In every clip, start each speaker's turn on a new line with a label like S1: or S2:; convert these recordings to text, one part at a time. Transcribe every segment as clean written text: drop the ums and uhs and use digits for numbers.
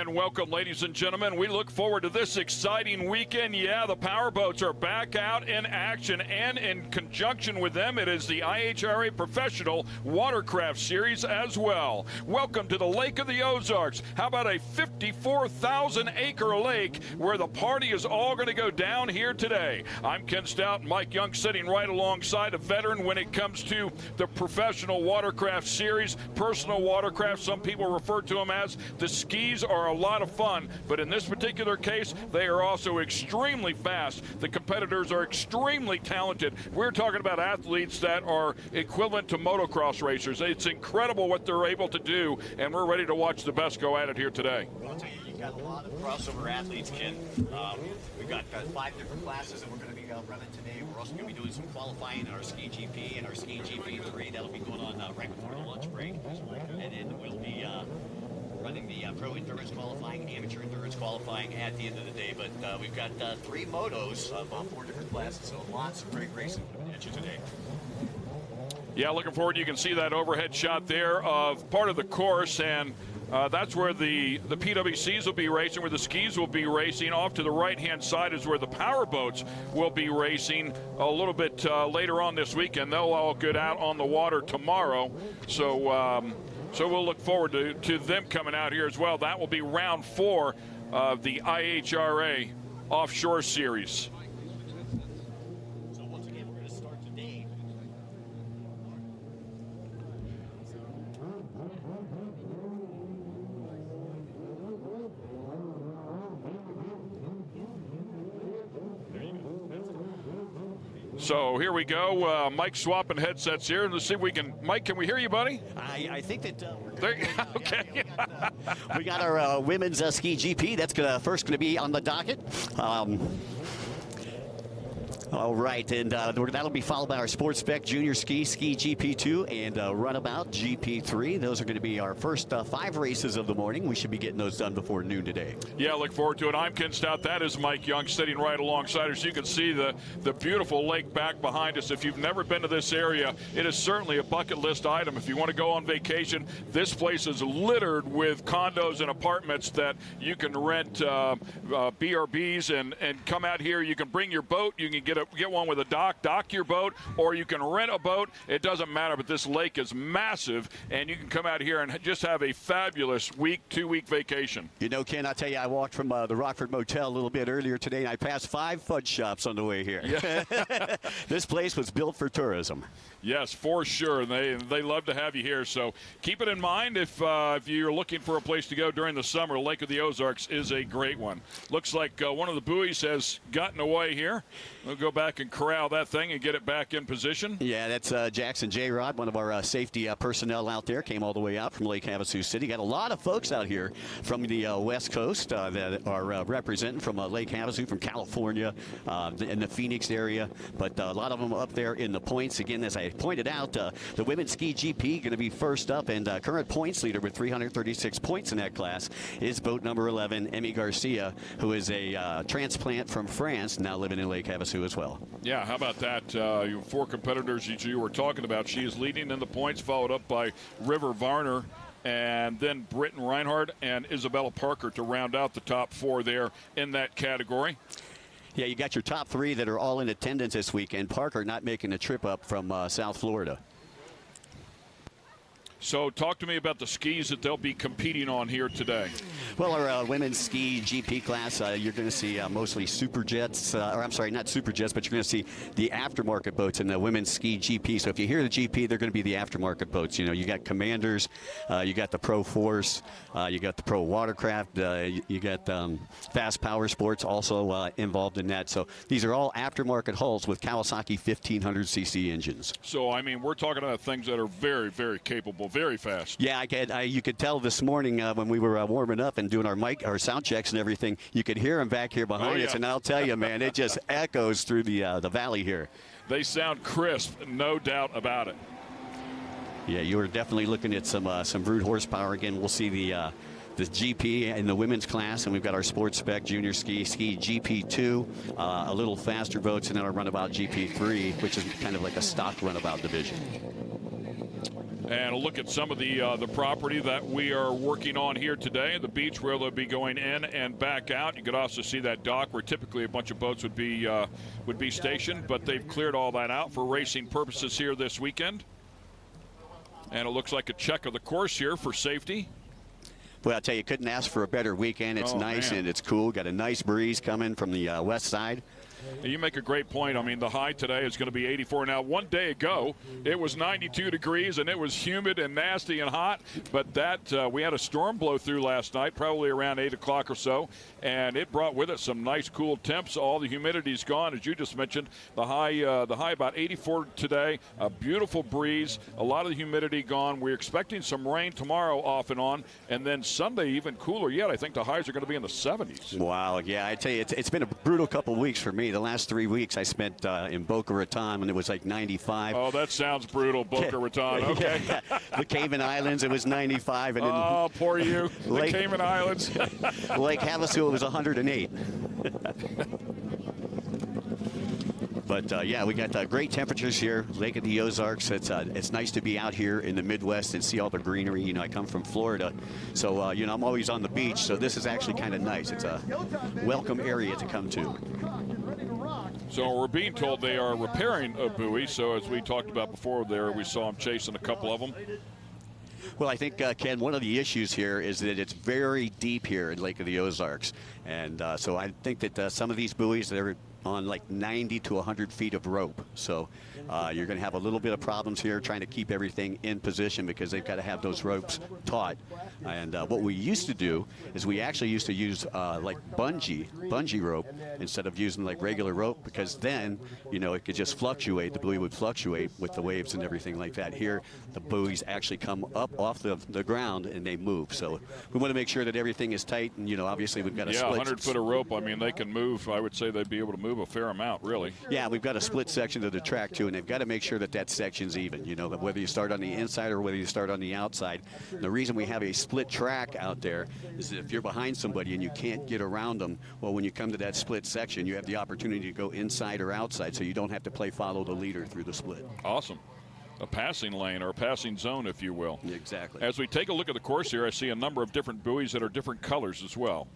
S1: And welcome, ladies and gentlemen. We look forward to this exciting weekend. Yeah, the powerboats are back out in action, and in conjunction with them, it is the IHRA Professional Watercraft Series as well. Welcome to the Lake of the Ozarks. How about a 54,000-acre lake where the party is all going to go down here today? I'm Ken Stout, Mike Young sitting right alongside a veteran when it comes to the Professional Watercraft Series. Personal watercraft, some people refer to them as. The skis are a lot of fun, but in this particular case, they are also extremely fast. The competitors are extremely talented. We're talking about athletes that are equivalent to motocross racers. It's incredible what they're able to do, and we're ready to watch the best go at it here today.
S2: I'll tell you, you've got a lot of crossover athletes, Ken. We've got 5 different classes that we're going to be running today. We're also going to be doing some qualifying in our Ski GP and our Ski GP3. That'll be going on right before the lunch break. And then we'll be running the pro endurance qualifying, amateur endurance qualifying at the end of the day. But we've got 3 motos of 4 different classes, so lots of great racing at you today.
S1: Yeah, looking forward. You can see that overhead shot there of part of the course, and that's where the PWCs will be racing, where the skis will be racing. Off to the right-hand side is where the powerboats will be racing a little bit later on this weekend. They'll all get out on the water tomorrow. So we'll look forward to them coming out here as well. That will be round 4 of the IHRA Offshore Series.
S2: So once again, we're going to start today.
S1: So here we go. Mike swapping headsets here. Let's see if we can. Mike, can we hear you, buddy?
S2: I think that we're
S1: There, okay.
S2: Yeah, we got our women's ski GP. That's first going to be on the docket. All right, and that'll be followed by our Sports Spec Junior Ski GP2 and Runabout GP3. Those are going to be our first 5 races of the morning. We should be getting those done before noon today.
S1: Yeah, look forward to it. I'm Ken Stout. That is Mike Young sitting right alongside us. You can see the beautiful lake back behind us. If you've never been to this area, it is certainly a bucket list item. If you want to go on vacation, this place is littered with condos and apartments that you can rent BRBs and come out here. You can bring your boat. You can get one with a dock your boat, or you can rent a boat. It doesn't matter, but this lake is massive, and you can come out here and just have a fabulous 2-week vacation.
S2: You know, Ken, I'll tell you, I walked from the Rockford Motel a little bit earlier today, and I passed 5 fudge shops on the way here. Yeah. This place was built for tourism.
S1: Yes, for sure. They love to have you here. So keep it in mind if you're looking for a place to go during the summer. Lake of the Ozarks is a great one. Looks like one of the buoys has gotten away here. We'll go back and corral that thing and get it back in position.
S2: Yeah, that's Jackson J-Rod, one of our safety personnel out there. Came all the way out from Lake Havasu City. Got a lot of folks out here from the West Coast that are representing from Lake Havasu, from California, in the Phoenix area. But a lot of them up there in the points. Again, as I pointed out, the women's ski GP going to be first up, and current points leader with 336 points in that class is boat number 11, Emmy Garcia, who is a transplant from France, now living in Lake Havasu as well.
S1: Yeah, how about that? 4 competitors you were talking about. She is leading in the points, followed up by River Varner, and then Britton Reinhardt and Isabella Parker to round out the top 4 there in that category.
S2: Yeah, you got your top 3 that are all in attendance this weekend. Parker not making a trip up from South Florida.
S1: So talk to me about the skis that they'll be competing on here today.
S2: Well, our women's ski GP class, you're going to see mostly super jets, or I'm sorry, not super jets, but you're going to see the aftermarket boats in the women's ski GP. So if you hear the GP, they're going to be the aftermarket boats. You know, you got Commanders, you got the Pro Force, you got the Pro Watercraft, you got Fast Power Sports also involved in that. So these are all aftermarket hulls with Kawasaki 1500cc engines.
S1: So, I mean, we're talking about things that are very, very capable, very fast.
S2: Yeah, you could tell this morning when we were warming up and doing our sound checks and everything, you could hear them back here behind us, and I'll tell you, man, it just echoes through the valley here.
S1: They sound crisp, no doubt about it.
S2: Yeah, you are definitely looking at some brute horsepower. Again, we'll see the GP in the women's class, and we've got our Sports Spec Junior Ski GP2, a little faster boats, and then our Runabout GP3, which is kind of like a stock runabout division.
S1: And a look at some of the property that we are working on here today, the beach where they'll be going in and back out. You could also see that dock where typically a bunch of boats would be stationed, but they've cleared all that out for racing purposes here this weekend. And it looks like a check of the course here for safety.
S2: Well, I'll tell you, couldn't ask for a better weekend. It's nice and it's cool. Got a nice breeze coming from the west side.
S1: You make a great point. I mean, the high today is going to be 84. Now, one day ago, it was 92 degrees, and it was humid and nasty and hot. But that we had a storm blow through last night, probably around 8 o'clock or so, and it brought with it some nice cool temps. All the humidity's gone, as you just mentioned. The high about 84 today. A beautiful breeze. A lot of the humidity gone. We're expecting some rain tomorrow off and on, and then Sunday even cooler yet. I think the highs are going to be in the 70s.
S2: Wow, yeah, I tell you, it's been a brutal couple of weeks for me. The last 3 weeks I spent in Boca Raton when it was like 95.
S1: Oh, that sounds brutal, Boca Raton. Okay.
S2: The Cayman Islands, it was 95. And
S1: oh, poor you. The Cayman Islands.
S2: Lake Havasu, it was 108. But, yeah, we got great temperatures here, Lake of the Ozarks. It's nice to be out here in the Midwest and see all the greenery. You know, I come from Florida, so, you know, I'm always on the beach, so this is actually kind of nice. It's a welcome area to come to.
S1: So we're being told they are repairing a buoy, so as we talked about before there, we saw them chasing a couple of them.
S2: Well, I think, Ken, one of the issues here is that it's very deep here in Lake of the Ozarks. And so I think that some of these buoys, they're on like 90 to 100 feet of rope. So you're going to have a little bit of problems here trying to keep everything in position because they've got to have those ropes taut. And what we used to do is we actually used to use like bungee rope instead of using like regular rope, because then, you know, it could just fluctuate. The buoy would fluctuate with the waves and everything like that. Here, the buoys actually come up off the ground and they move. So we want to make sure that everything is tight. And, you know, obviously we've got a split.
S1: 100 foot of rope. I mean, they can move. I would say they'd be able to move a fair amount, really.
S2: Yeah, we've got a split section of the track, too, and they've got to make sure that that section's even, you know, whether you start on the inside or whether you start on the outside. And the reason we have a split track out there is that if you're behind somebody and you can't get around them, well, when you come to that split section, you have the opportunity to go inside or outside, so you don't have to play follow the leader through the split.
S1: Awesome. A passing lane or a passing zone, if you will.
S2: Exactly.
S1: As we take a look at the course here, I see a number of different buoys that are different colors as well.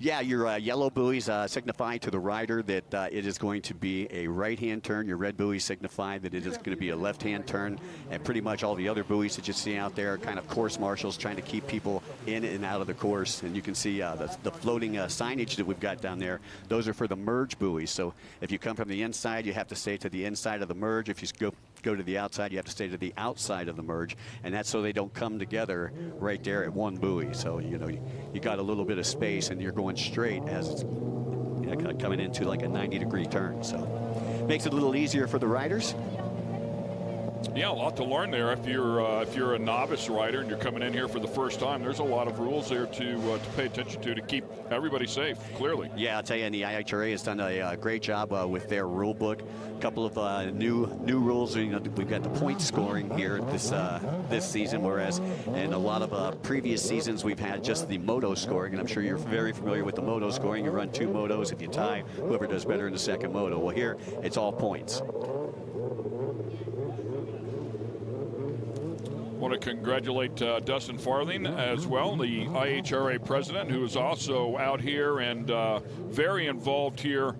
S2: Yeah, your yellow buoys signify to the rider that it is going to be a right-hand turn. Your red buoys signify that it is going to be a left-hand turn. And pretty much all the other buoys that you see out there are kind of course marshals trying to keep people in and out of the course. And you can see the floating signage that we've got down there. Those are for the merge buoys. So if you come from the inside, you have to stay to the inside of the merge. If you go to the outside, you have to stay to the outside of the merge, and that's so they don't come together right there at one buoy. So, you know, you got a little bit of space and you're going straight as it's, you know, coming into like a 90-degree turn. So makes it a little easier for the riders.
S1: Yeah, a lot to learn there. If you're a novice rider and you're coming in here for the first time, there's a lot of rules there to pay attention to keep everybody safe, clearly.
S2: Yeah, I'll tell you, and the IHRA has done a great job with their rule book. A couple of new rules. You know, we've got the point scoring here this season, whereas in a lot of previous seasons we've had just the moto scoring, and I'm sure you're very familiar with the moto scoring. You run 2 motos. If you tie, whoever does better in the second moto. Well, here it's all points.
S1: I want to congratulate Dustin Farthing as well, the IHRA president, who is also out here and very involved here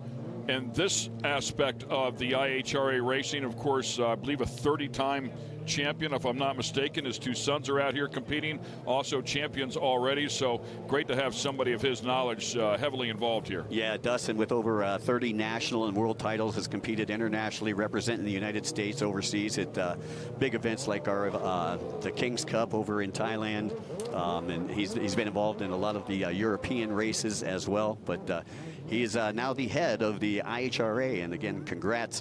S1: in this aspect of the IHRA racing. Of course, I believe a 30-time champion, if I'm not mistaken. His 2 sons are out here competing, also champions already. So great to have somebody of his knowledge heavily involved here.
S2: Yeah, Dustin, with over 30 national and world titles, has competed internationally, representing the United States overseas at big events like the King's Cup over in Thailand. And he's been involved in a lot of the European races as well. But he is now the head of the IHRA. And again, congrats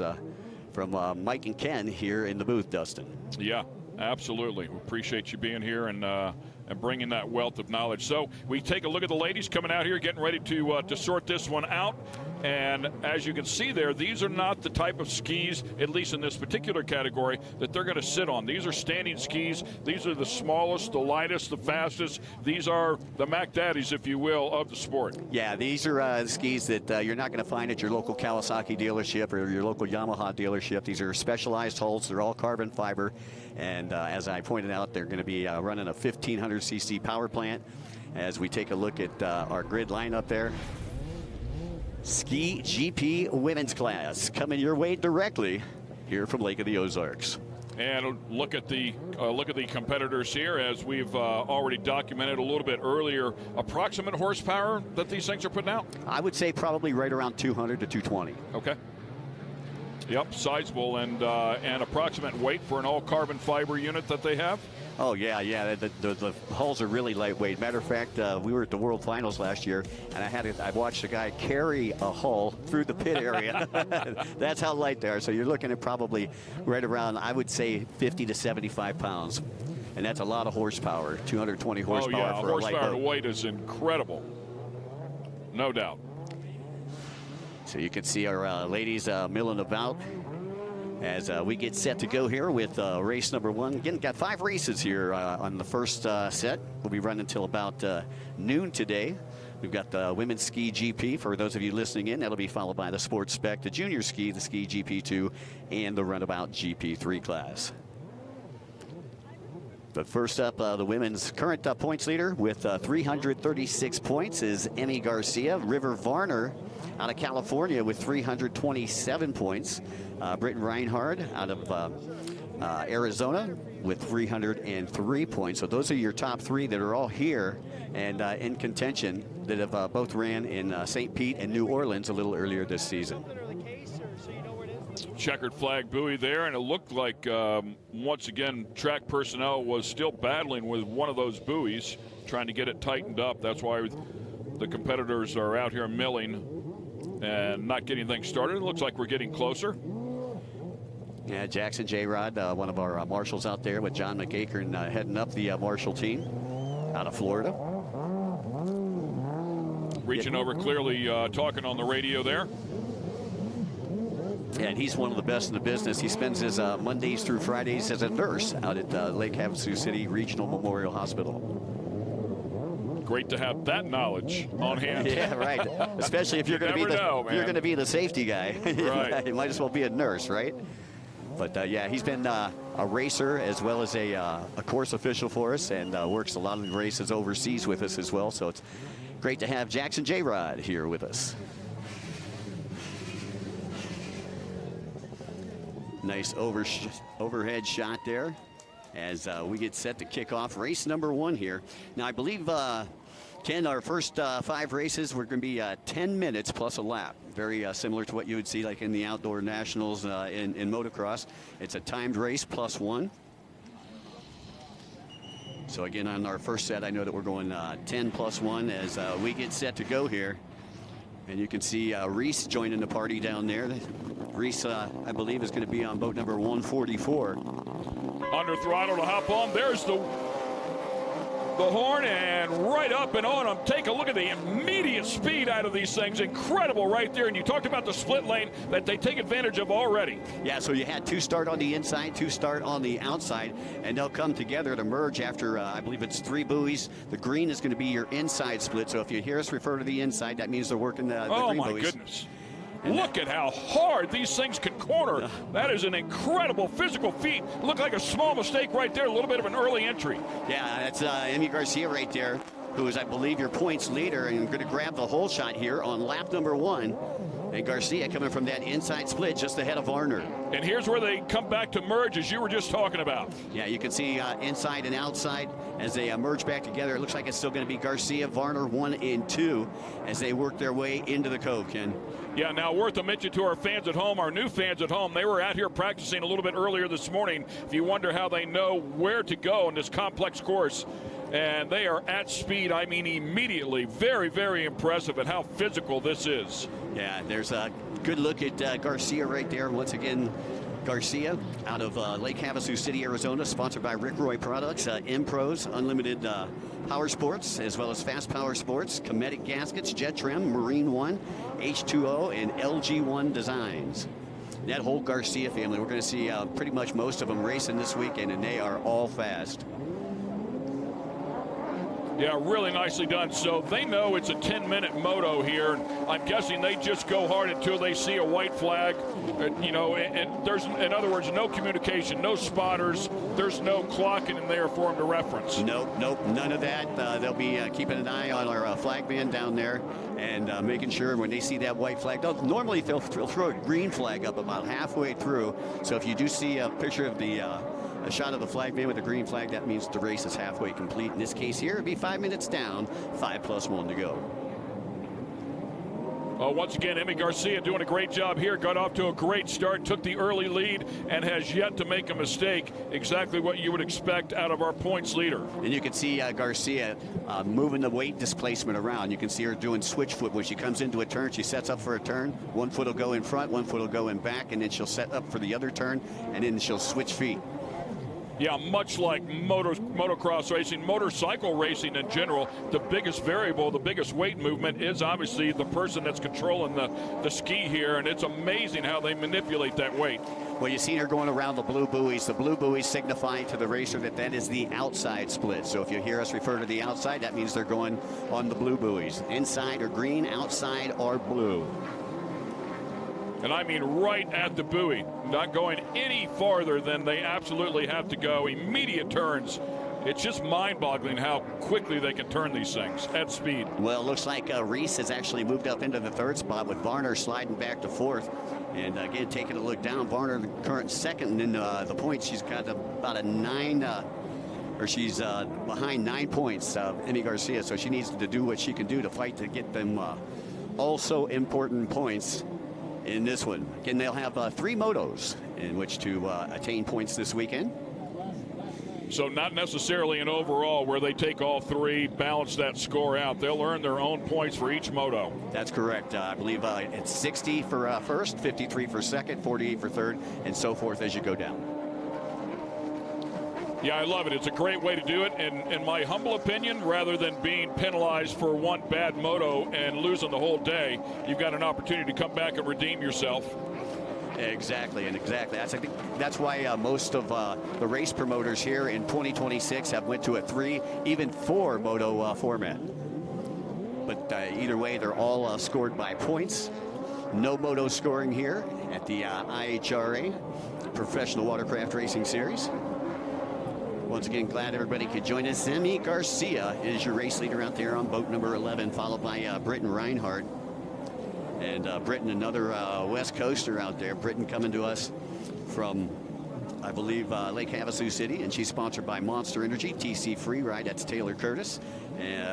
S2: from Mike and Ken here in the booth, Dustin.
S1: Yeah, absolutely. We appreciate you being here and bringing that wealth of knowledge. So we take a look at the ladies coming out here, getting ready to sort this one out. And as you can see there, these are not the type of skis, at least in this particular category, that they're going to sit on. These are standing skis. These are the smallest, the lightest, the fastest. These are the Mac Daddies, if you will, of the sport.
S2: Yeah, these are skis that you're not going to find at your local Kawasaki dealership or your local Yamaha dealership. These are specialized hulls. They're all carbon fiber. And as I pointed out, they're going to be running a 1,500cc power plant. As we take a look at our grid lineup there. Ski GP women's class coming your way directly here from Lake of the Ozarks.
S1: And look at the competitors here, as we've already documented a little bit earlier. Approximate horsepower that these things are putting out?
S2: I would say probably right around 200 to 220.
S1: Okay. Yep, sizable, and approximate weight for an all carbon fiber unit that they have.
S2: Oh yeah. The hulls are really lightweight. Matter of fact, we were at the World Finals last year, and I watched a guy carry a hull through the pit area. That's how light they are. So you're looking at probably right around, I would say, 50 to 75 pounds, and that's a lot of horsepower. 220 horsepower for a light boat.
S1: Horsepower to weight is incredible, no doubt.
S2: So you can see our ladies milling about as we get set to go here with race number one. Again, got 5 races here on the first set. We'll be running until about noon today. We've got the women's ski GP for those of you listening in. That'll be followed by the sports spec, the junior ski, the ski GP2, and the runabout GP3 class. But first up, the women's current points leader with 336 points is Emmy Garcia. River Varner out of California with 327 points. Britton Reinhard out of Arizona with 303 points. So those are your top 3 that are all here and in contention that have both ran in St. Pete and New Orleans a little earlier this season.
S1: Checkered flag buoy there, and it looked like once again track personnel was still battling with one of those buoys, trying to get it tightened up. That's why the competitors are out here milling and not getting things started. It looks like we're getting closer.
S2: Yeah, Jackson J. Rod, one of our marshals out there with John McAkern heading up the marshal team out of Florida.
S1: Reaching over, clearly talking on the radio there.
S2: And he's one of the best in the business. He spends his Mondays through Fridays as a nurse out at Lake Havasu City Regional Memorial Hospital.
S1: Great to have that knowledge on hand.
S2: Yeah, right. Especially if you're going to be the safety guy.
S1: Right.
S2: You might as well be a nurse, right? But yeah, he's been a racer as well as a course official for us, and works a lot of the races overseas with us as well. So it's great to have Jackson J. Rod here with us. Nice overhead shot there as we get set to kick off race number 1 here. Now, I believe, Ken, our first 5 races were going to be 10 minutes plus a lap. Very similar to what you would see like in the outdoor nationals in motocross. It's a timed race plus 1. So again, on our first set, I know that we're going 10 plus 1 as we get set to go here. And you can see Reese joining the party down there. Reese, I believe, is going to be on boat number 144.
S1: Under throttle to hop on. There's the horn, and right up and on them. Take a look at the immediate speed out of these things. Incredible right there. And you talked about the split lane that they take advantage of already.
S2: Yeah, so you had 2 start on the inside, 2 start on the outside, and they'll come together to merge after, I believe it's 3 buoys. The green is going to be your inside split. So if you hear us refer to the inside, that means they're working the green buoys.
S1: Oh, my goodness. Look at how hard these things can corner. That is an incredible physical feat. Looked like a small mistake right there, a little bit of an early entry.
S2: Yeah, that's Emmy Garcia right there, who is, I believe, your points leader, and going to grab the hole shot here on lap number 1. And Garcia coming from that inside split just ahead of Varner.
S1: And here's where they come back to merge, as you were just talking about.
S2: Yeah, you can see inside and outside as they merge back together. It looks like it's still going to be Garcia, Varner 1 and 2 as they work their way into the cove, Ken.
S1: Yeah, now worth a mention to our fans at home, our new fans at home. They were out here practicing a little bit earlier this morning. If you wonder how they know where to go in this complex course, and they are at speed, I mean immediately. Very, very impressive at how physical this is.
S2: Yeah, there's a good look at Garcia right there. Once again, Garcia out of Lake Havasu City, Arizona, sponsored by Rick Roy Products, M-Pros, Unlimited Power Sports, as well as Fast Power Sports, Cometic Gaskets, Jet Trim, Marine One, H2O, and LG1 Designs. That whole Garcia family, we're going to see pretty much most of them racing this weekend, and they are all fast.
S1: Yeah, really nicely done. So they know it's a 10-minute moto here. I'm guessing they just go hard until they see a white flag. You know, and there's, in other words, no communication, no spotters. There's no clocking in there for them to reference.
S2: Nope, none of that. They'll be keeping an eye on our flag man down there and making sure when they see that white flag. Normally they'll throw a green flag up about halfway through. So if you do see a picture of a shot of the flag man with a green flag, that means the race is halfway complete. In this case here, it'd be 5 minutes down, 5+1 to go.
S1: Once again, Emmy Garcia doing a great job here. Got off to a great start, took the early lead, and has yet to make a mistake. Exactly what you would expect out of our points leader.
S2: And you can see Garcia moving the weight displacement around. You can see her doing switch foot. When she comes into a turn, she sets up for a turn. One foot will go in front, one foot will go in back, and then she'll set up for the other turn, and then she'll switch feet.
S1: Yeah, much like motocross racing, motorcycle racing in general, the biggest variable, the biggest weight movement is obviously the person that's controlling the ski here, and it's amazing how they manipulate that weight.
S2: Well, you've seen her going around the blue buoys. The blue buoys signifying to the racer that is the outside split. So if you hear us refer to the outside, that means they're going on the blue buoys. Inside are green, outside are blue.
S1: And I mean right at the buoy, not going any farther than they absolutely have to go. Immediate turns. It's just mind-boggling how quickly they can turn these things at speed.
S2: Well, it looks like Reese has actually moved up into the third spot with Varner sliding back to fourth. And again, taking a look down, Varner, the current second in the points. She's got about a 9, or she's behind 9 points, Emmy Garcia. So she needs to do what she can do to fight to get them also important points in this one. Again, they'll have 3 motos in which to attain points this weekend.
S1: So not necessarily an overall where they take all 3, balance that score out. They'll earn their own points for each moto.
S2: That's correct. I believe it's 60 for first, 53 for second, 48 for third, and so forth as you go down.
S1: Yeah, I love it. It's a great way to do it. And in my humble opinion, rather than being penalized for one bad moto and losing the whole day, you've got an opportunity to come back and redeem yourself.
S2: Exactly, and exactly. I think that's why most of the race promoters here in 2026 have went to a 3, even 4 moto format. But either way, they're all scored by points. No moto scoring here at the IHRA Professional Watercraft Racing Series. Once again, glad everybody could join us. Emmy Garcia is your race leader out there on boat number 11, followed by Britton Reinhardt. And Britton, another West Coaster out there. Britton coming to us from, I believe, Lake Havasu City, and she's sponsored by Monster Energy, TC Free Ride, that's Taylor Curtis,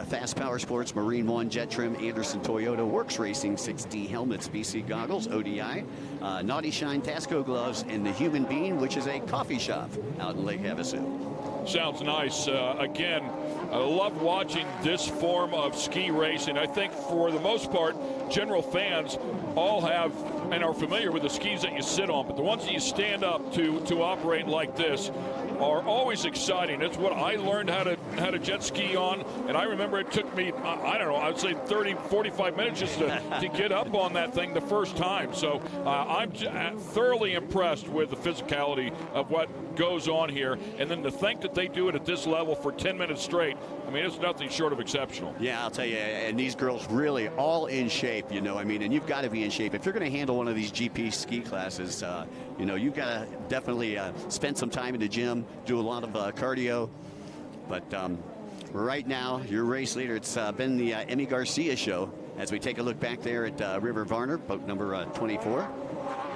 S2: Fast Power Sports, Marine One, Jet Trim, Anderson Toyota, Works Racing, 6D Helmets, BC Goggles, ODI, Naughty Shine Tasco Gloves, and The Human Being, which is a coffee shop out in Lake Havasu.
S1: Sounds nice. Again, I love watching this form of ski racing. I think for the most part, general fans all have and are familiar with the skis that you sit on, but the ones that you stand up to operate like this are always exciting. It's what I learned how to jet ski on, and I remember it took me, I don't know, I would say 30, 45 minutes just to get up on that thing the first time. So I'm thoroughly impressed with the physicality of what goes on here, and then to think that they do it at this level for 10 minutes straight, I mean, it's nothing short of exceptional.
S2: Yeah, I'll tell you, and these girls really all in shape, you know, I mean, and you've got to be in shape. If you're going to handle one of these GP ski classes, you know, you've got to definitely spend some time in the gym, do a lot of cardio. But right now, your race leader, it's been the Emmy Garcia show as we take a look back there at River Varner, boat number 24.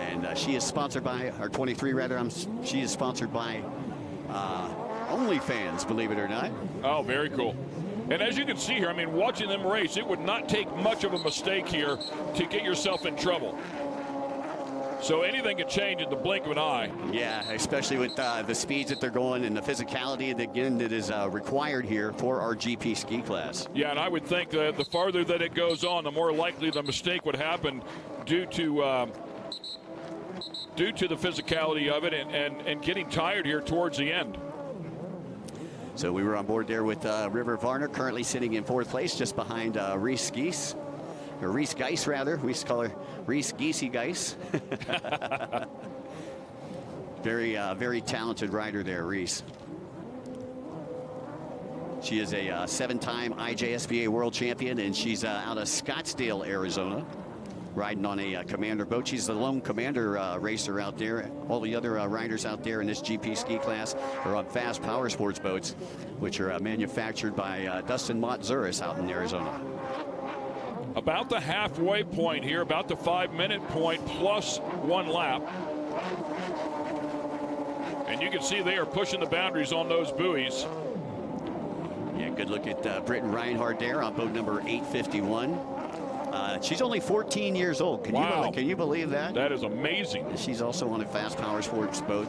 S2: And she is sponsored by, or 23 rather, she is sponsored by OnlyFans, believe it or not.
S1: Oh, very cool. And as you can see here, I mean, watching them race, it would not take much of a mistake here to get yourself in trouble. So anything can change in the blink of an eye.
S2: Yeah, especially with the speeds that they're going and the physicality that, again, that is required here for our GP ski class.
S1: Yeah, and I would think that the farther that it goes on, the more likely the mistake would happen due to due to the physicality of it and getting tired here towards the end.
S2: So we were on board there with River Varner, currently sitting in 4th place, just behind Reese Geese. Or Reese Geis, rather. We used to call her Reese Geesey Geis. Very talented rider there, Reese. She is a 7-time IJSBA world champion, and she's out of Scottsdale, Arizona, riding on a commander boat. She's the lone commander racer out there. All the other riders out there in this GP ski class are on fast power sports boats, which are manufactured by Dustin Montzuris out in Arizona.
S1: About the halfway point here, about the 5-minute point plus 1 lap. And you can see they are pushing the boundaries on those buoys.
S2: Yeah, good look at Britton Reinhardt there on boat number 851. She's only 14 years old. Can you believe that?
S1: That is amazing.
S2: She's also on a fast power sports boat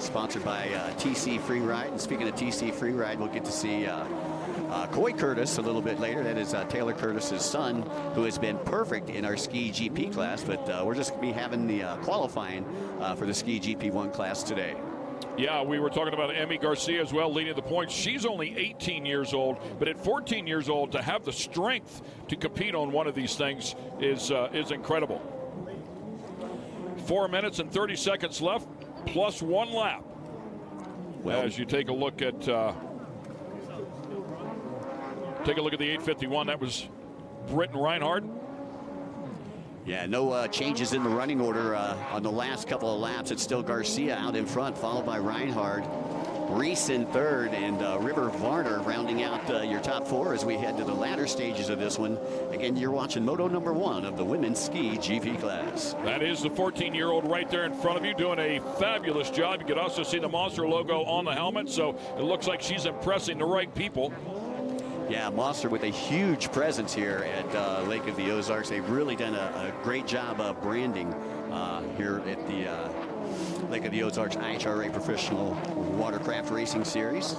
S2: sponsored by TC Freeride. And speaking of TC Freeride, we'll get to see Coy Curtis a little bit later. That is Taylor Curtis's son, who has been perfect in our ski GP class. But we're just going to be having the qualifying for the ski GP1 class today.
S1: Yeah, we were talking about Emmy Garcia as well, leading the points. She's only 18 years old, but at 14 years old, to have the strength to compete on one of these things is incredible. 4 minutes and 30 seconds left, plus 1 lap. Well, as you take a look at the 851, that was Britton Reinhardt.
S2: Yeah, no changes in the running order on the last couple of laps. It's still Garcia out in front, followed by Reinhardt, Reese in 3rd, and River Varner rounding out your top 4 as we head to the latter stages of this one. Again, you're watching Moto number 1 of the women's ski GP class.
S1: That is the 14-year-old right there in front of you, doing a fabulous job. You can also see the Monster logo on the helmet, so it looks like she's impressing the right people.
S2: Yeah, Monster with a huge presence here at Lake of the Ozarks. They've really done a great job of branding here at the Lake of the Ozarks IHRA Professional Watercraft Racing Series.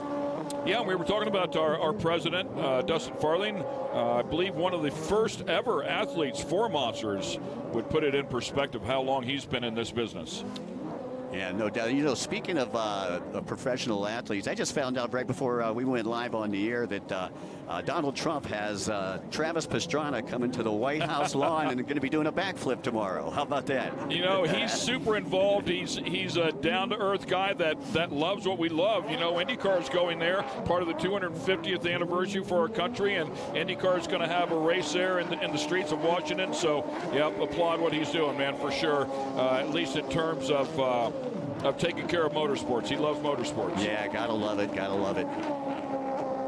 S1: Yeah, we were talking about our president, Dustin Farling. I believe one of the first ever athletes for Monsters, would put it in perspective how long he's been in this business.
S2: Yeah, no doubt. You know, speaking of professional athletes, I just found out right before we went live on the air that Donald Trump has Travis Pastrana coming to the White House lawn and going to be doing a backflip tomorrow. How about that?
S1: You know, he's super involved. He's a down-to-earth guy that loves what we love. You know, IndyCar is going there, part of the 250th anniversary for our country, and IndyCar is going to have a race there in the streets of Washington. So, yeah, applaud what he's doing, man, for sure, at least in terms of taking care of motorsports. He loves motorsports.
S2: Yeah, gotta love it, gotta love it.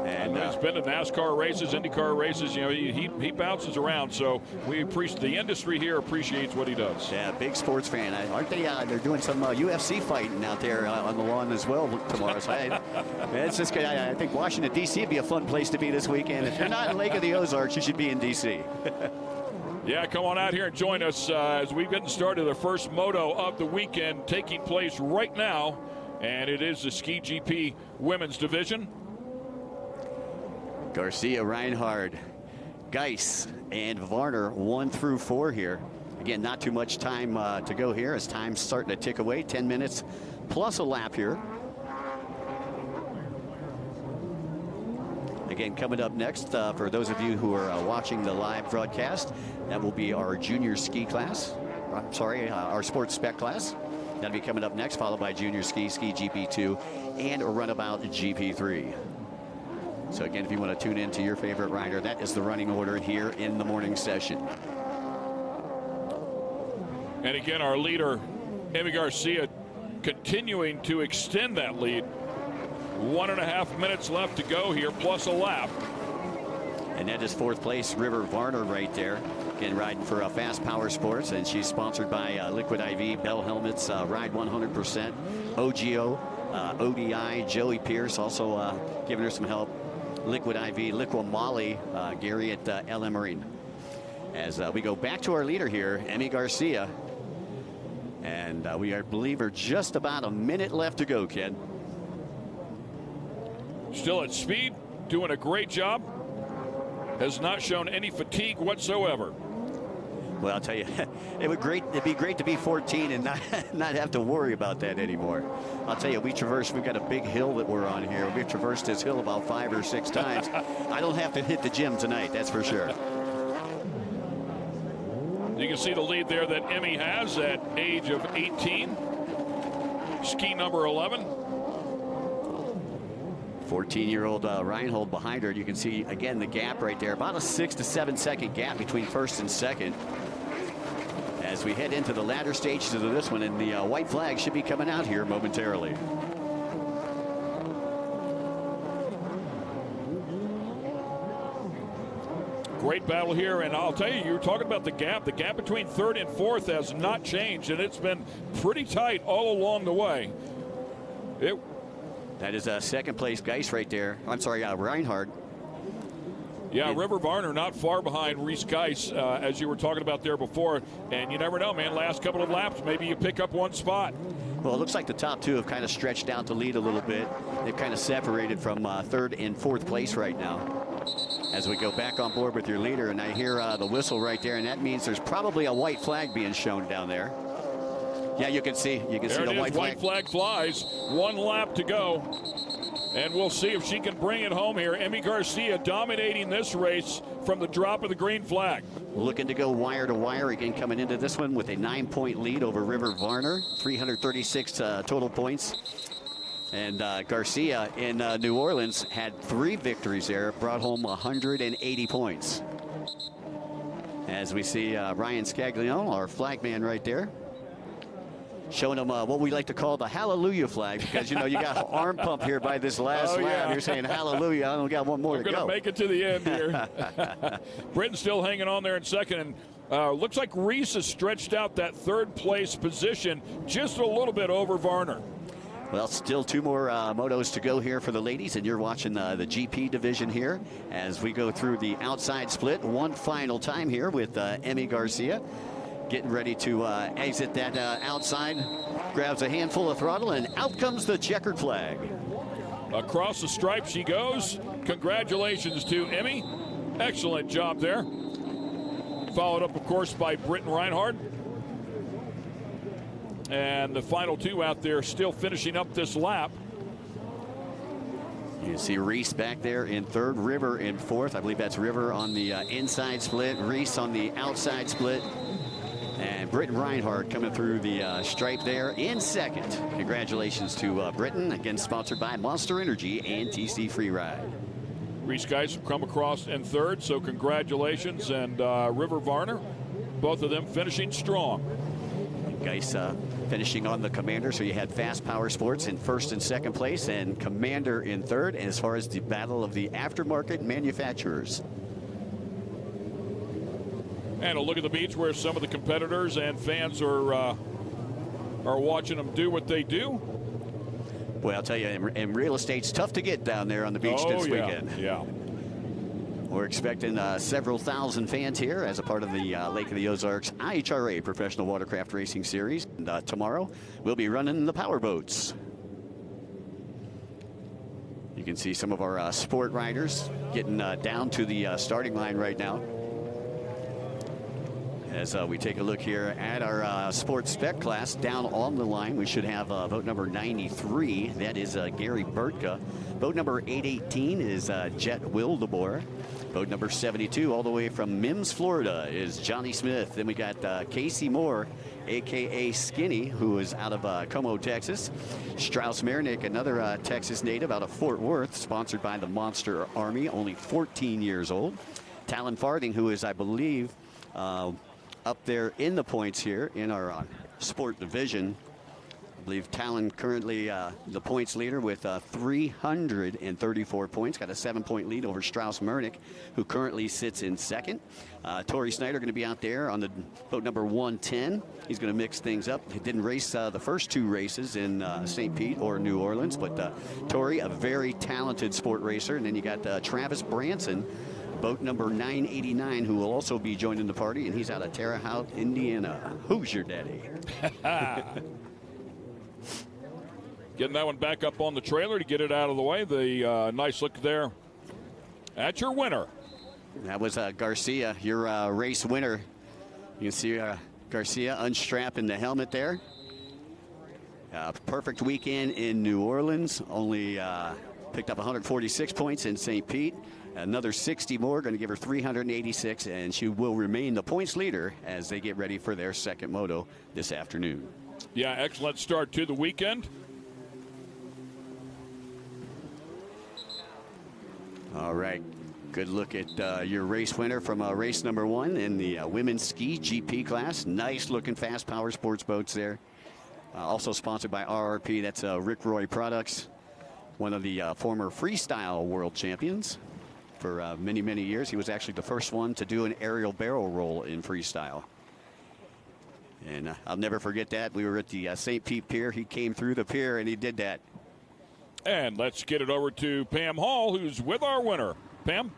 S2: And
S1: he's been to NASCAR races, IndyCar races. You know, he bounces around. So we appreciate, the industry here appreciates what he does.
S2: Yeah, big sports fan. Aren't they? They're doing some UFC fighting out there on the lawn as well tomorrow. So it's just good. I think Washington D.C. would be a fun place to be this weekend. If you're not in Lake of the Ozarks, you should be in D.C.
S1: Yeah, come on out here and join us as we've gotten started. The first moto of the weekend taking place right now, and it is the Ski GP Women's Division.
S2: Garcia, Reinhardt, Geis, and Varner 1 through 4 here. Again, not too much time to go here as time's starting to tick away. 10 minutes plus a lap here. Again, coming up next, for those of you who are watching the live broadcast, that will be our junior ski class. I'm sorry, our sports spec class. That'll be coming up next, followed by junior ski, ski GP2, and a runabout GP3. So again, if you want to tune in to your favorite rider, that is the running order here in the morning session.
S1: And again, our leader, Emmy Garcia, continuing to extend that lead. 1.5 minutes left to go here, plus a lap.
S2: And that is 4th place, River Varner right there. Again, riding for Fast Power Sports, and she's sponsored by Liquid IV, Bell Helmets, Ride 100%, OGO, ODI, Joey Pierce also giving her some help. Liquid IV, Liquid Molly, Gary at LM Marine. As we go back to our leader here, Emmy Garcia. And we, I believe, are just about a minute left to go, kid.
S1: Still at speed, doing a great job. Has not shown any fatigue whatsoever.
S2: Well, I'll tell you, it'd be great to be 14 and not have to worry about that anymore. I'll tell you, we've got a big hill that we're on here. We've traversed this hill about 5 or 6 times. I don't have to hit the gym tonight, that's for sure.
S1: You can see the lead there that Emmy has at age of 18. Ski number 11.
S2: 14-year-old Reinhold behind her. You can see, again, the gap right there. About a 6 to 7 second gap between first and second. As we head into the latter stages of this one, and the white flag should be coming out here momentarily.
S1: Great battle here, and I'll tell you, were talking about the gap. The gap between third and fourth has not changed, and it's been pretty tight all along the way.
S2: That is a second place Geis right there. I'm sorry, Reinhardt.
S1: Yeah, River Varner not far behind Reese Geis, as you were talking about there before. And you never know, man, last couple of laps, maybe you pick up one spot.
S2: Well, it looks like the top two have kind of stretched out the lead a little bit. They've kind of separated from third and fourth place right now. As we go back on board with your leader, and I hear the whistle right there, and that means there's probably a white flag being shown down there. Yeah, you can see the white flag.
S1: White flag flies. 1 lap to go. And we'll see if she can bring it home here. Emmy Garcia dominating this race from the drop of the green flag.
S2: Looking to go wire to wire again, coming into this one with a 9-point lead over River Varner. 336 total points. And Garcia in New Orleans had 3 victories there, brought home 180 points. As we see Ryan Scaglione, our flagman right there, showing them what we like to call the hallelujah flag, because you got an arm pump here by this last lap. You're saying hallelujah. I only got one more to go.
S1: We're going to make it to the end here. Britain's still hanging on there in second, and looks like Reese has stretched out that third place position just a little bit over Varner.
S2: Well, still 2 more motos to go here for the ladies, and you're watching the GP division here as we go through the outside split one final time here with Emmy Garcia. Getting ready to exit that outside, grabs a handful of throttle, and out comes the checkered flag.
S1: Across the stripe she goes. Congratulations to Emmy. Excellent job there. Followed up, of course, by Britton Reinhardt. And the final 2 out there still finishing up this lap.
S2: You see Reese back there in third, River in fourth. I believe that's River on the inside split, Reese on the outside split. And Britton Reinhardt coming through the stripe there in second. Congratulations to Britton, again sponsored by Monster Energy and TC Free Ride.
S1: Reese guys have come across in third, so congratulations. And River Varner, both of them finishing strong.
S2: Geis finishing on the Commander, so you had Fast Power Sports in first and second place, and Commander in third. And as far as the battle of the aftermarket manufacturers.
S1: And a look at the beach where some of the competitors and fans are watching them do what they do.
S2: Boy, I'll tell you, in real estate, it's tough to get down there on the beach this weekend.
S1: Yeah.
S2: We're expecting several thousand fans here as a part of the Lake of the Ozarks IHRA Professional Watercraft Racing Series. And tomorrow, we'll be running the powerboats. You can see some of our sport riders getting down to the starting line right now. As we take a look here at our sports spec class, down on the line, we should have boat number 93. That is Gary Burtka. Boat number 818 is Jet Wildeboer. Boat number 72, all the way from Mims, Florida, is Johnny Smith. Then we got Casey Moore, a.k.a. Skinny, who is out of Como, Texas. Strauss Mernick, another Texas native out of Fort Worth, sponsored by the Monster Army, only 14 years old. Talon Farthing, who is, I believe, up there in the points here in our sport division. I believe Talon currently the points leader with 334 points. Got a 7-point lead over Strauss Mernick, who currently sits in second. Tori Snyder going to be out there on the boat number 110. He's going to mix things up. He didn't race the first 2 races in St. Pete or New Orleans, but Tori, a very talented sport racer. And then you got Travis Branson, boat number 989, who will also be joining the party, and he's out of Terre Haute, Indiana. Who's your daddy?
S1: Getting that one back up on the trailer to get it out of the way. The nice look there at your winner.
S2: That was Garcia, your race winner You can see Garcia unstrapping the helmet there. Perfect weekend in New Orleans. Only picked up 146 points in St. Pete. Another 60 more, going to give her 386, and she will remain the points leader as they get ready for their second moto this afternoon.
S1: Yeah, excellent start to the weekend.
S2: All right. Good look at your race winner from race number 1 in the women's ski GP class. Nice looking fast power sports boats there. Also sponsored by RRP. That's Rick Roy Products, one of the former freestyle world champions for many, many years. He was actually the first one to do an aerial barrel roll in freestyle. And I'll never forget that. We were at the St. Pete Pier. He came through the pier and he did that.
S1: And let's get it over to Pam Hall, who's with our winner. Pam?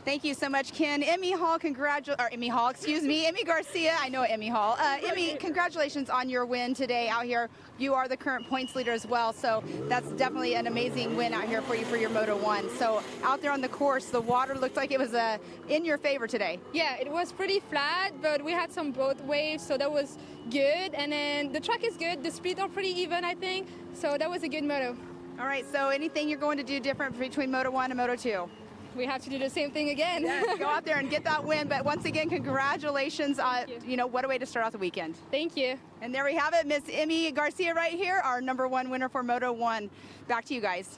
S3: Thank you so much, Ken. Emmy Garcia. I know Emmy Hall. Emmy, congratulations on your win today out here. You are the current points leader as well, so that's definitely an amazing win out here for you for your Moto 1. So out there on the course, the water looked like it was in your favor today.
S4: Yeah, it was pretty flat, but we had some boat waves, so that was good. And then the track is good. The speeds are pretty even, I think, so that was a good moto.
S3: All right, so anything you're going to do different between Moto 1 and Moto 2?
S4: We have to do the same thing again.
S3: Yeah, go out there and get that win. But once again, congratulations. You know, what a way to start out the weekend.
S4: Thank you.
S3: And there we have it, Miss Emmy Garcia right here, our #1 winner for Moto 1. Back to you guys.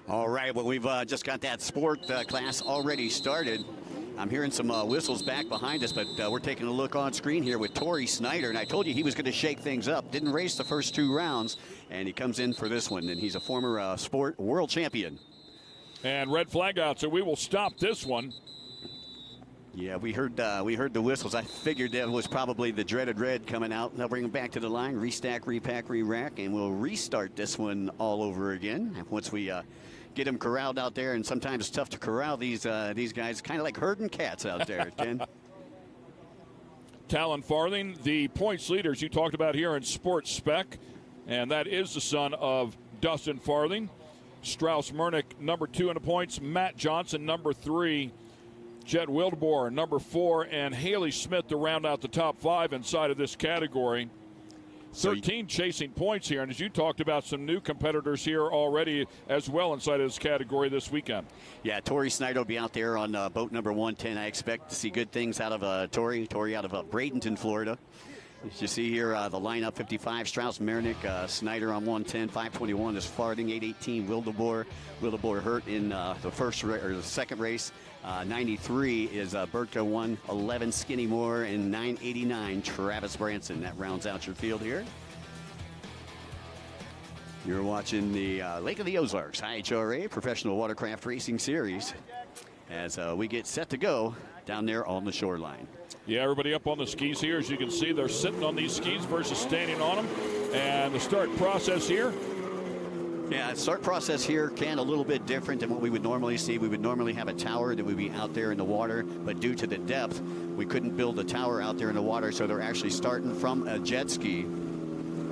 S2: All right, well, we've just got that sport class already started. I'm hearing some whistles back behind us, but we're taking a look on screen here with Torrey Snyder. And I told you he was going to shake things up. Didn't race the first 2 rounds, and he comes in for this one. And he's a former sport world champion.
S1: And red flag out, so we will stop this one.
S2: Yeah, we heard the whistles. I figured that was probably the dreaded red coming out. They'll bring him back to the line, restack, repack, re-rack, and we'll restart this one all over again once we get them corralled out there. And sometimes it's tough to corral these guys, kind of like herding cats out there, Ken.
S1: Talon Farthing, the points leaders you talked about here in Sports Spec, and that is the son of Dustin Farthing. Strauss Mernick, #2 in the points. Matt Johnson, #3. Jet Wildeboer, #4. And Haley Smith to round out the top 5 inside of this category. 13 chasing points here. And as you talked about, some new competitors here already as well inside of this category this weekend.
S2: Yeah, Torrey Snyder will be out there on boat number 110. I expect to see good things out of Torrey out of Bradenton, Florida. As you see here, the lineup: 55 Strauss Mernick, Snyder on 110, 521 is Farthing, 818 Wildeboer hurt in the second race. 93 is Bertka, 111 Skinny Moore, and 989 Travis Branson. That rounds out your field here. You're watching the Lake of the Ozarks IHRA Professional Watercraft Racing Series as we get set to go down there on the shoreline.
S1: Yeah, everybody up on the skis here. As you can see, they're sitting on these skis versus standing on them. And the start process here.
S2: Yeah, start process here, Ken, a little bit different than what we would normally see. We would normally have a tower that would be out there in the water, but due to the depth, we couldn't build a tower out there in the water, so they're actually starting from a jet ski.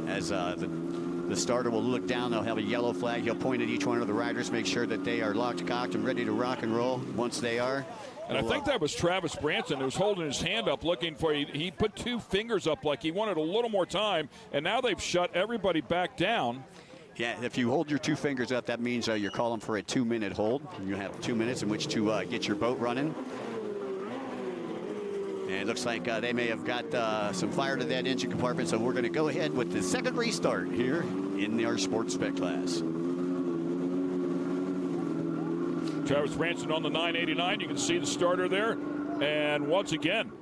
S2: As the starter will look down, they'll have a yellow flag. He'll point at each one of the riders, make sure that they are locked, cocked, and ready to rock and roll. Once they are,
S1: and I think that was Travis Branson who was holding his hand up looking for you. He put 2 fingers up like he wanted a little more time, and now they've shut everybody back down.
S2: Yeah, if you hold your 2 fingers up, that means you're calling for a 2-minute hold. You have 2 minutes in which to get your boat running. And it looks like they may have got some fire to that engine compartment, so we're going to go ahead with the second restart here in our sports spec class.
S1: Travis Branson on the 989. You can see the starter there. And once again,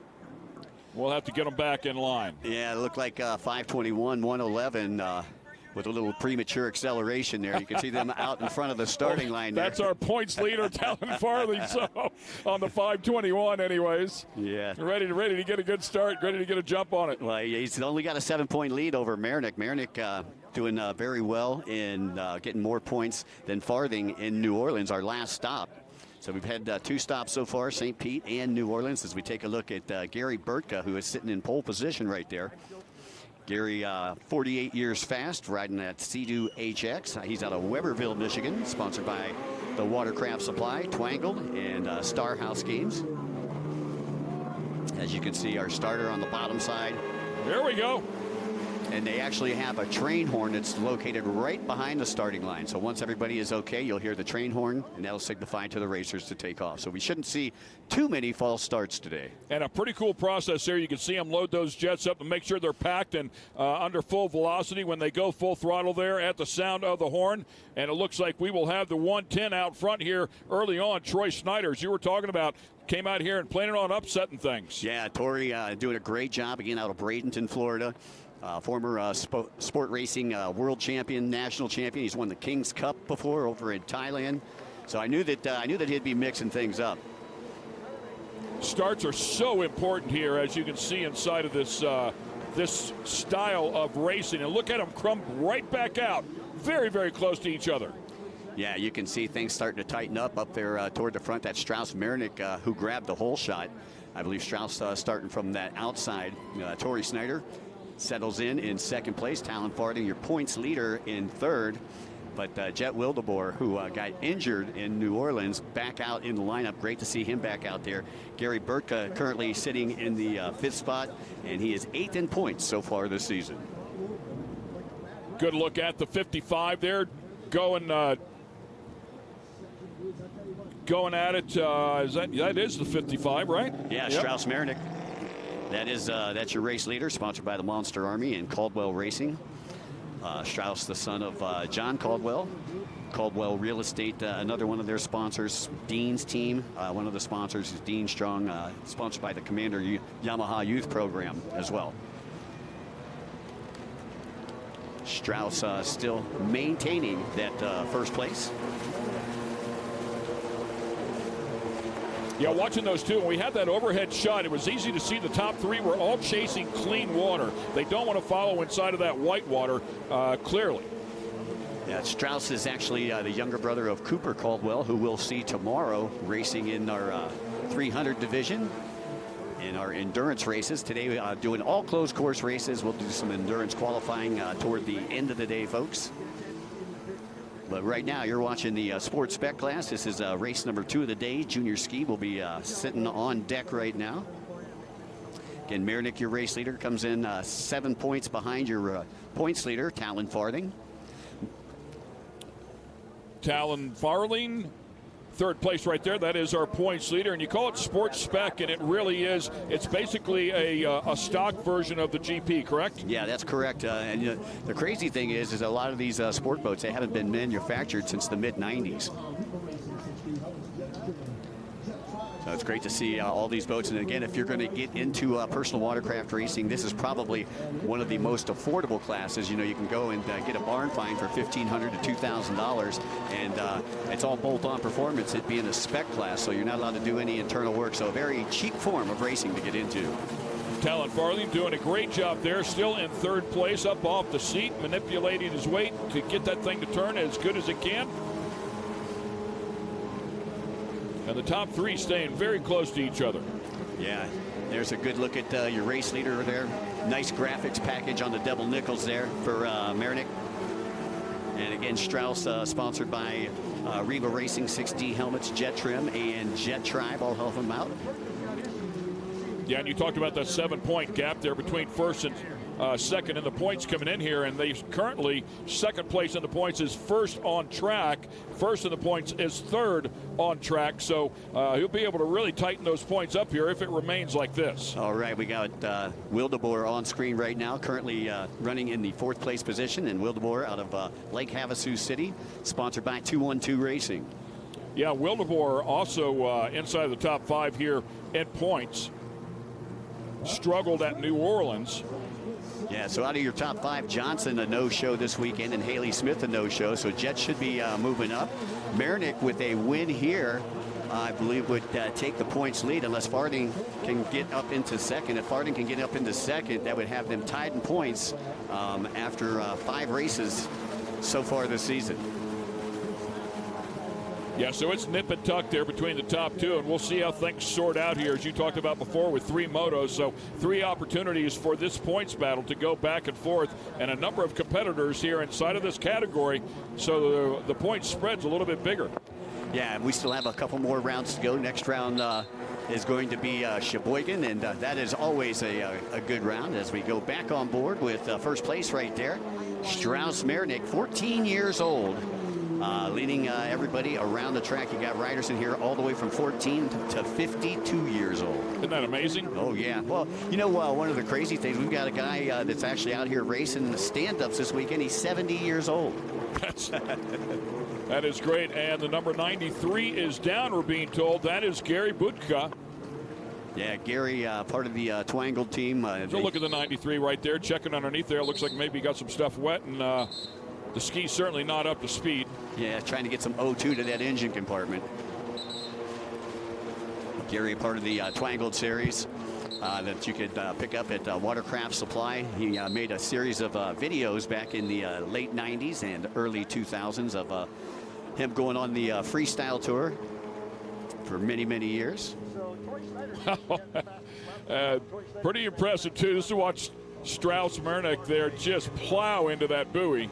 S1: we'll have to get them back in line.
S2: Yeah, it looked like 521, 111 with a little premature acceleration there. You can see them out in front of the starting line there.
S1: That's our points leader, Talon Farley, so on the 521 anyways.
S2: Yeah.
S1: Ready to get a good start, ready to get a jump on it.
S2: Well, he's only got a 7-point lead over Mernick. Mernick doing very well in getting more points than Farthing in New Orleans, our last stop. So we've had 2 stops so far, St. Pete and New Orleans, as we take a look at Gary Bertka, who is sitting in pole position right there. Gary, 48 years fast, riding that Sea-Doo HX. He's out of Weberville, Michigan, sponsored by the Watercraft Supply, Twangled, and Star House Games. As you can see, our starter on the bottom side.
S1: There we go.
S2: And they actually have a train horn that's located right behind the starting line. So once everybody is okay, you'll hear the train horn, and that'll signify to the racers to take off. So we shouldn't see too many false starts today.
S1: And a pretty cool process there. You can see them load those jets up and make sure they're packed and under full velocity when they go full throttle there at the sound of the horn. And it looks like we will have the 110 out front here early on. Troy Snyder, as you were talking about, came out here and planning on upsetting things.
S2: Yeah, Tori doing a great job again out of Bradenton, Florida. Former sport racing world champion, national champion. He's won the King's Cup before over in Thailand. So I knew that he'd be mixing things up.
S1: Starts are so important here, as you can see inside of this this style of racing. And look at them crumb right back out, very, very close to each other.
S2: Yeah, you can see things starting to tighten up there toward the front. That's Strauss Marinick who grabbed the whole shot. I believe Strauss starting from that outside. Tori Snyder settles in second place. Talon Farthing, your points leader, in third. But Jet Wildeboer, who got injured in New Orleans, back out in the lineup. Great to see him back out there. Gary Burtka currently sitting in the fifth spot, and he is 8th in points so far this season.
S1: Good look at the 55 there, going at it. That is the 55, right?
S2: Yeah,
S1: yep.
S2: Strauss Marinick. That's your race leader, sponsored by the Monster Army and Caldwell Racing. Strauss, the son of John Caldwell. Caldwell Real Estate, another one of their sponsors. Dean's team, one of the sponsors is Dean Strong, sponsored by the Commander Yamaha Youth Program as well. Strauss still maintaining that first place.
S1: Yeah, watching those two, and we had that overhead shot. It was easy to see the top three were all chasing clean water. They don't want to follow inside of that white water, clearly.
S2: Yeah, Strauss is actually the younger brother of Cooper Caldwell, who we'll see tomorrow racing in our 300 division in our endurance races. Today, doing all closed course races. We'll do some endurance qualifying toward the end of the day, folks. But right now, you're watching the sports spec class. This is race number 2 of the day. Junior ski will be sitting on deck right now. Again, Marinick, your race leader, comes in 7 points behind your points leader, Talon Farthing.
S1: Talon Farthing, third place right there. That is our points leader, and you call it sports spec, and it really is. It's basically a stock version of the GP, correct?
S2: Yeah, that's correct. And the crazy thing is a lot of these sport boats, they haven't been manufactured since the mid-90s. So it's great to see all these boats. And again, if you're going to get into personal watercraft racing, this is probably one of the most affordable classes. You know, you can go and get a barn find for $1,500 to $2,000, and it's all bolt-on performance, it being a spec class, so you're not allowed to do any internal work. So a very cheap form of racing to get into.
S1: Talon Farthing doing a great job there, still in third place, up off the seat, manipulating his weight to get that thing to turn as good as it can. And the top three staying very close to each other.
S2: Yeah, there's a good look at your race leader there. Nice graphics package on the double nickels there for Marinick. And again, Strauss, sponsored by Reva Racing, 6D helmets, Jet Trim, and Jet Tribe. I'll help them out.
S1: Yeah, and you talked about that 7-point gap there between first and second in the points coming in here, and they currently second place in the points is first on track. First in the points is third on track, so he'll be able to really tighten those points up here if it remains like this.
S2: All right, we got Wildeboer on screen right now, currently running in the 4th place position, and Wildeboer out of Lake Havasu City, sponsored by 212 Racing.
S1: Yeah, Wildeboer also inside the top 5 here in points. Struggled at New Orleans.
S2: Yeah, so out of your top 5, Johnson a no-show this weekend, and Haley Smith a no-show, so Jet should be moving up. Marinick with a win here, I believe, would take the points lead unless Farthing can get up into second. If Farthing can get up into second, that would have them tied in points after 5 races so far this season.
S1: Yeah, so it's nip and tuck there between the top 2, and we'll see how things sort out here, as you talked about before, with 3 motos. So 3 opportunities for this points battle to go back and forth, and a number of competitors here inside of this category, so the point spread's a little bit bigger.
S2: Yeah, we still have a couple more rounds to go. Next round is going to be Sheboygan, and that is always a good round as we go back on board with first place right there. Strauss Marinick, 14 years old, leading everybody around the track. You got riders in here all the way from 14 to 52 years old.
S1: Isn't that amazing?
S2: Oh, yeah. Well, you know, one of the crazy things, we've got a guy that's actually out here racing the stand-ups this weekend. He's 70 years old.
S1: That is great. And the number 93 is down, we're being told. That is Gary Budka.
S2: Yeah, Gary, part of the Twangled team.
S1: So look at the 93 right there, checking underneath there. Looks like maybe he got some stuff wet, and the ski's certainly not up to speed.
S2: Yeah, trying to get some O2 to that engine compartment. Gary, part of the Twangled series that you could pick up at Watercraft Supply. He made a series of videos back in the late 90s and early 2000s of him going on the freestyle tour for many, many years.
S1: Pretty impressive, too. This is to watch Strauss Marinick there just plow into that buoy.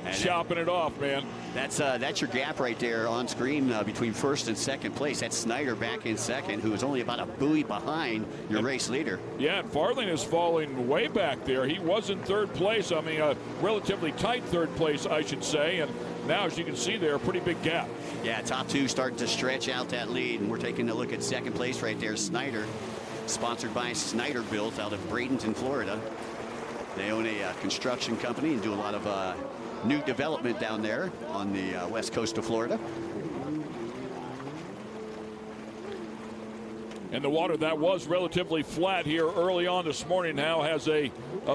S1: And chopping it off, man.
S2: That's your gap right there on screen between first and second place. That's Snyder back in second, who is only about a buoy behind your race leader.
S1: Yeah, and Farthing is falling way back there. He was in third place. I mean, a relatively tight third place, I should say. And now, as you can see there, a pretty big gap.
S2: Yeah, top two starting to stretch out that lead. And we're taking a look at second place right there, Snyder, sponsored by Snyder Built out of Bradenton, Florida. They own a construction company and do a lot of new development down there on the west coast of Florida.
S1: And the water that was relatively flat here early on this morning now has a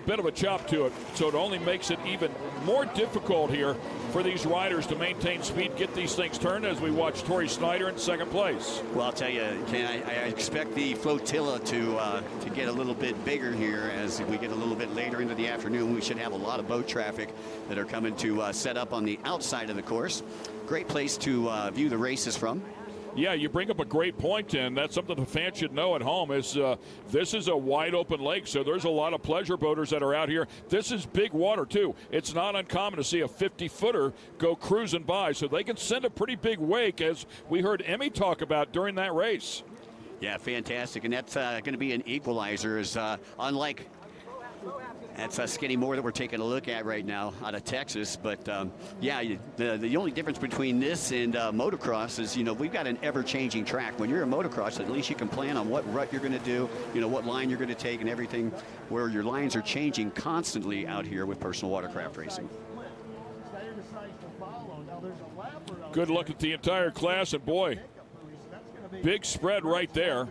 S1: bit of a chop to it. So it only makes it even more difficult here for these riders to maintain speed, get these things turned, as we watch Tori Snyder in second place.
S2: Well, I'll tell you, Ken, I expect the flotilla to get a little bit bigger here as we get a little bit later into the afternoon. We should have a lot of boat traffic that are coming to set up on the outside of the course. Great place to view the races from.
S1: Yeah, you bring up a great point, and that's something the fans should know at home is this is a wide open lake, so there's a lot of pleasure boaters that are out here. This is big water, too. It's not uncommon to see a 50-footer go cruising by, so they can send a pretty big wake, as we heard Emmy talk about during that race.
S2: Yeah, fantastic, and that's going to be an equalizer, is unlike... That's Skinny Moore that we're taking a look at right now out of Texas. But, yeah, the only difference between this and motocross is, you know, we've got an ever-changing track. When you're a motocross, at least you can plan on what rut you're going to do, you know, what line you're going to take and everything, where your lines are changing constantly out here with personal watercraft racing.
S1: Good look at the entire class, and, boy, big spread right there.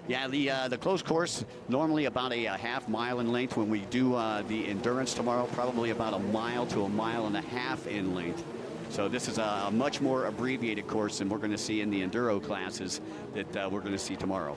S2: Yeah, the closed course, normally about a half mile in length. When we do the endurance tomorrow, probably about a mile to a mile and a half in length. So this is a much more abbreviated course than we're going to see in the enduro classes that we're going to see tomorrow.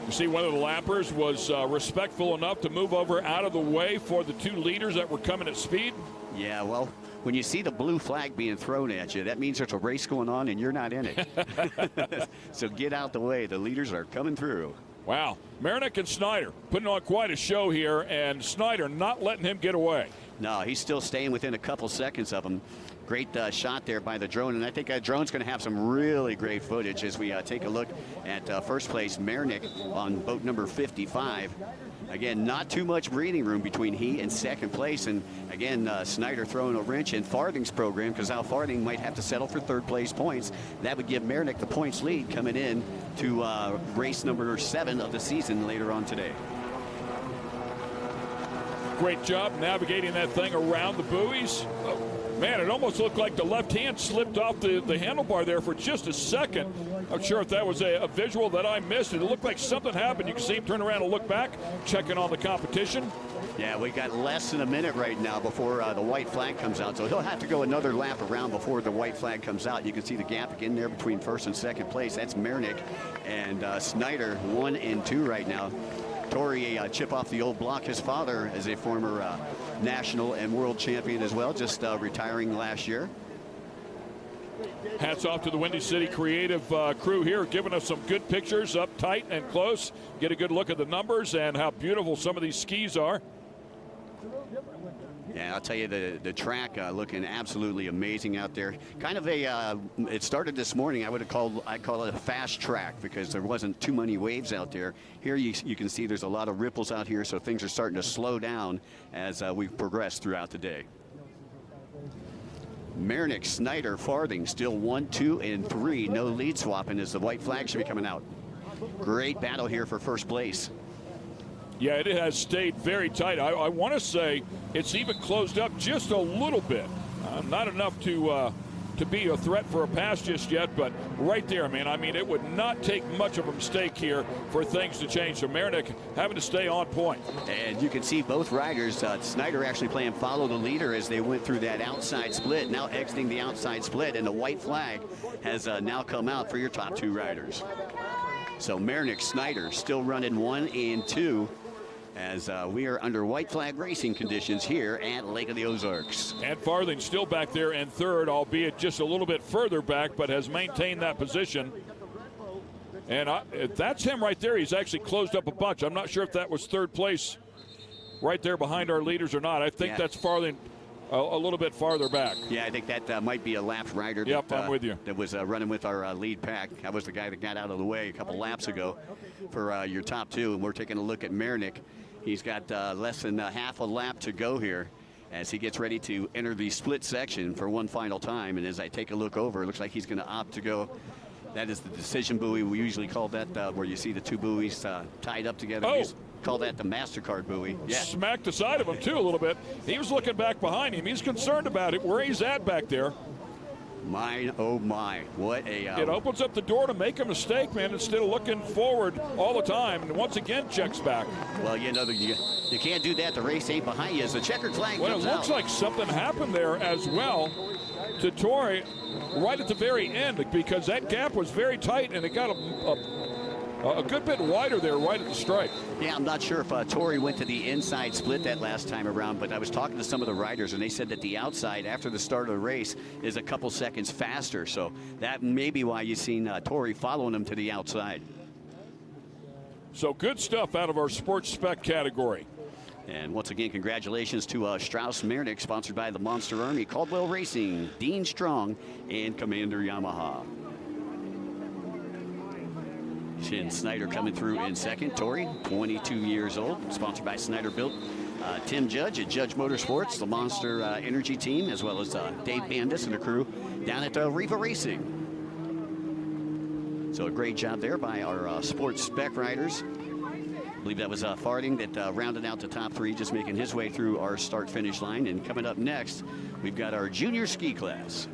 S1: You see, one of the lappers was respectful enough to move over out of the way for the two leaders that were coming at speed.
S2: Yeah, well, when you see the blue flag being thrown at you, that means there's a race going on and you're not in it. So get out the way. The leaders are coming through.
S1: Wow. Marinick and Snyder putting on quite a show here, and Snyder not letting him get away.
S2: No, he's still staying within a couple seconds of him. Great shot there by the drone, and I think that drone's going to have some really great footage as we take a look at first place Marinick on boat number 55. Again, not too much breathing room between he and second place. And again, Snyder throwing a wrench in Farthing's program, because now Farthing might have to settle for third place points. That would give Marinick the points lead coming in to race number 7 of the season later on today.
S1: Great job navigating that thing around the buoys. Oh, man, it almost looked like the left hand slipped off the handlebar there for just a second. I'm sure if that was a visual that I missed. It looked like something happened. You can see him turn around and look back, checking on the competition.
S2: Yeah, we got less than a minute right now before the white flag comes out. So he'll have to go another lap around before the white flag comes out. You can see the gap again there between first and second place. That's Marinick and Snyder 1 and 2 right now. Tori, a chip off the old block. His father is a former national and world champion as well, just retiring last year.
S1: Hats off to the Windy City creative crew here, giving us some good pictures up tight and close. Get a good look at the numbers and how beautiful some of these skis are.
S2: Yeah, I'll tell you, the track looking absolutely amazing out there. Kind of a, it started this morning. I call it a fast track because there wasn't too many waves out there. Here you can see there's a lot of ripples out here, so things are starting to slow down as we progress throughout the day. Marinick, Snyder, Farthing still 1, 2, and 3. No lead swapping as the white flag should be coming out. Great battle here for first place.
S1: Yeah, it has stayed very tight. I want to say it's even closed up just a little bit. Not enough to be a threat for a pass just yet, but right there, man. I mean, it would not take much of a mistake here for things to change. So Marinick having to stay on point.
S2: And you can see both riders, Snyder actually playing follow the leader as they went through that outside split, now exiting the outside split, and the white flag has now come out for your top 2 riders. So Marinick, Snyder still running 1 and 2. As we are under white flag racing conditions here at Lake of the Ozarks.
S1: And Farthing still back there in third, albeit just a little bit further back, but has maintained that position. And that's him right there. He's actually closed up a bunch. I'm not sure if that was third place right there behind our leaders or not. I think that's Farthing a little bit farther back.
S2: Yeah, I think that might be a lapped rider.
S1: Yep, I'm with you.
S2: That was running with our lead pack. That was the guy that got out of the way a couple laps ago for your top 2. And we're taking a look at Marinick. He's got less than half a lap to go here as he gets ready to enter the split section for one final time. And as I take a look over, it looks like he's going to opt to go. That is the decision buoy. We usually call that where you see the 2 buoys tied up together.
S1: Oh.
S2: We call that the MasterCard buoy. Yeah.
S1: Smacked the side of him, too, a little bit. He was looking back behind him. He's concerned about it, where he's at back there.
S2: My, oh my, what a...
S1: It opens up the door to make a mistake, man, instead of looking forward all the time. And once again, checks back.
S2: Well, you know, you can't do that. The race ain't behind you as the checkered flag
S1: Well,
S2: comes
S1: it looks
S2: out.
S1: like something happened there as well to Torrey right at the very end, because that gap was very tight and it got a good bit wider there right at the stripe.
S2: Yeah, I'm not sure if Torrey went to the inside split that last time around, but I was talking to some of the riders and they said that the outside after the start of the race is a couple seconds faster. So that may be why you've seen Torrey following him to the outside.
S1: So good stuff out of our sports spec category.
S2: And once again, congratulations to Strauss Marinick, sponsored by the Monster Army, Caldwell Racing, Dean Strong, and Commander Yamaha. Shin Snyder coming through in second. Torrey, 22 years old, sponsored by Snyder Built. Tim Judge at Judge Motorsports, the Monster Energy team, as well as Dave Bandis and the crew down at Riva Racing. So a great job there by our sports spec riders. I believe that was Farthing that rounded out the top 3, just making his way through our start-finish line. And coming up next, we've got our junior ski class.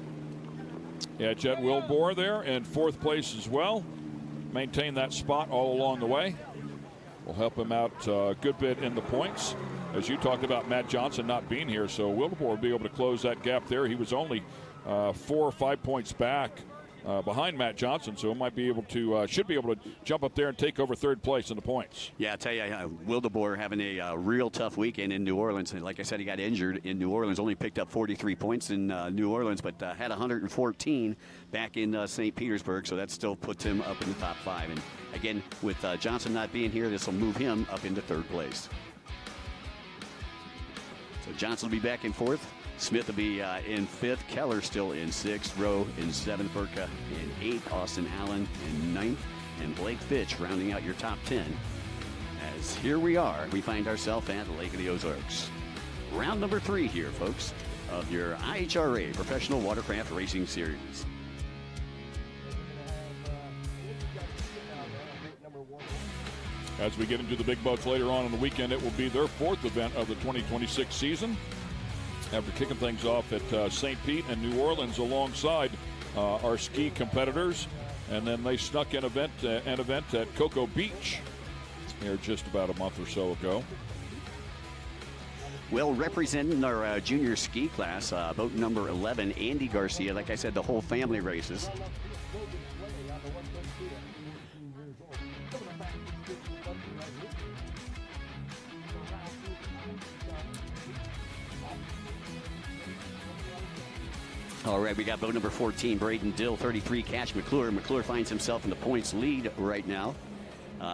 S1: Yeah, Jet Wilbur there in 4th place as well. Maintain that spot all along the way. Will help him out a good bit in the points. As you talked about Matt Johnson not being here, so Wilbur will be able to close that gap there. He was only 4 or 5 points back behind Matt Johnson, so he might be able to, should be able to jump up there and take over 3rd place in the points.
S2: Yeah, I tell you, Wildeboer having a real tough weekend in New Orleans. And like I said, he got injured in New Orleans, only picked up 43 points in New Orleans, but had 114 back in St. Petersburg, so that still puts him up in the top 5. And again, with Johnson not being here, this will move him up into 3rd place. So Johnson will be back in 4th. Smith will be in 5th. Keller still in 6th. Rowe in 7th. Burka in 8th. Austin Allen in 9th. And Blake Fitch rounding out your top 10. As here we are, we find ourselves at Lake of the Ozarks. Round number 3 here, folks, of your IHRA Professional Watercraft Racing Series.
S1: As we get into the big boats later on in the weekend, it will be their 4th event of the 2026 season. After kicking things off at St. Pete and New Orleans alongside our ski competitors. And then they snuck an event at Cocoa Beach here just about a month or so ago.
S2: Well, representing our junior ski class, boat number 11, Andy Garcia. Like I said, the whole family races. All right, we got boat number 14, Braden Dill, 33, Cash McClure. McClure finds himself in the points lead right now.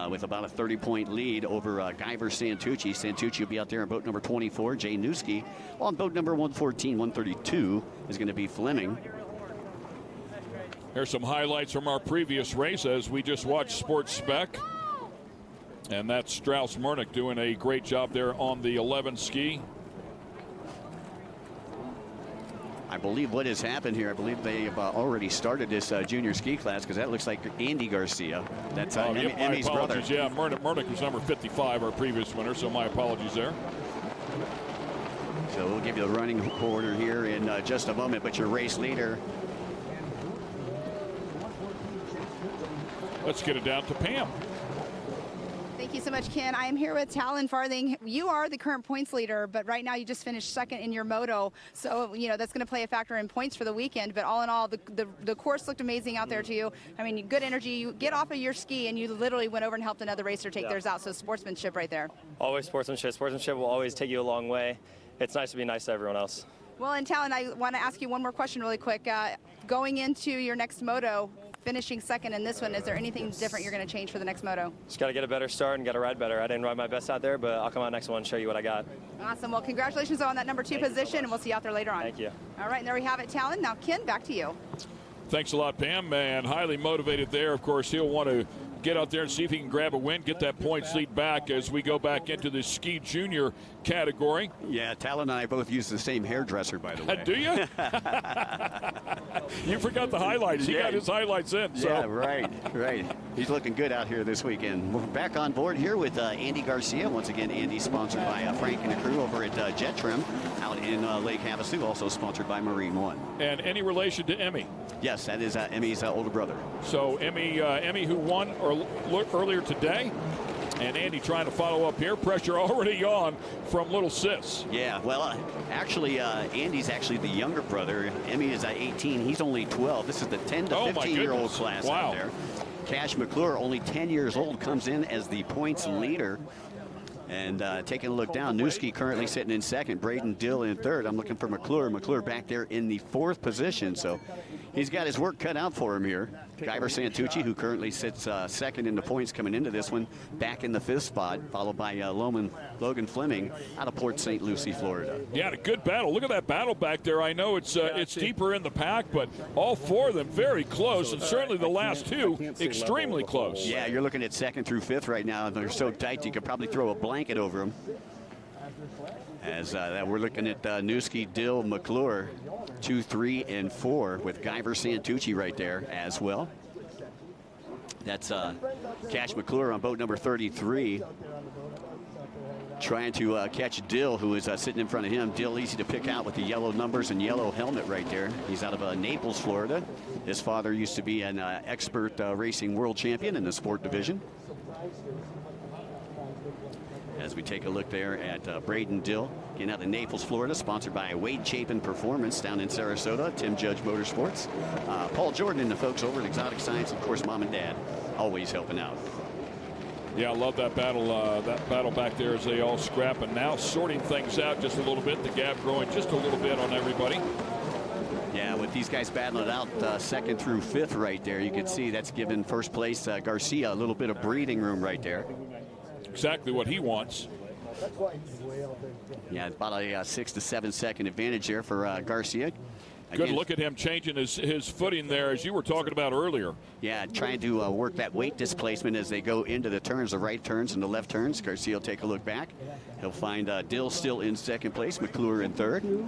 S2: with about a 30-point lead over Guyver Santucci. Santucci will be out there on boat number 24, Jay Newski. On boat number 114, 132 is going to be Fleming.
S1: Here's some highlights from our previous race as we just watched Sports Spec. And that's Strauss Murnick doing a great job there on the 11 ski.
S2: I believe what has happened here, I believe they have already started this junior ski class, because that looks like Andy Garcia. That's Emmy's brother.
S1: Yeah, Murnick was number 55, our previous winner, so my apologies there.
S2: So we'll give you the running order here in just a moment, but your race leader.
S1: Let's get it down to Pam.
S3: Thank you so much, Ken. I am here with Talon Farthing. You are the current points leader, but right now you just finished second in your moto. So, you know, that's going to play a factor in points for the weekend. But all in all, the course looked amazing out there to you. I mean, good energy. You get off of your ski and you literally went over and helped another racer take theirs out. So sportsmanship right there.
S5: Always sportsmanship. Sportsmanship will always take you a long way. It's nice to be nice to everyone else.
S3: Well, and Talon, I want to ask you one more question really quick. Going into your next moto, finishing second in this one, is there anything different you're going to change for the next moto?
S5: Just got to get a better start and got to ride better. I didn't ride my best out there, but I'll come out next one and show you what I got.
S3: Awesome. Well, congratulations on that number 2 position, and we'll see you out there later on.
S5: Thank you.
S3: All right, and there we have it, Talon. Now, Ken, back to you.
S1: Thanks a lot, Pam, and highly motivated there. Of course, he'll want to get out there and see if he can grab a win, get that points lead back as we go back into the ski junior category.
S2: Yeah, Talon and I both use the same hairdresser, by the way.
S1: Do you? You forgot the highlights. He got his highlights in. So.
S2: Yeah, right. He's looking good out here this weekend. We're back on board here with Andy Garcia. Once again, Andy sponsored by Frank and the crew over at Jet Trim out in Lake Havasu, also sponsored by Marine One.
S1: And any relation to Emmy?
S2: Yes, that is Emmy's older brother.
S1: So Emmy who won earlier today, and Andy trying to follow up here. Pressure already on from little sis.
S2: Yeah, well, actually, Andy's actually the younger brother. Emmy is 18. He's only 12. This is the 10 to 15-year-old class out there. Cash McClure, only 10 years old, comes in as the points leader. And taking a look down, Newski currently sitting in second, Braden Dill in third. I'm looking for McClure. McClure back there in the 4th position. So he's got his work cut out for him here. Guyver Santucci, who currently sits second in the points coming into this one, back in the 5th spot, followed by Logan Fleming out of Port St. Lucie, Florida.
S1: Yeah, a good battle. Look at that battle back there. I know it's deeper in the pack, but all 4 of them very close, and certainly the last 2 extremely close.
S2: Yeah, you're looking at 2nd through 5th right now, and they're so tight you could probably throw a blanket over them. As we're looking at Newski, Dill, McClure, 2, 3, and 4 with Guyver Santucci right there as well. That's Cash McClure on boat number 33. Trying to catch Dill, who is sitting in front of him. Dill easy to pick out with the yellow numbers and yellow helmet right there. He's out of Naples, Florida. His father used to be an expert racing world champion in the sport division. As we take a look there at Braden Dill, getting out of Naples, Florida, sponsored by Wade Chapin Performance down in Sarasota, Tim Judge Motorsports, Paul Jordan and the folks over at Exotic Science, of course, Mom and Dad, always helping out.
S1: Yeah, I love that battle back there as they all scrap, and now sorting things out just a little bit, the gap growing just a little bit on everybody.
S2: Yeah, with these guys battling it out 2nd through 5th right there, you can see that's given first place Garcia a little bit of breathing room right there.
S1: Exactly what he wants.
S2: Yeah, about a 6 to 7 second advantage there for Garcia.
S1: Good look at him changing his footing there, as you were talking about earlier.
S2: Yeah, trying to work that weight displacement as they go into the turns, the right turns and the left turns. Garcia will take a look back. He'll find Dill still in 2nd place, McClure in 3rd.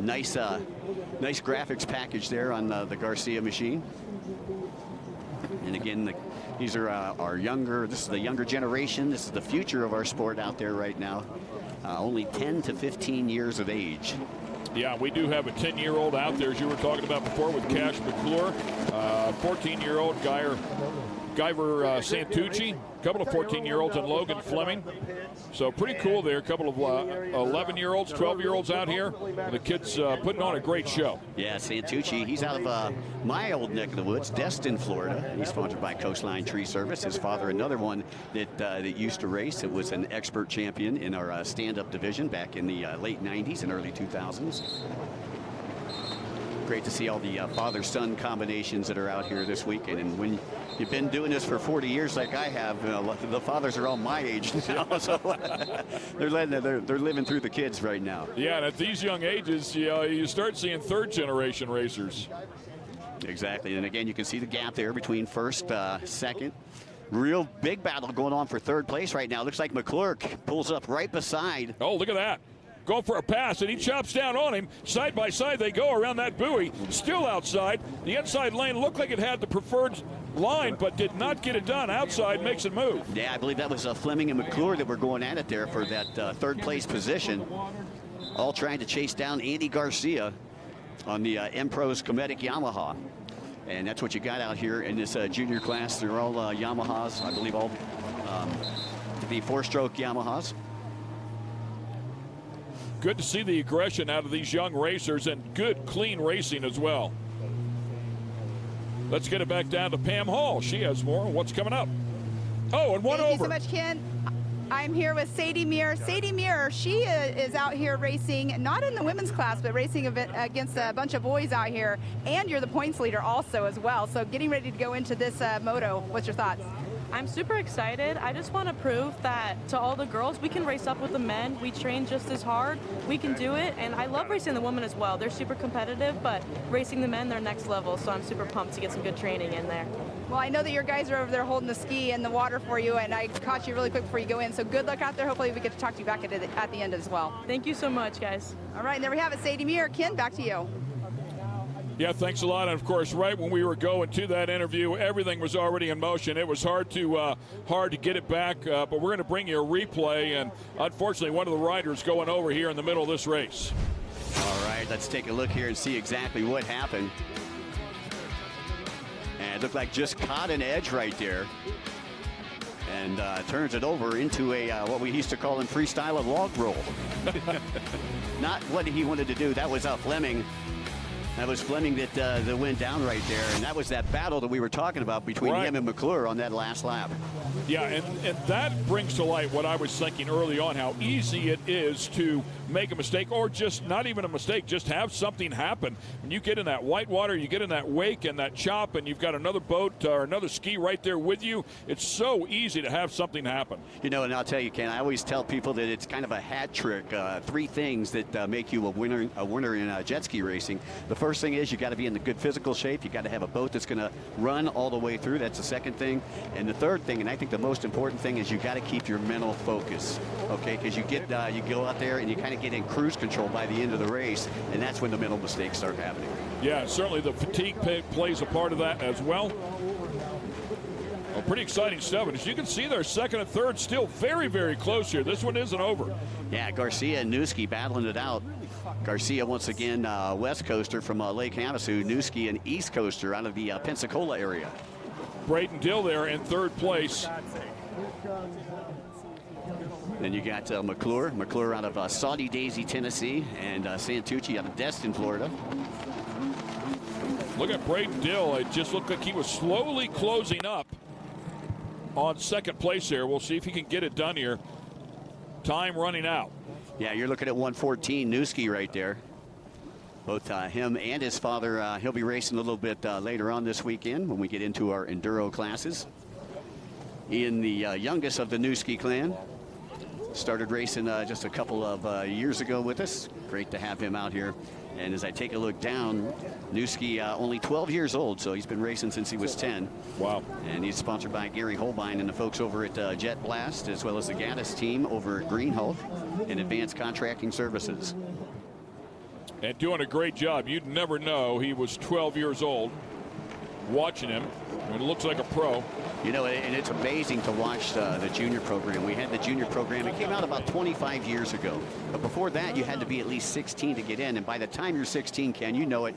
S2: Nice graphics package there on the Garcia machine. And again, these are this is the younger generation. This is the future of our sport out there right now. Only 10 to 15 years of age.
S1: Yeah, we do have a 10-year-old out there, as you were talking about before, with Cash McClure, 14-year-old Guyver Santucci, a couple of 14-year-olds, and Logan Fleming. So pretty cool there. A couple of 11-year-olds, 12-year-olds out here. The kids putting on a great show.
S2: Yeah, Santucci, he's out of my old neck of the woods, Destin, Florida. He's sponsored by Coastline Tree Service. His father, another one that used to race. It was an expert champion in our stand-up division back in the late 90s and early 2000s. Great to see all the father-son combinations that are out here this weekend. And when You've been doing this for 40 years like I have. The fathers are all my age now, so they're living through the kids right now.
S1: Yeah, and at these young ages, you start seeing third-generation racers.
S2: Exactly, and again, you can see the gap there between first, second. Real big battle going on for third place right now. Looks like McClure pulls up right beside.
S1: Oh, look at that. Going for a pass, and he chops down on him. Side by side, they go around that buoy. Still outside. The inside lane looked like it had the preferred line, but did not get it done. Outside makes it move.
S2: Yeah, I believe that was Fleming and McClure that were going at it there for that third place position. All trying to chase down Andy Garcia on the M-Pro's Cometic Yamaha. And that's what you got out here in this junior class. They're all Yamahas, I believe all the four-stroke Yamahas.
S1: Good to see the aggression out of these young racers and good, clean racing as well. Let's get it back down to Pam Hall. She has more on what's coming up. Oh, and one over.
S3: Thank you so much, Ken. I'm here with Sadie Muir. Sadie Muir, she is out here racing, not in the women's class, but racing against a bunch of boys out here. And you're the points leader also as well. So getting ready to go into this moto, what's your thoughts?
S6: I'm super excited. I just want to prove that to all the girls, we can race up with the men. We train just as hard. We can do it. And I love racing the women as well. They're super competitive, but racing the men, they're next level. So I'm super pumped to get some good training in there.
S3: Well, I know that your guys are over there holding the ski in the water for you, and I caught you really quick before you go in. So good luck out there. Hopefully we get to talk to you back at the end as well.
S6: Thank you so much, guys.
S3: All right, and there we have it. Sadie Muir. Ken, back to you.
S1: Yeah, thanks a lot. And of course, right when we were going to that interview, everything was already in motion. It was hard to get it back, but we're going to bring you a replay. And unfortunately, one of the riders going over here in the middle of this race.
S2: All right, let's take a look here and see exactly what happened. And it looked like just caught an edge right there. And turns it over into a what we used to call in freestyle a log roll. Not what he wanted to do. That was Fleming. That was Fleming that went down right there, and that was that battle that we were talking about between him and McClure on that last lap.
S1: Yeah, and that brings to light what I was thinking early on, how easy it is to make a mistake, or just not even a mistake, just have something happen. When you get in that white water, you get in that wake and that chop, and you've got another boat or another ski right there with you, it's so easy to have something happen.
S2: You know, and I'll tell you, Ken, I always tell people that it's kind of a hat trick. Three things that make you a winner in jet ski racing. The first thing is you got to be in the good physical shape. You got to have a boat that's going to run all the way through. That's the second thing. And the third thing, and I think the most important thing, is you got to keep your mental focus. Okay, because you go out there and you kind of get in cruise control by the end of the race, and that's when the mental mistakes start happening.
S1: Yeah, certainly the fatigue plays a part of that as well. Well, pretty exciting stuff. And as you can see, their second and third still very, very close here. This one isn't over.
S2: Yeah, Garcia and Newski battling it out. Garcia, once again, West Coaster from Lake Havasu. Newski, an East Coaster out of the Pensacola area.
S1: Braden Dill there in third place.
S2: Then you got McClure out of Saudi Daisy, Tennessee, and Santucci out of Destin, Florida.
S1: Look at Braden Dill. It just looked like he was slowly closing up on second place here. We'll see if he can get it done here. Time running out.
S2: Yeah, you're looking at 1:14 Newski right there. Both him and his father, he'll be racing a little bit later on this weekend when we get into our enduro classes. Ian, the youngest of the Newski clan, started racing just a couple of years ago with us. Great to have him out here. And as I take a look down, Newski only 12 years old, so he's been racing since he was 10.
S1: Wow.
S2: And he's sponsored by Gary Holbein and the folks over at Jet Blast, as well as the Gaddis team over at Greenholt and Advanced Contracting Services.
S1: And doing a great job. You'd never know he was 12 years old. Watching him, it looks like a pro.
S2: You know, and it's amazing to watch the junior program. We had the junior program. It came out about 25 years ago. But before that, you had to be at least 16 to get in. And by the time you're 16, Ken, you know it,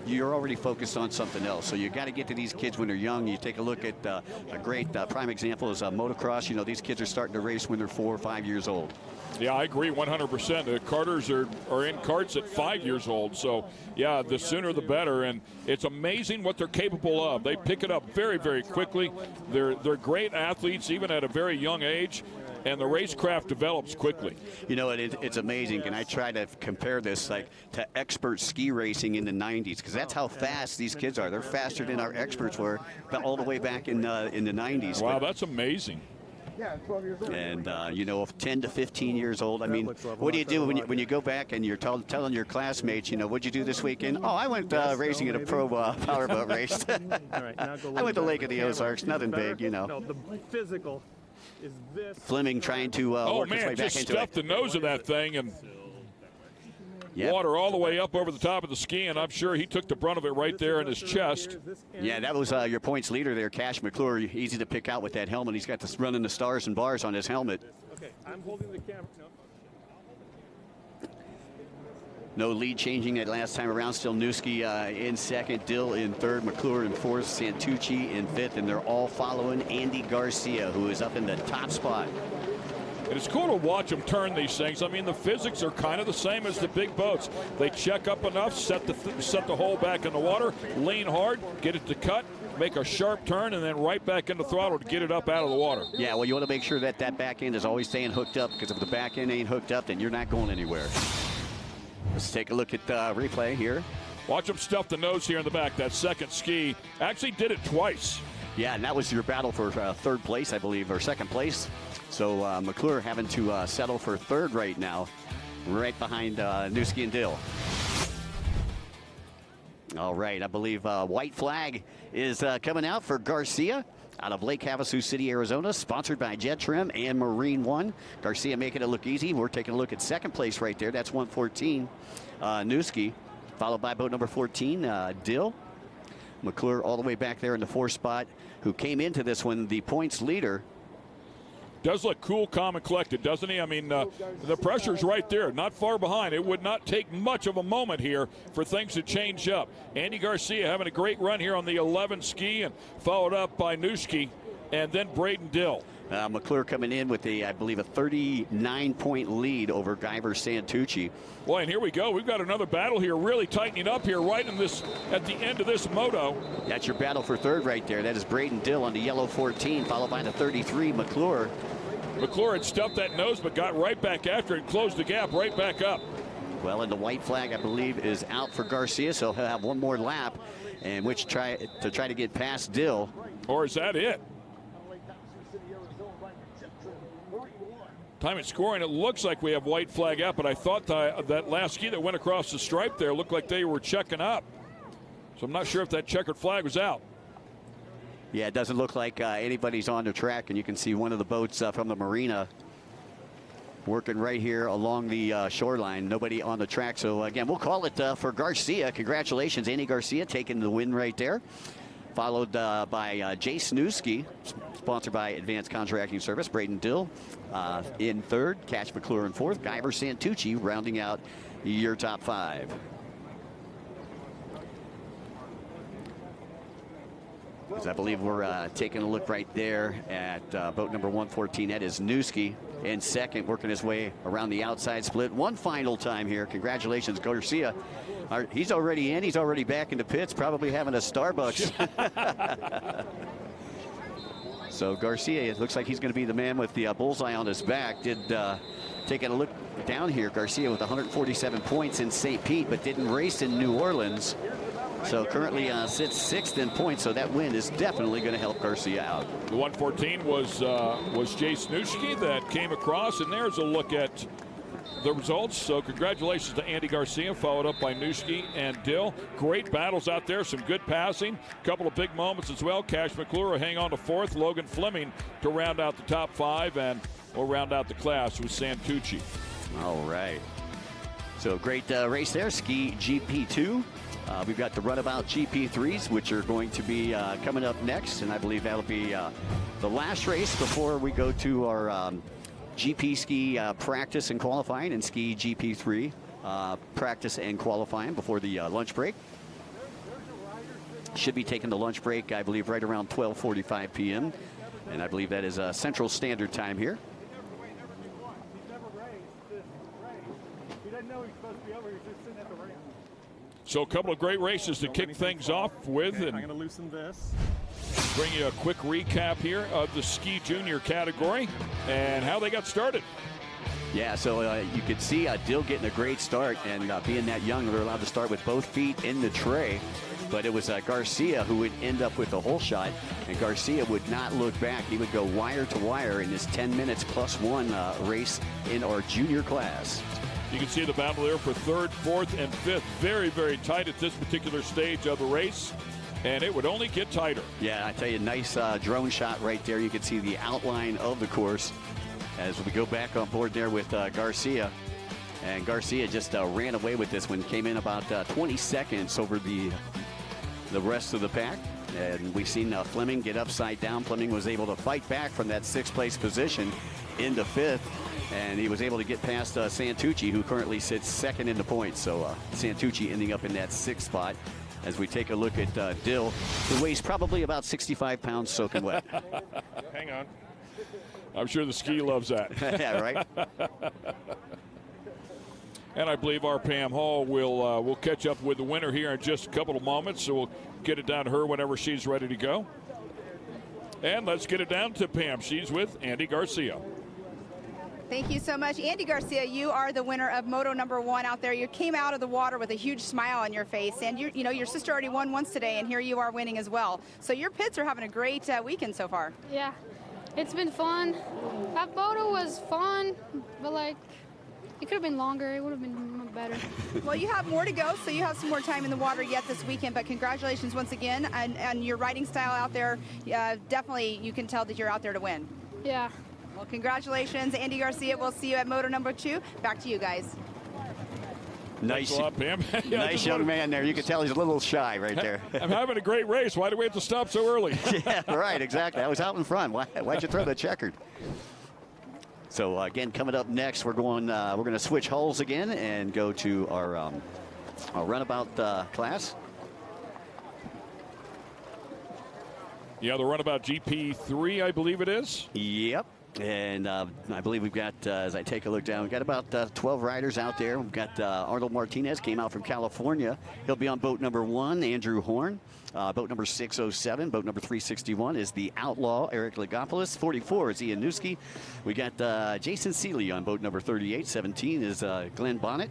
S2: you're already focused on something else. So you got to get to these kids when they're young. You take a look at a great prime example is motocross. You know, these kids are starting to race when they're 4 or 5 years old.
S1: Yeah, I agree 100%. The Carters are in carts at 5 years old. So, yeah, the sooner the better. And it's amazing what they're capable of. They pick it up very, very quickly. They're great athletes, even at a very young age. and the racecraft develops quickly.
S2: You know, it's amazing, and I try to compare this like to expert ski racing in the 90s, because that's how fast these kids are. They're faster than our experts were all the way back in the 90s.
S1: Wow, that's amazing.
S7: Yeah, 12 years old.
S2: And, you know, 10 to 15 years old. I mean, what do you do when you go back and you're telling your classmates, you know, what'd you do this weekend? Oh, I went racing at a pro powerboat race.
S7: All right, now go
S2: I went to Lake of the
S7: camera.
S2: Ozarks, nothing
S7: Better?
S2: big, you know.
S7: No, the physical is this.
S2: Fleming trying to
S1: Oh,
S2: work his way
S1: man,
S2: back
S1: just
S2: into
S1: stuffed
S2: it.
S1: the nose of that thing and
S2: Yep.
S1: water all the way up over the top of the ski, and I'm sure he took the brunt of it right there in his chest.
S2: Yeah, that was your points leader there, Cash McClure. Easy to pick out with that helmet. He's got this running the stars and bars on his helmet.
S7: Okay, I'm holding the camera.
S2: No lead changing that last time around. Still Newski in second, Dill in third, McClure in fourth, Santucci in fifth, and they're all following Andy Garcia, who is up in the top spot.
S1: And it's cool to watch them turn these things. I mean, the physics are kind of the same as the big boats. They check up enough, set the hole back in the water, lean hard, get it to cut, make a sharp turn, and then right back into throttle to get it up out of the water.
S2: Yeah, well, you want to make sure that that back end is always staying hooked up, because if the back end ain't hooked up, then you're not going anywhere. Let's take a look at replay here.
S1: Watch him stuff the nose here in the back. That second ski actually did it twice.
S2: Yeah, and that was your battle for third place, I believe, or second place. So McClure having to settle for third right now, right behind Newski and Dill. All right, I believe white flag is coming out for Garcia out of Lake Havasu City, Arizona, sponsored by Jet Trim and Marine One. Garcia making it look easy. We're taking a look at second place right there. That's 114, Newski, followed by boat number 14, Dill. McClure all the way back there in the fourth spot, who came into this one the points leader.
S1: Does look cool, calm, and collected, doesn't he? I mean, the pressure's right there, not far behind. It would not take much of a moment here for things to change up. Andy Garcia having a great run here on the 11 ski, and followed up by Newski and then Braden Dill.
S2: McClure coming in with I believe, a 39-point lead over Guyver Santucci.
S1: Boy, and here we go. We've got another battle here, really tightening up here right in this at the end of this moto.
S2: That's your battle for third right there. That is Braden Dill on the yellow 14, followed by the 33, McClure.
S1: McClure had stuffed that nose, but got right back after it, closed the gap right back up.
S2: Well, and the white flag, I believe, is out for Garcia, so he'll have one more lap in which try to get past Dill.
S1: Or is that it? Time and scoring, it looks like we have white flag out, but I thought that last ski that went across the stripe there looked like they were checking up. So I'm not sure if that checkered flag was out.
S2: Yeah, it doesn't look like anybody's on the track, and you can see one of the boats from the marina working right here along the shoreline. Nobody on the track. So, again, we'll call it for Garcia. Congratulations, Andy Garcia, taking the win right there. Followed by Jace Newski, sponsored by Advanced Contracting Service. Braden Dill in third. Cash McClure in fourth. Guyver Santucci rounding out your top five. As I believe we're taking a look right there at boat number 114. That is Newski in second, working his way around the outside split. One final time here. Congratulations, Garcia. He's already in. He's already back in the pits, probably having a Starbucks. So Garcia, it looks like he's going to be the man with the bullseye on his back. Taking a look down here, Garcia with 147 points in St. Pete, but didn't race in New Orleans. So currently sits sixth in points, so that win is definitely going to help Garcia out.
S1: The 114 was Jace Newski that came across, and there's a look at the results. So congratulations to Andy Garcia, followed up by Newski and Dill. Great battles out there, some good passing, a couple of big moments as well. Cash McClure will hang on to fourth, Logan Fleming to round out the top five, and we'll round out the class with Santucci.
S2: All right. So great race there, Ski GP2. We've got the Runabout GP3s, which are going to be coming up next, and I believe that'll be the last race before we go to our GP ski practice and qualifying, and Ski GP3 practice and qualifying before the lunch break. Should be taking the lunch break, I believe, right around 12:45 p.m., and I believe that is Central Standard Time here.
S7: He doesn't know he's supposed to be over here. He's just sitting at the ramp.
S1: So a couple of great races to kick things off with,
S7: Okay, I'm
S1: and
S7: going to loosen this.
S1: bring you a quick recap here of the ski junior category and how they got started.
S2: Yeah, so you could see Dill getting a great start, and being that young, they're allowed to start with both feet in the tray. But it was Garcia who would end up with the whole shot, and Garcia would not look back. He would go wire to wire in this 10 minutes plus one race in our junior class.
S1: You can see the battle there for third, fourth, and fifth. Very, very tight at this particular stage of the race, and it would only get tighter.
S2: Yeah, I tell you, nice drone shot right there. You can see the outline of the course as we go back on board there with Garcia. And Garcia just ran away with this one, came in about 20 seconds over the rest of the pack. And we've seen Fleming get upside down. Fleming was able to fight back from that sixth place position into fifth, and he was able to get past Santucci, who currently sits second in the points. So Santucci ending up in that sixth spot. As we take a look at Dill, who weighs probably about 65 pounds soaking wet.
S7: Hang on.
S1: I'm sure the ski loves that.
S2: Yeah, right?
S1: And I believe our Pam Hall will catch up with the winner here in just a couple of moments. So we'll get it down to her whenever she's ready to go. And let's get it down to Pam. She's with Andy Garcia.
S3: Thank you so much. Andy Garcia, you are the winner of Moto number 1 out there. You came out of the water with a huge smile on your face, and you know your sister already won once today, and here you are winning as well. So your pits are having a great weekend so far.
S8: Yeah, it's been fun. That Moto was fun, but like it could have been longer. It would have been better.
S3: Well, you have more to go, so you have some more time in the water yet this weekend, but congratulations once again, and your riding style out there, definitely you can tell that you're out there to win.
S8: Yeah.
S3: Well, congratulations, Andy Garcia. We'll see you at Moto number 2. Back to you guys.
S2: Nice,
S1: Thanks a lot, Pam. Yeah,
S2: nice young man there. You can tell he's a little shy right there.
S1: I'm having a great race. Why do we have to stop so early?
S2: Yeah, right, exactly. I was out in front. Why'd you throw the checkered? So again, coming up next, we're going to switch hulls again and go to our runabout class.
S1: Yeah, the runabout GP3, I believe it is.
S2: Yep. And I believe we've got, as I take a look down, we've got about 12 riders out there. We've got Arnold Martinez, came out from California. He'll be on boat number 1, Andrew Horn. Boat number 607. Boat number 361 is the Outlaw, Eric Legopoulos. 44 is Ian Newski. We got Jason Seeley on boat number 38. 17 is Glenn Bonnet.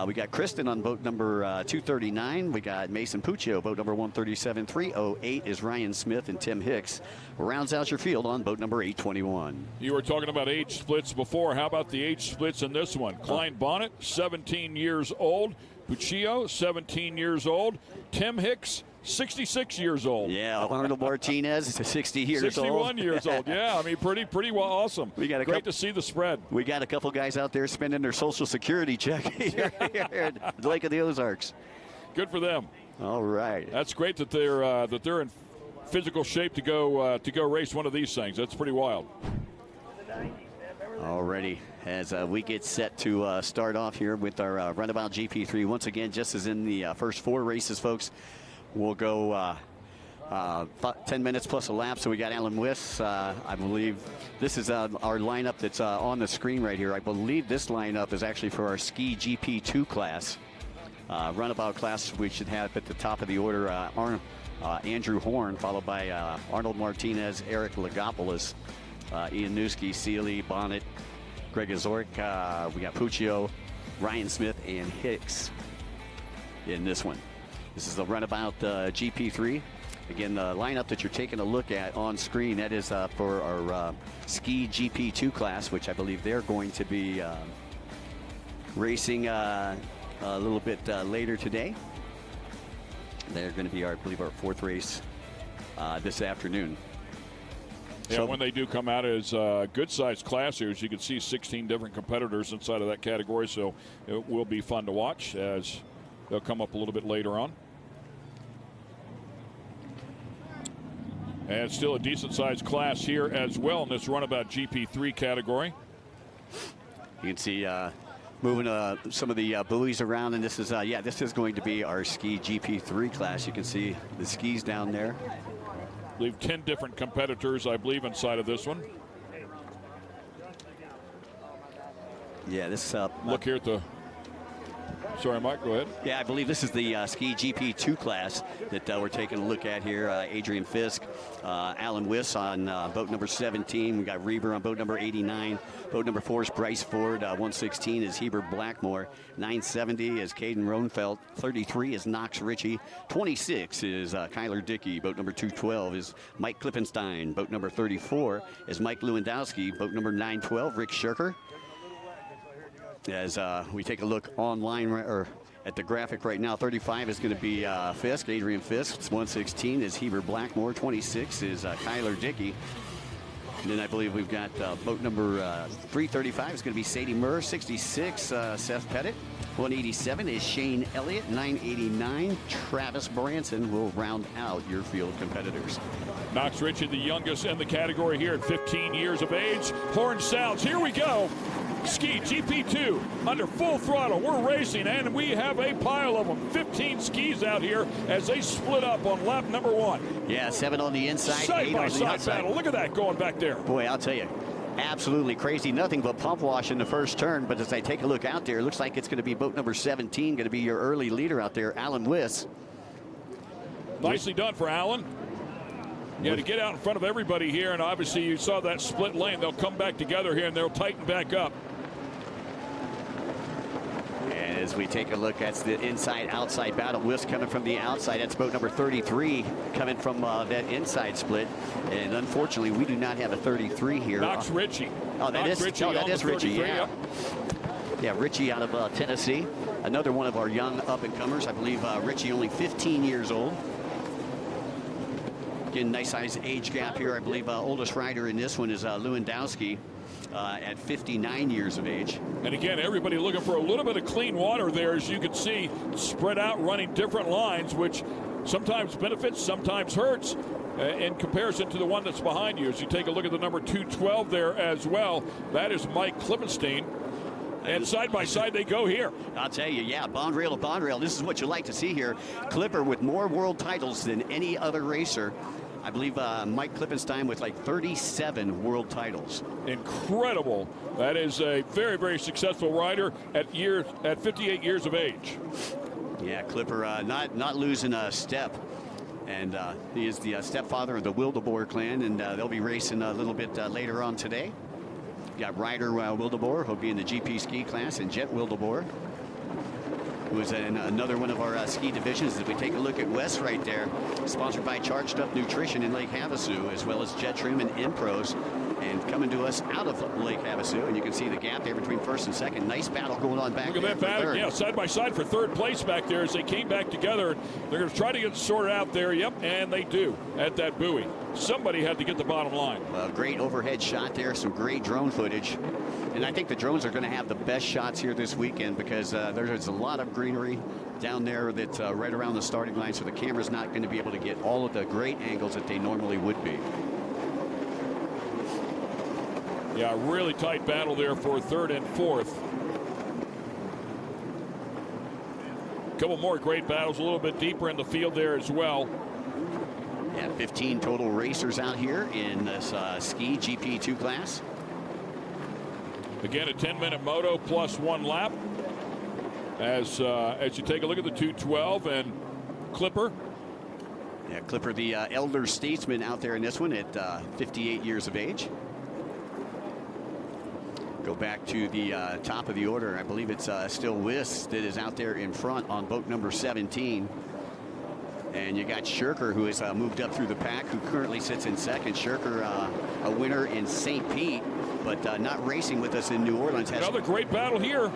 S2: We got Kristen on boat number 239. We got Mason Puccio, boat number 137. 308 is Ryan Smith, and Tim Hicks rounds out your field on boat number 821.
S1: You were talking about age splits before. How about the age splits in this one? Klein Bonnet, 17 years old. Puccio, 17 years old. Tim Hicks, 66 years old.
S2: Yeah, Arnold Martinez is 60 years
S1: 61
S2: old.
S1: years old. Yeah, I mean, pretty well awesome.
S2: We got
S1: Great to see the spread.
S2: We got a couple guys out there spending their Social Security check here at the Lake of the Ozarks.
S1: Good for them.
S2: All right.
S1: That's great that they're in physical shape to go race one of these things. That's pretty wild.
S2: Alrighty, as we get set to start off here with our Runabout GP3. Once again, just as in the first 4 races, folks, we'll go 10 minutes plus a lap. So we got Alan Wiss. I believe this is our lineup that's on the screen right here. I believe this lineup is actually for our Ski GP2 class. Runabout class, we should have at the top of the order Andrew Horn, followed by Arnold Martinez, Eric Legopoulos, Ian Newski, Seeley, Bonnet, Greg Azork. We got Puccio, Ryan Smith, and Hicks in this one. This is the Runabout GP3. Again, the lineup that you're taking a look at on screen, that is for our Ski GP2 class, which I believe they're going to be racing a little bit later today. They're going to be, I believe, our 4th race this afternoon.
S1: Yeah,
S2: So,
S1: when they do come out as a good-sized class here, as you can see, 16 different competitors inside of that category, so it will be fun to watch as they'll come up a little bit later on. And still a decent-sized class here as well in this Runabout GP3 category.
S2: you can see moving some of the buoys around, and this is this is going to be our Ski GP3 class. You can see the skis down there.
S1: I believe 10 different competitors, I believe, inside of this one.
S2: Yeah, this
S1: Look here at the Sorry, Mike, go ahead.
S2: Yeah, I believe this is the ski GP2 class that we're taking a look at here. Adrian Fisk, Alan Wiss on boat number 17. We got Reber on boat number 89. Boat number 4 is Bryce Ford. 116 is Heber Blackmore. 970 is Caden Roenfeld. 33 is Knox Ritchie. 26 is Kyler Dickey. Boat number 212 is Mike Klippenstein. Boat number 34 is Mike Lewandowski. Boat number 912, Rick Shirker. As we take a look online or at the graphic right now, 35 is going to be Fisk, Adrian Fisk. 116 is Heber Blackmore. 26 is Kyler Dickey. And then I believe we've got boat number 335 is going to be Sadie Murr. 66, Seth Pettit. 187 is Shane Elliott. 989, Travis Branson will round out your field competitors.
S1: Knox Ritchie, the youngest in the category here at 15 years of age. Horn sounds. Here we go. Ski GP2 under full throttle. We're racing, and we have a pile of them. 15 skis out here as they split up on lap number 1.
S2: Yeah, 7 on the inside, 8 on the
S1: Side-by-side
S2: outside.
S1: battle. Look at that going back there.
S2: Boy, I'll tell you, absolutely crazy. Nothing but pump wash in the first turn. But as I take a look out there, it looks like it's going to be boat number 17, going to be your early leader out there, Alan Wiss.
S1: Nicely done for Alan. Yeah, to get out in front of everybody here, and obviously you saw that split lane. They'll come back together here, and they'll tighten back up.
S2: And as we take a look, that's the inside-outside battle. Wiss coming from the outside. That's boat number 33 coming from that inside split. And unfortunately, we do not have a 33 here.
S1: Knox Ritchie.
S2: Oh, that is Ritchie, yeah. Yeah, Ritchie out of Tennessee. Another one of our young up-and-comers. I believe Ritchie only 15 years old. Again, nice size age gap here. I believe oldest rider in this one is Lewandowski at 59 years of age.
S1: And again, everybody looking for a little bit of clean water there, as you can see, spread out, running different lines, which sometimes benefits, sometimes hurts in comparison to the one that's behind you. As you take a look at the number 212 there as well, that is Mike Klippenstein. And side by side they go here.
S2: I'll tell you, yeah, bond rail to bond rail. This is what you like to see here. Clipper with more world titles than any other racer. I believe Mike Klippenstein with like 37 world titles.
S1: Incredible. That is a very, very successful rider at 58 years of age.
S2: Yeah, Clipper not losing a step. And he is the stepfather of the Wildeboer clan, and they'll be racing a little bit later on today. Got Ryder Wildeboer, who'll be in the GP ski class, and Jet Wildeboer, who is in another one of our ski divisions. As we take a look at Wes right there, sponsored by Charged Up Nutrition in Lake Havasu, as well as Jet Trim and Impros, and coming to us out of Lake Havasu. And you can see the gap there between first and second. Nice battle going on back there.
S1: Look at that battle, yeah, side by side for third place back there as they came back together. They're going to try to get sorted out there. Yep, and they do at that buoy. Somebody had to get the bottom line.
S2: Great overhead shot there, some great drone footage. And I think the drones are going to have the best shots here this weekend because there's a lot of greenery down there that's right around the starting line, so the camera's not going to be able to get all of the great angles that they normally would be.
S1: Yeah, really tight battle there for third and fourth. A couple more great battles a little bit deeper in the field there as well.
S2: Yeah, 15 total racers out here in this ski GP2 class.
S1: Again, a 10-minute moto plus 1 lap. As you take a look at the 212 and Clipper.
S2: Yeah, Clipper, the elder statesman out there in this one at 58 years of age. Go back to the top of the order. I believe it's still Wiss that is out there in front on boat number 17. And you got Shirker, who has moved up through the pack, who currently sits in second. Shirker, a winner in St. Pete, but not racing with us in New Orleans.
S1: Another great battle here.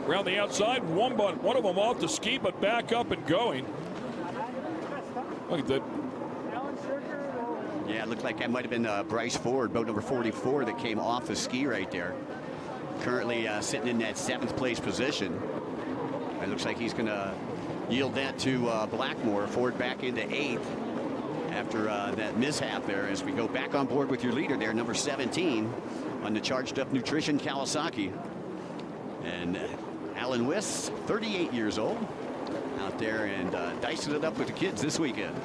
S1: Around the outside, one of them off the ski, but back up and going. Look at that.
S2: Yeah, it looked like that might have been Bryce Ford, boat number 44, that came off the ski right there. Currently sitting in that 7th place position. It looks like he's going to yield that to Blackmore. Ford back into 8th after that mishap there, as we go back on board with your leader there, number 17 on the Charged Up Nutrition Kawasaki. And Alan Wiss, 38 years old, out there and dicing it up with the kids this weekend.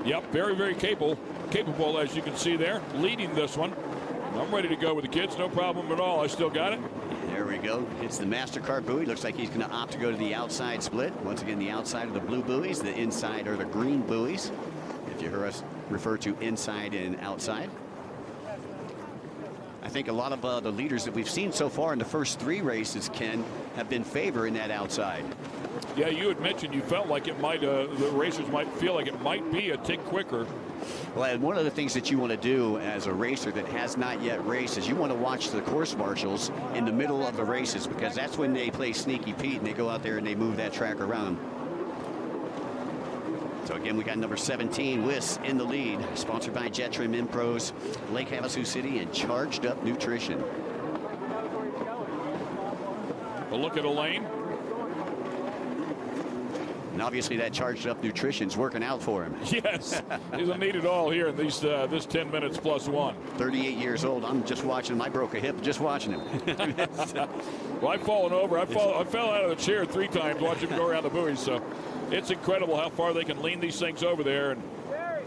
S1: Yep, very, very capable, as you can see there, leading this one. I'm ready to go with the kids. No problem at all. I still got it.
S2: There we go. Hits the MasterCard buoy. Looks like he's going to opt to go to the outside split. Once again, the outside of the blue buoys. The inside are the green buoys. If you hear us refer to inside and outside. I think a lot of the leaders that we've seen so far in the first 3 races, Ken, have been favoring that outside.
S1: Yeah, you had mentioned you felt like it might, the racers might feel like it might be a tick quicker.
S2: Well, and one of the things that you want to do as a racer that has not yet raced is you want to watch the course marshals in the middle of the races, because that's when they play Sneaky Pete and they go out there and they move that track around. So again, we got number 17, WIS, in the lead, sponsored by Jetrim Impros, Lake Havasu City, and Charged Up Nutrition.
S1: A look at Elaine.
S2: And obviously that Charged Up Nutrition's working out for him.
S1: Yes, he'll need it all here in these this 10 minutes plus 1.
S2: 38 years old. I'm just watching him. I broke a hip just watching him.
S1: Well, I've fallen over. I fell out of the chair 3 times watching him go around the buoys. So it's incredible how far they can lean these things over there, and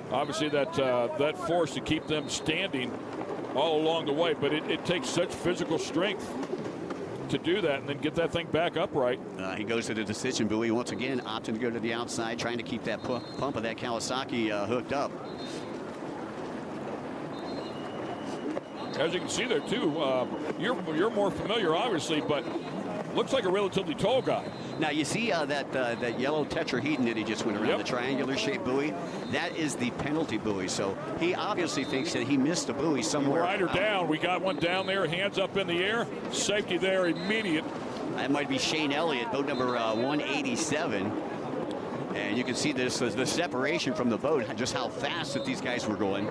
S1: obviously that that force to keep them standing all along the way. But it takes such physical strength to do that and then get that thing back upright.
S2: He goes to the decision buoy once again, opting to go to the outside, trying to keep that pump of that Kawasaki hooked up.
S1: As you can see there too, you're more familiar obviously, but looks like a relatively tall guy.
S2: Now you see that yellow tetrahedron that he just went around, the triangular shaped buoy. That is the penalty buoy. So he obviously thinks that he missed a buoy somewhere.
S1: Rider down. We got one down there, hands up in the air. Safety there immediate.
S2: That might be Shane Elliott, boat number 187. And you can see this the separation from the boat, just how fast that these guys were going.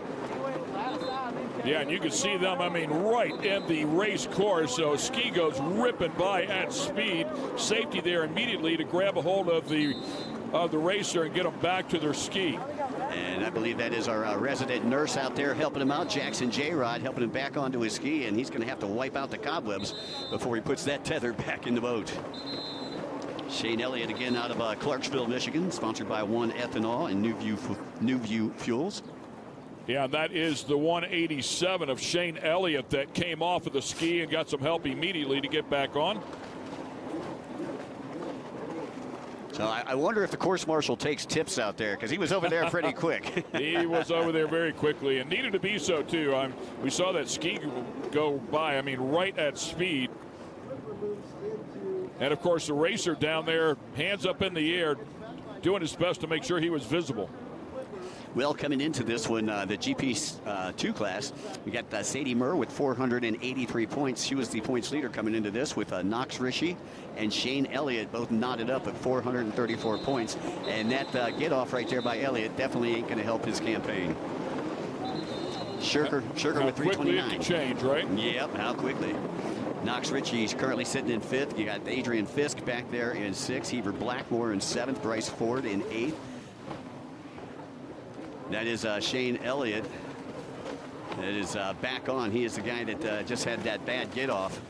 S1: Yeah, and you can see them, I mean, right in the race course. So ski goes ripping by at speed. Safety there immediately to grab a hold of the racer and get them back to their ski.
S2: And I believe that is our resident nurse out there helping him out, Jackson J-Rod, helping him back onto his ski, and he's going to have to wipe out the cobwebs before he puts that tether back in the boat. Shane Elliott again out of Clarksville, Michigan, sponsored by One Ethanol and New View Fuels.
S1: Yeah, that is the 187 of Shane Elliott that came off of the ski and got some help immediately to get back on.
S2: So I wonder if the course marshal takes tips out there, because he was over there pretty quick.
S1: He was over there very quickly and needed to be so too. We saw that ski go by, I mean, right at speed. And of course the racer down there, hands up in the air, doing his best to make sure he was visible.
S2: Well, coming into this one, the GP2 class, we got Sadie Murr with 483 points. She was the points leader coming into this, with Knox Rishi and Shane Elliott both knotted up at 434 points. And that get off right there by Elliott definitely ain't going to help his campaign. Shirker with 329.
S1: Quickly it can change, right?
S2: Yep, how quickly. Knox Ritchie's currently sitting in 5th. You got Adrian Fisk back there in 6th. Heber Blackmore in 7th. Bryce Ford in 8th. That is Shane Elliott. That is back on. He is the guy that just had that bad get off.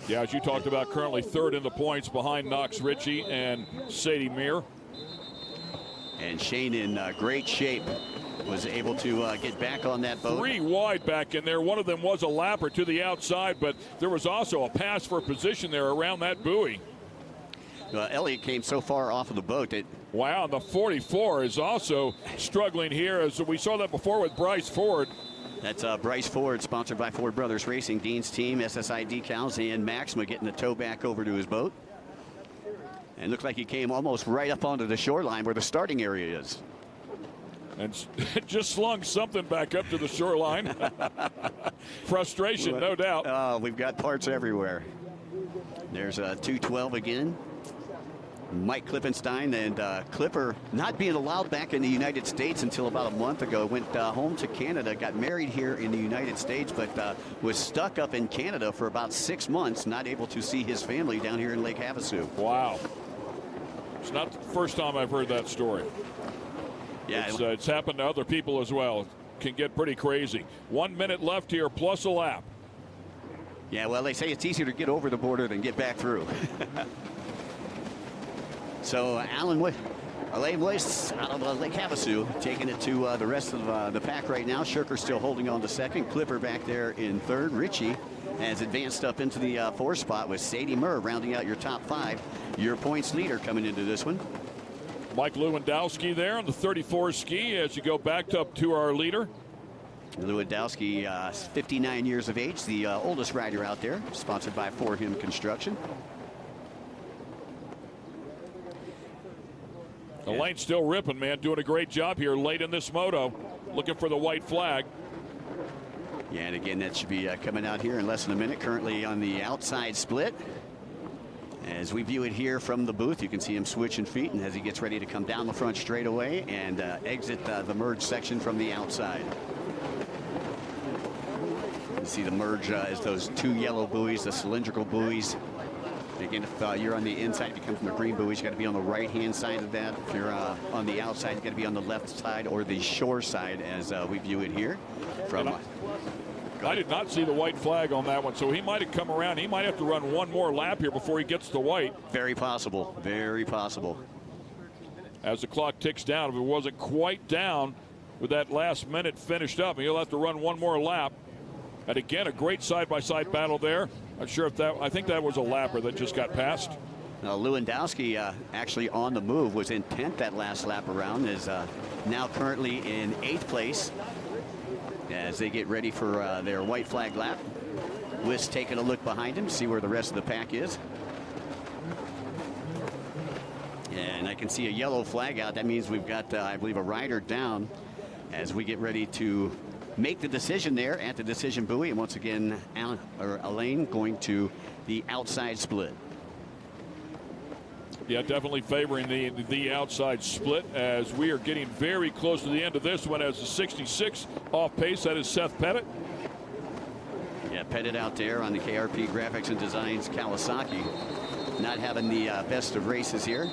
S1: Yeah, as you talked about, currently 3rd in the points behind Knox Ritchie and Sadie Meir.
S2: And Shane in great shape. Was able to get back on that boat.
S1: 3 wide back in there. One of them was a lapper to the outside, but there was also a pass for position there around that buoy.
S2: Elliott came so far off of the boat that.
S1: Wow, and the 44 is also struggling here, as we saw that before with Bryce Ford.
S2: That's Bryce Ford, sponsored by Ford Brothers Racing, Dean's Team, SSI Decals, and Maxima getting the tow back over to his boat. And looks like he came almost right up onto the shoreline where the starting area is.
S1: And just slung something back up to the shoreline. Frustration, no doubt.
S2: We've got parts everywhere. There's 212 again. Mike Klippenstein, and Clipper not being allowed back in the United States until about a month ago. Went home to Canada, got married here in the United States, but was stuck up in Canada for about 6 months, not able to see his family down here in Lake Havasu.
S1: Wow. It's not the first time I've heard that story.
S2: Yeah,
S1: it's happened to other people as well. It can get pretty crazy. 1 minute left here, plus a lap.
S2: Yeah, well, they say it's easier to get over the border than get back through. So, Alan, Elaine Weiss out of Lake Havasu, taking it to the rest of the pack right now. Shirker still holding on to second. Clipper back there in third. Richie has advanced up into the fourth spot with Sadie Murr rounding out your top 5. Your points leader coming into this one.
S1: Mike Lewandowski there on the 34 ski as you go back up to our leader.
S2: Lewandowski, 59 years of age, the oldest rider out there, sponsored by For Him Construction.
S1: Elaine's still ripping, man, doing a great job here late in this moto, looking for the white flag.
S2: Yeah, and again, that should be coming out here in less than a minute. Currently on the outside split. As we view it here from the booth, you can see him switching feet, and as he gets ready to come down the front straightaway and exit the merge section from the outside. You see the merge as those 2 yellow buoys, the cylindrical buoys. Again, if you're on the inside, if you come from the green buoys, you got to be on the right-hand side of that. If you're on the outside, you got to be on the left side or the shore side, as we view it here. From
S1: I did not see the white flag on that one, so he might have come around. He might have to run one more lap here before he gets the white.
S2: Very possible. Very possible.
S1: As the clock ticks down, if it wasn't quite down with that last minute finished up, he'll have to run one more lap. And again, a great side-by-side battle there. Not sure if that, I think that was a lapper that just got passed.
S2: Now, Lewandowski actually on the move, was in 10th that last lap around, is now currently in 8th place as they get ready for their white flag lap. Wiss taking a look behind him, see where the rest of the pack is. And I can see a yellow flag out. That means we've got, I believe, a rider down as we get ready to make the decision there at the decision buoy. And once again, Elaine going to the outside split.
S1: Yeah, definitely favoring the outside split as we are getting very close to the end of this one as the 66 off pace. That is Seth Pettit.
S2: Yeah, Pettit out there on the KRP Graphics and Designs Kawasaki. Not having the best of races here.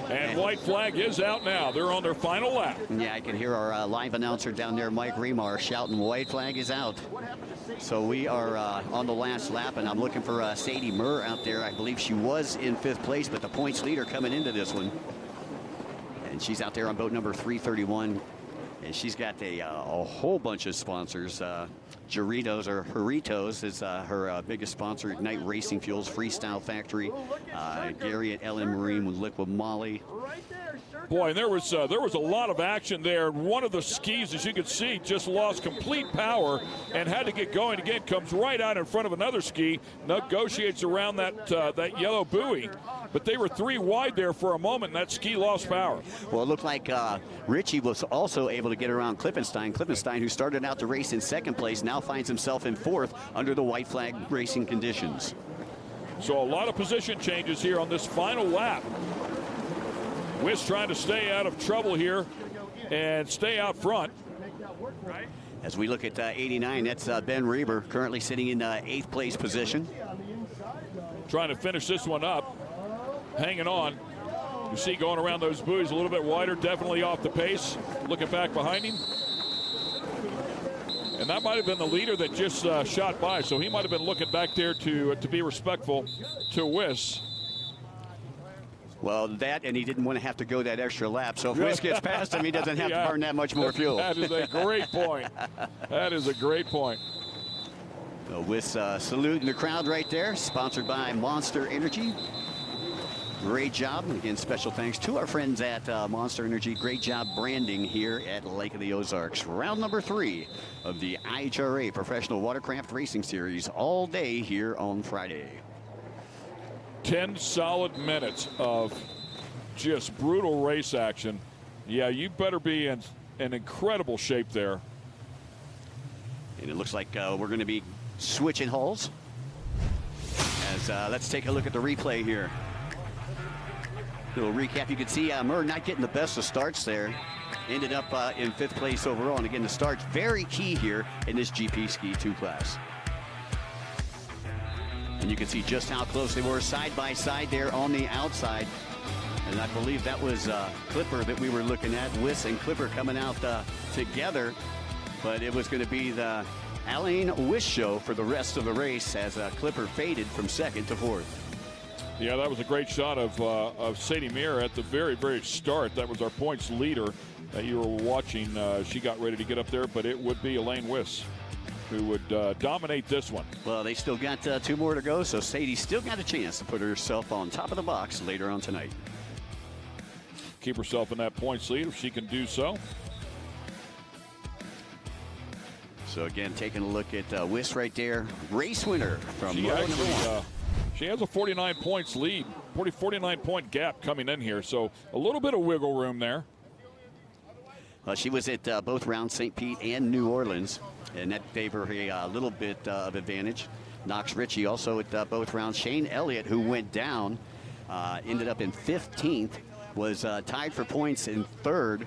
S1: And white flag is out now. They're on their final lap.
S2: Yeah, I can hear our live announcer down there, Mike Remar, shouting white flag is out. So we are on the last lap, and I'm looking for Sadie Murr out there. I believe she was in 5th place, but the points leader coming into this one. And she's out there on boat number 331. And she's got a whole bunch of sponsors. Doritos or Horitos is her biggest sponsor. Ignite Racing Fuels, Freestyle Factory, Gary at LM Marine with Liquid Molly.
S1: Boy, and there was a lot of action there. One of the skis, as you can see, just lost complete power and had to get going again. Comes right out in front of another ski, negotiates around that yellow buoy. But they were 3 wide there for a moment, and that ski lost power.
S2: Well, it looked like Richie was also able to get around Klippenstein. Klippenstein, who started out the race in 2nd place, now finds himself in 4th under the white flag racing conditions.
S1: So a lot of position changes here on this final lap. Wiss trying to stay out of trouble here and stay out front.
S2: As we look at 89, that's Ben Reber, currently sitting in 8th place position.
S1: Trying to finish this one up. Hanging on. You see going around those buoys a little bit wider, definitely off the pace. Looking back behind him. And that might have been the leader that just shot by, so he might have been looking back there to be respectful to Wiss.
S2: Well, that, and he didn't want to have to go that extra lap. So if Wiss gets past him, he doesn't have to burn that much more fuel.
S1: That is a great point. That is a great point.
S2: So Wiss saluting the crowd right there, sponsored by Monster Energy. Great job. And again, special thanks to our friends at Monster Energy. Great job branding here at Lake of the Ozarks. Round number 3 of the IHRA Professional Watercraft Racing Series all day here on Friday.
S1: 10 solid minutes of just brutal race action. Yeah, you better be in incredible shape there.
S2: And it looks like we're going to be switching hulls. As let's take a look at the replay here. Little recap, you can see Murr not getting the best of starts there. Ended up in 5th place overall. And again, the start's very key here in this GP Ski 2 class. And you can see just how close they were side by side there on the outside. And I believe that was Clipper that we were looking at. Wiss and Clipper coming out together. But it was going to be the Elaine Wiss show for the rest of the race as Clipper faded from 2nd to 4th.
S1: Yeah, that was a great shot of Sadie Meir at the very, very start. That was our points leader that you were watching. She got ready to get up there, but it would be Elaine Wiss who would dominate this one.
S2: Well, they still got 2 more to go, so Sadie still got a chance to put herself on top of the box later on tonight.
S1: Keep herself in that points lead if she can do so.
S2: So again, taking a look at Wiss right there, race winner from
S1: She
S2: Moto
S1: actually,
S2: number 1.
S1: she has a 49 points lead, 49-point gap coming in here. So a little bit of wiggle room there.
S2: She was at both rounds, St. Pete and New Orleans, and that gave her a little bit of advantage. Knox Ritchie also at both rounds. Shane Elliott, who went down, ended up in 15th, was tied for points in 3rd.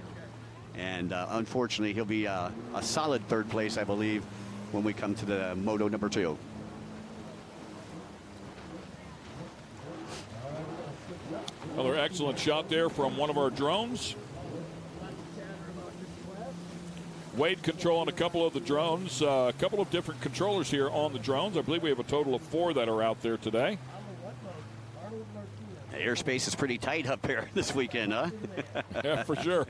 S2: And unfortunately, he'll be a solid 3rd place, I believe, when we come to the Moto number 2.
S1: Another excellent shot there from one of our drones. Wade controlling a couple of the drones, a couple of different controllers here on the drones. I believe we have a total of 4 that are out there today.
S2: The airspace is pretty tight up here this weekend, huh?
S1: Yeah, for sure.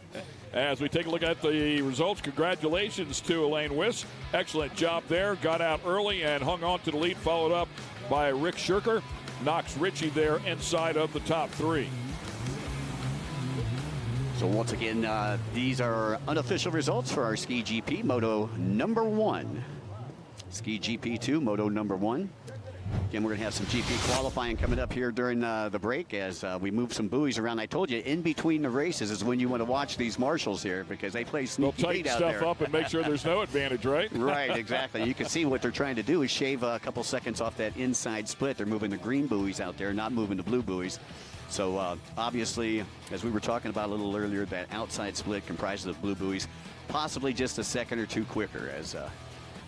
S1: As we take a look at the results, congratulations to Elaine Wiss. Excellent job there. Got out early and hung on to the lead, followed up by Rick Shirker. Knox Ritchie there inside of the top 3.
S2: So once again, these are unofficial results for our Ski GP Moto number 1. Ski GP 2, Moto number 1. Again, we're going to have some GP qualifying coming up here during the break as we move some buoys around. I told you, in between the races is when you want to watch these marshals here because they play sneaky
S1: They'll
S2: beat
S1: tighten
S2: out
S1: stuff
S2: there.
S1: up and make sure there's no advantage, right?
S2: Right, exactly. You can see what they're trying to do is shave a couple seconds off that inside split. They're moving the green buoys out there, not moving the blue buoys. So obviously, as we were talking about a little earlier, that outside split comprises of blue buoys, possibly just a second or 2 quicker as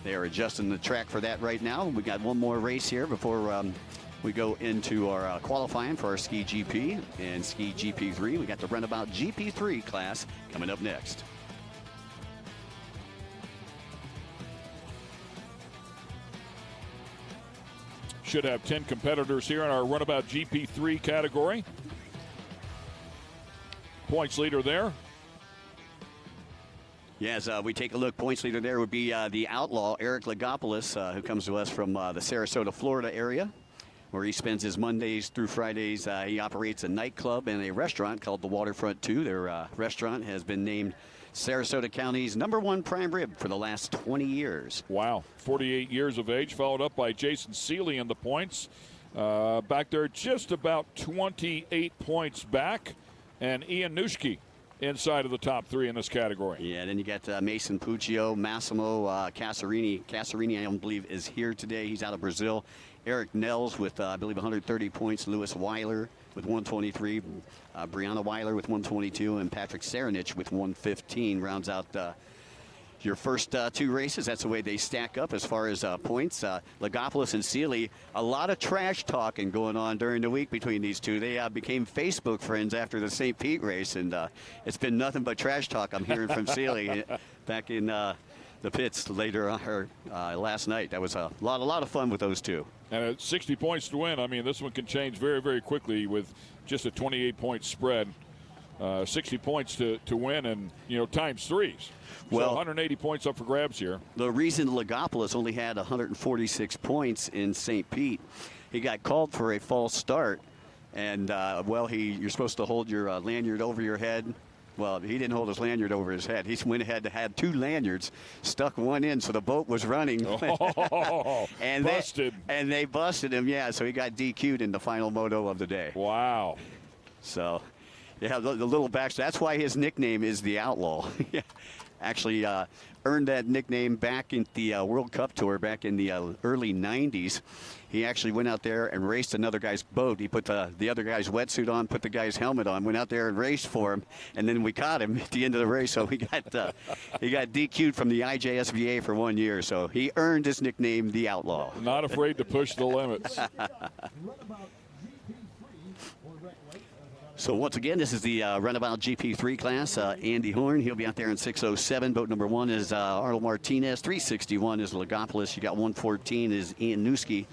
S2: they are adjusting the track for that right now. We got one more race here before we go into our qualifying for our Ski GP and Ski GP3. We got the Runabout GP3 class coming up next.
S1: Should have 10 competitors here in our Runabout GP3 category. Points leader there.
S2: Yeah, as we take a look, points leader there would be the Outlaw, Eric Lagopoulos, who comes to us from the Sarasota, Florida area, where he spends his Mondays through Fridays. He operates a nightclub and a restaurant called the Waterfront 2. Their restaurant has been named Sarasota County's #1 prime rib for the last 20 years.
S1: Wow, 48 years of age, followed up by Jason Seeley in the points. Back there, just about 28 points back, and Ian Nuschke inside of the top 3 in this category.
S2: Yeah, then you got Mason Puccio, Massimo Casarini. Casarini, I don't believe, is here today. He's out of Brazil. Eric Nels with, I believe, 130 points. Lewis Weiler with 123. Brianna Weiler with 122. And Patrick Saranich with 115 rounds out your first 2 races. That's the way they stack up as far as points. Lagopoulos and Seeley, a lot of trash talking going on during the week between these two. They became Facebook friends after the St. Pete race, and it's been nothing but trash talk I'm hearing from Seeley back in the pits later on last night. That was a lot of fun with those two.
S1: And at 60 points to win, I mean, this one can change very, very quickly with just a 28-point spread. 60 points to win and, times 3s.
S2: Well,
S1: so 180 points up for grabs here.
S2: The reason Lagopoulos only had 146 points in St. Pete, he got called for a false start. And, you're supposed to hold your lanyard over your head. Well, he didn't hold his lanyard over his head. He went ahead and had 2 lanyards, stuck one in so the boat was running.
S1: Oh,
S2: and
S1: busted.
S2: They busted him, yeah, so he got DQ'd in the final moto of the day.
S1: Wow.
S2: So, yeah, the little back. That's why his nickname is the Outlaw. Actually earned that nickname back in the World Cup Tour back in the early 90s. He actually went out there and raced another guy's boat. He put the other guy's wetsuit on, put the guy's helmet on, went out there and raced for him, and then we caught him at the end of the race. So he got DQ'd from the IJSVA for 1 year. So he earned his nickname, the Outlaw.
S1: Not afraid to push the limits.
S2: So once again, this is the Runabout GP3 class. Andy Horn, he'll be out there in 607. Boat number 1 is Arnold Martinez. 361 is Lagopoulos. You got 114 is Ian Nuschke.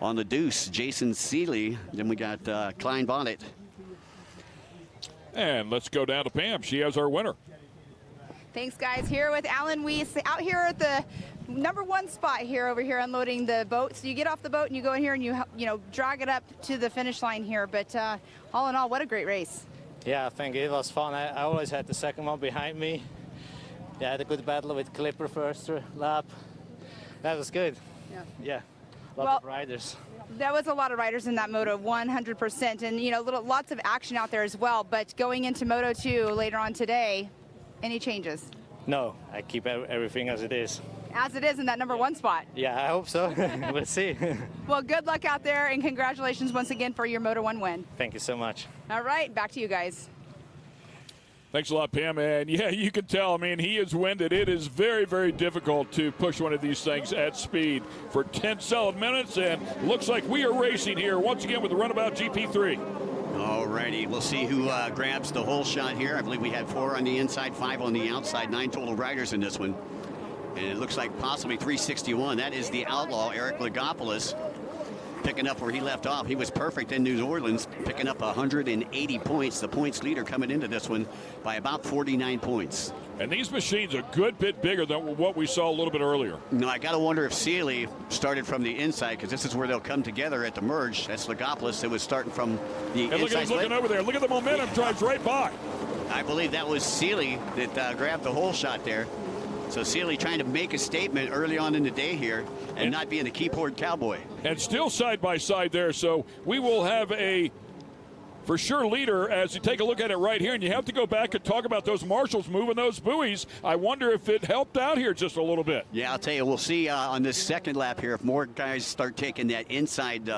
S2: On the deuce, Jason Seeley. Then we got Klein Bonnet.
S1: And let's go down to Pam. She has our winner.
S3: Thanks, guys. Here with Alan Weiss out here at the #1 spot here over here unloading the boat. So you get off the boat and you go in here and you drag it up to the finish line here. But all in all, what a great race.
S9: Yeah, I think it was fun. I always had the second one behind me. Yeah, I had a good battle with Clipper first lap. That was good. Yeah. Lots of riders.
S3: That was a lot of riders in that Moto 100%, and lots of action out there as well. But going into Moto 2 later on today, any changes?
S9: No, I keep everything as it is.
S3: As it is in that #1 spot.
S9: Yeah, I hope so. We'll see.
S3: Well, good luck out there, and congratulations once again for your Moto 1 win.
S9: Thank you so much.
S3: All right, back to you guys.
S1: Thanks a lot, Pam. And yeah, you can tell, I mean, he is winded. It is very, very difficult to push one of these things at speed for 10 solid minutes. And looks like we are racing here once again with the Runabout GP3.
S2: All righty, we'll see who grabs the whole shot here. I believe we had 4 on the inside, 5 on the outside, 9 total riders in this one. And it looks like possibly 361. That is the outlaw, Eric Lagopoulos, picking up where he left off. He was perfect in New Orleans, picking up 180 points. The points leader coming into this one by about 49 points.
S1: And these machines are a good bit bigger than what we saw a little bit earlier.
S2: No, I got to wonder if Seeley started from the inside, because this is where they'll come together at the merge. That's Lagopoulos that was starting from the inside.
S1: And look at him looking over there. Look at the momentum, drives right by.
S2: I believe that was Seeley that grabbed the whole shot there. So Seeley trying to make a statement early on in the day here and not being a keyboard cowboy.
S1: And still side by side there. So we will have a for sure leader as you take a look at it right here. And you have to go back and talk about those marshals moving those buoys. I wonder if it helped out here just a little bit.
S2: Yeah, I'll tell you, we'll see on this second lap here if more guys start taking that inside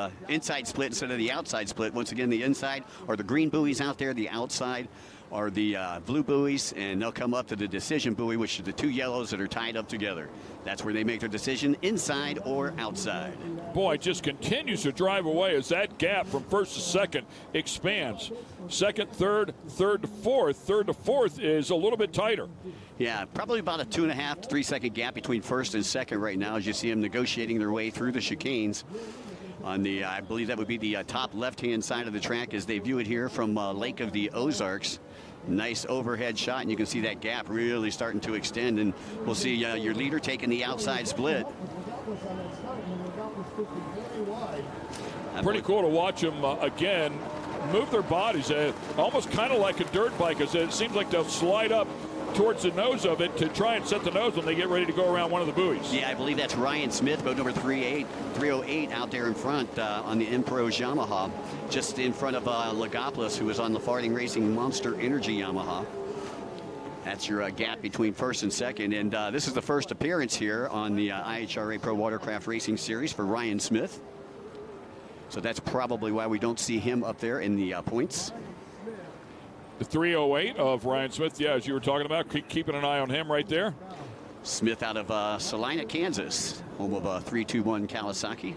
S2: split instead of the outside split. Once again, the inside or the green buoys out there, the outside are the blue buoys, and they'll come up to the decision buoy, which are the 2 yellows that are tied up together. That's where they make their decision, inside or outside.
S1: Boy, it just continues to drive away as that gap from first to second expands. Second, third, third to fourth. Third to fourth is a little bit tighter.
S2: Yeah, probably about a 2.5 to 3 second gap between first and second right now as you see them negotiating their way through the chicanes. On the, I believe that would be the top left-hand side of the track as they view it here from Lake of the Ozarks. Nice overhead shot, and you can see that gap really starting to extend, and we'll see your leader taking the outside split.
S1: Pretty cool to watch them again move their bodies, almost kind of like a dirt bike, as it seems like they'll slide up towards the nose of it to try and set the nose when they get ready to go around one of the buoys.
S2: Yeah, I believe that's Ryan Smith, boat number 308 out there in front on the Impros Yamaha, just in front of Lagopoulos, who is on the Farthing Racing Monster Energy Yamaha. That's your gap between first and second, and this is the first appearance here on the IHRA Pro Watercraft Racing Series for Ryan Smith. So that's probably why we don't see him up there in the points.
S1: The 308 of Ryan Smith, yeah, as you were talking about, keeping an eye on him right there.
S2: Smith out of Salina, Kansas, home of 321 Kawasaki.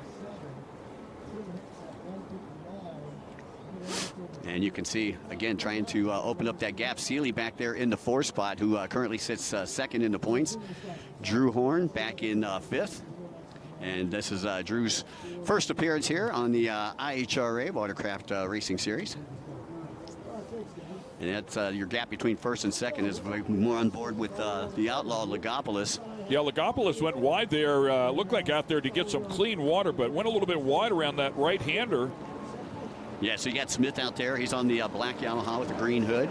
S2: And you can see, again, trying to open up that gap. Seeley back there in the 4th spot, who currently sits second in the points. Drew Horn back in 5th. And this is Drew's first appearance here on the IHRA Watercraft Racing Series. And that's your gap between first and second is more on board with the outlaw Lagopoulos.
S1: Yeah, Lagopoulos went wide there. Looked like out there to get some clean water, but went a little bit wide around that right-hander.
S2: Yeah, so you got Smith out there. He's on the black Yamaha with the green hood.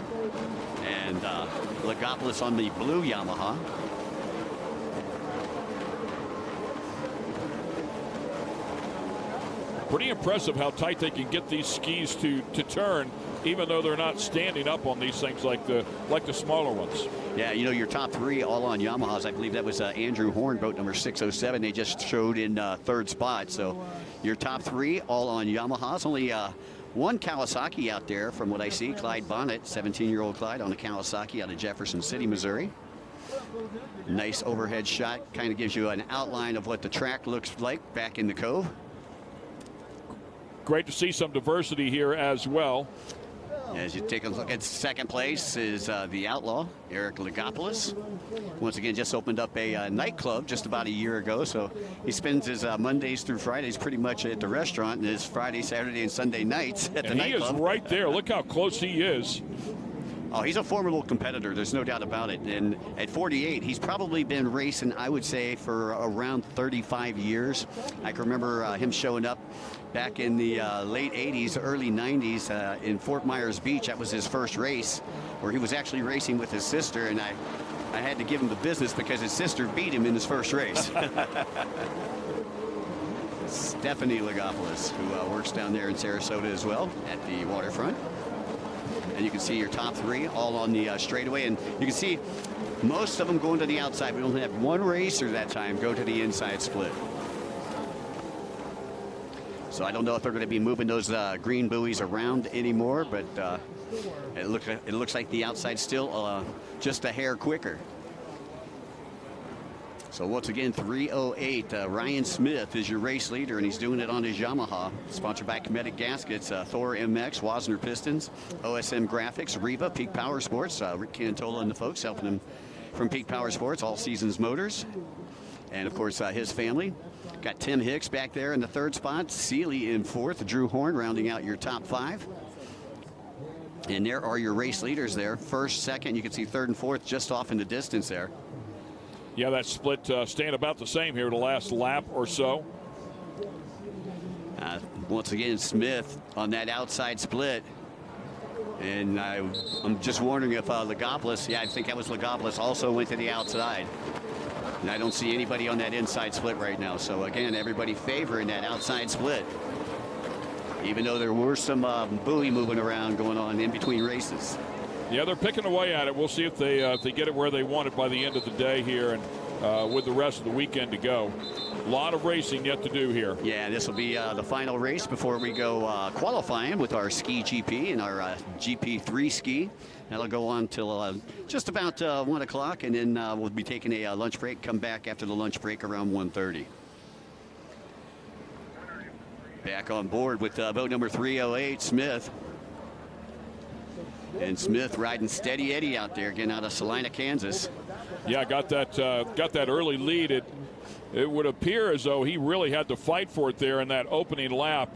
S2: And Lagopoulos on the blue Yamaha.
S1: Pretty impressive how tight they can get these skis to turn, even though they're not standing up on these things like the smaller ones.
S2: Yeah, you know, your top 3 all on Yamahas. I believe that was Andrew Horn, boat number 607. They just showed in 3rd spot. So your top 3 all on Yamahas. Only one Kawasaki out there from what I see. Clyde Bonnet, 17-year-old Clyde on a Kawasaki out of Jefferson City, Missouri. Nice overhead shot. Kind of gives you an outline of what the track looks like back in the cove.
S1: Great to see some diversity here as well.
S2: As you take a look at second place is the outlaw, Eric Ligopoulos. Once again, just opened up a nightclub just about a year ago, so he spends his Mondays through Fridays pretty much at the restaurant, and his Friday, Saturday, and Sunday nights at the nightclub.
S1: He is right there. Look how close he is.
S2: Oh, he's a formidable competitor. There's no doubt about it. And at 48, he's probably been racing, I would say, for around 35 years. I can remember him showing up back in the late 80s, early 90s in Fort Myers Beach. That was his first race, where he was actually racing with his sister, and I had to give him the business because his sister beat him in his first race. Stephanie Ligopoulos, who works down there in Sarasota as well at the waterfront. And you can see your top three all on the straightaway, and you can see most of them going to the outside. We only have one racer that time go to the inside split. So I don't know if they're going to be moving those green buoys around anymore, but it looks like the outside still just a hair quicker. So once again, 3:08. Ryan Smith is your race leader, and he's doing it on his Yamaha, sponsored by Kinetic Gaskets, Thor MX, Wasner Pistons, OSM Graphics, Riva, Peak Power Sports, Rick Cantola and the folks helping him from Peak Power Sports, All Seasons Motors, and of course his family. Got Tim Hicks back there in the third spot, Seeley in fourth, Drew Horn rounding out your top five. And there are your race leaders there. First, second, you can see third and fourth just off in the distance there.
S1: Yeah, that split staying about the same here the last lap or so.
S2: Once again, Smith on that outside split. And I'm just wondering if Ligopoulos, yeah, I think that was Ligopoulos, also went to the outside. And I don't see anybody on that inside split right now. So again, everybody favoring that outside split, even though there were some buoy moving around going on in between races.
S1: Yeah, they're picking away at it. We'll see if they get it where they want it by the end of the day here, and with the rest of the weekend to go. A lot of racing yet to do here.
S2: Yeah, this will be the final race before we go qualifying with our ski GP and our GP3 ski. That'll go on till just about 1 o'clock, and then we'll be taking a lunch break, come back after the lunch break around 1:30. Back on board with boat number 308, Smith. And Smith riding steady Eddie out there, getting out of Salina, Kansas.
S1: Yeah, got that early lead. It would appear as though he really had to fight for it there in that opening lap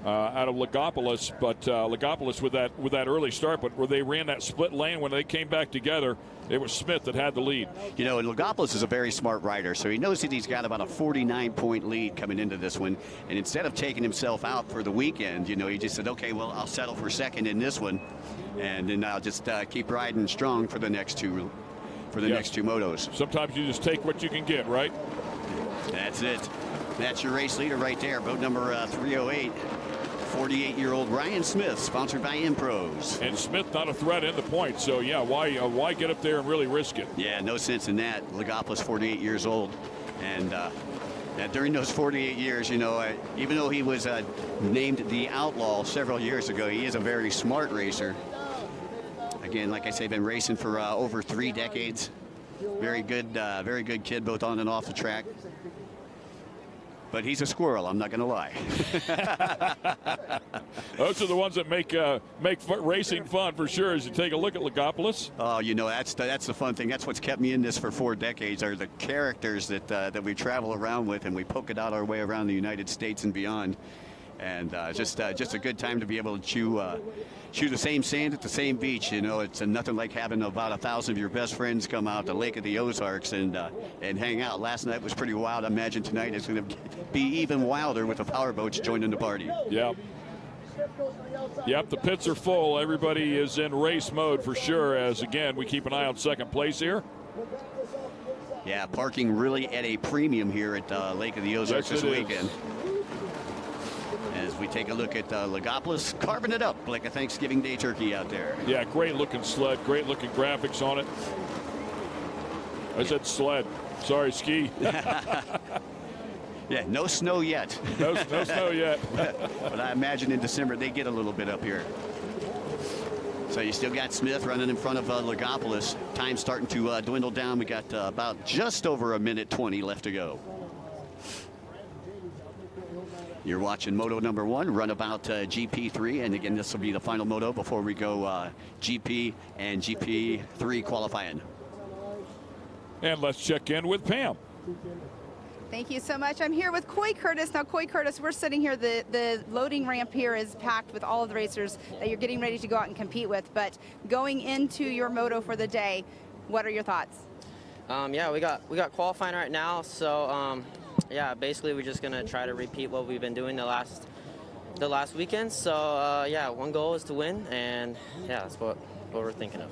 S1: out of Ligopoulos. But Ligopoulos with that early start, but where they ran that split lane when they came back together, it was Smith that had the lead.
S2: You know, and Ligopoulos is a very smart rider, so he knows that he's got about a 49-point lead coming into this one. And instead of taking himself out for the weekend, you know, he just said, okay, well, I'll settle for second in this one, and then I'll just keep riding strong for the next two next two motos.
S1: Sometimes you just take what you can get, right?
S2: That's it. That's your race leader right there, boat number 308. 48-year-old Ryan Smith, sponsored by Impros.
S1: And Smith not a threat in the point, so yeah, why get up there and really risk it?
S2: Yeah, no sense in that. Ligopoulos, 48 years old, and during those 48 years, you know, even though he was named the outlaw several years ago, he is a very smart racer. Again, like I say, been racing for over 3 decades. Very good kid, both on and off the track. But he's a squirrel, I'm not going to lie.
S1: Those are the ones that make racing fun for sure, as you take a look at Ligopoulos.
S2: Oh, you know, that's the fun thing. That's what's kept me in this for 4 decades, are the characters that we travel around with, and we poke it out our way around the United States and beyond. And just a good time to be able to chew the same sand at the same beach. You know, it's nothing like having about 1,000 of your best friends come out to Lake of the Ozarks and hang out. Last night was pretty wild. I imagine tonight it's going to be even wilder with the powerboats joining the party.
S1: Yep. Yep, the pits are full. Everybody is in race mode for sure, as again we keep an eye on second place here.
S2: Yeah, parking really at a premium here at Lake of the Ozarks this weekend. As we take a look at Ligopoulos carving it up like a Thanksgiving Day turkey out there.
S1: Yeah, great looking sled, great looking graphics on it. I said sled, sorry, ski.
S2: Yeah, no snow yet.
S1: No snow yet.
S2: But I imagine in December they get a little bit up here. So you still got Smith running in front of Ligopoulos. Time starting to dwindle down. We got about just over 1:20 left to go. You're watching Moto number 1, runabout GP3, and again, this will be the final moto before we go GP and GP3 qualifying.
S1: And let's check in with Pam.
S3: Thank you so much. I'm here with Coy Curtis. Now, Coy Curtis, we're sitting here. The loading ramp here is packed with all of the racers that you're getting ready to go out and compete with. But going into your moto for the day, what are your thoughts?
S10: Yeah, we got qualifying right now. So yeah, basically we're just gonna try to repeat what we've been doing the last weekend. So yeah, one goal is to win, and yeah, that's what we're thinking of.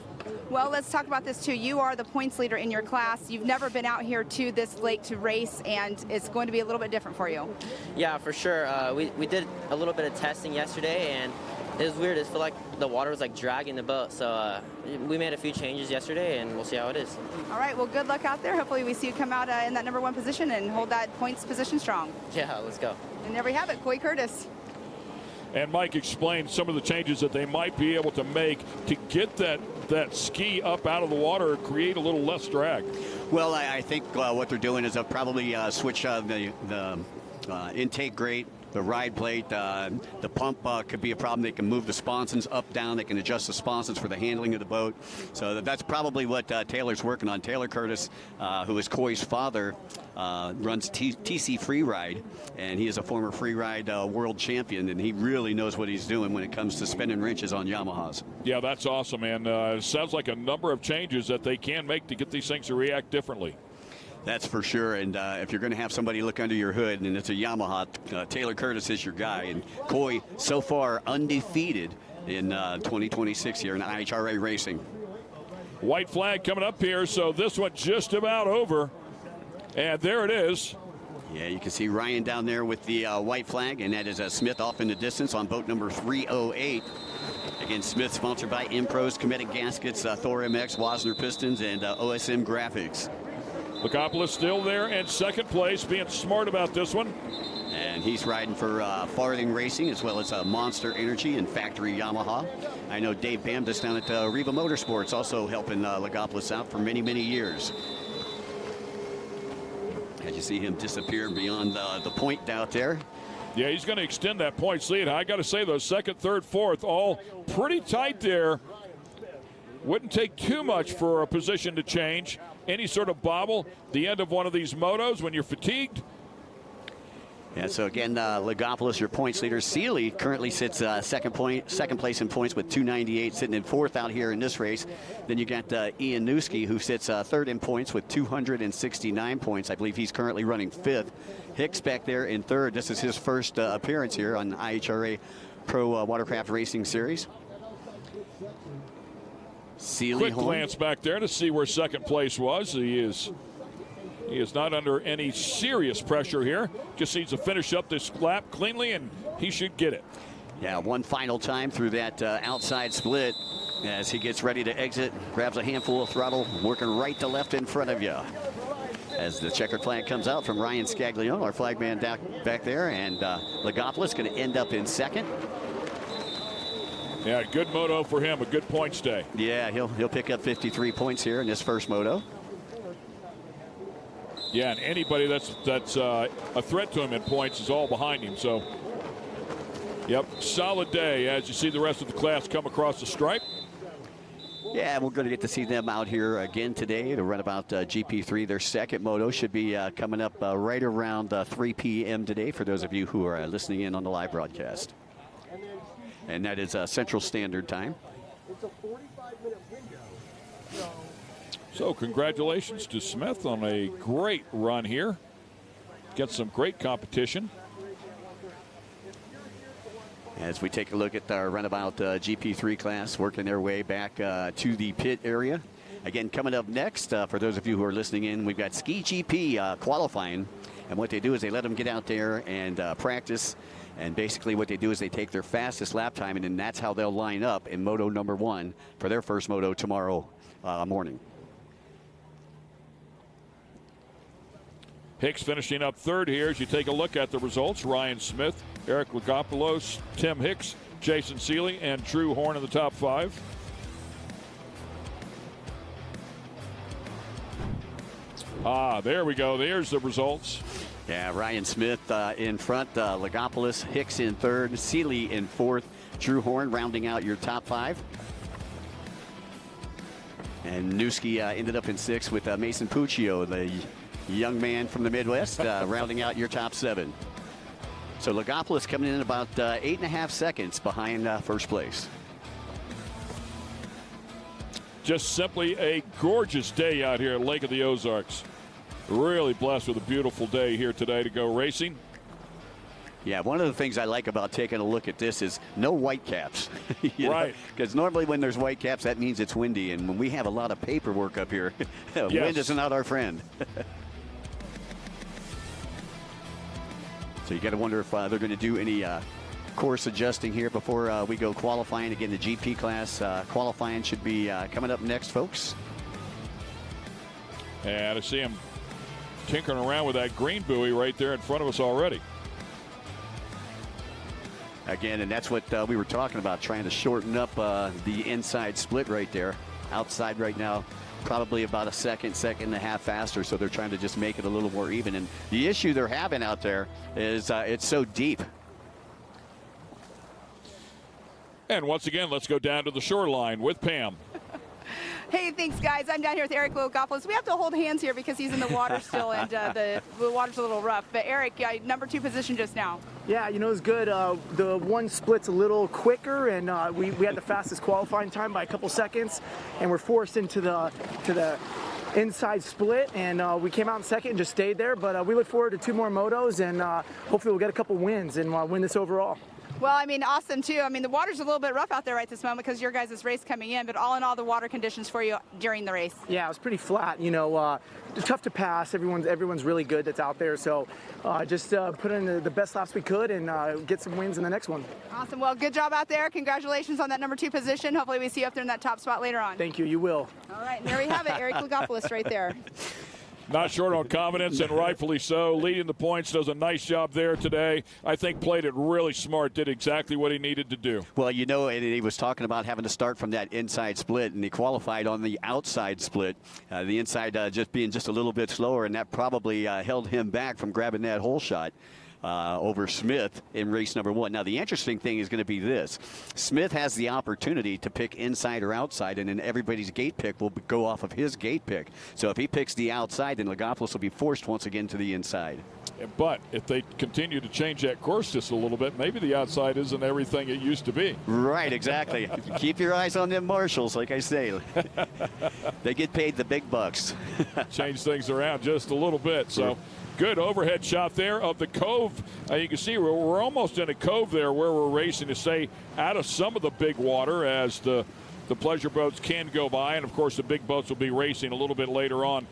S3: Well, let's talk about this too. You are the points leader in your class. You've never been out here to this lake to race, and it's going to be a little bit different for you.
S10: Yeah, for sure. We did a little bit of testing yesterday, and it was weird. It felt like the water was like dragging the boat. So we made a few changes yesterday, and we'll see how it is.
S3: All right, well, good luck out there. Hopefully we see you come out in that number 1 position and hold that points position strong.
S10: Yeah, let's go.
S3: And there we have it, Coy Curtis.
S1: And Mike explained some of the changes that they might be able to make to get that ski up out of the water, create a little less drag.
S2: Well, I think what they're doing is they'll probably switch the intake grate, the ride plate, the pump could be a problem. They can move the sponsons up, down. They can adjust the sponsons for the handling of the boat. So that's probably what Taylor's working on. Taylor Curtis, who is Coy's father, runs TC Freeride, and he is a former freeride world champion, and he really knows what he's doing when it comes to spinning wrenches on Yamahas.
S1: Yeah, that's awesome, and it sounds like a number of changes that they can make to get these things to react differently.
S2: That's for sure, and if you're going to have somebody look under your hood, and it's a Yamaha, Taylor Curtis is your guy. And Coy, so far, undefeated in 2026 here in IHRA Racing.
S1: White flag coming up here, so this one just about over. And there it is.
S2: Yeah, you can see Ryan down there with the white flag, and that is Smith off in the distance on boat number 308. Again, Smith sponsored by Impros, Cometic Gaskets, Thor MX, Wasner Pistons, and OSM Graphics.
S1: Lagopoulos still there in second place, being smart about this one.
S2: And he's riding for Farthing Racing as well as Monster Energy and Factory Yamaha. I know Dave Bamdas down at Riva Motorsports also helping Lagopoulos out for many, many years. As you see him disappear beyond the point out there.
S1: Yeah, he's going to extend that points lead. I got to say, those second, third, fourth, all pretty tight there. Wouldn't take too much for a position to change. Any sort of bobble, the end of one of these motos when you're fatigued.
S2: Yeah, so again, Lagopoulos, your points leader. Seeley currently sits second place in points with 298, sitting in fourth out here in this race. Then you got Ian Newski, who sits third in points with 269 points. I believe he's currently running fifth. Hicks back there in third. This is his first appearance here on IHRA Pro Watercraft Racing Series. Seeley
S1: Quick glance back there to see where second place was. He is not under any serious pressure here. Just needs to finish up this lap cleanly, and he should get it.
S2: Yeah, one final time through that outside split as he gets ready to exit. Grabs a handful of throttle, working right to left in front of you. As the checkered flag comes out from Ryan Scaglione, our flagman back there, and Lagopoulos going to end up in second.
S1: Yeah, good moto for him, a good points day.
S2: Yeah, he'll pick up 53 points here in this first moto.
S1: Yeah, and anybody that's a threat to him in points is all behind him. So, yep, solid day as you see the rest of the class come across the stripe.
S2: Yeah, we're going to get to see them out here again today to run about GP3. Their second moto should be coming up right around 3 p.m. today for those of you who are listening in on the live broadcast. And that is Central Standard Time.
S7: It's a 45-minute window.
S1: So congratulations to Smith on a great run here. Get some great competition.
S2: As we take a look at our runabout GP3 class working their way back to the pit area. Again, coming up next, for those of you who are listening in, we've got Ski GP qualifying. And what they do is they let them get out there and practice. And basically what they do is they take their fastest lap time, and then that's how they'll line up in moto number 1 for their first moto tomorrow morning.
S1: Hicks finishing up third here as you take a look at the results. Ryan Smith, Eric Lagopoulos, Tim Hicks, Jason Seeley, and Drew Horn in the top 5. There we go. There's the results.
S2: Yeah, Ryan Smith in front, Lagopoulos, Hicks in third, Seeley in fourth, Drew Horn rounding out your top 5. And Newski ended up in sixth with Mason Puccio, the young man from the Midwest, rounding out your top 7. So Lagopoulos coming in about 8.5 seconds behind first place.
S1: Just simply a gorgeous day out here at Lake of the Ozarks. Really blessed with a beautiful day here today to go racing.
S2: Yeah, one of the things I like about taking a look at this is no white caps.
S1: Right.
S2: Because normally when there's white caps, that means it's windy. And when we have a lot of paperwork up here, wind is not our friend. So you got to wonder if they're going to do any course adjusting here before we go qualifying. Again, the GP class qualifying should be coming up next, folks.
S1: And I see him tinkering around with that green buoy right there in front of us already.
S2: Again, and that's what we were talking about, trying to shorten up the inside split right there. Outside right now, probably about a second and a half faster, so they're trying to just make it a little more even. And the issue they're having out there is it's so deep.
S1: And once again, let's go down to the shoreline with Pam.
S3: Hey, thanks, guys. I'm down here with Eric Logopoulos. We have to hold hands here because he's in the water still, and the water's a little rough. But Eric, number 2 position just now.
S7: Yeah, you know, it's good. The one split's a little quicker, and we had the fastest qualifying time by a couple seconds, and we're forced into the inside split, and we came out in second and just stayed there. But we look forward to 2 more motos, and hopefully we'll get a couple wins and win this overall.
S3: Well, I mean, awesome, too. I mean, the water's a little bit rough out there right this moment because your guys' race coming in, but all in all, the water conditions for you during the race.
S7: Yeah, it was pretty flat. You know, tough to pass. Everyone's really good that's out there. So just put in the best laps we could and get some wins in the next one.
S3: Awesome. Well, good job out there. Congratulations on that number 2 position. Hopefully we see you up there in that top spot later on.
S7: Thank you. You will.
S3: All right. And there we have it. Eric Logopoulos right there.
S1: Not short on confidence, and rightfully so. Leading the points, does a nice job there today. I think played it really smart, did exactly what he needed to do.
S2: Well, you know, and he was talking about having to start from that inside split, and he qualified on the outside split. The inside just being just a little bit slower, and that probably held him back from grabbing that hole shot over Smith in race number 1. Now, the interesting thing is going to be this. Smith has the opportunity to pick inside or outside, and then everybody's gate pick will go off of his gate pick. So if he picks the outside, then Lagopoulos will be forced once again to the inside.
S1: But if they continue to change that course just a little bit, maybe the outside isn't everything it used to be.
S2: Right, exactly. Keep your eyes on them marshals, like I say. They get paid the big bucks.
S1: Change things around just a little bit. So good overhead shot there of the cove. You can see we're almost in a cove there where we're racing to stay out of some of the big water as the pleasure boats can go by. And, of course, the big boats will be racing a little bit later on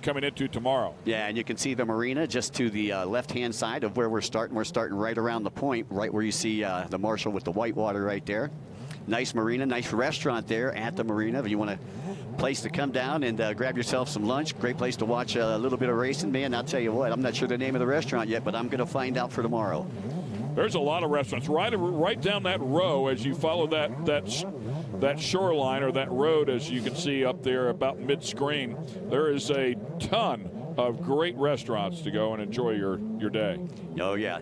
S1: coming into tomorrow.
S2: Yeah, and you can see the marina just to the left-hand side of where we're starting. We're starting right around the point, right where you see the Marshall with the white water right there. Nice marina, nice restaurant there at the marina. If you want a place to come down and grab yourself some lunch, great place to watch a little bit of racing, man. I'll tell you what, I'm not sure the name of the restaurant yet, but I'm going to find out for tomorrow.
S1: There's a lot of restaurants right down that row as you follow that shoreline or that road, as you can see up there about mid-screen. There is a ton of great restaurants to go and enjoy your day.
S2: Oh yeah,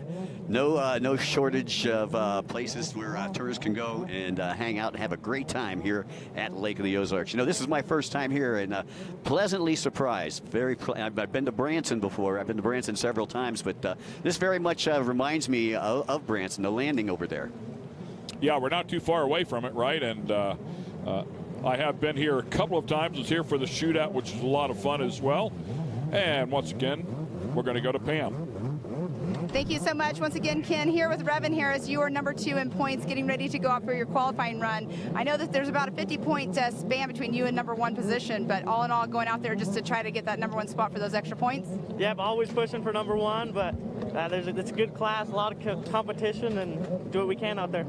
S2: no shortage of places where tourists can go and hang out and have a great time here at Lake of the Ozarks. You know, this is my first time here, and pleasantly surprised. I've been to Branson before. I've been to Branson several times, but this very much reminds me of Branson, the landing over there.
S1: Yeah, we're not too far away from it, right? And I have been here a couple of times. I was here for the shootout, which is a lot of fun as well. And once again, we're going to go to Pam.
S3: Thank you so much. Once again, Ken, here with Revan Harris. You are number 2 in points, getting ready to go out for your qualifying run. I know that there's about a 50-point span between you and number 1 position, but all in all, going out there just to try to get that number 1 spot for those extra points?
S11: Yeah, I'm always pushing for number 1, but it's a good class, a lot of competition, and do what we can out there.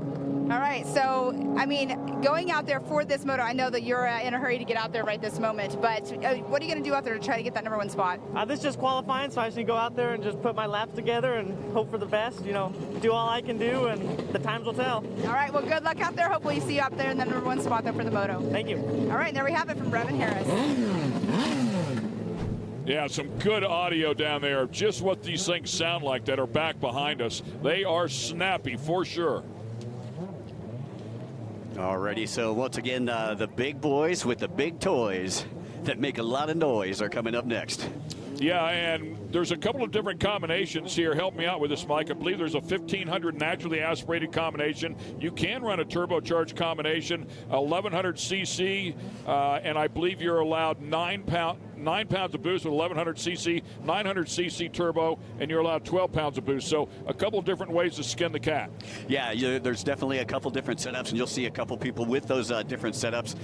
S3: All right, so, I mean, going out there for this moto, I know that you're in a hurry to get out there right this moment, but what are you going to do out there to try to get that number 1 spot?
S11: This is just qualifying, so I just need to go out there and just put my laps together and hope for the best, you know, do all I can do, and the times will tell.
S3: All right, well, good luck out there. Hopefully you see you up there in the number 1 spot there for the moto.
S11: Thank you.
S3: All right, there we have it from Revan Harris.
S1: Yeah, some good audio down there. Just what these things sound like that are back behind us. They are snappy for sure.
S2: Alrighty, so once again, the big boys with the big toys that make a lot of noise are coming up next.
S1: Yeah, and there's a couple of different combinations here. Help me out with this, Mike. I believe there's a 1500 naturally aspirated combination. You can run a turbocharged combination, 1100 cc, and I believe you're allowed 9 pounds of boost with 1100 cc, 900 cc turbo, and you're allowed 12 pounds of boost. So a couple of different ways to skin the cat.
S2: Yeah, there's definitely a couple different setups, and you'll see a couple people with those different setups.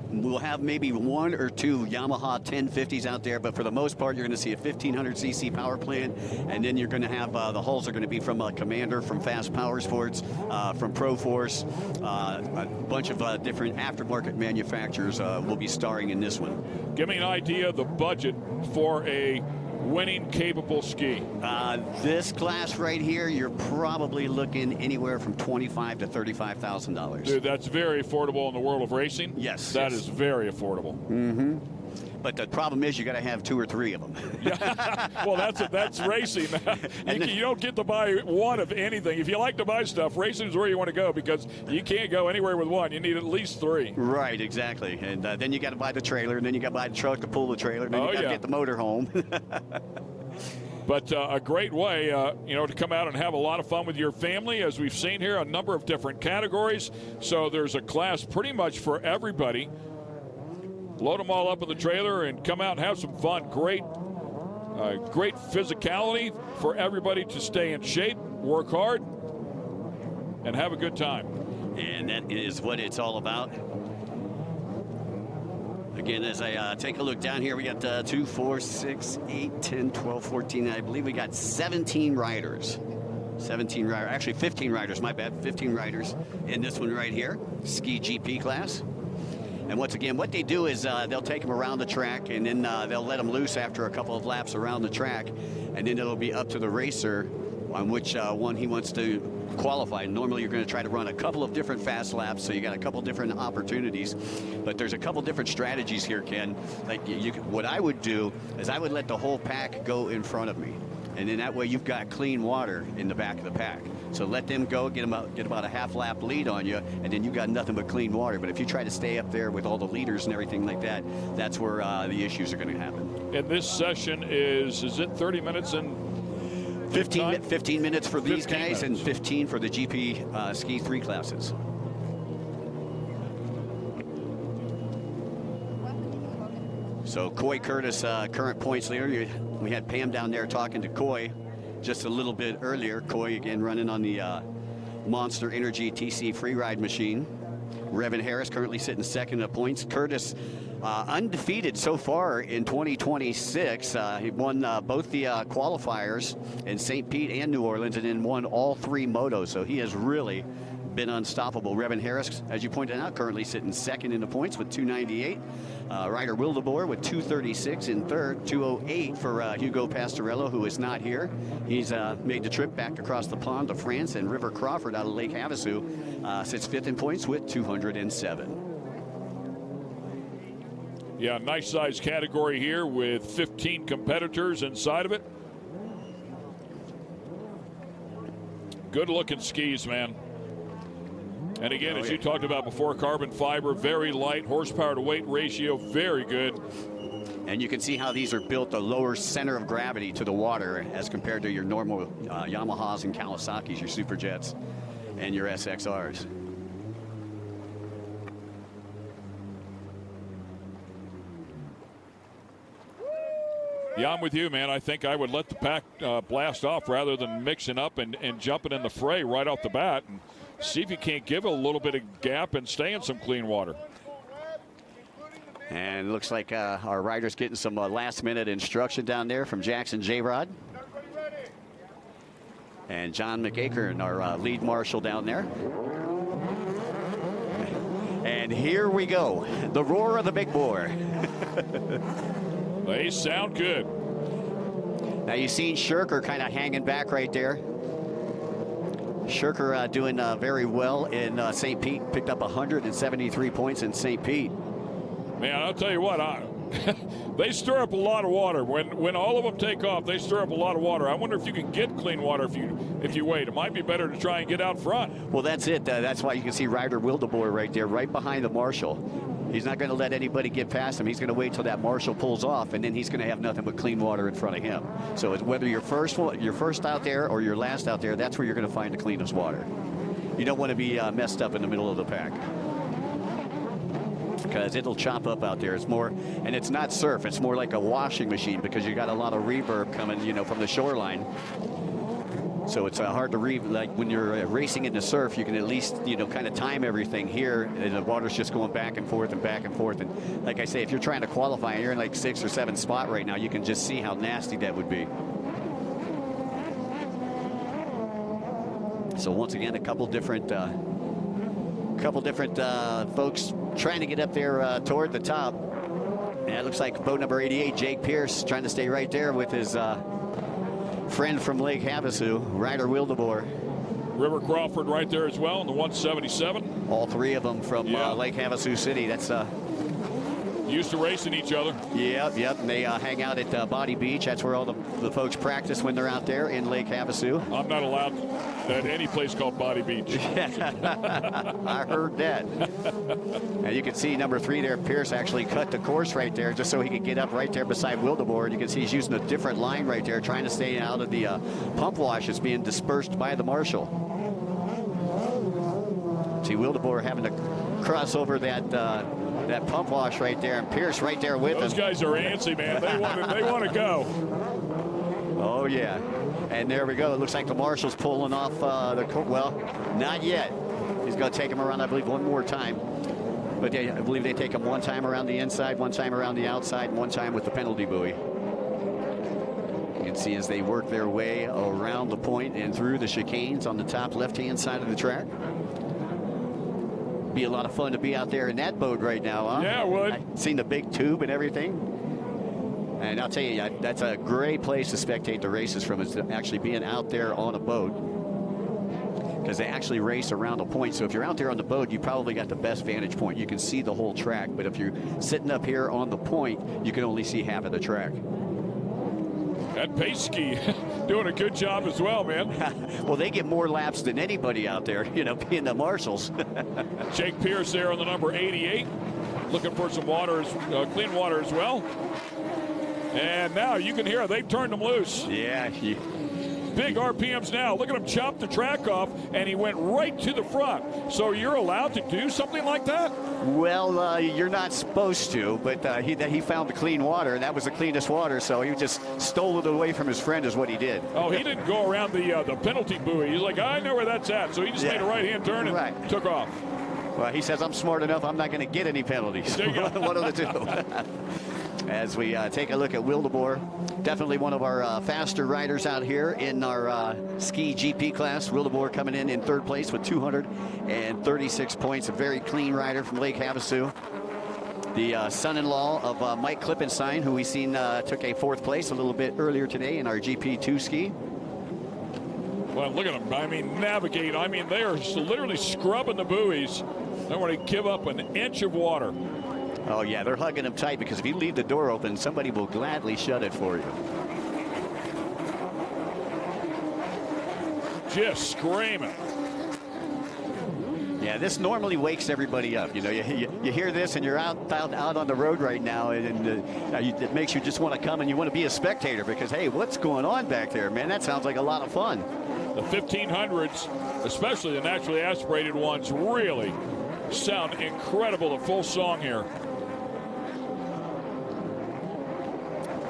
S2: We'll have maybe 1 or 2 Yamaha 1050s out there, but for the most part, you're going to see a 1500 cc power plant, and then you're going to have the hulls are going to be from Commander, from Fast Power Sports, from Proforce, a bunch of different aftermarket manufacturers will be starring in this one.
S1: Give me an idea of the budget for a winning capable ski.
S2: This class right here, you're probably looking anywhere from $25,000 to $35,000.
S1: Dude, that's very affordable in the world of racing.
S2: Yes,
S1: that is very affordable.
S2: Mm-hmm. But the problem is you got to have 2 or 3 of them.
S1: Yeah. Well, that's racing. You don't get to buy one of anything. If you like to buy stuff, racing is where you want to go, because you can't go anywhere with one. You need at least 3.
S2: Right, exactly. And then you got to buy the trailer, and then you got to buy the truck to pull the trailer, and then you got to get the motor home.
S1: But a great way, to come out and have a lot of fun with your family. As we've seen here, a number of different categories. So there's a class pretty much for everybody. Load them all up in the trailer and come out and have some fun. Great physicality for everybody to stay in shape, work hard, and have a good time.
S2: And that is what it's all about. Again, as I take a look down here, we got 2, 4, 6, 8, 10, 12, 14. I believe we got 17 riders. 17 riders, actually 15 riders, my bad. 15 riders in this one right here, Ski GP class. And once again, what they do is they'll take them around the track, and then they'll let them loose after a couple of laps around the track, and then it'll be up to the racer on which one he wants to qualify. Normally you're going to try to run a couple of different fast laps, so you got a couple different opportunities, but there's a couple different strategies here, Ken. Like what I would do is I would let the whole pack go in front of me, and then that way you've got clean water in the back of the pack. So let them go, get about a half lap lead on you, and then you've got nothing but clean water. But if you try to stay up there with all the leaders and everything like that, that's where the issues are going to happen.
S1: And this session is it 30 minutes and
S2: 15 minutes for these guys,
S1: minutes.
S2: and 15 for the GP Ski 3 classes. So Coy Curtis, current points leader. We had Pam down there talking to Coy just a little bit earlier. Coy again running on the Monster Energy TC Freeride machine. Revin Harris currently sitting second in the points. Curtis undefeated so far in 2026. He won both the qualifiers in St. Pete and New Orleans, and then won all 3 motos. So he has really been unstoppable. Revin Harris, as you pointed out, currently sitting second in the points with 298. Ryder Wildeboer with 236 in third, 208 for Hugo Pastorello, who is not here. He's made the trip back across the pond to France, and River Crawford out of Lake Havasu sits fifth in points with 207.
S1: Yeah, nice size category here with 15 competitors inside of it. Good looking skis, man. And again, as you talked about before, carbon fiber, very light, horsepower to weight ratio, very good.
S2: And you can see how these are built a lower center of gravity to the water as compared to your normal Yamahas and Kawasaki's, your Superjets and your SXRs.
S1: Yeah, I'm with you, man. I think I would let the pack blast off rather than mixing up and jumping in the fray right off the bat, and see if you can't give a little bit of gap and stay in some clean water.
S2: And it looks like our rider's getting some last-minute instruction down there from Jackson J-Rod. And John McAkern, our lead marshal down there. And here we go, the roar of the big bore.
S1: They sound good.
S2: Now you've seen Shirker kind of hanging back right there. Shirker doing very well in St. Pete. Picked up 173 points in St. Pete.
S1: Man, I'll tell you what, They stir up a lot of water. When all of them take off, they stir up a lot of water. I wonder if you can get clean water if you wait. It might be better to try and get out front.
S2: Well, that's it. That's why you can see Ryder Wildeboer right there, right behind the marshal. He's not going to let anybody get past him. He's going to wait till that marshal pulls off, and then he's going to have nothing but clean water in front of him. So it's whether you're first out there or you're last out there, that's where you're going to find the cleanest water. You don't want to be messed up in the middle of the pack, because it'll chop up out there. It's more, and it's not surf, it's more like a washing machine, because you got a lot of reverb coming, from the shoreline. So it's hard to like when you're racing in the surf, you can at least, kind of time everything. Here, and the water's just going back and forth and back and forth. And like I say, if you're trying to qualify and you're in like 6th or 7th spot right now, you can just see how nasty that would be. So once again, a couple different folks trying to get up there toward the top. And it looks like boat number 88, Jake Pierce, trying to stay right there with his friend from Lake Havasu, Ryder Wildeboer.
S1: River Crawford right there as well in the 177.
S2: All three of them from Lake Havasu City. That's
S1: used to racing each other.
S2: Yep. And they hang out at Body Beach. That's where all the folks practice when they're out there in Lake Havasu.
S1: I'm not allowed at any place called Body Beach.
S2: I heard that. And you can see number 3 there, Pierce actually cut the course right there just so he could get up right there beside Wildeboer. And you can see he's using a different line right there, trying to stay out of the pump wash that's being dispersed by the marshal. See Wildeboer having to cross over that pump wash right there, and Pierce right there with him.
S1: Those guys are antsy, man. They want to go.
S2: Oh yeah, and there we go. It looks like the marshal's pulling off well, not yet. He's going to take him around, I believe, one more time. But I believe they take him one time around the inside, one time around the outside, and one time with the penalty buoy. You can see as they work their way around the point and through the chicanes on the top left-hand side of the track. Be a lot of fun to be out there in that boat right now, huh?
S1: Yeah, it would.
S2: I've seen the big tube and everything. And I'll tell you, that's a great place to spectate the races from, is actually being out there on a boat, because they actually race around a point. So if you're out there on the boat, you probably got the best vantage point. You can see the whole track. But if you're sitting up here on the point, you can only see half of the track.
S1: That pace ski doing a good job as well, man.
S2: Well, they get more laps than anybody out there, being the marshals.
S1: Jake Pierce there on the number 88, looking for some water, clean water as well. And now you can hear they've turned them loose.
S2: Yeah.
S1: Big RPMs now. Look at him chop the track off, and he went right to the front. So you're allowed to do something like that?
S2: Well, you're not supposed to, but he found the clean water, and that was the cleanest water, so he just stole it away from his friend is what he did.
S1: Oh, he didn't go around the penalty buoy. He's like, I know where that's at. So he just made a right-hand turn and took off.
S2: Well, he says, I'm smart enough, I'm not going to get any penalties.
S1: There you go.
S2: One of the two. As we take a look at Wildeboer, definitely one of our faster riders out here in our ski GP class. Wildeboer coming in 3rd place with 236 points. A very clean rider from Lake Havasu. The son-in-law of Mike Klippenstein, who we seen took a 4th place a little bit earlier today in our GP2 ski.
S1: Well, look at them. I mean, navigate. I mean, they are literally scrubbing the buoys. They don't want to give up an inch of water.
S2: Oh, yeah, they're hugging them tight, because if you leave the door open, somebody will gladly shut it for you.
S1: Just screaming.
S2: Yeah, this normally wakes everybody up. You hear this and you're out on the road right now, and it makes you just want to come and you want to be a spectator, because, hey, what's going on back there, man? That sounds like a lot of fun.
S1: The 1500s, especially the naturally aspirated ones, really sound incredible. The full song here.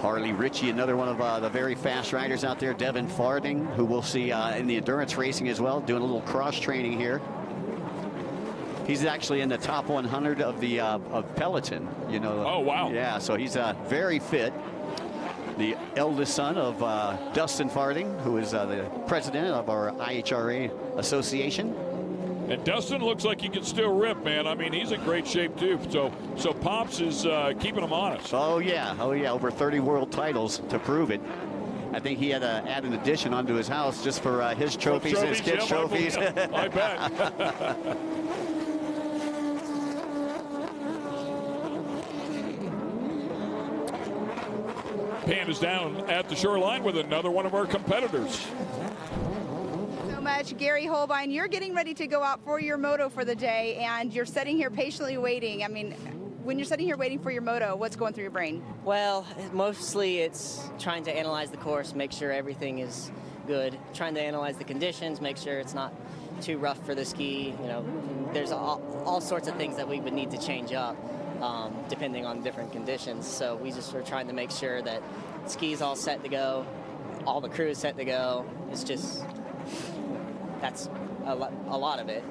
S2: Harley Ritchie, another one of the very fast riders out there. Devin Farding, who we'll see in the endurance racing as well, doing a little cross training here. He's actually in the top 100 of the of Peloton.
S1: Oh, wow.
S2: Yeah, so he's very fit. The eldest son of Dustin Farding, who is the president of our IHRA Association.
S1: And Dustin looks like he can still rip, man. I mean, he's in great shape, too. So Pops is keeping him honest.
S2: Oh, yeah. Over 30 world titles to prove it. I think he had to add an addition onto his house just for his trophies and his kids' trophies.
S1: I bet. Pan is down at the shoreline with another one of our competitors.
S3: So much. Gary Holbein, you're getting ready to go out for your moto for the day, and you're sitting here patiently waiting. I mean, when you're sitting here waiting for your moto, what's going through your brain?
S12: Well, mostly it's trying to analyze the course, make sure everything is good, trying to analyze the conditions, make sure it's not too rough for the ski. You know, there's all sorts of things that we would need to change up depending on different conditions. So we just are trying to make sure that ski's all set to go, all the crew is set to go. It's just, that's a lot of it.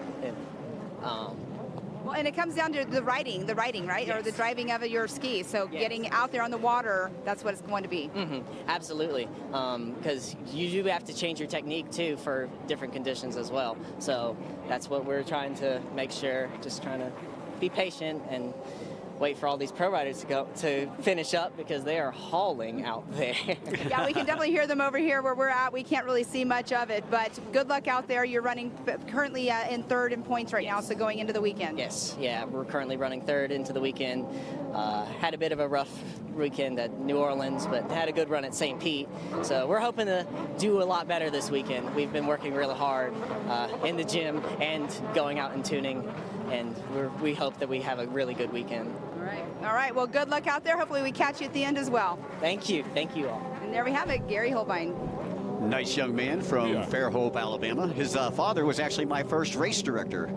S3: Well, and it comes down to the riding, right?
S12: Yes.
S3: Or the driving of your ski. So
S12: Yes.
S3: getting out there on the water, that's what it's going to be.
S12: Absolutely, because you do have to change your technique too for different conditions as well. So that's what we're trying to make sure, just trying to be patient and wait for all these pro riders to finish up, because they are hauling out there.
S3: Yeah, we can definitely hear them over here where we're at. We can't really see much of it, but good luck out there. You're running currently in third in points right now, so going into the weekend.
S12: Yes, yeah, we're currently running third into the weekend. Had a bit of a rough weekend at New Orleans, but had a good run at St. Pete. So we're hoping to do a lot better this weekend. We've been working really hard in the gym and going out and tuning, and we hope that we have a really good weekend.
S3: All right, well, good luck out there. Hopefully we catch you at the end as well.
S12: Thank you all.
S3: And there we have it, Gary Holbein.
S2: Nice young man from Fairhope, Alabama. His father was actually my first race director.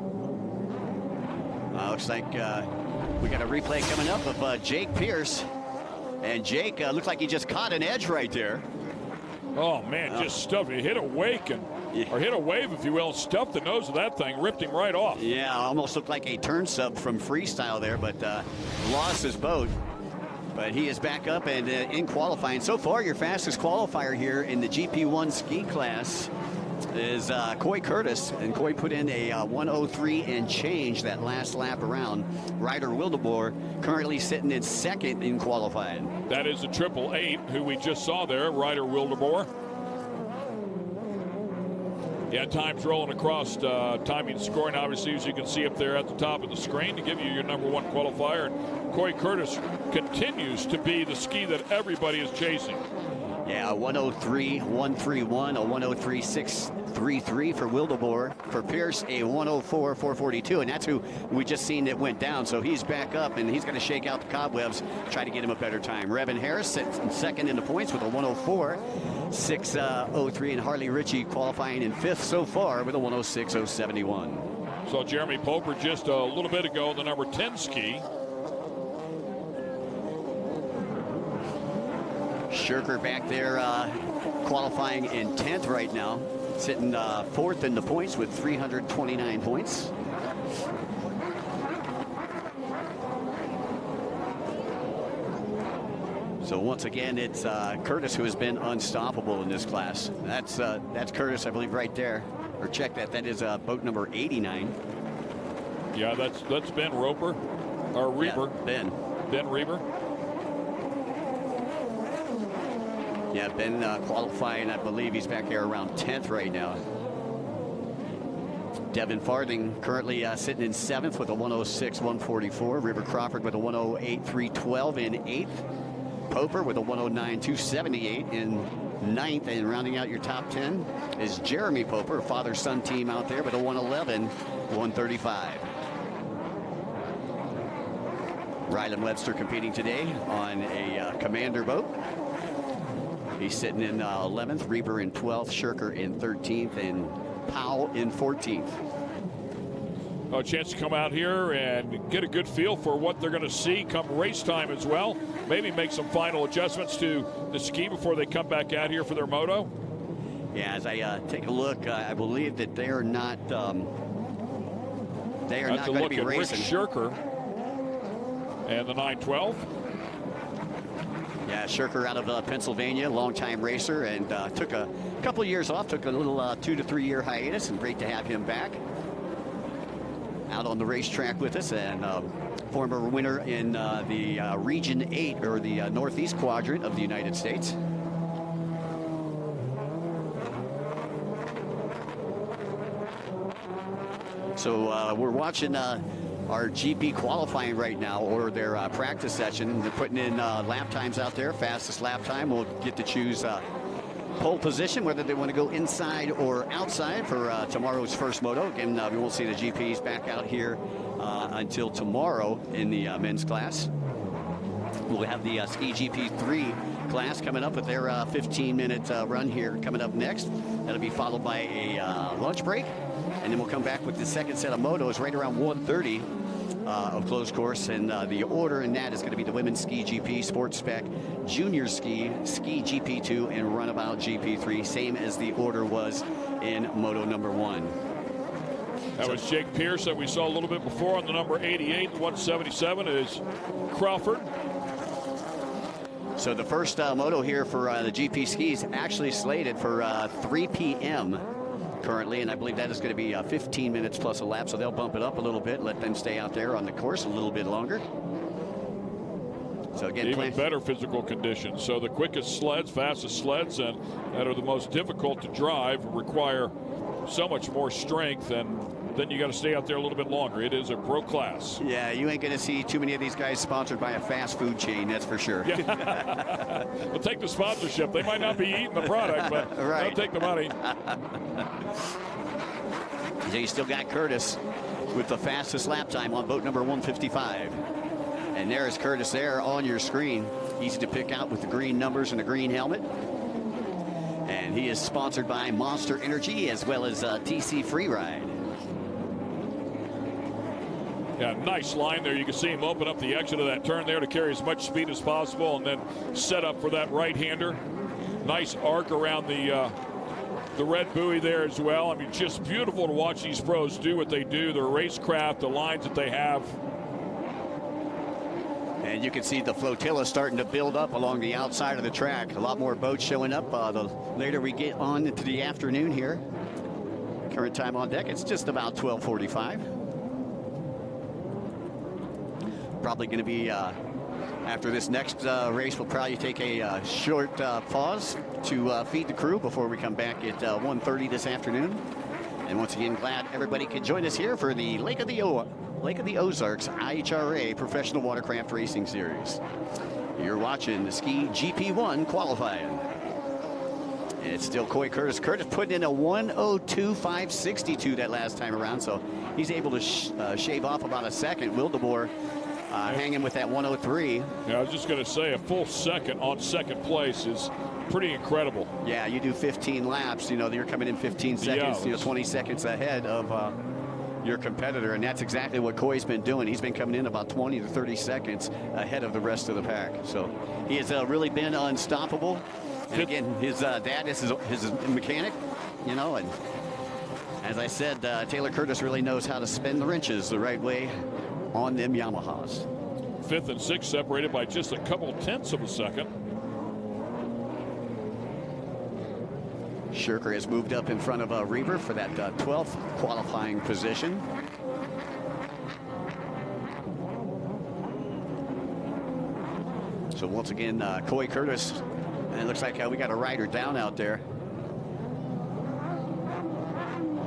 S2: Looks like we got a replay coming up of Jake Pierce. And Jake looks like he just caught an edge right there.
S1: Oh, man, just stuffed. He hit a wake or hit a wave, if you will, stuffed the nose of that thing, ripped him right off.
S2: Yeah, almost looked like a turn sub from freestyle there, but lost his boat. But he is back up and in qualifying. So far, your fastest qualifier here in the GP1 ski class is Coy Curtis, and Coy put in a 1:03 and change that last lap around. Ryder Wildeboer currently sitting in second in qualifying.
S1: That is a 888 who we just saw there, Ryder Wildeboer. Yeah, time's rolling across, timing scoring, obviously, as you can see up there at the top of the screen to give you your number one qualifier. And Coy Curtis continues to be the ski that everybody is chasing.
S2: Yeah, 1:03.131, a 1:03.633 for Wildeboer. For Pierce, a 1:04.442, and that's who we just seen that went down. So he's back up, and he's going to shake out the cobwebs, try to get him a better time. Revin Harris sits second in the points with a 1:04.603, and Harley Ritchie qualifying in fifth so far with a 1:06.071.
S1: So Jeremy Poper just a little bit ago, the number 10 ski.
S2: Shirker back there qualifying in 10th right now, sitting fourth in the points with 329 points. So once again, it's Curtis who has been unstoppable in this class. That's Curtis, I believe, right there. Or check that. That is boat number 89.
S1: Yeah, that's Ben Roper, or Reber.
S2: Yeah,
S1: Ben Reber.
S2: Yeah, Ben qualifying, I believe he's back there around 10th right now. Devin Farthing currently sitting in 7th with a 1:06.144. River Crawford with a 1:08.312 in 8th. Poper with a 1:09.278 in 9th. And rounding out your top 10 is Jeremy Poper, father-son team out there with a 1:11.135. Rylan Webster competing today on a Commander boat. He's sitting in 11th, Reber in 12th, Shirker in 13th, and Powell in 14th.
S1: A chance to come out here and get a good feel for what they're going to see come race time as well. Maybe make some final adjustments to the ski before they come back out here for their moto.
S2: Yeah, as I take a look, I believe that they are not going to be racing.
S1: Rick Shirker and the 912.
S2: Yeah, Shirker out of Pennsylvania, longtime racer, and took a couple of years off, took a little 2 to 3 year hiatus, and great to have him back out on the racetrack with us, and former winner in the Region 8, or the Northeast Quadrant of the United States. So we're watching our GP qualifying right now, or their practice session. They're putting in lap times out there. Fastest lap time will get to choose pole position, whether they want to go inside or outside for tomorrow's first moto. Again, we won't see the GPs back out here until tomorrow in the men's class. We'll have the Ski GP3 class coming up with their 15-minute run here coming up next. That'll be followed by a lunch break, and then we'll come back with the second set of motos right around 1:30 of closed course, and the order in that is going to be the women's Ski GP, Sports Spec, Junior Ski, Ski GP2, and Runabout GP3, same as the order was in Moto number 1.
S1: That was Jake Pierce that we saw a little bit before on the number 88. The 177 is Crawford.
S2: So the first moto here for the GP skis actually slated for 3 p.m. currently, and I believe that is going to be 15 minutes plus a lap, so they'll bump it up a little bit, let them stay out there on the course a little bit longer. So again,
S1: even better physical conditions. So the quickest sleds, fastest sleds, and that are the most difficult to drive require so much more strength, and then you got to stay out there a little bit longer. It is a pro class.
S2: Yeah, you ain't going to see too many of these guys sponsored by a fast food chain, that's for sure.
S1: Yeah. We'll take the sponsorship. They might not be eating the product, but
S2: right.
S1: They'll take the money.
S2: So you still got Curtis with the fastest lap time on boat number 155. And there is Curtis there on your screen. Easy to pick out with the green numbers and the green helmet. And he is sponsored by Monster Energy as well as TC Freeride.
S1: Yeah, nice line there. You can see him open up the exit of that turn there to carry as much speed as possible and then set up for that right-hander. Nice arc around the red buoy there as well. I mean, just beautiful to watch these pros do what they do, their racecraft, the lines that they have.
S2: And you can see the flotilla starting to build up along the outside of the track. A lot more boats showing up the later we get on into the afternoon here. Current time on deck, it's just about 12:45. Probably going to be, after this next race, we'll probably take a short pause to feed the crew before we come back at 1:30 this afternoon. And once again, glad everybody could join us here for the Lake of the Ozarks IHRA Professional Watercraft Racing Series. You're watching the Ski GP1 qualifying. And it's still Coy Curtis. Curtis putting in a 1:02.562 that last time around, so he's able to shave off about a second. Wildemore hanging with that 1:03.
S1: Yeah, I was just going to say a full second on second place is pretty incredible.
S2: Yeah, you do 15 laps, you know, you're coming in 15 seconds,
S1: Yeah,
S2: 20 seconds ahead of your competitor, and that's exactly what Coy's been doing. He's been coming in about 20 to 30 seconds ahead of the rest of the pack. So he has really been unstoppable. And again, his dad is his mechanic, you know, and as I said, Taylor Curtis really knows how to spin the wrenches the right way on them Yamahas.
S1: 5th and 6th separated by just a couple tenths of a second.
S2: Shirker has moved up in front of Reber for that 12th qualifying position. So once again, Coy Curtis, and it looks like we got a rider down out there.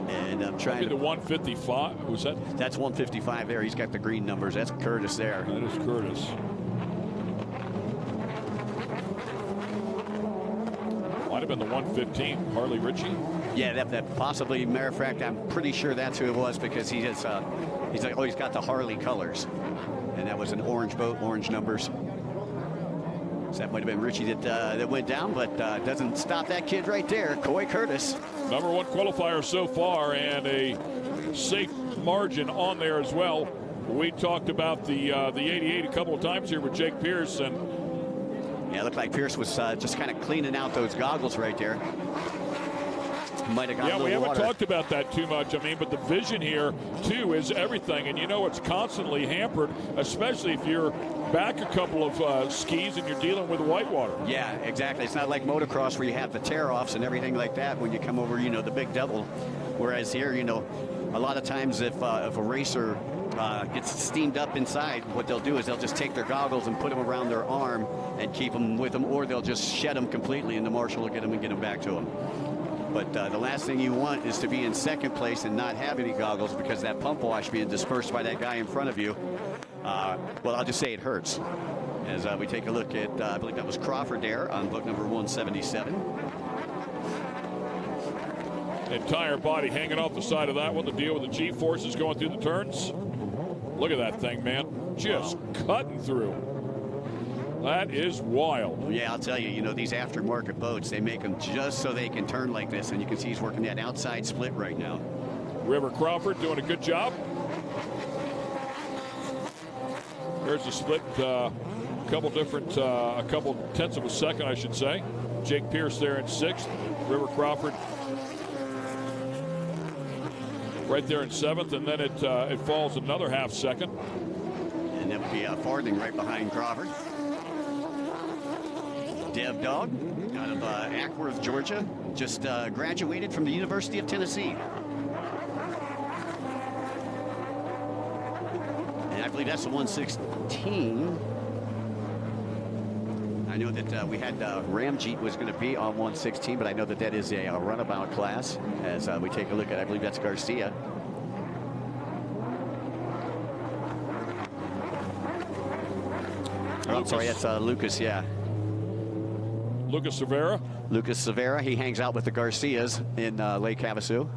S2: And I'm trying to...
S1: The 155, was that?
S2: That's 155 there. He's got the green numbers. That's Curtis there.
S1: That is Curtis. Might have been the 115, Harley Ritchie.
S2: Yeah, that possibly. Matter of fact, I'm pretty sure that's who it was, because he has, he's like, oh, he's got the Harley colors, and that was an orange boat, orange numbers. So that might have been Ritchie that went down, but doesn't stop that kid right there, Coy Curtis.
S1: Number 1 qualifier so far, and a safe margin on there as well. We talked about the 88 a couple of times here with Jake Pierce, and
S2: yeah, it looked like Pierce was just kind of cleaning out those goggles right there. Might have got a little
S1: we haven't
S2: water.
S1: talked about that too much. I mean, but the vision here too is everything, and you know it's constantly hampered, especially if you're back a couple of skis and you're dealing with whitewater.
S2: Yeah, exactly. It's not like motocross where you have the tear-offs and everything like that when you come over, you know, the big double. Whereas here, you know, a lot of times if a racer gets steamed up inside, what they'll do is they'll just take their goggles and put them around their arm and keep them with them, or they'll just shed them completely, and the marshal will get them and get them back to them. But the last thing you want is to be in second place and not have any goggles, because that pump wash being dispersed by that guy in front of you, well, I'll just say it hurts. As we take a look at, I believe that was Crawford there on boat number 177.
S1: Entire body hanging off the side of that one to deal with the G-forces going through the turns. Look at that thing, man. Just cutting through. That is wild.
S2: Yeah, I'll tell you, you know, these aftermarket boats, they make them just so they can turn like this. And you can see he's working that outside split right now.
S1: River Crawford doing a good job. There's a split, a couple tenths of a second, I should say. Jake Pierce there in 6th. River Crawford right there in 7th, and then it falls another half second.
S2: And that would be Farding right behind Crawford. Dev Dog out of Ackworth, Georgia, just graduated from the University of Tennessee. And I believe that's the 116. I know that we had Ramjeet was going to be on 116, but I know that that is a runabout class. As we take a look at, I believe that's Garcia. Oh, I'm sorry, that's Lucas, yeah.
S1: Lucas Severa.
S2: Lucas Severa, he hangs out with the Garcias in Lake Havasu.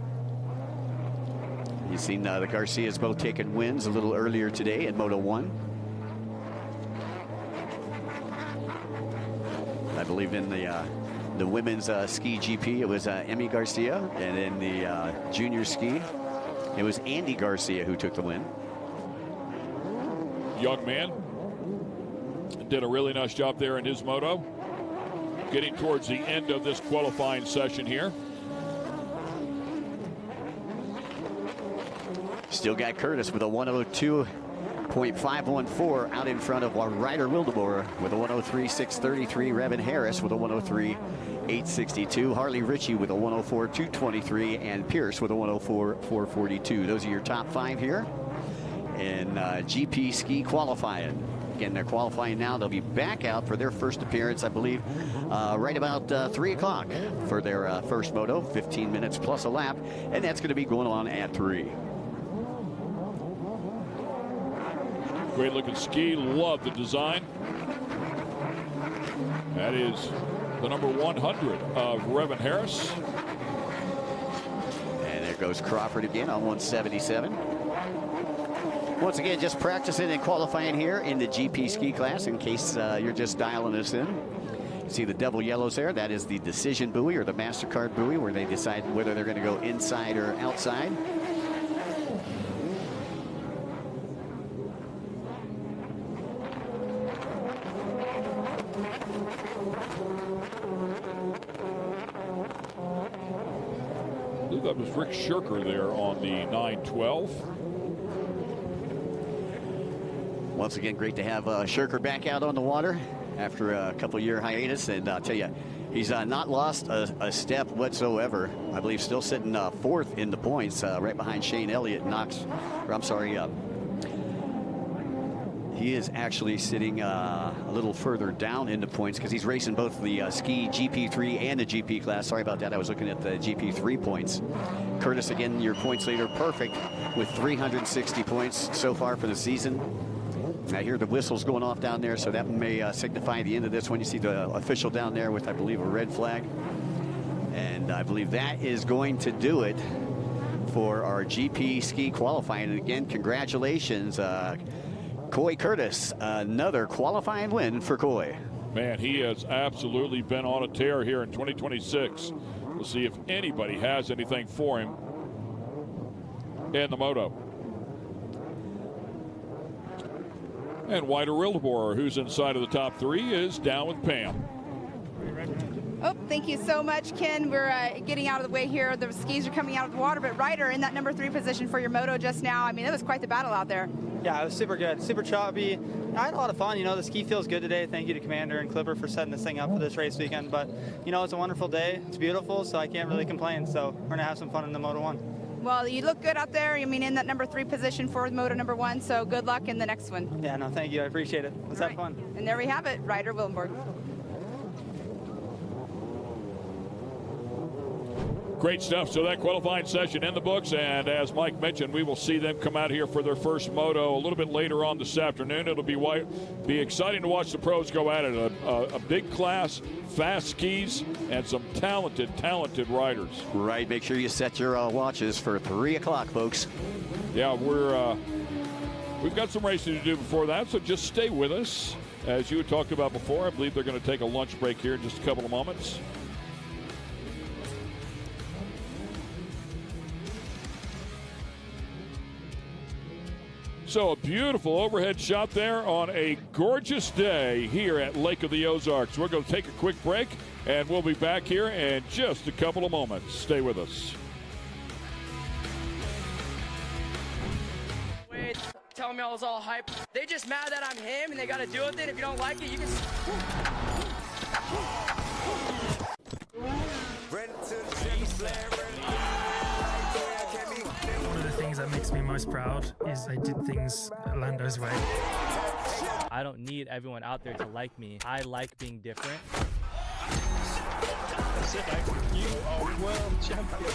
S2: You've seen the Garcias both taking wins a little earlier today in Moto 1. I believe in the women's ski GP, it was Emmy Garcia, and in the junior ski, it was Andy Garcia who took the win.
S1: Young man did a really nice job there in his moto. Getting towards the end of this qualifying session here.
S2: Still got Curtis with a 102.514 out in front of our Ryder Wildemore with a 103.633. Revin Harris with a 103.862. Harley Ritchie with a 104.223, and Pierce with a 104.442. Those are your top 5 here in GP ski qualifying. Again, they're qualifying now. They'll be back out for their first appearance, I believe, right about 3 o'clock for their first moto, 15 minutes plus a lap, and that's going to be going on at 3.
S1: Great looking ski, love the design. That is the number 100 of Revin Harris.
S2: And there goes Crawford again on 177. Once again, just practicing and qualifying here in the GP ski class in case you're just dialing us in. You see the double yellows there. That is the decision buoy or the MasterCard buoy where they decide whether they're going to go inside or outside.
S1: I believe that was Rick Shirker there on the 912.
S2: Once again, great to have Shirker back out on the water after a couple-year hiatus, and I'll tell you, he's not lost a step whatsoever. I believe still sitting 4th in the points, right behind Shane Elliott. He is actually sitting a little further down in the points because he's racing both the ski GP3 and the GP class. Sorry about that. I was looking at the GP3 points. Curtis, again, your points leader, perfect with 360 points so far for the season. I hear the whistles going off down there, so that may signify the end of this one. You see the official down there with, I believe, a red flag. And I believe that is going to do it for our GP ski qualifying. And again, congratulations, Coy Curtis, another qualifying win for Coy.
S1: Man, he has absolutely been on a tear here in 2026. We'll see if anybody has anything for him in the moto. And Ryder Wildemore, who's inside of the top 3, is down with Pam.
S3: Oh, thank you so much, Ken. We're getting out of the way here. The skis are coming out of the water, but Ryder in that number 3 position for your moto just now. I mean, it was quite the battle out there.
S13: Yeah, it was super good, super choppy. I had a lot of fun. You know, the ski feels good today. Thank you to Commander and Clipper for setting this thing up for this race weekend. But, you know, it's a wonderful day. It's beautiful, so I can't really complain. So we're going to have some fun in the Moto 1.
S3: Well, you look good out there. I mean, in that number 3 position for moto number 1. So good luck in the next one.
S13: Yeah, no, thank you. I appreciate it. Let's have fun.
S3: And there we have it, Ryder Wildemore.
S1: Great stuff. So that qualifying session in the books, and as Mike mentioned, we will see them come out here for their first moto a little bit later on this afternoon. It'll be exciting to watch the pros go at it. A big class, fast skis, and some talented riders.
S2: Right. Make sure you set your watches for 3 o'clock, folks.
S1: Yeah, we've got some racing to do before that, so just stay with us. As you had talked about before, I believe they're going to take a lunch break here in just a couple of moments. So a beautiful overhead shot there on a gorgeous day here at Lake of the Ozarks. We're going to take a quick break, and we'll be back here in just a couple of moments. Stay with us.
S14: Wait, telling me I was all hype. They just mad that I'm him, and they got to deal with it. If you don't like it, you can...
S15: One of the things that makes me most proud is I did things Lando's way.
S16: I don't need everyone out there to like me. I like being different.
S15: You are world champion.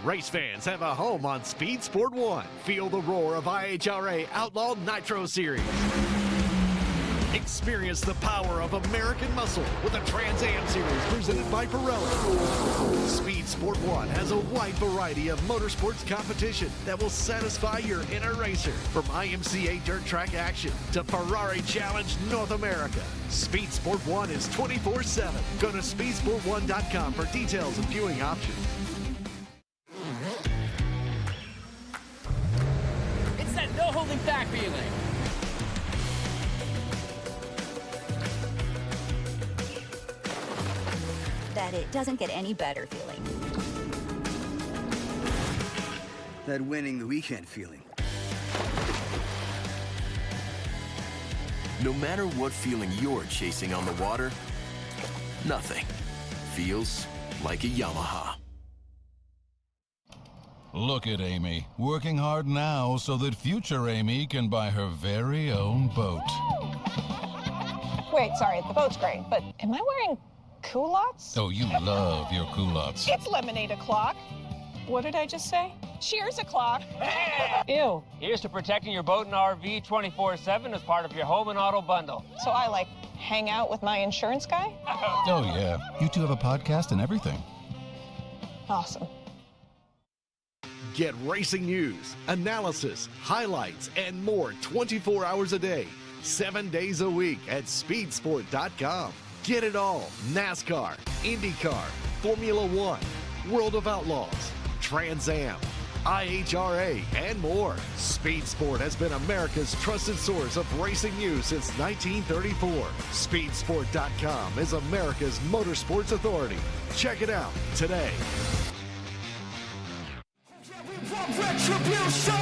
S17: Race fans have a home on Speed Sport 1. Feel the roar of IHRA Outlaw Nitro Series. Experience the power of American muscle with the Trans Am Series presented by Pirelli. Speed Sport 1 has a wide variety of motorsports competition that will satisfy your inner racer. From IMCA dirt track action to Ferrari Challenge North America. Speed Sport 1 is 24/7. Go to speedsport1.com for details and viewing options.
S14: It's that no holding back feeling.
S18: That it doesn't get any better feeling.
S19: That winning the weekend feeling.
S20: No matter what feeling you're chasing on the water, nothing feels like a Yamaha.
S21: Look at Amy, working hard now so that future Amy can buy her very own boat.
S22: Wait, sorry, the boat's great, but am I wearing culottes?
S21: Oh, you love your culottes.
S22: It's lemonade o'clock. What did I just say? Cheers o'clock. Ew.
S23: Here's to protecting your boat and RV 24/7 as part of your home and auto bundle.
S22: So I, like, hang out with my insurance guy?
S21: Oh, yeah. You two have a podcast and everything.
S22: Awesome.
S17: Get racing news, analysis, highlights, and more 24 hours a day, 7 days a week at speedsport.com. Get it all. NASCAR, IndyCar, Formula One, World of Outlaws, Trans Am, IHRA, and more. Speed Sport has been America's trusted source of racing news since 1934. Speedsport.com is America's motorsports authority. Check it out today.
S24: Retribution!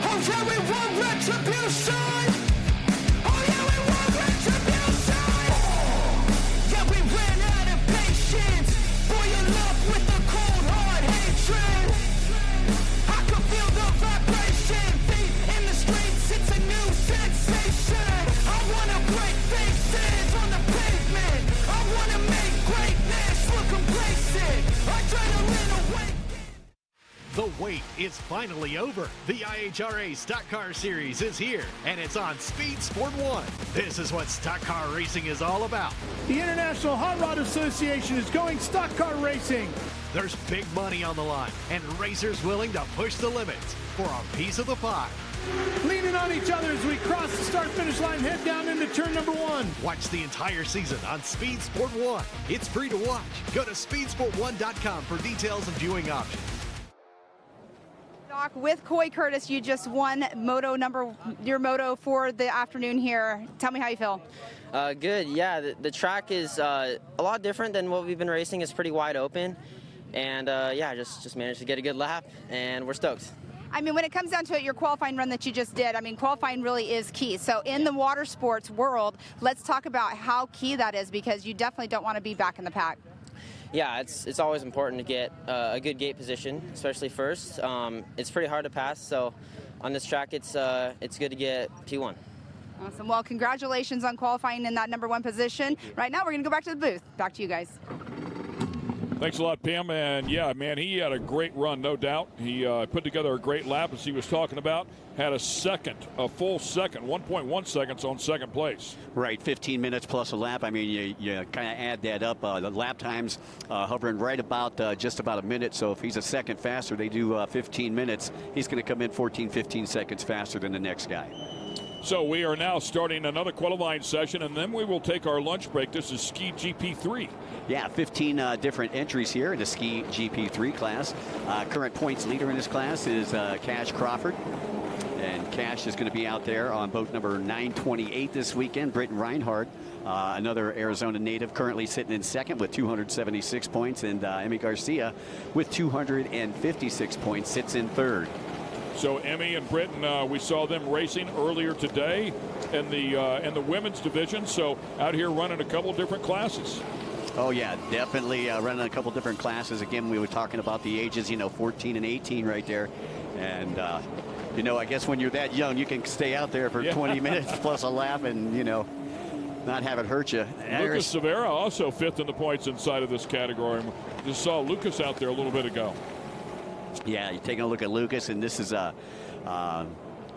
S24: Oh yeah, we want retribution! Oh yeah, we want retribution! Yeah, we ran out of patience. Boil up with the cold hard hatred. I can feel the vibration. Feet in the streets, it's a new sensation. I wanna break faces on the pavement. I wanna make greatness look complacent. Adrenaline awake.
S17: The wait is finally over. The IHRA Stock Car Series is here, and it's on Speed Sport 1. This is what stock car racing is all about.
S25: The International Hot Rod Association is going stock car racing.
S17: There's big money on the line, and racers willing to push the limits for a piece of the pie.
S25: Leaning on each other as we cross the start-finish line, head down into turn number 1.
S17: Watch the entire season on Speed Sport 1. It's free to watch. Go to speedsport1.com for details and viewing options.
S3: Doc, with Coy Curtis, you just won your moto for the afternoon here. Tell me how you feel.
S10: Good. Yeah, the track is a lot different than what we've been racing. It's pretty wide open, and yeah, just managed to get a good lap, and we're stoked.
S3: I mean, when it comes down to it, your qualifying run that you just did, I mean, qualifying really is key. So in the water sports world, let's talk about how key that is, because you definitely don't want to be back in the pack.
S10: Yeah, it's always important to get a good gate position, especially first. It's pretty hard to pass, so on this track, it's good to get P1.
S3: Awesome. Well, congratulations on qualifying in that #1 position. Right now, we're going to go back to the booth. Back to you guys.
S1: Thanks a lot, Pam. And yeah, man, he had a great run, no doubt. He put together a great lap, as he was talking about. Had a full second, 1.1 seconds on second place.
S2: Right, 15 minutes plus a lap. I mean, you kind of add that up. The lap times hovering right about just about a minute. So if he's a second faster, they do 15 minutes. He's going to come in 14, 15 seconds faster than the next guy.
S1: So we are now starting another qualifying session, and then we will take our lunch break. This is Ski GP3.
S2: Yeah, 15 different entries here in the Ski GP3 class. Current points leader in this class is Cash Crawford. And Cash is going to be out there on boat number 928 this weekend. Britton Reinhardt, another Arizona native, currently sitting in second with 276 points. And Emmy Garcia with 256 points sits in third.
S1: So Emmy and Britton, we saw them racing earlier today in the women's division. So out here running a couple different classes.
S2: Oh yeah, definitely running a couple different classes. Again, we were talking about the ages, 14 and 18 right there. And I guess when you're that young, you can stay out there for 20 minutes plus a lap and not have it hurt you.
S1: Lucas Severa also 5th in the points inside of this category. Just saw Lucas out there a little bit ago.
S2: Yeah, you're taking a look at Lucas, and this is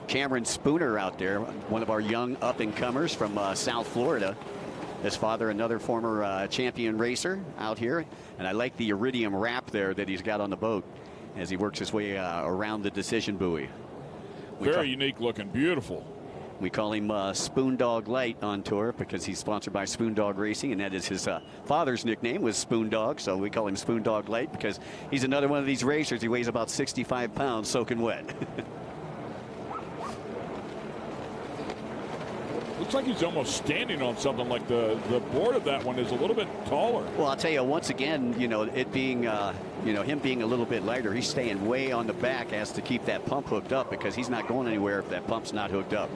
S2: Cameron Spooner out there, one of our young up-and-comers from South Florida. His father, another former champion racer out here. And I like the iridium wrap there that he's got on the boat as he works his way around the decision buoy.
S1: Very unique looking, beautiful.
S2: We call him Spoondog Light on tour because he's sponsored by Spoondog Racing, and that is his father's nickname was Spoondog, so we call him Spoondog Light because he's another one of these racers. He weighs about 65 pounds soaking wet.
S1: Looks like he's almost standing on something. Like the board of that one is a little bit taller.
S2: Well, I'll tell you, once again, it being, him being a little bit lighter, he's staying way on the back as to keep that pump hooked up because he's not going anywhere if that pump's not hooked up.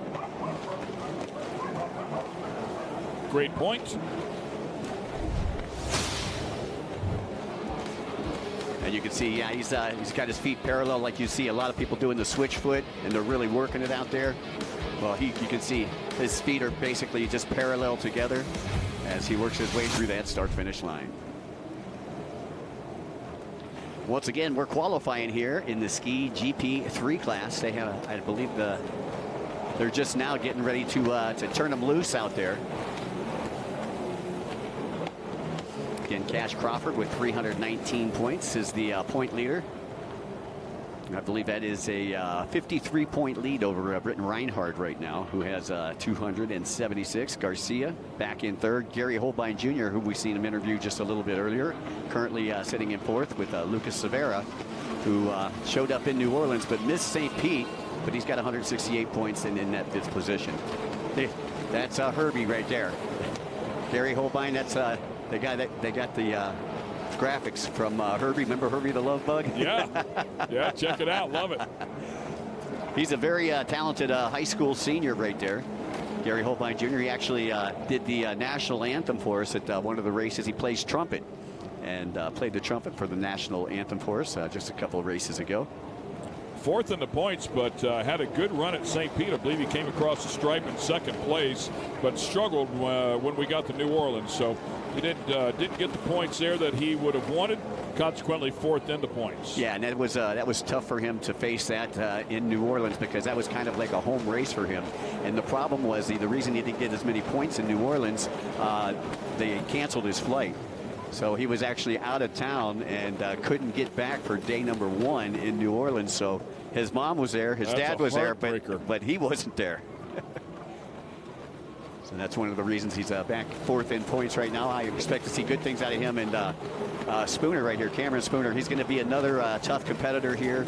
S1: Great point.
S2: And you can see, yeah, he's got his feet parallel like you see a lot of people doing the switch foot, and they're really working it out there. Well, you can see his feet are basically just parallel together as he works his way through that start-finish line. Once again, we're qualifying here in the Ski GP3 class. They have, I believe, they're just now getting ready to turn them loose out there. Again, Cash Crawford with 319 points is the point leader. I believe that is a 53-point lead over Britton Reinhardt right now, who has 276. Garcia back in third. Gary Holbein Jr., who we've seen him interview just a little bit earlier, currently sitting in fourth with Lucas Severa, who showed up in New Orleans but missed St. Pete, but he's got 168 points in that 5th position. That's Herbie right there. Gary Holbein, that's the guy that they got the graphics from Herbie. Remember Herbie the Love Bug?
S1: Yeah, check it out. Love it.
S2: He's a very talented high school senior right there. Gary Holbein Jr. He actually did the national anthem for us at one of the races. He plays trumpet and played the trumpet for the national anthem for us just a couple of races ago.
S1: 4th in the points, but had a good run at St. Pete. I believe he came across the stripe in 2nd place, but struggled when we got to New Orleans. So he didn't get the points there that he would have wanted. Consequently, 4th in the points.
S2: Yeah, and that was tough for him to face that in New Orleans because that was kind of like a home race for him. And the problem was the reason he didn't get as many points in New Orleans, they canceled his flight. So he was actually out of town and couldn't get back for day number 1 in New Orleans. So his mom was there, his dad was there, but he wasn't there. So that's one of the reasons he's back 4th in points right now. I expect to see good things out of him. And Spooner right here, Cameron Spooner, he's going to be another tough competitor here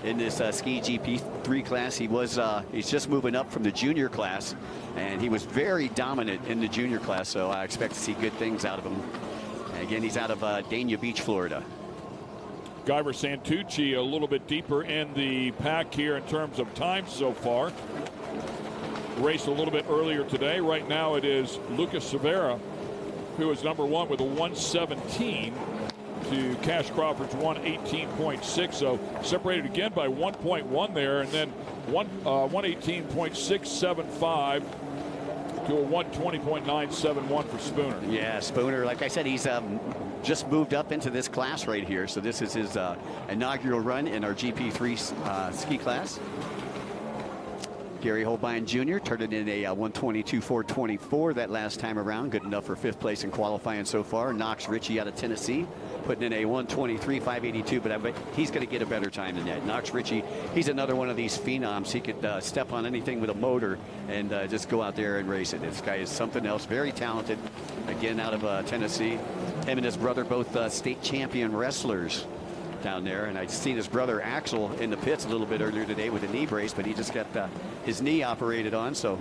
S2: in this ski GP3 class. He's just moving up from the junior class, and he was very dominant in the junior class, so I expect to see good things out of him. And again, he's out of Dania Beach, Florida.
S1: Guyver Santucci a little bit deeper in the pack here in terms of time so far. Raced a little bit earlier today. Right now it is Lucas Severa, who is number one with a 117 to Cash Crawford's 118.6. So separated again by 1.1 there, and then 118.675 to a 120.971 for Spooner.
S2: Yeah, Spooner, like I said, he's just moved up into this class right here. So this is his inaugural run in our GP3 ski class. Gary Holbein Jr. turned it in a 122.424 that last time around. Good enough for 5th place in qualifying so far. Knox Ritchie out of Tennessee putting in a 123.582, but I bet he's going to get a better time than that. Knox Ritchie, he's another one of these phenoms. He could step on anything with a motor and just go out there and race it. This guy is something else. Very talented. Again, out of Tennessee. Him and his brother, both state champion wrestlers down there, and I'd seen his brother Axel in the pits a little bit earlier today with a knee brace, but he just got his knee operated on, so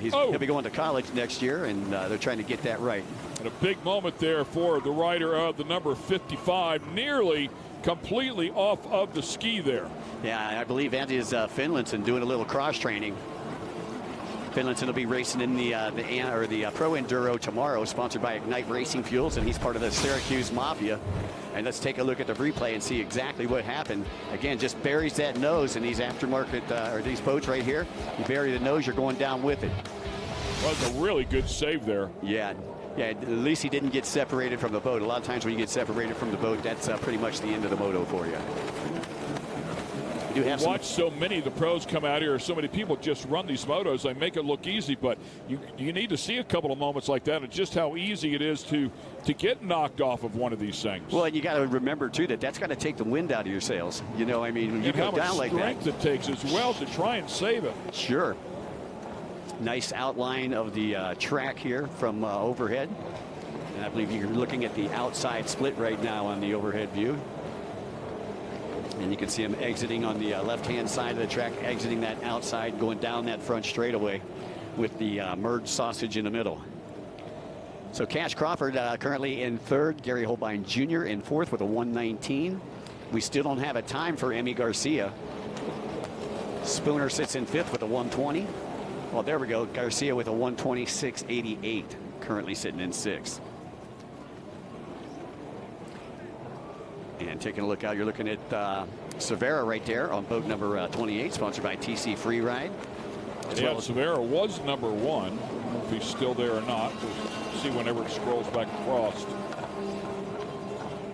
S2: he'll be going to college next year, and they're trying to get that right.
S1: And a big moment there for the rider of the number 55, nearly completely off of the ski there.
S2: Yeah, I believe Andy is Finlandson doing a little cross training. Finlandson will be racing in the Pro Enduro tomorrow, sponsored by Ignite Racing Fuels, and he's part of the Syracuse Mafia. And let's take a look at the replay and see exactly what happened. Again, just buries that nose in these aftermarket, or these boats right here. You bury the nose, you're going down with it.
S1: Well, that's a really good save there.
S2: Yeah, at least he didn't get separated from the boat. A lot of times when you get separated from the boat, that's pretty much the end of the moto for you.
S1: You watch so many of the pros come out here, so many people just run these motos. They make it look easy, but you need to see a couple of moments like that and just how easy it is to get knocked off of one of these things.
S2: Well, and you got to remember too that's got to take the wind out of your sails. You know, I mean, when you go down like that,
S1: how much strength it takes as well to try and save it.
S2: Sure. Nice outline of the track here from overhead, and I believe you're looking at the outside split right now on the overhead view. And you can see him exiting on the left-hand side of the track, exiting that outside, going down that front straightaway with the merged sausage in the middle. So Cash Crawford currently in 3rd, Gary Holbein Jr. in 4th with a 119. We still don't have a time for Emmy Garcia. Spooner sits in 5th with a 120. Well, there we go. Garcia with a 126.88, currently sitting in 6th. And taking a look out, you're looking at Severa right there on boat number 28, sponsored by TC Freeride.
S1: Yeah, Severa was number 1. I don't know if he's still there or not. We'll see whenever it scrolls back across.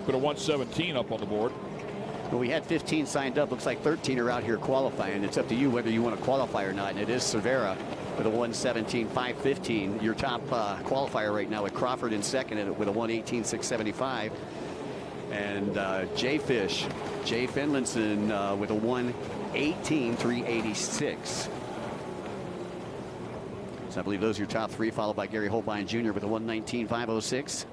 S1: Put a 117 up on the board.
S2: Well, we had 15 signed up. Looks like 13 are out here qualifying. It's up to you whether you want to qualify or not. And it is Severa with a 117.515. Your top qualifier right now at Crawford in 2nd with a 118.675. And Jay Finlandson with a 118.386. So I believe those are your top 3, followed by Gary Holbein Jr. with a 119.506.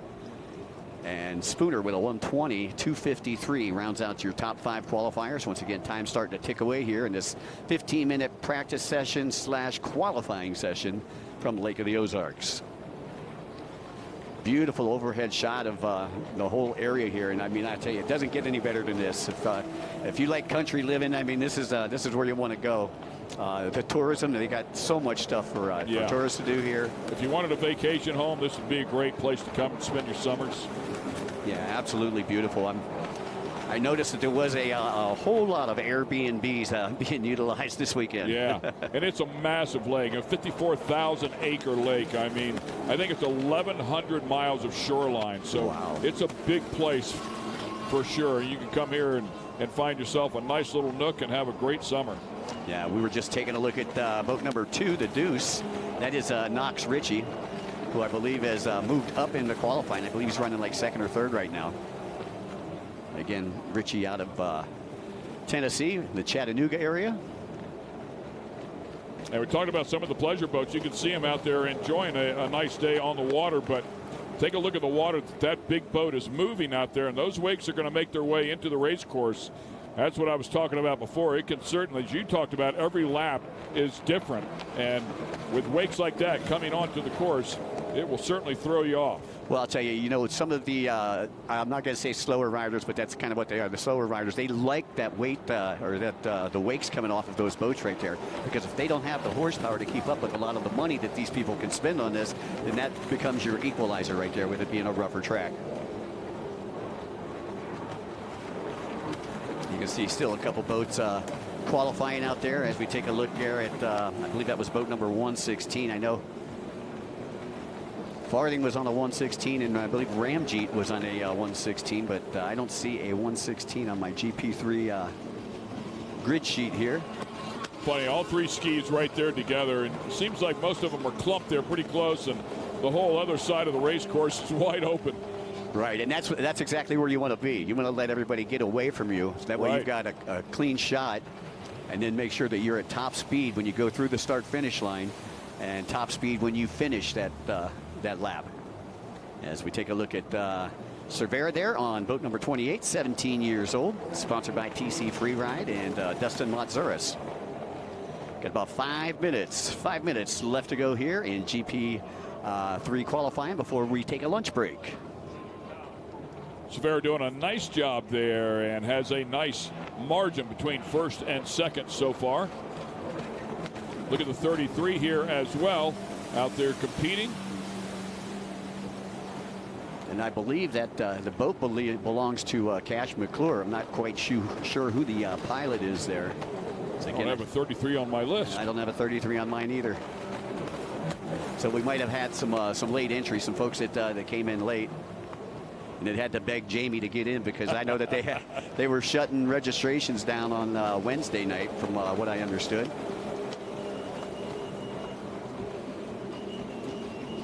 S2: And Spooner with a 120.253 rounds out your top 5 qualifiers. Once again, time starting to tick away here in this 15-minute practice session / qualifying session from Lake of the Ozarks. Beautiful overhead shot of the whole area here, and I mean, I tell you, it doesn't get any better than this. If you like country living, I mean, this is where you want to go. The tourism, they got so much stuff for tourists to do here.
S1: If you wanted a vacation home, this would be a great place to come and spend your summers.
S2: Yeah, absolutely beautiful. I noticed that there was a whole lot of Airbnbs being utilized this weekend.
S1: Yeah, and it's a massive lake, a 54,000 acre lake. I mean, I think it's 1,100 miles of shoreline. So It's a big place for sure. You can come here and find yourself a nice little nook and have a great summer.
S2: Yeah, we were just taking a look at boat number 2, the Deuce. That is Knox Ritchie, who I believe has moved up into qualifying. I believe he's running like 2nd or 3rd right now. Again, Ritchie out of Tennessee, the Chattanooga area.
S1: And we talked about some of the pleasure boats. You can see them out there enjoying a nice day on the water, but take a look at the water. That big boat is moving out there, and those wakes are going to make their way into the race course. That's what I was talking about before. It can certainly, as you talked about, every lap is different. And with wakes like that coming onto the course, it will certainly throw you off.
S2: Well, I'll tell you, you know, some of the, I'm not going to say slower riders, but that's kind of what they are. The slower riders, they like that weight the wakes coming off of those boats right there. Because if they don't have the horsepower to keep up with a lot of the money that these people can spend on this, then that becomes your equalizer right there with it being a rougher track. You can see still a couple boats qualifying out there as we take a look there at, I believe that was boat number 116. I know Farthing was on a 116, and I believe Ramjeet was on a 116, but I don't see a 116 on my GP3 grid sheet here.
S1: Funny, all three skis right there together, and it seems like most of them are clumped there pretty close, and the whole other side of the race course is wide open.
S2: Right, and that's exactly where you want to be. You want to let everybody get away from you, so that way you've got a clean shot, and then make sure that you're at top speed when you go through the start-finish line, and top speed when you finish that lap. As we take a look at Cervera there on boat number 28, 17 years old, sponsored by TC Freeride and Dustin Matzuris. Got about 5 minutes left to go here in GP3 qualifying before we take a lunch break.
S1: Cervera doing a nice job there and has a nice margin between first and second so far. Look at the 33 here as well, out there competing.
S2: And I believe that the boat belongs to Cash McClure. I'm not quite sure who the pilot is there.
S1: I don't have a 33 on my list.
S2: I don't have a 33 on mine either. So we might have had some late entries, some folks that came in late. And it had to beg Jamie to get in because I know that they were shutting registrations down on Wednesday night from what I understood.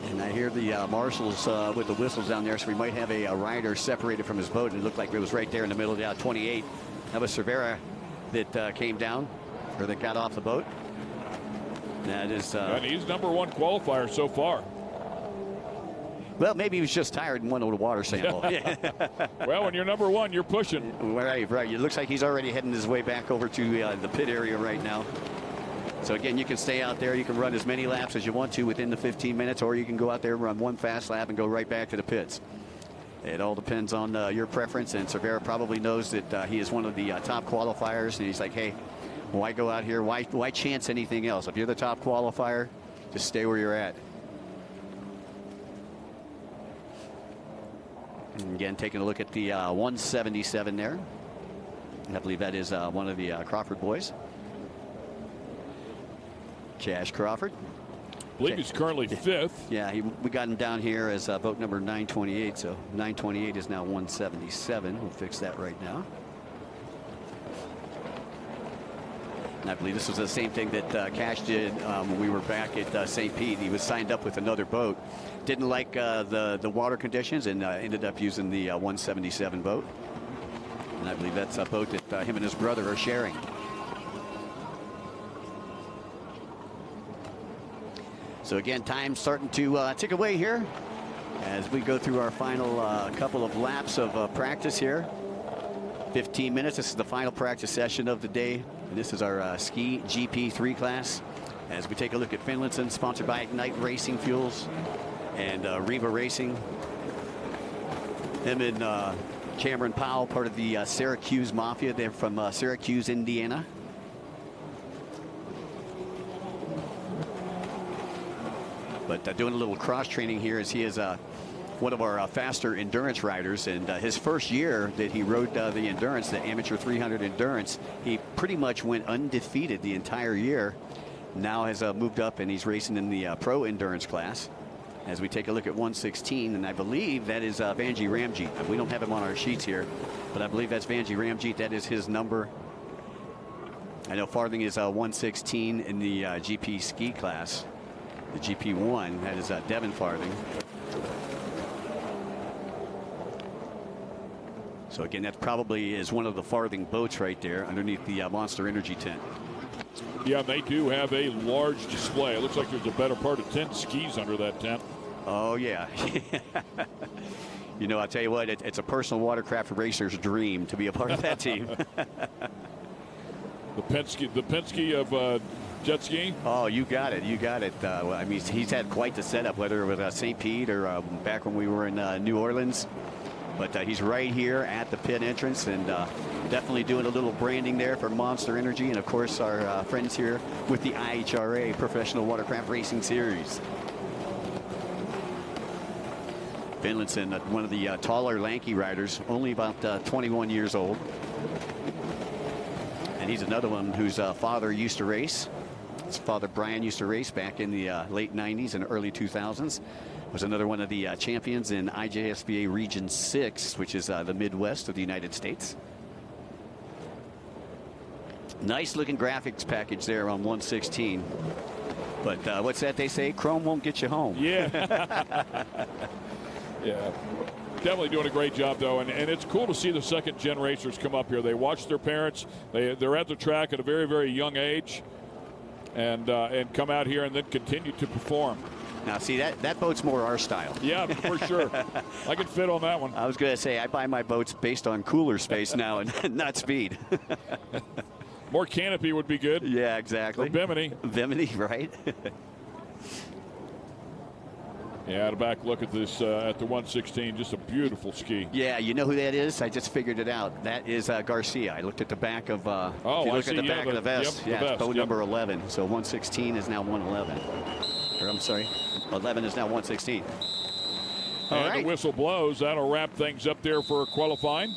S2: And I hear the marshals with the whistles down there, so we might have a rider separated from his boat. And it looked like it was right there in the middle of 28. That was Cervera that came down, or that got off the boat. That is.
S1: And he's #1 qualifier so far.
S2: Well, maybe he was just tired and wanted a water sample.
S1: Well, when you're #1, you're pushing.
S2: Right. It looks like he's already heading his way back over to the pit area right now. So again, you can stay out there. You can run as many laps as you want to within the 15 minutes, or you can go out there and run one fast lap and go right back to the pits. It all depends on your preference, and Cervera probably knows that he is one of the top qualifiers, and he's like, hey, why go out here? Why chance anything else? If you're the top qualifier, just stay where you're at. And again, taking a look at the 177 there. And I believe that is one of the Crawford boys. Cash Crawford.
S1: I believe he's currently 5th.
S2: Yeah, we got him down here as boat number 928, so 928 is now 177. We'll fix that right now. And I believe this was the same thing that Cash did when we were back at St. Pete. He was signed up with another boat. Didn't like the water conditions and ended up using the 177 boat. And I believe that's a boat that him and his brother are sharing. So again, time starting to tick away here as we go through our final couple of laps of practice here. 15 minutes. This is the final practice session of the day. And this is our ski GP3 class. As we take a look at Finlandson, sponsored by Ignite Racing Fuels and Riva Racing. Him and Cameron Powell, part of the Syracuse Mafia. They're from Syracuse, Indiana. But doing a little cross training here as he is one of our faster endurance riders, and his first year that he rode the endurance, the amateur 300 endurance, he pretty much went undefeated the entire year. Now has moved up and he's racing in the pro endurance class. As we take a look at 116, and I believe that is Vanjie Ramjeet. We don't have him on our sheets here, but I believe that's Vanjie Ramjeet. That is his number. I know Farthing is 116 in the GP ski class. The GP1, that is Devin Farthing. So again, that probably is one of the Farthing boats right there underneath the Monster Energy tent.
S1: Yeah, they do have a large display. It looks like there's a better part of 10 skis under that tent.
S2: Oh, yeah. You know, I'll tell you what, it's a personal watercraft racer's dream to be a part of that team.
S1: The Penske of jet skiing?
S2: Oh, you got it. You got it. I mean, he's had quite the setup, whether it was St. Pete or back when we were in New Orleans. But he's right here at the pit entrance and definitely doing a little branding there for Monster Energy. And, of course, our friends here with the IHRA Professional Watercraft Racing Series. Finlinson, one of the taller, lanky riders, only about 21 years old. And he's another one whose father used to race. His father, Brian, used to race back in the late 90s and early 2000s. Was another one of the champions in IJSBA Region 6, which is the Midwest of the United States. Nice looking graphics package there on 116. But what's that they say? Chrome won't get you home.
S1: Yeah. Yeah. Definitely doing a great job, though, and it's cool to see the second-gen racers come up here. They watch their parents. They're at the track at a very, very young age, and come out here and then continue to perform.
S2: Now, see, that boat's more our style.
S1: Yeah, for sure. I can fit on that one.
S2: I was going to say, I buy my boats based on cooler space now and not speed.
S1: More canopy would be good.
S2: Yeah, exactly.
S1: Or Bimini.
S2: Bimini, right?
S1: Yeah, a back look at this at the 116. Just a beautiful ski.
S2: Yeah, you know who that is? I just figured it out. That is Garcia. I looked at the back of.
S1: Oh,
S2: if you look
S1: I see.
S2: at the back of the vest.
S1: Yep,
S2: yeah,
S1: the
S2: it's
S1: vest,
S2: boat number 11. So 116 is now 111. Or I'm sorry, 11 is now 116. All
S1: and
S2: right.
S1: the whistle blows. That'll wrap things up there for qualifying.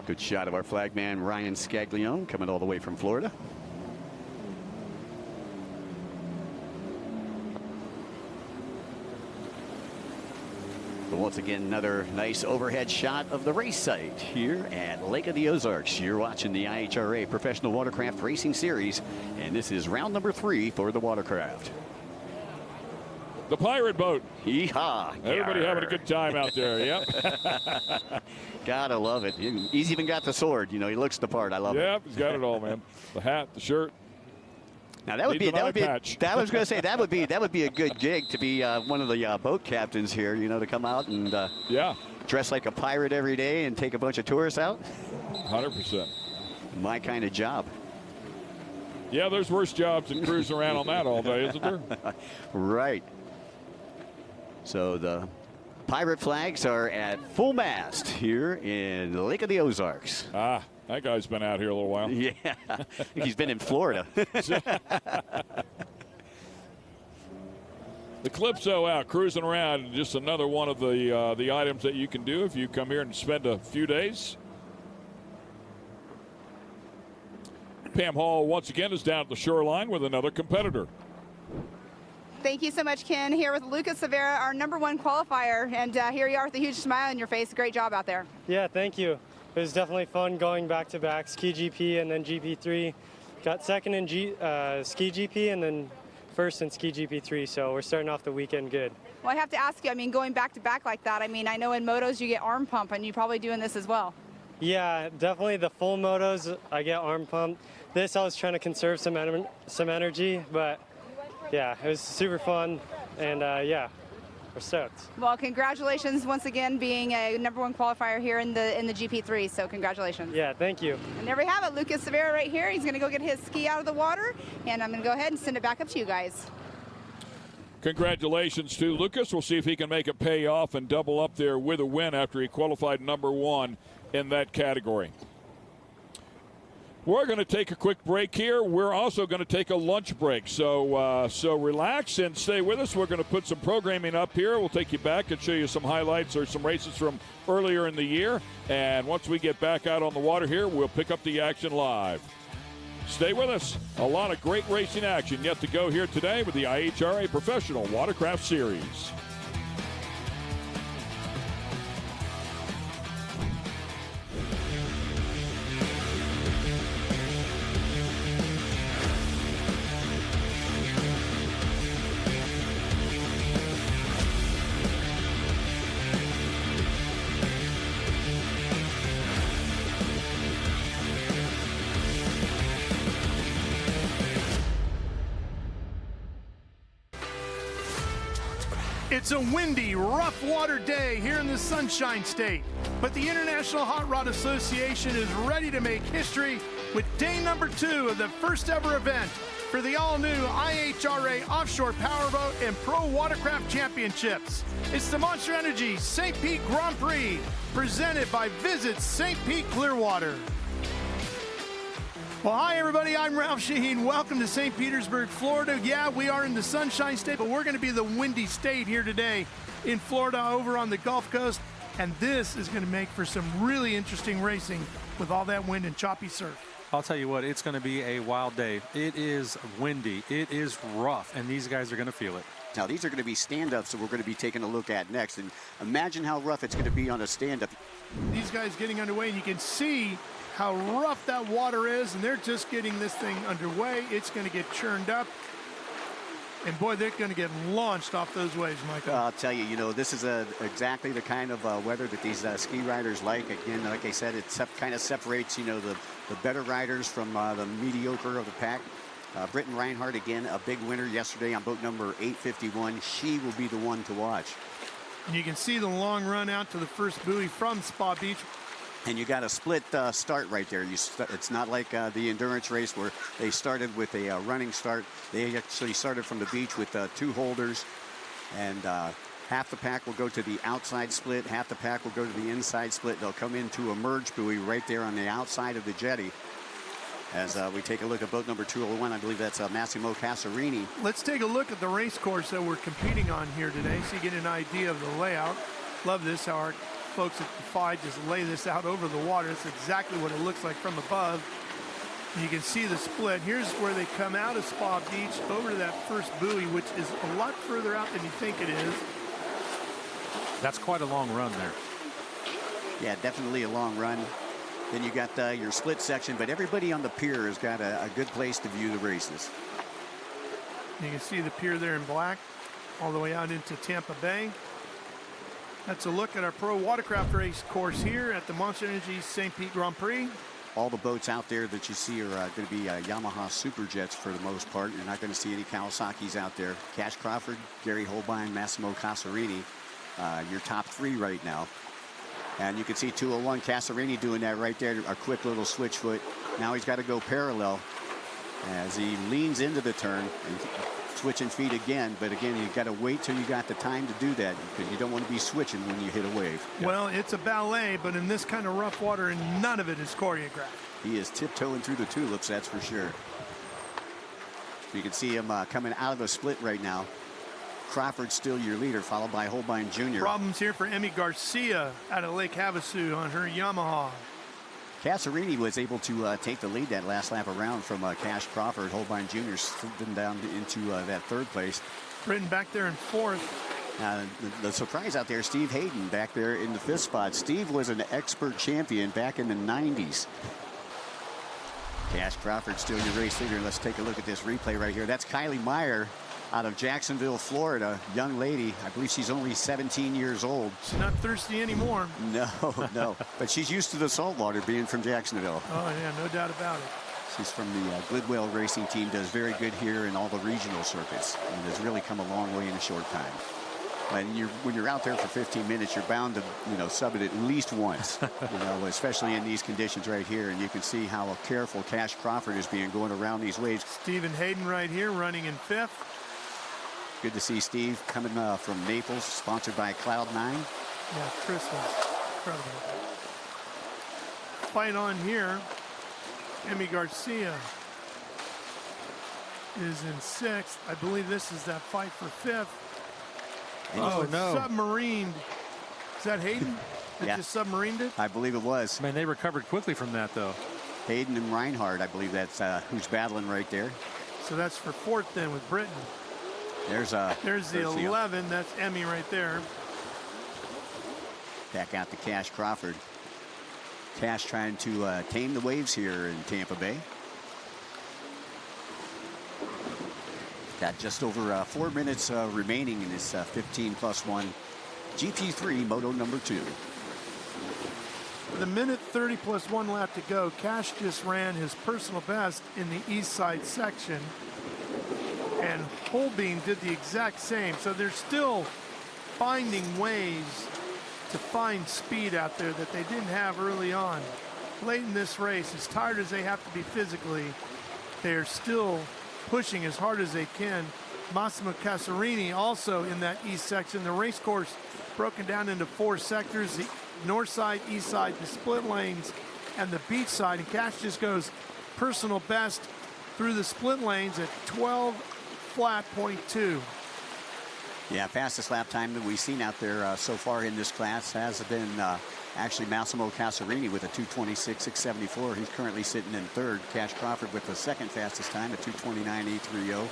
S2: Good shot of our flagman Ryan Scaglione coming all the way from Florida. But once again, another nice overhead shot of the race site here at Lake of the Ozarks. You're watching the IHRA Professional Watercraft Racing Series, and this is round number 3 for the watercraft.
S1: The pirate boat.
S2: Yeehaw.
S1: Everybody having a good time out there. Yep.
S2: Gotta love it. He's even got the sword. You know, he looks the part. I love it.
S1: Yep, he's got it all, man. The hat, the shirt.
S2: Now that would be that was going to say that would be a good gig to be one of the boat captains here. You know, to come out and
S1: yeah,
S2: dress like a pirate every day and take a bunch of tourists out.
S1: 100%.
S2: My kind of job.
S1: Yeah, there's worse jobs than cruising around on that all day, isn't there?
S2: Right. So the pirate flags are at full mast here in the Lake of the Ozarks.
S1: Ah, that guy's been out here a little while.
S2: Yeah, he's been in Florida.
S1: The Calypso out, cruising around. Just another one of the items that you can do if you come here and spend a few days. Pam Hall once again is down at the shoreline with another competitor.
S3: Thank you so much, Ken. Here with Lucas Severa, our #1 qualifier, and here you are with a huge smile on your face. Great job out there.
S11: Yeah, thank you. It was definitely fun going back-to-back ski GP and then GP3. Got second in ski GP and then first in ski GP3, so we're starting off the weekend good.
S3: Well, I have to ask you, I mean, going back-to-back like that, I mean, I know in motos you get arm pump, and you're probably doing this as well.
S11: Yeah, definitely the full motos, I get arm pumped. This, I was trying to conserve some energy, but yeah, it was super fun, and yeah, we're stoked.
S3: Well, congratulations once again being a #1 qualifier here in the GP3, so congratulations.
S11: Yeah, thank you.
S3: And there we have it, Lucas Severa right here. He's going to go get his ski out of the water, and I'm going to go ahead and send it back up to you guys.
S1: Congratulations to Lucas. We'll see if he can make it pay off and double up there with a win after he qualified #1 in that category. We're going to take a quick break here. We're also going to take a lunch break. So relax and stay with us. We're going to put some programming up here. We'll take you back and show you some highlights or some races from earlier in the year. And once we get back out on the water here, we'll pick up the action live. Stay with us. A lot of great racing action yet to go here today with the IHRA Professional Watercraft Series.
S25: It's a windy, rough water day here in the Sunshine State, but the International Hot Rod Association is ready to make history with day number 2 of the first ever event for the all-new IHRA Offshore Powerboat and Pro Watercraft Championships. It's the Monster Energy St. Pete Grand Prix, presented by Visit St. Pete Clearwater. Well, hi, everybody. I'm Ralph Shaheen. Welcome to St. Petersburg, Florida. Yeah, we are in the Sunshine State, but we're going to be the windy state here today in Florida over on the Gulf Coast. And this is going to make for some really interesting racing with all that wind and choppy surf.
S4: I'll tell you what, it's going to be a wild day. It is windy. It is rough, and these guys are going to feel it.
S2: Now, these are going to be stand-ups that we're going to be taking a look at next. And imagine how rough it's going to be on a stand-up.
S25: These guys getting underway, and you can see how rough that water is, and they're just getting this thing underway. It's going to get churned up, and boy, they're going to get launched off those waves, Michael.
S2: I'll tell you, this is exactly the kind of weather that these ski riders like. Again, like I said, it kind of separates, the better riders from the mediocre of the pack. Britton Reinhardt, again, a big winner yesterday on boat number 851. She will be the one to watch.
S25: And you can see the long run out to the first buoy from Spa Beach.
S2: And you got a split start right there. It's not like the endurance race where they started with a running start. They actually started from the beach with 2 holders, and half the pack will go to the outside split, half the pack will go to the inside split. They'll come into a merge buoy right there on the outside of the jetty. As we take a look at boat number 201, I believe that's Massimo Casarini.
S25: Let's take a look at the race course that we're competing on here today so you get an idea of the layout. Love this, how our folks at Defy just lay this out over the water. It's exactly what it looks like from above. And you can see the split. Here's where they come out of Spa Beach over to that first buoy, which is a lot further out than you think it is.
S4: That's quite a long run there.
S2: Yeah, definitely a long run. Then you got your split section, but everybody on the pier has got a good place to view the races.
S25: You can see the pier there in black all the way out into Tampa Bay. That's a look at our pro watercraft race course here at the Monster Energy St. Pete Grand Prix.
S2: All the boats out there that you see are going to be Yamaha Superjets for the most part. You're not going to see any Kawasaki's out there. Cash Crawford, Gary Holbein, Massimo Casarini, your top 3 right now. And you can see 201 Casarini doing that right there, a quick little switch foot. Now he's got to go parallel as he leans into the turn and switching feet again, but again, you got to wait till you got the time to do that because you don't want to be switching when you hit a wave.
S25: Well, it's a ballet, but in this kind of rough water, none of it is choreographed.
S2: He is tiptoeing through the tulips, that's for sure. You can see him coming out of a split right now. Crawford still your leader, followed by Holbein Jr.
S25: Problems here for Emmy Garcia out of Lake Havasu on her Yamaha.
S2: Casarini was able to take the lead that last lap around from Cash Crawford. Holbein Jr. slipping down into that 3rd place.
S25: Britton back there in 4th.
S2: The surprise out there, Steve Hayden back there in the 5th spot. Steve was an expert champion back in the 90s. Cash Crawford still your race leader. Let's take a look at this replay right here. That's Kylie Meyer out of Jacksonville, Florida. Young lady. I believe she's only 17 years old.
S25: She's not thirsty anymore.
S2: No. But she's used to the saltwater being from Jacksonville.
S25: Oh, yeah, no doubt about it.
S2: She's from the Glidwell racing team, does very good here in all the regional circuits, and has really come a long way in a short time. And when you're out there for 15 minutes, you're bound to, sub it at least once, especially in these conditions right here. And you can see how careful Cash Crawford is being going around these waves.
S25: Stephen Hayden right here running in 5th.
S2: Good to see Steve coming from Naples, sponsored by Cloud9.
S25: Yeah, Chris was incredible. Fight on here. Emmy Garcia is in 6th. I believe this is that fight for 5th.
S4: Oh, no.
S25: Submarined. Is that Hayden?
S2: Yeah.
S25: Just submarined it?
S2: I believe it was.
S4: Man, they recovered quickly from that, though.
S2: Hayden and Reinhardt, I believe that's who's battling right there.
S25: So that's for 4th then with Britton.
S2: There's
S25: the 11. That's Emmy right there.
S2: Back out to Cash Crawford. Cash trying to tame the waves here in Tampa Bay. Got just over 4 minutes remaining in this 15+1 GP3 Moto number 2.
S25: With a minute 30 plus 1 lap to go, Cash just ran his personal best in the east side section. And Holbein did the exact same. So there's still finding ways to find speed out there that they didn't have early on. Late in this race, as tired as they have to be physically, they're still pushing as hard as they can. Massimo Casarini also in that east section. The race course broken down into 4 sectors, the north side, east side, the split lanes, and the beach side. And Cash just goes personal best through the split lanes at 12 flat .2.
S2: Yeah, fastest lap time that we've seen out there so far in this class has been actually Massimo Casarini with a 2:26.674. He's currently sitting in third. Cash Crawford with the second fastest time, a 2:29.830.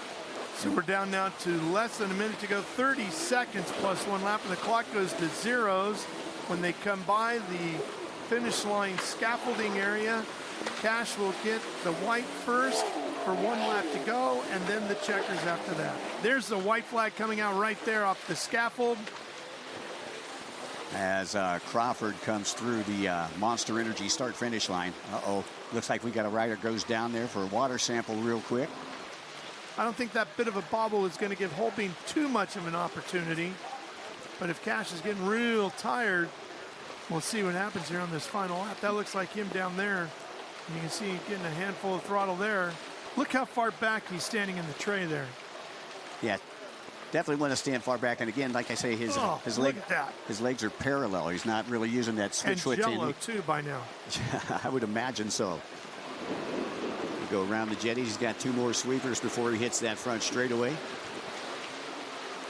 S25: So we're down now to less than a minute to go, 30 seconds plus 1 lap, and the clock goes to zeros when they come by the finish line scaffolding area. Cash will get the white first for 1 lap to go, and then the checkers after that. There's the white flag coming out right there off the scaffold.
S2: As Crawford comes through the Monster Energy start-finish line. Uh-oh, looks like we got a rider goes down there for a water sample real quick.
S25: I don't think that bit of a bobble is going to give Holbein too much of an opportunity. But if Cash is getting real tired, we'll see what happens here on this final lap. That looks like him down there. And you can see him getting a handful of throttle there. Look how far back he's standing in the tray there.
S2: Yeah, definitely want to stand far back. And again, like I say, his legs are parallel. He's not really using that switch foot.
S25: And jello too by now.
S2: I would imagine so. Go around the jetty. He's got 2 more sweepers before he hits that front straightaway.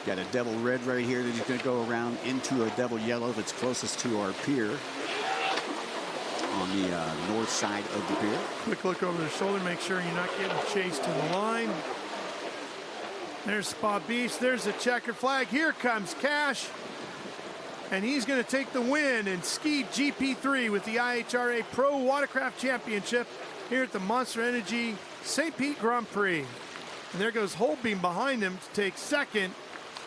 S2: Got a double red right here that he's going to go around into a double yellow that's closest to our pier on the north side of the pier.
S25: Quick look over the shoulder, make sure you're not getting chased to the line. There's Spa Beach. There's the checker flag. Here comes Cash. And he's going to take the win in Ski GP3 with the IHRA Pro Watercraft Championship here at the Monster Energy St. Pete Grand Prix. And there goes Holbein behind him to take second.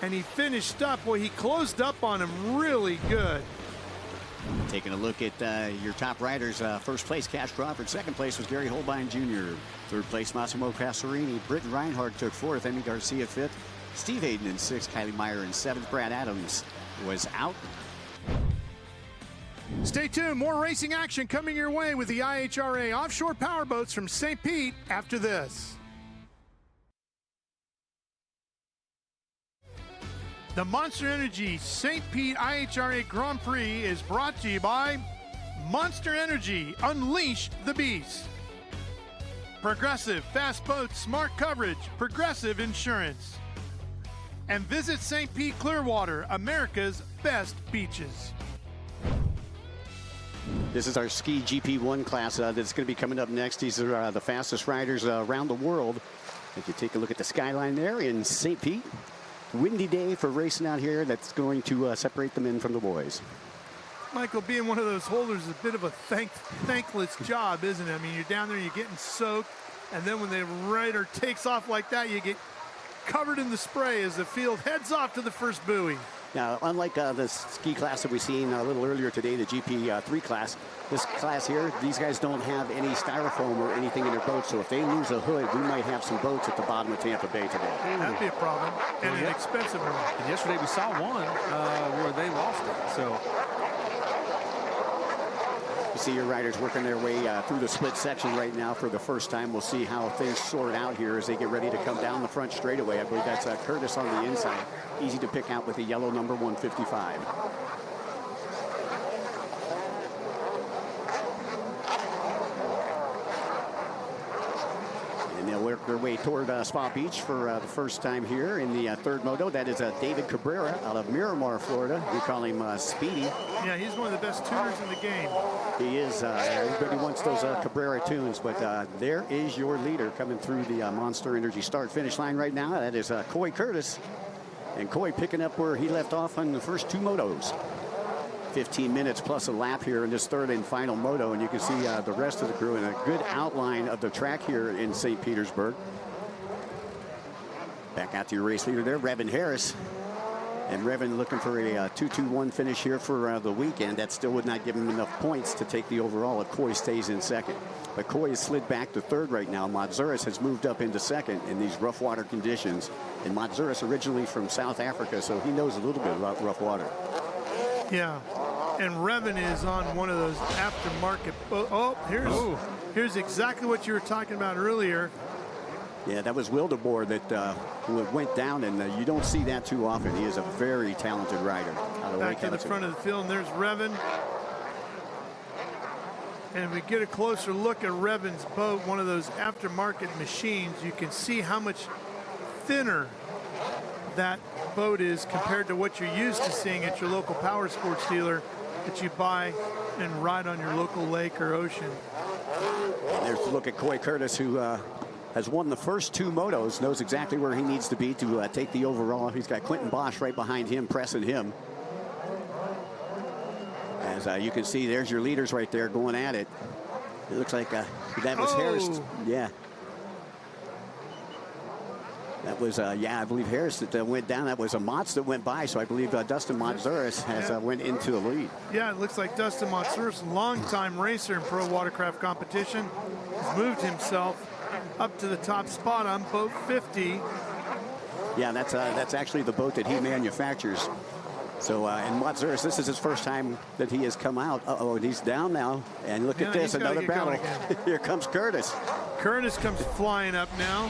S25: And he finished up, well, he closed up on him really good.
S2: Taking a look at your top riders. First place, Cash Crawford. Second place was Gary Holbein Jr. Third place, Massimo Casarini. Britton Reinhardt took 4th. Emmy Garcia 5th. Steve Hayden in 6th. Kylie Meyer in 7th. Brad Adams was out.
S25: Stay tuned. More racing action coming your way with the IHRA Offshore Powerboats from St. Pete after this. The Monster Energy St. Pete IHRA Grand Prix is brought to you by Monster Energy. Unleash the beast. Progressive Fast Boats, Smart Coverage, Progressive Insurance. And Visit St. Pete Clearwater, America's best beaches.
S2: This is our Ski GP1 class that's going to be coming up next. These are the fastest riders around the world. If you take a look at the skyline there in St. Pete, windy day for racing out here. That's going to separate the men from the boys.
S25: Michael, being one of those holders is a bit of a thankless job, isn't it? I mean, you're down there, you're getting soaked, and then when the rider takes off like that, you get covered in the spray as the field heads off to the first buoy.
S2: Now, unlike the ski class that we've seen a little earlier today, the GP3 class, this class here, these guys don't have any styrofoam or anything in their boat, so if they lose a hood, we might have some boats at the bottom of Tampa Bay today.
S25: That'd be a problem, and an expensive one.
S4: And yesterday we saw one where they lost it, so.
S2: You see your riders working their way through the split section right now for the first time. We'll see how things sort out here as they get ready to come down the front straightaway. I believe that's Curtis on the inside. Easy to pick out with the yellow number 155. And they'll work their way toward Spa Beach for the first time here in the third moto. That is David Cabrera out of Miramar, Florida. We call him Speedy.
S25: Yeah, he's one of the best tuners in the game.
S2: He is. Everybody wants those Cabrera tunes, but there is your leader coming through the Monster Energy start-finish line right now. That is Coy Curtis. And Coy picking up where he left off on the first 2 motos. 15 minutes plus a lap here in this third and final moto, and you can see the rest of the crew in a good outline of the track here in St. Petersburg. Back out to your race leader there, Revin Harris. And Revan looking for a 2-2-1 finish here for the weekend. That still would not give him enough points to take the overall if Coy stays in second. But Coy has slid back to third right now. Matsuris has moved up into second in these rough water conditions. And Matsuris originally from South Africa, so he knows a little bit about rough water.
S25: Yeah, and Revan is on one of those aftermarket. Here's exactly what you were talking about earlier.
S2: Yeah, that was Wildeboer that went down, and you don't see that too often. He is a very talented rider.
S25: Back to the front of the field, and there's Revan. And we get a closer look at Revan's boat, one of those aftermarket machines. You can see how much thinner that boat is compared to what you're used to seeing at your local power sports dealer that you buy and ride on your local lake or ocean.
S2: And there's a look at Coy Curtis, who has won the first 2 motos, knows exactly where he needs to be to take the overall. He's got Quentin Bosch right behind him, pressing him. As you can see, there's your leaders right there going at it. It looks like that was Harris. Yeah. That was, I believe Harris that went down. That was a Motz that went by, so I believe Dustin Matsuris has went into the lead.
S25: Yeah, it looks like Dustin Matsuris, longtime racer in pro watercraft competition, has moved himself up to the top spot on boat 50.
S2: Yeah, that's actually the boat that he manufactures. So, and Matsuris, this is his first time that he has come out. Uh-oh, and he's down now. And look at this, another battle. Here comes Curtis.
S25: Curtis comes flying up now.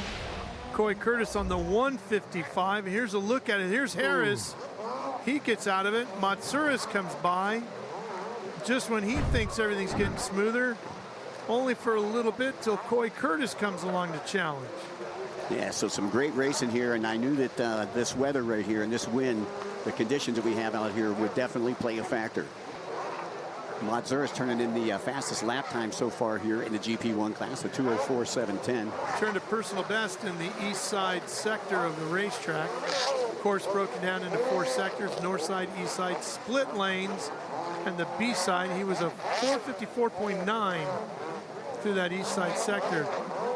S25: Coy Curtis on the 155. Here's a look at it. Here's Harris. He gets out of it. Matsuris comes by just when he thinks everything's getting smoother, only for a little bit till Coy Curtis comes along to challenge.
S2: Yeah, so some great racing here, and I knew that this weather right here and this wind, the conditions that we have out here would definitely play a factor. Matsuris turning in the fastest lap time so far here in the GP1 class, the 2:04.710.
S25: Turned a personal best in the east side sector of the racetrack. Course broken down into 4 sectors, north side, east side, split lanes, and the B side, he was a 4:54.9 through that east side sector.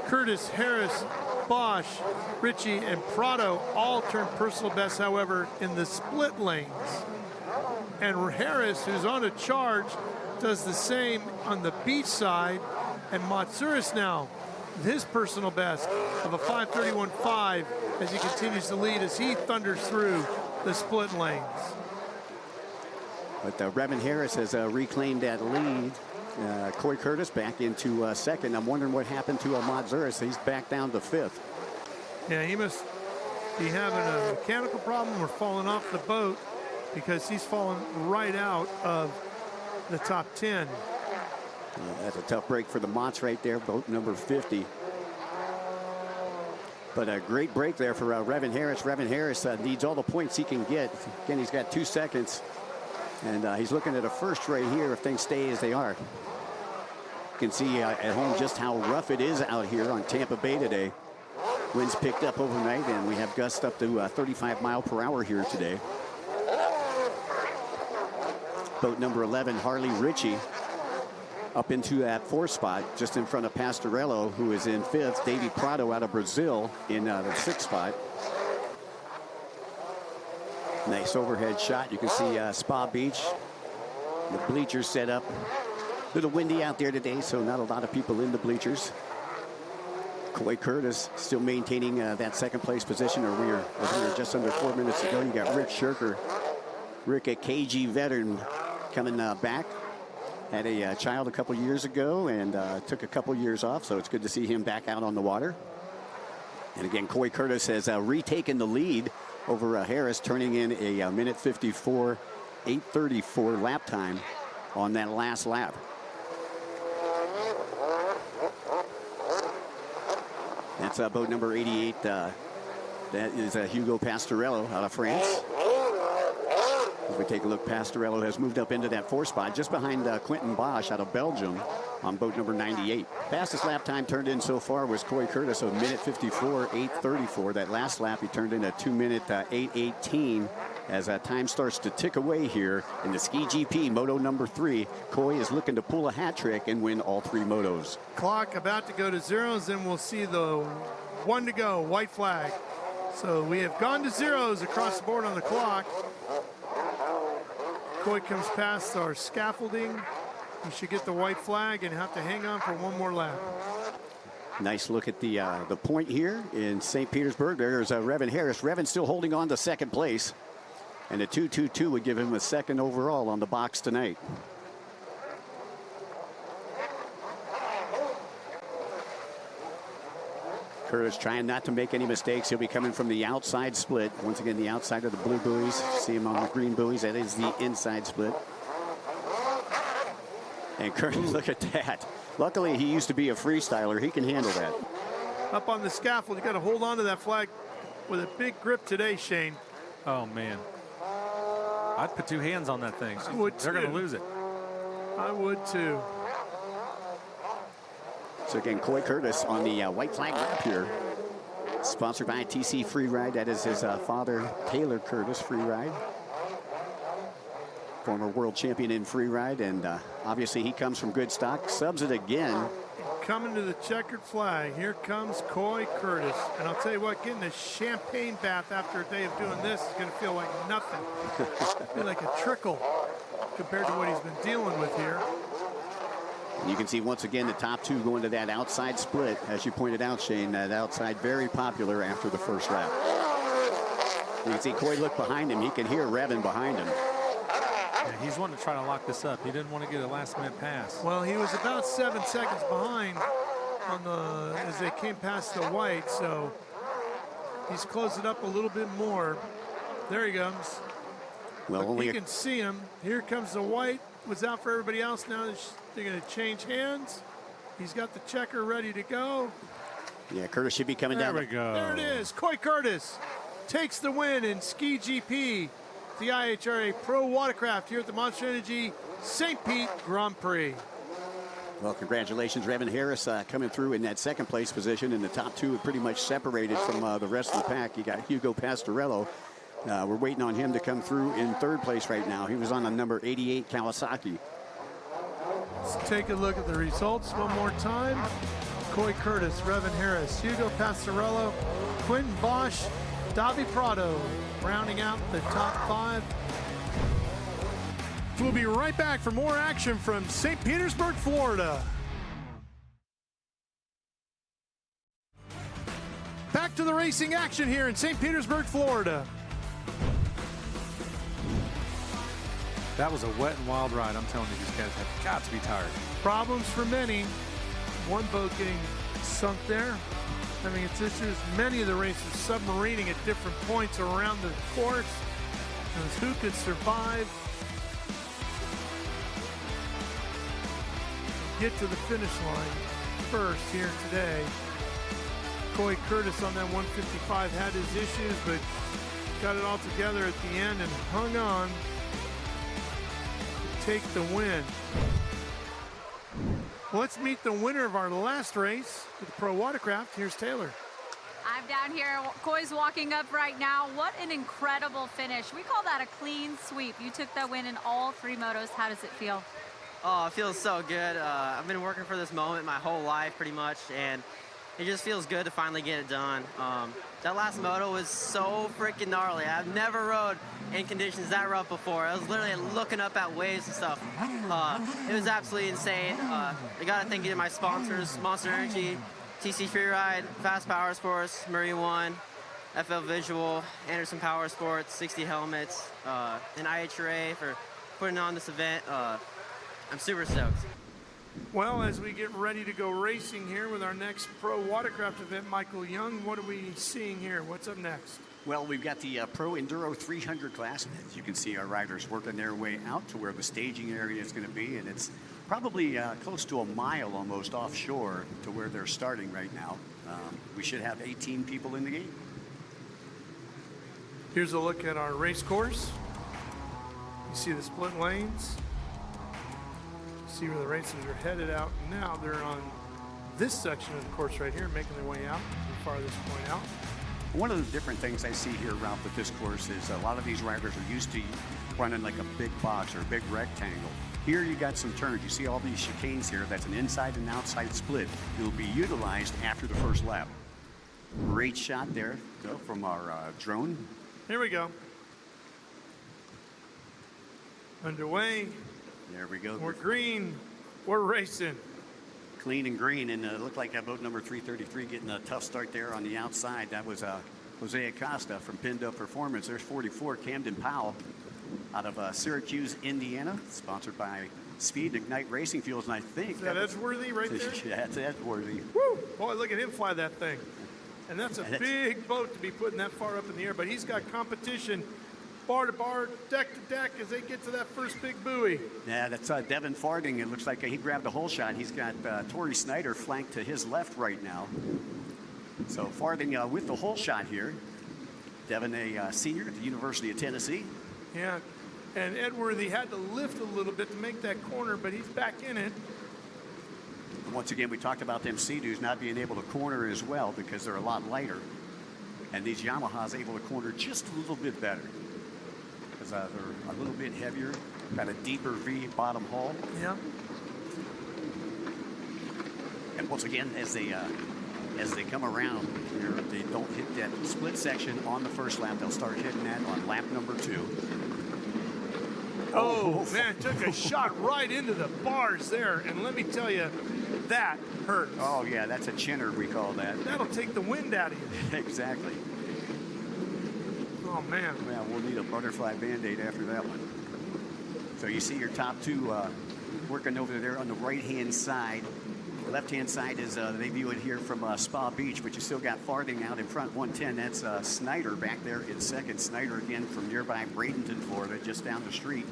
S25: Curtis, Harris, Bosch, Ritchie, and Prado all turned personal best, however, in the split lanes. And Harris, who's on a charge, does the same on the beach side. And Matsuris now, his personal best of a 5:31.5 as he continues to lead as he thunders through the split lanes.
S2: But Revan Harris has reclaimed that lead. Coy Curtis back into second. I'm wondering what happened to Matsuris. He's back down to 5th.
S25: Yeah, he must be having a mechanical problem or falling off the boat, because he's fallen right out of the top 10.
S2: That's a tough break for the Motts right there, boat number 50. But a great break there for Revan Harris. Revan Harris needs all the points he can get. Again, he's got 2 seconds, and he's looking at a first right here if things stay as they are. You can see at home just how rough it is out here on Tampa Bay today. Winds picked up overnight, and we have gusts up to 35 miles per hour here today. Boat number 11, Harley Ritchie, up into that 4th spot, just in front of Pastorello, who is in 5th. Davey Prado out of Brazil in the 6th spot. Nice overhead shot. You can see Spa Beach. The bleachers set up. A little windy out there today, so not a lot of people in the bleachers. Coy Curtis still maintaining that 2nd place position, or we were just under 4 minutes ago. You got Rick Shirker. Rick, a KG veteran, coming back. Had a child a couple years ago and took a couple years off, so it's good to see him back out on the water. And again, Coy Curtis has retaken the lead over Harris, turning in a minute 54, 8:34 lap time on that last lap. That's boat number 88. That is Hugo Pastorello out of France. As we take a look, Pastorello has moved up into that 4th spot, just behind Quentin Bosch out of Belgium on boat number 98. Fastest lap time turned in so far was Coy Curtis, a minute 54, 8:34. That last lap he turned in a 2 minute 8:18. As time starts to tick away here in the Ski GP Moto number 3, Coy is looking to pull a hat trick and win all 3 motos.
S25: Clock about to go to zeros, and we'll see the 1 to go, white flag. So we have gone to zeros across the board on the clock. Coy comes past our scaffolding. He should get the white flag and have to hang on for one more lap.
S2: Nice look at the point here in St. Petersburg. There's Revan Harris. Revan still holding on to second place. And a 2.22 would give him a second overall on the box tonight. Curtis trying not to make any mistakes. He'll be coming from the outside split. Once again, the outside of the blue buoys. See him on the green buoys. That is the inside split. And Curtis, look at that. Luckily, he used to be a freestyler. He can handle that.
S25: Up on the scaffold, you got to hold on to that flag with a big grip today, Shane.
S4: Oh, man. I'd put two hands on that thing. They're going to lose it.
S25: I would, too.
S2: So again, Coy Curtis on the white flag lap here. Sponsored by TC Free Ride. That is his father, Taylor Curtis, Free Ride. Former world champion in free ride, and obviously he comes from good stock. Subs it again.
S25: Coming to the checkered flag. Here comes Coy Curtis. And I'll tell you what, getting a champagne bath after a day of doing this is going to feel like nothing. Feel like a trickle compared to what he's been dealing with here.
S2: And you can see once again the top two going to that outside split. As you pointed out, Shane, that outside very popular after the first lap. You can see Coy look behind him. He can hear Revan behind him.
S4: Yeah, he's wanting to try to lock this up. He didn't want to get a last-minute pass.
S25: Well, he was about 7 seconds behind on the as they came past the white, so he's closed it up a little bit more. There he comes.
S2: Well,
S25: you can see him. Here comes the white. Was out for everybody else. Now they're going to change hands. He's got the checker ready to go.
S2: Yeah, Curtis should be coming down.
S25: There we go. There it is. Coy Curtis takes the win in Ski GP. The IHRA Pro Watercraft here at the Monster Energy St. Pete Grand Prix.
S2: Well, congratulations, Revan Harris coming through in that second place position, and the top two are pretty much separated from the rest of the pack. You got Hugo Pastorello. We're waiting on him to come through in third place right now. He was on the number 88 Kawasaki.
S25: Let's take a look at the results one more time. Coy Curtis, Revan Harris, Hugo Pastorello, Quentin Bosch, Davi Prado, rounding out the top 5. We'll be right back for more action from St. Petersburg, Florida. Back to the racing action here in St. Petersburg, Florida.
S4: That was a wet and wild ride. I'm telling you, these guys have got to be tired.
S25: Problems for many. One boat getting sunk there. I mean, it's just many of the races submarining at different points around the course. And who could survive, get to the finish line first here today. Coy Curtis on that 155 had his issues, but got it all together at the end and hung on to take the win. Let's meet the winner of our last race with the Pro Watercraft. Here's Taylor.
S5: I'm down here. Coy's walking up right now. What an incredible finish. We call that a clean sweep. You took that win in all 3 motos. How does it feel?
S10: Oh, it feels so good. I've been working for this moment my whole life pretty much, and it just feels good to finally get it done. That last moto was so freaking gnarly. I've never rode in conditions that rough before. I was literally looking up at waves and stuff. It was absolutely insane. I got to thank you to my sponsors, Monster Energy, TC Free Ride, Fast Power Sports, Marine One, FL Visual, Anderson Power Sports, 60 Helmets, and IHRA for putting on this event. I'm super stoked.
S25: Well, as we get ready to go racing here with our next Pro Watercraft event, Michael Young, what are we seeing here? What's up next?
S2: Well, we've got the Pro Enduro 300 class. As you can see, our riders working their way out to where the staging area is going to be, and it's probably close to a mile almost offshore to where they're starting right now. We should have 18 people in the gate.
S25: Here's a look at our race course. You see the split lanes. See where the racers are headed out now. They're on this section of the course right here, making their way out to the farthest point out.
S2: One of the different things I see here, Ralph, with this course is a lot of these riders are used to running like a big box or a big rectangle. Here you got some turns. You see all these chicanes here. That's an inside and outside split. It will be utilized after the first lap. Great shot there from our drone.
S25: Here we go. Underway.
S2: There we go.
S25: We're green. We're racing.
S2: Clean and green, and it looked like boat number 333 getting a tough start there on the outside. That was Jose Acosta from Pinned Up Performance. There's 44, Camden Powell out of Syracuse, Indiana, sponsored by Speed Ignite Racing Fuels, and I think
S25: is that Edgeworthy right there?
S2: Yeah, that's Edgeworthy.
S25: Woo! Boy, look at him fly that thing. And that's a big boat to be putting that far up in the air, but he's got competition bar to bar, deck to deck as they get to that first big buoy.
S2: Yeah, that's Devin Farding. It looks like he grabbed the whole shot. He's got Torrey Snyder flanked to his left right now. So Farding with the whole shot here. Devin, a senior at the University of Tennessee.
S25: Yeah, and Edgeworthy had to lift a little bit to make that corner, but he's back in it.
S2: Once again, we talked about them Sea-Doos not being able to corner as well because they're a lot lighter. And these Yamahas able to corner just a little bit better because they're a little bit heavier, got a deeper V bottom hull.
S25: Yeah.
S2: And once again, as they come around here, they don't hit that split section on the first lap. They'll start hitting that on lap number 2.
S25: Oh, man, took a shot right into the bars there. And let me tell you, that hurts.
S2: Oh, yeah, that's a chinner, we call that.
S25: That'll take the wind out of you.
S2: Exactly.
S25: Oh, man.
S2: Well, we'll need a butterfly Band-Aid after that one. So you see your top two working over there on the right-hand side. Left-hand side is, they view it here from Spa Beach, but you still got Farding out in front, 110. That's Snyder back there in second. Snyder again from nearby Bradenton, Florida, just down the street.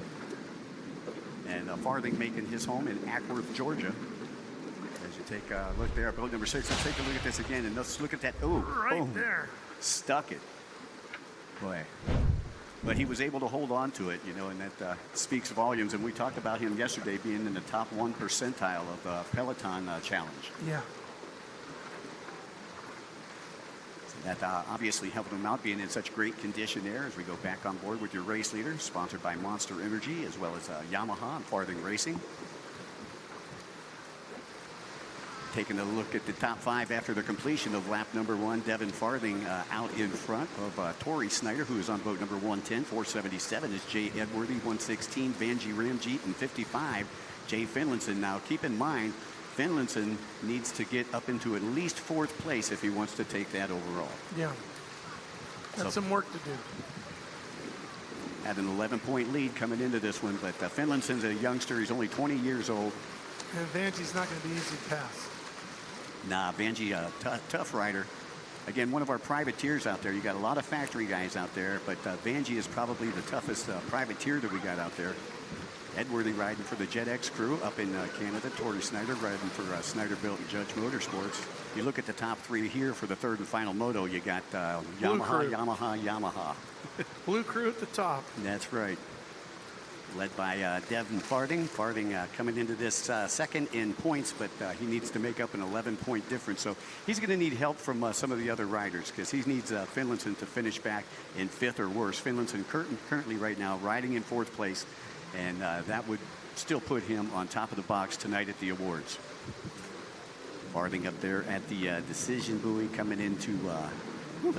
S2: And Farding making his home in Ackworth, Georgia. As you take a look there, boat number 6, let's take a look at this again, and let's look at that. Oh,
S25: right
S2: boom.
S25: there.
S2: Stuck it. Boy. But he was able to hold on to it, you know, and that speaks volumes. And we talked about him yesterday being in the top 1 percentile of the Peloton challenge.
S25: Yeah.
S2: So that obviously helped him out being in such great condition there as we go back on board with your race leader, sponsored by Monster Energy, as well as Yamaha and Farding Racing. Taking a look at the top 5 after the completion of lap number 1. Devin Farding out in front of Torrey Snyder, who is on boat number 110. 477 is Jay Edworthy. 116, Vanjie Ramjeet, and 55, Jay Finlinson. Now, keep in mind, Finlinson needs to get up into at least 4th place if he wants to take that overall.
S25: Yeah. That's some work to do.
S2: Had an 11-point lead coming into this one, but Finlinson's a youngster. He's only 20 years old.
S25: And Vanjie's not going to be easy to pass.
S2: Nah, Vanjie, tough rider. Again, one of our privateers out there. You got a lot of factory guys out there, but Vanjie is probably the toughest privateer that we got out there. Edworthy riding for the JetX crew up in Canada. Torrey Snyder riding for Snyder Built and Judge Motorsports. You look at the top 3 here for the 3rd and final moto. You got Yamaha.
S25: Blue crew at the top.
S2: That's right. Led by Devin Farding. Farding coming into this second in points, but he needs to make up an 11-point difference. So he's going to need help from some of the other riders because he needs Finlinson to finish back in 5th or worse. Finlinson currently right now riding in 4th place, and that would still put him on top of the box tonight at the awards. Farding up there at the decision buoy coming into the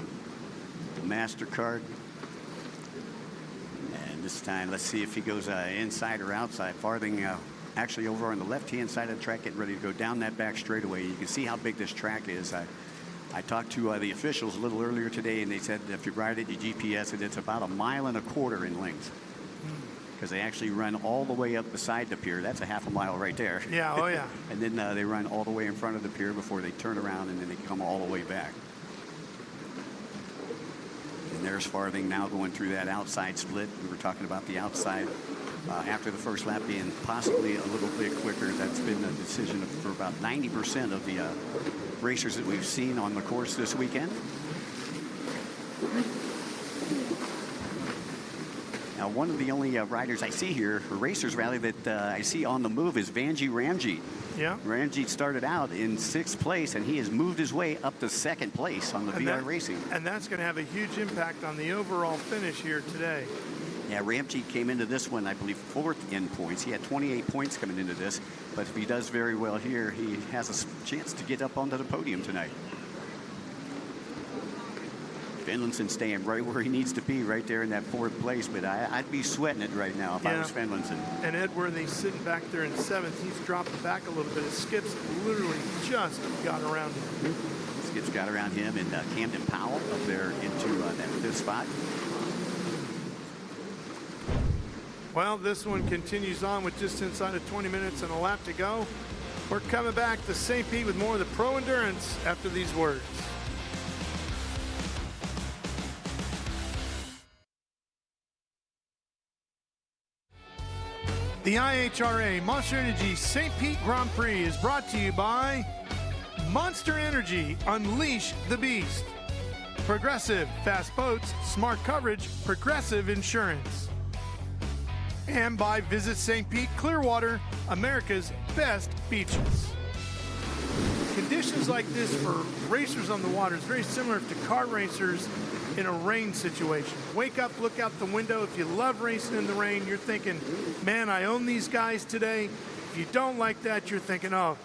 S2: MasterCard. This time, let's see if he goes inside or outside. Farding actually over on the left-hand side of the track, getting ready to go down that back straightaway. You can see how big this track is. I talked to the officials a little earlier today, and they said if you ride it, you GPS it, it's about 1.25 miles in length. Because they actually run all the way up beside the pier. That's a half a mile right there.
S25: Yeah, oh yeah.
S2: And then they run all the way in front of the pier before they turn around, and then they come all the way back. And there's Farding now going through that outside split. We were talking about the outside after the first lap being possibly a little bit quicker. That's been a decision for about 90% of the racers that we've seen on the course this weekend. Now, one of the only riders I see here, or racers rather, that I see on the move is Vanjie Ramjeet.
S25: Yeah.
S2: Ramjeet started out in 6th place, and he has moved his way up to 2nd place on the VR Racing.
S25: And that's going to have a huge impact on the overall finish here today.
S2: Yeah, Ramjeet came into this one, I believe, 4th in points. He had 28 points coming into this, but if he does very well here, he has a chance to get up onto the podium tonight. Finlayson staying right where he needs to be, right there in that 4th place. But I'd be sweating it right now if I was Finlayson.
S25: And Edworthy sitting back there in 7th. He's dropping back a little bit. His Skip's literally just got around him.
S2: Skip's got around him, and Camden Powell up there into that 5th spot.
S25: Well, this one continues on with just inside of 20 minutes and a lap to go. We're coming back to St. Pete with more of the Pro Endurance after these words. The IHRA Monster Energy St. Pete Grand Prix is brought to you by Monster Energy, Unleash the Beast. Progressive, fast boats, smart coverage, Progressive Insurance. And by Visit St. Pete Clearwater, America's best beaches. Conditions like this for racers on the water is very similar to car racers in a rain situation. Wake up, look out the window. If you love racing in the rain, you're thinking, man, I own these guys today. If you don't like that, you're thinking, oh,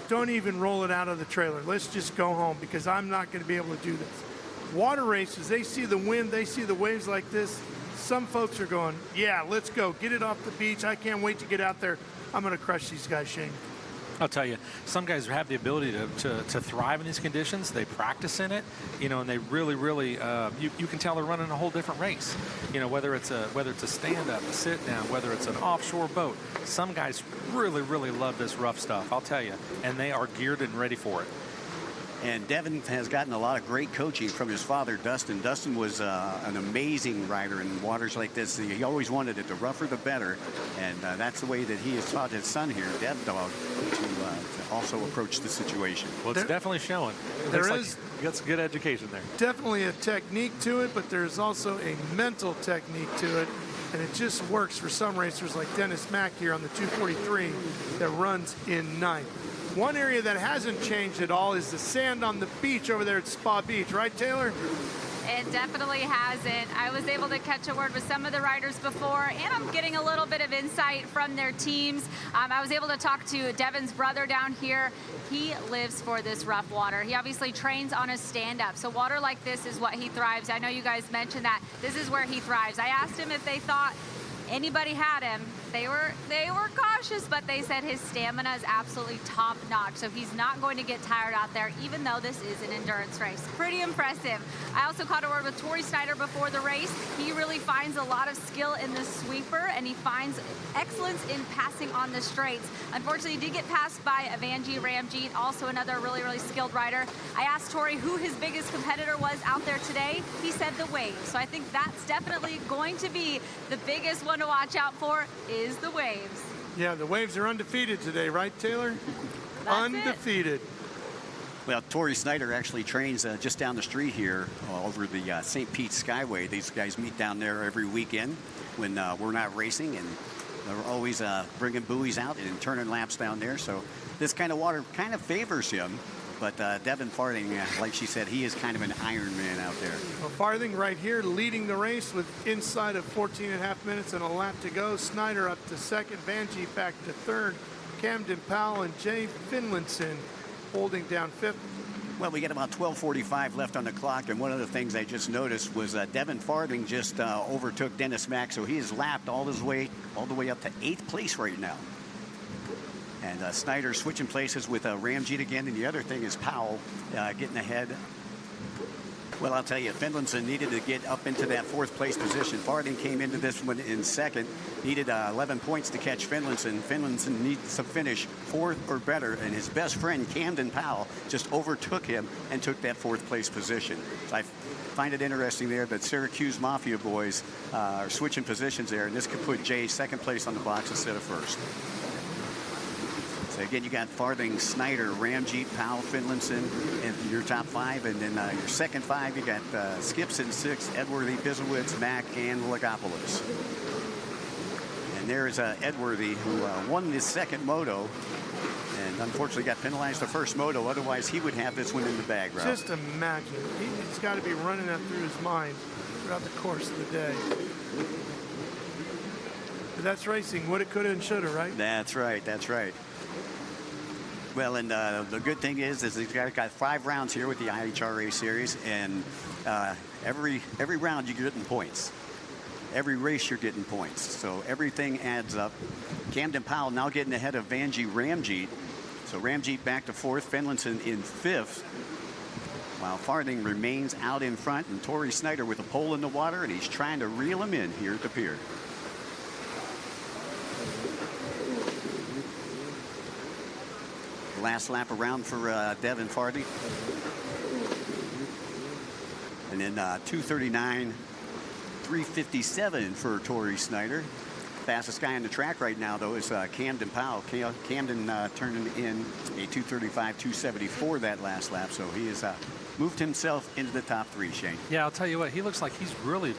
S25: don't even roll it out of the trailer. Let's just go home because I'm not going to be able to do this. Water races, they see the wind, they see the waves like this. Some folks are going, yeah, let's go. Get it off the beach. I can't wait to get out there. I'm going to crush these guys, Shane.
S4: I'll tell you, some guys have the ability to thrive in these conditions. They practice in it, and they really, you can tell they're running a whole different race. Whether it's a stand-up, a sit-down, whether it's an offshore boat. Some guys really love this rough stuff, I'll tell you, and they are geared and ready for it.
S2: And Devin has gotten a lot of great coaching from his father, Dustin. Dustin was an amazing rider in waters like this. He always wanted it, the rougher the better. And that's the way that he has taught his son here, Dev Dog, to also approach the situation.
S4: Well, it's definitely showing. That's good education there.
S25: Definitely a technique to it, but there's also a mental technique to it. And it just works for some racers like Dennis Mack here on the 243 that runs in 9th. One area that hasn't changed at all is the sand on the beach over there at Spa Beach, right, Taylor?
S5: It definitely hasn't. I was able to catch a word with some of the riders before, and I'm getting a little bit of insight from their teams. I was able to talk to Devin's brother down here. He lives for this rough water. He obviously trains on a stand-up, so water like this is what he thrives. I know you guys mentioned that. This is where he thrives. I asked him if they thought anybody had him. They were cautious, but they said his stamina is absolutely top-notch, so he's not going to get tired out there, even though this is an endurance race. Pretty impressive. I also caught a word with Tori Snyder before the race. He really finds a lot of skill in the sweeper, and he finds excellence in passing on the straights. Unfortunately, he did get passed by Avanji Ramjeet, also another really skilled rider. I asked Tori who his biggest competitor was out there today. He said the waves, so I think that's definitely going to be the biggest one to watch out for is the waves.
S25: Yeah, the waves are undefeated today, right, Taylor? Undefeated.
S2: Well, Tori Snyder actually trains just down the street here over the St. Pete Skyway. These guys meet down there every weekend when we're not racing, and they're always bringing buoys out and turning laps down there. So this kind of water kind of favors him. But Devin Farthing, like she said, he is kind of an Iron Man out there.
S25: Well, Farthing right here leading the race with inside of 14.5 minutes and a lap to go. Snyder up to 2nd, Vanjie back to 3rd, Camden Powell and Jay Finlayson holding down 5th.
S2: Well, we got about 12:45 left on the clock, and one of the things I just noticed was Devin Farthing just overtook Dennis Mack, so he has lapped all the way up to 8th place right now. And Snyder switching places with Ramjeet again. And the other thing is Powell getting ahead. Well, I'll tell you, Finlayson needed to get up into that 4th place position. Farthing came into this one in 2nd. Needed 11 points to catch Finlayson. Finlayson needs to finish 4th or better. And his best friend, Camden Powell, just overtook him and took that 4th place position. So I find it interesting there that Syracuse Mafia boys are switching positions there. And this could put Jay 2nd place on the box instead of 1st. So again, you got Farthing, Snyder, Ramjeet, Powell, Finlayson in your top 5. And then your second 5, you got Skips in 6, Edworthy, Bizzowitz, Mack, and Legopoulos. And there's Edworthy, who won his 2nd moto. And unfortunately got penalized the 1st moto. Otherwise, he would have this one in the bag, Ralph.
S25: Just imagine. He's got to be running that through his mind throughout the course of the day. But that's racing. Woulda, coulda, and shoulda, right?
S2: That's right. That's right. Well, and the good thing is he's got 5 rounds here with the IHRA series, and every round you're getting points. Every race you're getting points. So everything adds up. Camden Powell now getting ahead of Vanjie Ramjeet. So Ramjeet back to 4th, Finlinson in 5th. While Farthing remains out in front, and Torrey Snyder with a pole in the water, and he's trying to reel him in here at the pier. Last lap around for Devin Farthing. And then 2:39, 3:57 for Torrey Snyder. Fastest guy on the track right now, though, is Camden Powell. Camden turning in a 2:35, 2:74 that last lap, so he has moved himself into the top 3, Shane.
S4: Yeah, I'll tell you what, he looks like he's really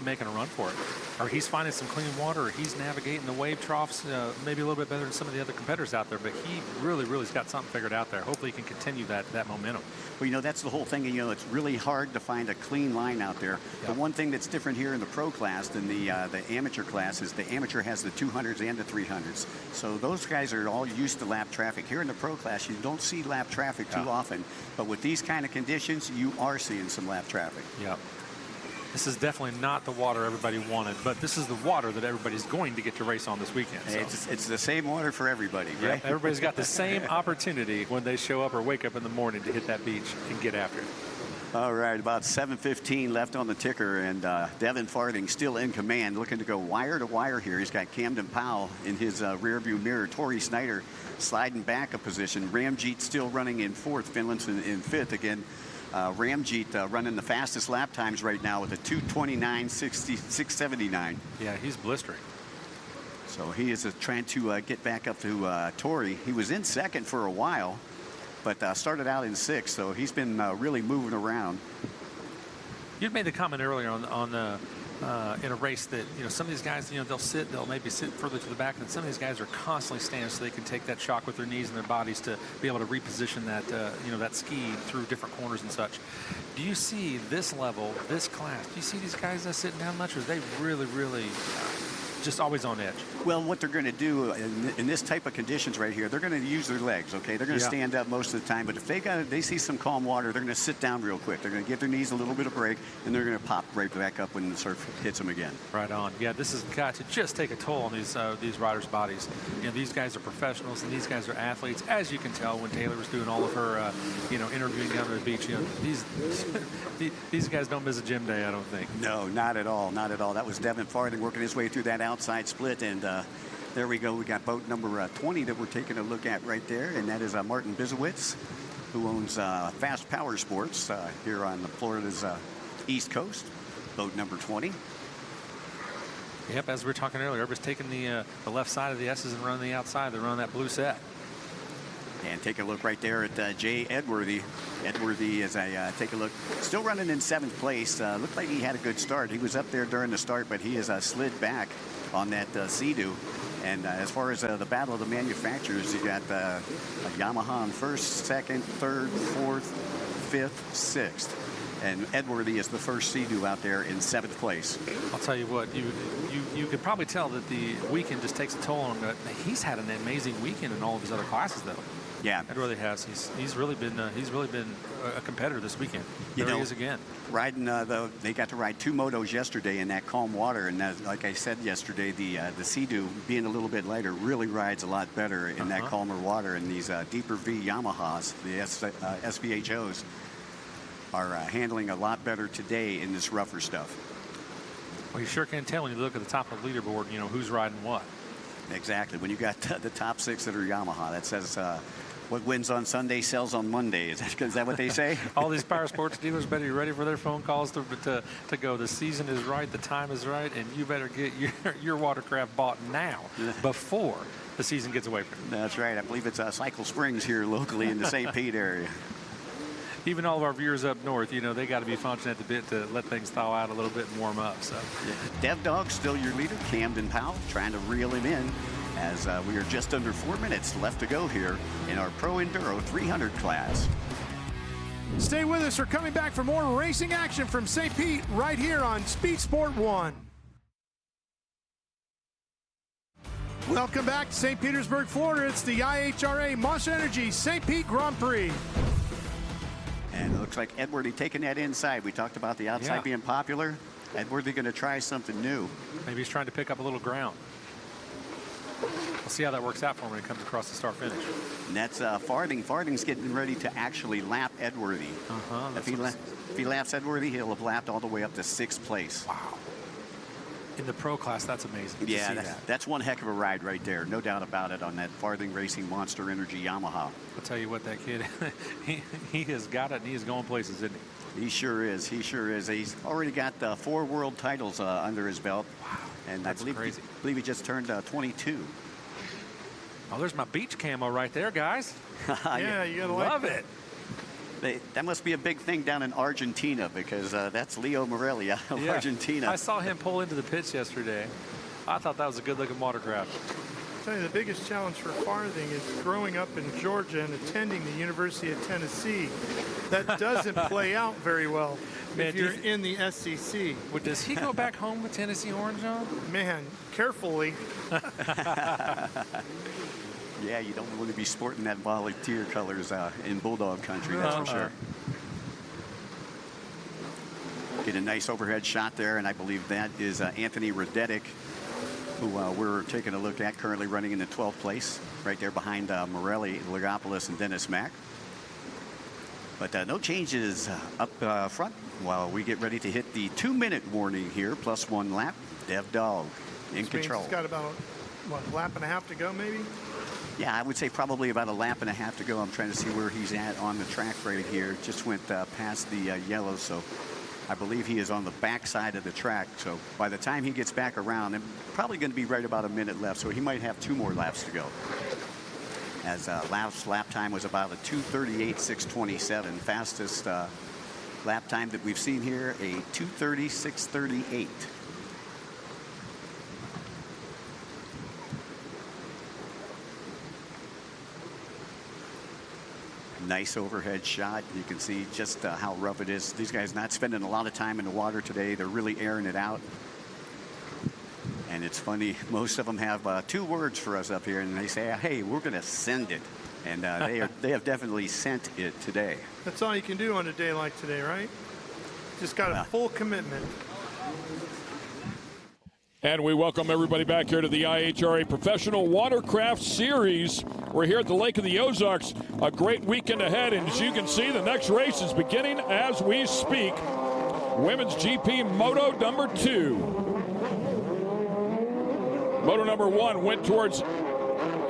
S4: making a run for it. Or he's finding some clean water, or he's navigating the wave troughs maybe a little bit better than some of the other competitors out there, but he really's got something figured out there. Hopefully he can continue that momentum.
S2: Well, you know, that's the whole thing. You know, it's really hard to find a clean line out there. Yep. The one thing that's different here in the pro class than the amateur class is the amateur has the 200s and the 300s. So those guys are all used to lap traffic. Here in the pro class, you don't see lap traffic too often, but with these kind of conditions, you are seeing some lap traffic.
S4: Yep. This is definitely not the water everybody wanted, but this is the water that everybody's going to get to race on this weekend. So.
S2: It's the same water for everybody, right?
S4: Yeah, everybody's got the same opportunity when they show up or wake up in the morning to hit that beach and get after it.
S2: All right, about 7:15 left on the ticker, and Devin Farthing still in command, looking to go wire to wire here. He's got Camden Powell in his rearview mirror. Torrey Snyder sliding back a position. Ramjeet still running in 4th, Finlinson in 5th. Again, Ramjeet running the fastest lap times right now with a 2:29.679.
S4: Yeah, he's blistering.
S2: So he is trying to get back up to Torrey. He was in 2nd for a while, but started out in 6th, so he's been really moving around.
S4: You'd made the comment earlier on in a race that, you know, some of these guys, you know, they'll maybe sit further to the back, and some of these guys are constantly standing so they can take that shock with their knees and their bodies to be able to reposition that, you know, that ski through different corners and such. Do you see this level, this class, do you see these guys that sitting down much, or are they really just always on edge?
S2: Well, what they're going to do in this type of conditions right here, they're going to use their legs, okay? They're going to stand up most of the time, but if they see some calm water, they're going to sit down real quick. They're going to give their knees a little bit of break, and they're going to pop right back up when the surf hits them again.
S4: Right on. Yeah, this has got to just take a toll on these riders' bodies. You know, these guys are professionals, and these guys are athletes, as you can tell when Taylor was doing all of her, you know, interviewing down at the beach. You know, these guys don't miss a gym day, I don't think.
S2: No, not at all, not at all. That was Devin Farthing working his way through that outside split, and there we go. We got boat number 20 that we're taking a look at right there, and that is Martin Bizowitz, who owns Fast Power Sports here on Florida's East Coast. Boat number 20.
S4: Yep, as we were talking earlier, everybody's taking the left side of the S's and running the outside. They're running that blue set.
S2: And take a look right there at Jay Edworthy. Edworthy, as I take a look, still running in 7th place. Looked like he had a good start. He was up there during the start, but he has slid back on that Sea-Doo. And as far as the battle of the manufacturers, you got Yamaha on 1st, 2nd, 3rd, 4th, 5th, 6th. And Edworthy is the first Sea-Doo out there in 7th place.
S4: I'll tell you what, you could probably tell that the weekend just takes a toll on him. He's had an amazing weekend in all of his other classes, though.
S2: Yeah,
S4: it really has. He's really been a competitor this weekend. There he is again.
S2: Riding they got to ride 2 motos yesterday in that calm water, and like I said yesterday, the Sea-Doo being a little bit lighter really rides a lot better in that calmer water. And these deeper V Yamahas, the SVHOs, are handling a lot better today in this rougher stuff.
S4: Well, you sure can tell when you look at the top of the leaderboard, you know, who's riding what.
S2: Exactly. When you got the top 6 that are Yamaha, that says what wins on Sunday sells on Monday. Is that what they say?
S4: All these power sports dealers better be ready for their phone calls to go. The season is right, the time is right, and you better get your watercraft bought now before the season gets away from you.
S2: That's right. I believe it's Cycle Springs here locally in the St. Pete area.
S4: Even all of our viewers up north, you know, they got to be functioning at the bit to let things thaw out a little bit and warm up. So,
S2: Dev Dog still your leader. Camden Powell trying to reel him in as we are just under 4 minutes left to go here in our Pro Enduro 300 class.
S25: Stay with us. We're coming back for more racing action from St. Pete right here on Speed Sport 1. Welcome back to St. Petersburg, Florida. It's the IHRA Monster Energy St. Pete Grand Prix.
S2: And it looks like Edwardy taking that inside. We talked about the outside being popular. Edwardy going to try something new.
S4: Maybe he's trying to pick up a little ground. We'll see how that works out for him when it comes across the start finish.
S2: And that's Farthing. Farthing's getting ready to actually lap Edwardy. If he laps Edwardy, he'll have lapped all the way up to 6th place.
S4: Wow. In the pro class, that's amazing.
S2: Yeah, that's one heck of a ride right there. No doubt about it on that Farthing Racing Monster Energy Yamaha.
S4: I'll tell you what, that kid, he has got it, and he is going places, isn't he?
S2: He sure is. He sure is. He's already got 4 world titles under his belt.
S4: Wow.
S2: And
S4: that's crazy.
S2: I believe he just turned 22.
S4: Oh, there's my beach camo right there, guys.
S25: Yeah, you gotta
S4: love it.
S2: That must be a big thing down in Argentina, because that's Leo Morelli out of Argentina.
S4: I saw him pull into the pits yesterday. I thought that was a good-looking watercraft.
S25: I'll tell you, the biggest challenge for Farthing is growing up in Georgia and attending the University of Tennessee. That doesn't play out very well if you're in the SEC.
S4: Well, does he go back home with Tennessee orange on?
S25: Man, carefully.
S2: Yeah, you don't want to be sporting that volunteer colors in Bulldog country, that's for sure. Get a nice overhead shot there, and I believe that is Anthony Radetic, who we're taking a look at, currently running in the 12th place, right there behind Morelli, Lagopoulos, and Dennis Mack. But no changes up front while we get ready to hit the 2-minute warning here, plus 1 lap. Dev Dog in control.
S25: He's got about, what, a lap and a half to go, maybe?
S2: Yeah, I would say probably about a lap and a half to go. I'm trying to see where he's at on the track right here. Just went past the yellow, so I believe he is on the back side of the track. So by the time he gets back around, it's probably going to be right about a minute left, so he might have 2 more laps to go. As last lap time was about a 2:38.627. Fastest lap time that we've seen here, a 2:30.638. Nice overhead shot. You can see just how rough it is. These guys not spending a lot of time in the water today. They're really airing it out. And it's funny, most of them have 2 words for us up here, and they say, hey, we're going to send it. And they have definitely sent it today.
S25: That's all you can do on a day like today, right? Just got a full commitment.
S1: And we welcome everybody back here to the IHRA Professional Watercraft Series. We're here at the Lake of the Ozarks. A great weekend ahead, and as you can see, the next race is beginning as we speak. Women's GP Moto number 2. Moto number 1 went towards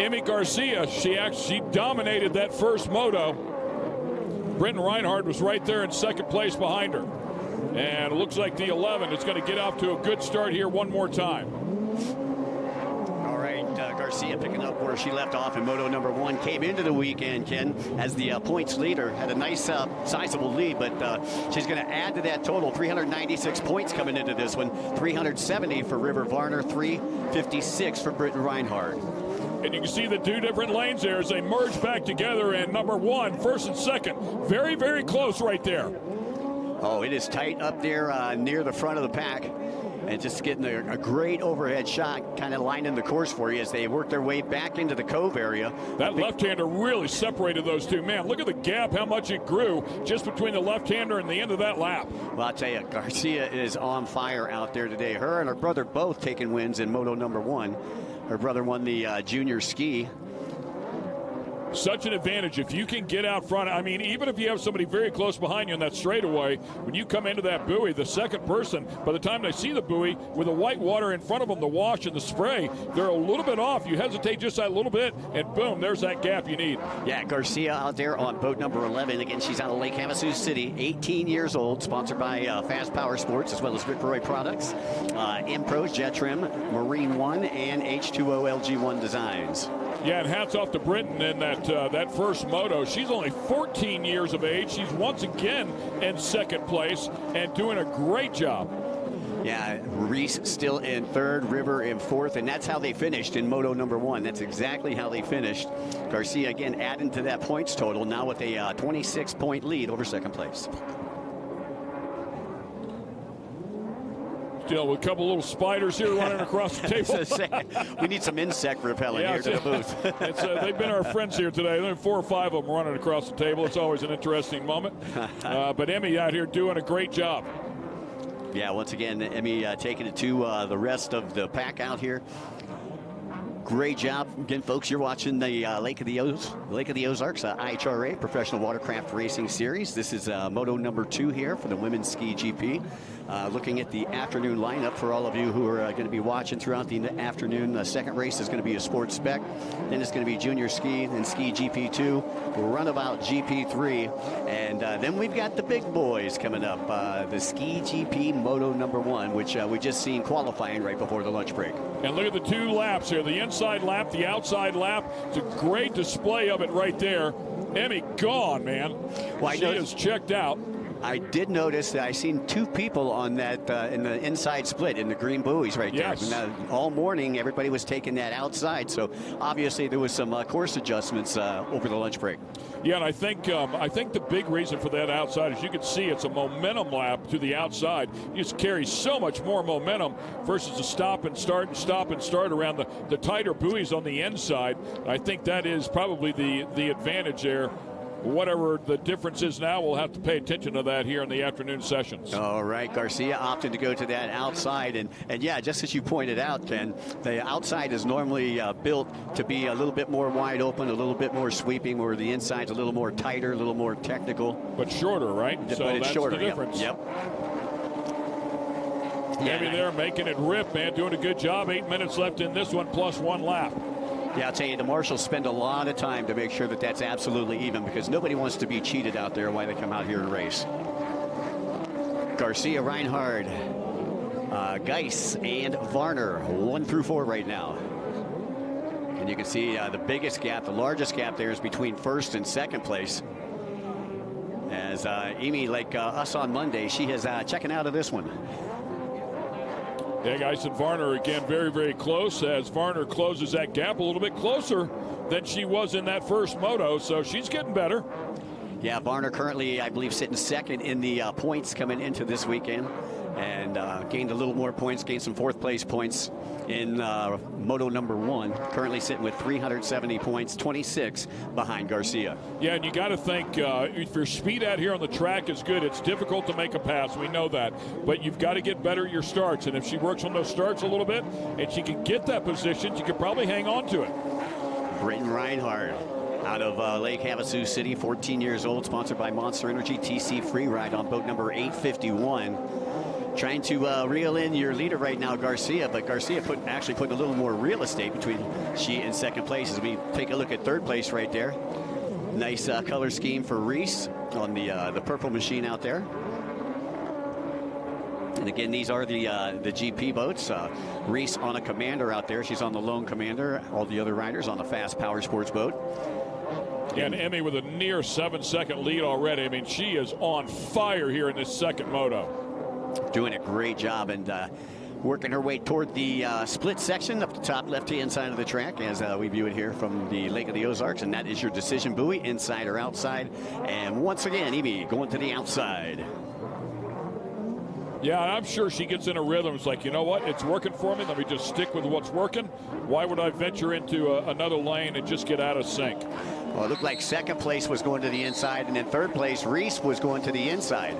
S1: Emmy Garcia. She dominated that first moto. Britton Reinhardt was right there in 2nd place behind her. And it looks like the 11 is going to get off to a good start here one more time.
S2: All right, Garcia picking up where she left off in Moto number 1. Came into the weekend, Ken, as the points leader. Had a nice, sizable lead, but she's going to add to that total. 396 points coming into this one. 370 for River Varner, 356 for Britton Reinhardt.
S1: And you can see the 2 different lanes there as they merge back together. And number 1, 1st and 2nd, very, very close right there.
S2: Oh, it is tight up there near the front of the pack. And just getting a great overhead shot, kind of lining the course for you as they work their way back into the cove area.
S1: That left-hander really separated those 2. Man, look at the gap, how much it grew just between the left-hander and the end of that lap.
S2: Well, I'll tell you, Garcia is on fire out there today. Her and her brother both taking wins in Moto number 1. Her brother won the junior ski.
S1: Such an advantage if you can get out front. I mean, even if you have somebody very close behind you in that straightaway, when you come into that buoy, the second person, by the time they see the buoy with the white water in front of them, the wash and the spray, they're a little bit off. You hesitate just that little bit, and boom, there's that gap you need.
S2: Yeah, Garcia out there on boat number 11. Again, she's out of Lake Havasu City, 18 years old, sponsored by Fast Power Sports as well as Ripperoy Products, Impros, Jet Trim, Marine One, and H2O LG1 Designs.
S1: Yeah, and hats off to Britton in that first moto. She's only 14 years of age. She's once again in 2nd place and doing a great job.
S2: Yeah, Reese still in 3rd, River in 4th, and that's how they finished in Moto number 1. That's exactly how they finished. Garcia again adding to that points total, now with a 26-point lead over 2nd place.
S1: with a couple little spiders here running across the table.
S2: We need some insect repellent here to the booth.
S1: They've been our friends here today. There are 4 or 5 of them running across the table. It's always an interesting moment. But Emmy out here doing a great job.
S2: Yeah, once again, Emmy taking it to the rest of the pack out here. Great job. Again, folks, you're watching the Lake of the Ozarks IHRA Professional Watercraft Racing Series. This is Moto number 2 here for the Women's Ski GP. Looking at the afternoon lineup for all of you who are going to be watching throughout the afternoon. The second race is going to be a sports spec. Then it's going to be junior ski and ski GP2, runabout GP3. And then we've got the big boys coming up. The ski GP Moto number 1, which we just seen qualifying right before the lunch break.
S1: And look at the 2 laps here. The inside lap, the outside lap. It's a great display of it right there. Emmy gone, man. Well, she is checked out.
S2: I did notice that I seen 2 people on that in the inside split in the green buoys right there.
S1: Yes.
S2: Now, all morning, everybody was taking that outside, so obviously there was some course adjustments over the lunch break.
S1: Yeah, and I think the big reason for that outside is you can see it's a momentum lap to the outside. You just carry so much more momentum versus a stop and start around the tighter buoys on the inside. I think that is probably the advantage there. Whatever the difference is now, we'll have to pay attention to that here in the afternoon sessions.
S2: All right, Garcia opted to go to that outside. And yeah, just as you pointed out, Ken, the outside is normally built to be a little bit more wide open, a little bit more sweeping, where the inside's a little more tighter, a little more technical.
S1: But shorter, right? So
S2: but it's
S1: that's
S2: shorter,
S1: the difference.
S2: Yep.
S1: Maybe they're making it rip, man. Doing a good job. 8 minutes left in this one, plus 1 lap.
S2: Yeah, I'll tell you, the marshals spend a lot of time to make sure that that's absolutely even, because nobody wants to be cheated out there while they come out here and race. Garcia, Reinhard, Geis, and Varner, 1 through 4 right now. And you can see the biggest gap, the largest gap there is between first and second place. As Amy, like us on Monday, she is checking out of this one.
S1: Yeah, guys, and Varner again very, very close as Varner closes that gap a little bit closer than she was in that first moto, so she's getting better.
S2: Yeah, Varner currently, I believe, sitting second in the points coming into this weekend, and gained a little more points, gained some 4th place points in Moto number 1. Currently sitting with 370 points, 26 behind Garcia.
S1: Yeah, and you got to think if your speed out here on the track is good, it's difficult to make a pass. We know that, but you've got to get better at your starts. And if she works on those starts a little bit, and she can get that position, she could probably hang on to it.
S2: Britton Reinhardt out of Lake Havasu City, 14 years old, sponsored by Monster Energy, TC Free Ride on boat number 851. Trying to reel in your leader right now, Garcia, but Garcia actually put a little more real estate between she and second place as we take a look at 3rd place right there. Nice color scheme for Reese on the purple machine out there. And again, these are the GP boats. Reese on a Commander out there. She's on the Lone Commander. All the other riders on the Fast Power Sports boat.
S1: Yeah, and Emmy with a near 7-second lead already. I mean, she is on fire here in this second moto.
S2: Doing a great job and working her way toward the split section up the top left-hand side of the track as we view it here from the Lake of the Ozarks. And that is your decision buoy, inside or outside. And once again, Amy going to the outside.
S1: Yeah, I'm sure she gets in a rhythm. It's like, you know what? It's working for me. Let me just stick with what's working. Why would I venture into another lane and just get out of sync?
S2: Well, it looked like second place was going to the inside, and then 3rd place, Reese, was going to the inside.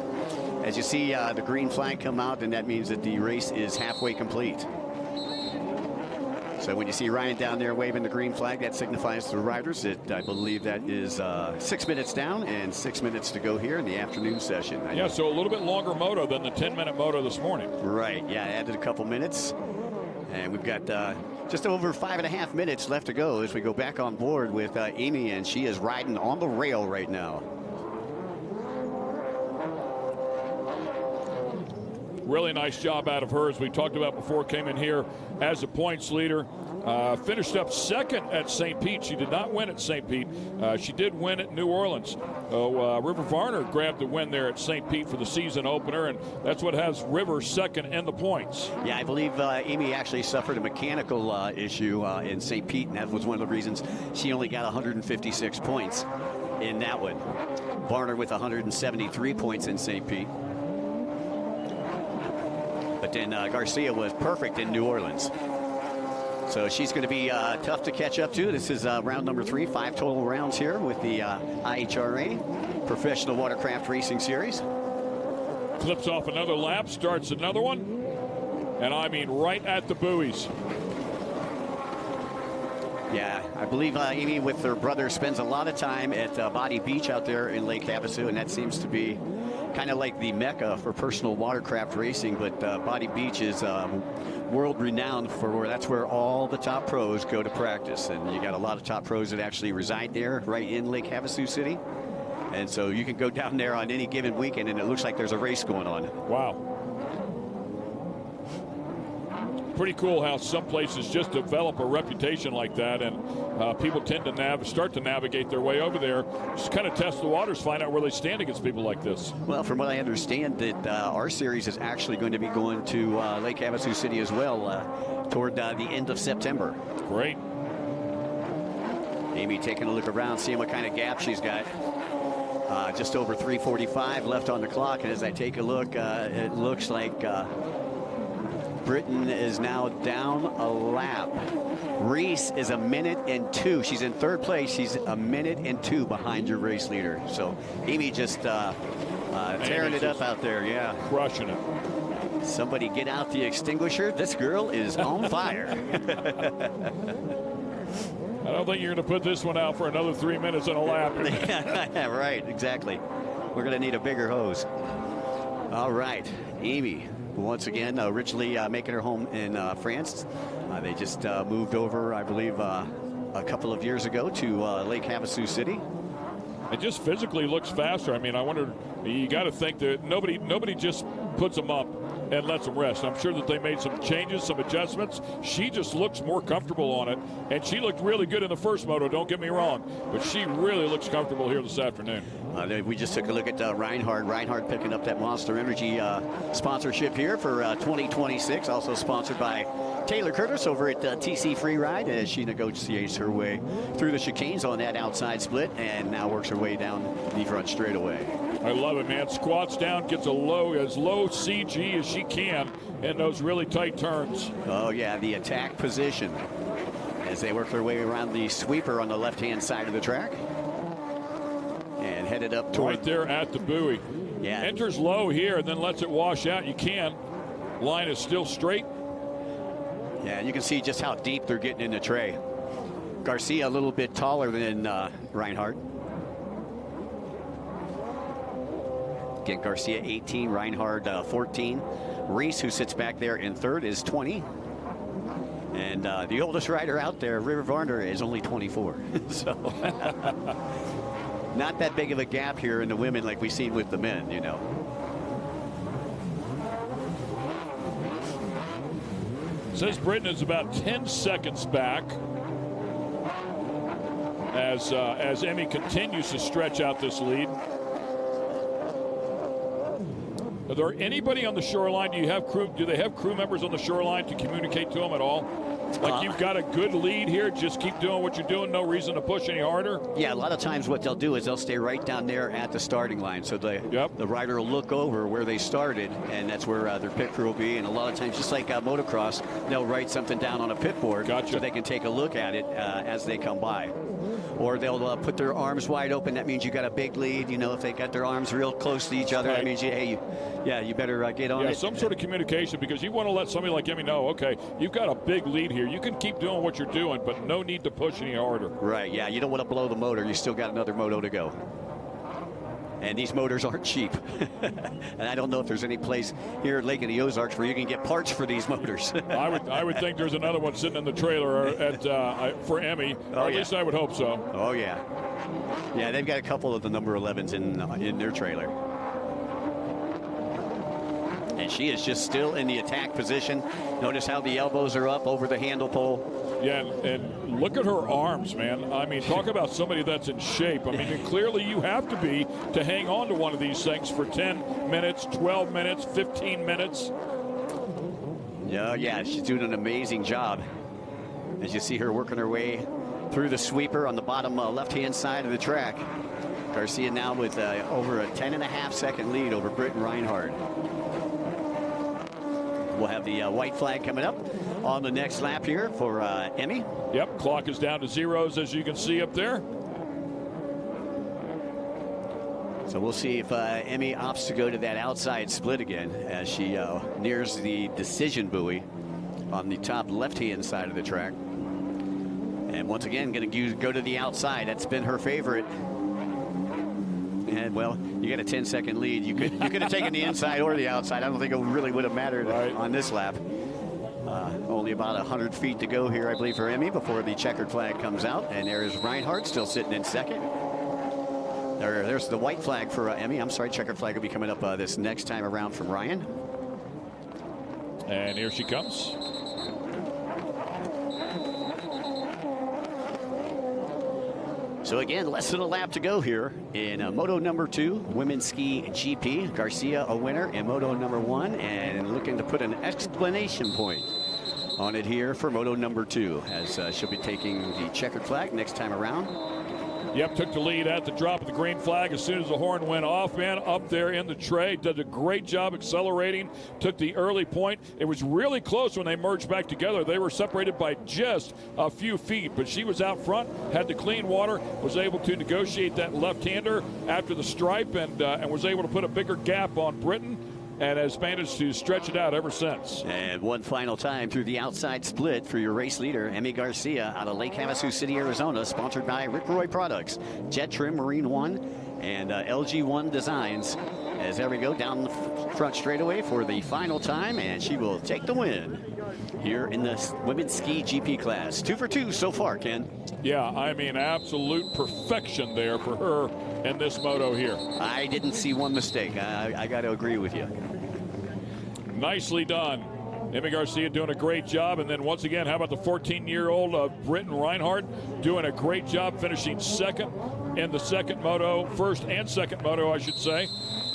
S2: As you see the green flag come out, and that means that the race is halfway complete. So when you see Ryan down there waving the green flag, that signifies to the riders that I believe that is 6 minutes down and 6 minutes to go here in the afternoon session.
S1: Yeah, so a little bit longer moto than the 10-minute moto this morning.
S2: Right, yeah, added a couple minutes. And we've got just over 5.5 minutes left to go as we go back on board with Amy, and she is riding on the rail right now.
S1: Really nice job out of her, as we talked about before, came in here as a points leader. Finished up second at St. Pete. She did not win at St. Pete. She did win at New Orleans. River Varner grabbed the win there at St. Pete for the season opener, and that's what has River second in the points.
S2: Yeah, I believe Amy actually suffered a mechanical issue in St. Pete, and that was one of the reasons she only got 156 points in that one. Varner with 173 points in St. Pete. But but then Garcia was perfect in New Orleans. So she's going to be tough to catch up to. This is round number 3, 5 total rounds here with the IHRA Professional Watercraft Racing Series.
S1: Clips off another lap, starts another one, and I mean right at the buoys.
S2: Yeah, I believe Amy with her brother spends a lot of time at Body Beach out there in Lake Havasu, and that seems to be kind of like the mecca for personal watercraft racing. But Body Beach is world renowned for that's where all the top pros go to practice, and you got a lot of top pros that actually reside there right in Lake Havasu City. And so you can go down there on any given weekend and it looks like there's a race going on.
S1: Wow. Pretty cool how some places just develop a reputation like that, and people tend to start to navigate their way over there, just kind of test the waters, find out where they stand against people like this.
S2: Well, from what I understand, that our series is actually going to be going to Lake Havasu City as well toward the end of September.
S1: Great.
S2: Amy taking a look around, seeing what kind of gap she's got. Just over 3:45 left on the clock, and as I take a look, it looks like Britain is now down a lap. Reese is 1 minute and 2. She's in third place. She's 1 minute and 2 behind your race leader. So Amy just tearing it up out there. Yeah,
S1: crushing it.
S2: Somebody get out the extinguisher. This girl is on fire.
S1: I don't think you're going to put this one out for another 3 minutes on a lap.
S2: Yeah, right, exactly. We're going to need a bigger hose. All right, Amy, once again, originally making her home in France. They just moved over, I believe, a couple of years ago to Lake Havasu City.
S1: It just physically looks faster. I mean, I wonder, you got to think that nobody just puts them up and lets them rest. I'm sure that they made some changes, some adjustments. She just looks more comfortable on it, and she looked really good in the first moto, don't get me wrong, but she really looks comfortable here this afternoon.
S2: We just took a look at Reinhardt. Reinhardt picking up that Monster Energy sponsorship here for 2026, also sponsored by Taylor Curtis over at TC Freeride, as she negotiates her way through the chicanes on that outside split and now works her way down the front straightaway.
S1: I love it, man. Squats down, gets as low CG as she can in those really tight turns.
S2: Oh, yeah, the attack position as they work their way around the sweeper on the left-hand side of the track. And headed up toward...
S1: Right there at the buoy.
S2: Yeah.
S1: Enters low here and then lets it wash out. You can. Line is still straight.
S2: Yeah, and you can see just how deep they're getting in the tray. Garcia a little bit taller than Reinhardt. Again, Garcia 18, Reinhardt 14. Reese, who sits back there in third, is 20. And the oldest rider out there, River Varner, is only 24. So not that big of a gap here in the women like we've seen with the men, you know.
S1: Says Britain is about 10 seconds back as Emmy continues to stretch out this lead. Are there anybody on the shoreline? Do they have crew members on the shoreline to communicate to them at all? Like, you've got a good lead here, just keep doing what you're doing, no reason to push any harder?
S2: Yeah, a lot of times what they'll do is they'll stay right down there at the starting line. So the rider will look over where they started, and that's where their pit crew will be. And a lot of times, just like motocross, they'll write something down on a pit board so they can take a look at it as they come by. Or they'll put their arms wide open. That means you got a big lead. You know, if they got their arms real close to each other, that means you better get on it.
S1: Yeah, some sort of communication, because you want to let somebody like Emmy know, okay, you've got a big lead here. You can keep doing what you're doing, but no need to push any harder.
S2: Right, yeah, you don't want to blow the motor. You still got another moto to go. And these motors aren't cheap. And I don't know if there's any place here at Lake of the Ozarks where you can get parts for these motors.
S1: I would think there's another one sitting in the trailer for Emmy. Or at least I would hope so.
S2: Oh, yeah. Yeah, they've got a couple of the number 11s in their trailer. And she is just still in the attack position. Notice how the elbows are up over the handle pole.
S1: Yeah, and look at her arms, man. I mean, talk about somebody that's in shape. I mean, and clearly you have to be to hang on to one of these things for 10 minutes, 12 minutes, 15 minutes.
S2: Yeah, she's doing an amazing job. As you see her working her way through the sweeper on the bottom left-hand side of the track. Garcia now with over a 10.5-second lead over Britt Reinhardt. we'll have the white flag coming up on the next lap here for Emmy.
S1: Yep, clock is down to zeros, as you can see up there.
S2: So we'll see if Emmy opts to go to that outside split again as she nears the decision buoy on the top left-hand side of the track. And once again, going to go to the outside. That's been her favorite. And, well, you got a 10-second lead. You could have taken the inside or the outside. I don't think it really would have mattered on this lap. Only about 100 feet to go here, I believe, for Emmy before the checkered flag comes out. And there's Reinhardt still sitting in second. There's the white flag for Emmy. I'm sorry, checkered flag will be coming up this next time around from Ryan.
S1: And here she comes.
S2: So again, less than a lap to go here in Moto number 2, Women's Ski GP. Garcia a winner in Moto number 1, and looking to put an exclamation point on it here for Moto number 2, as she'll be taking the checkered flag next time around.
S1: Yep, took the lead at the drop of the green flag as soon as the horn went off, man, up there in the tray. Did a great job accelerating, took the early point. It was really close when they merged back together. They were separated by just a few feet, but she was out front, had the clean water, was able to negotiate that left-hander after the stripe, and was able to put a bigger gap on Britain, and has managed to stretch it out ever since.
S2: And one final time through the outside split for your race leader, Emmy Garcia, out of Lake Havasu City, Arizona, sponsored by Rick Roy Products, Jet Trim Marine One, and LG One Designs. As there we go down the front straightaway for the final time, and she will take the win here in the women's ski GP class. 2 for 2 so far, Ken.
S1: Yeah, I mean, absolute perfection there for her in this moto here.
S2: I didn't see one mistake. I got to agree with you.
S1: Nicely done. Emmy Garcia doing a great job. And then once again, how about the 14-year-old Britain Reinhardt doing a great job, finishing second in the second moto, first and second moto, I should say.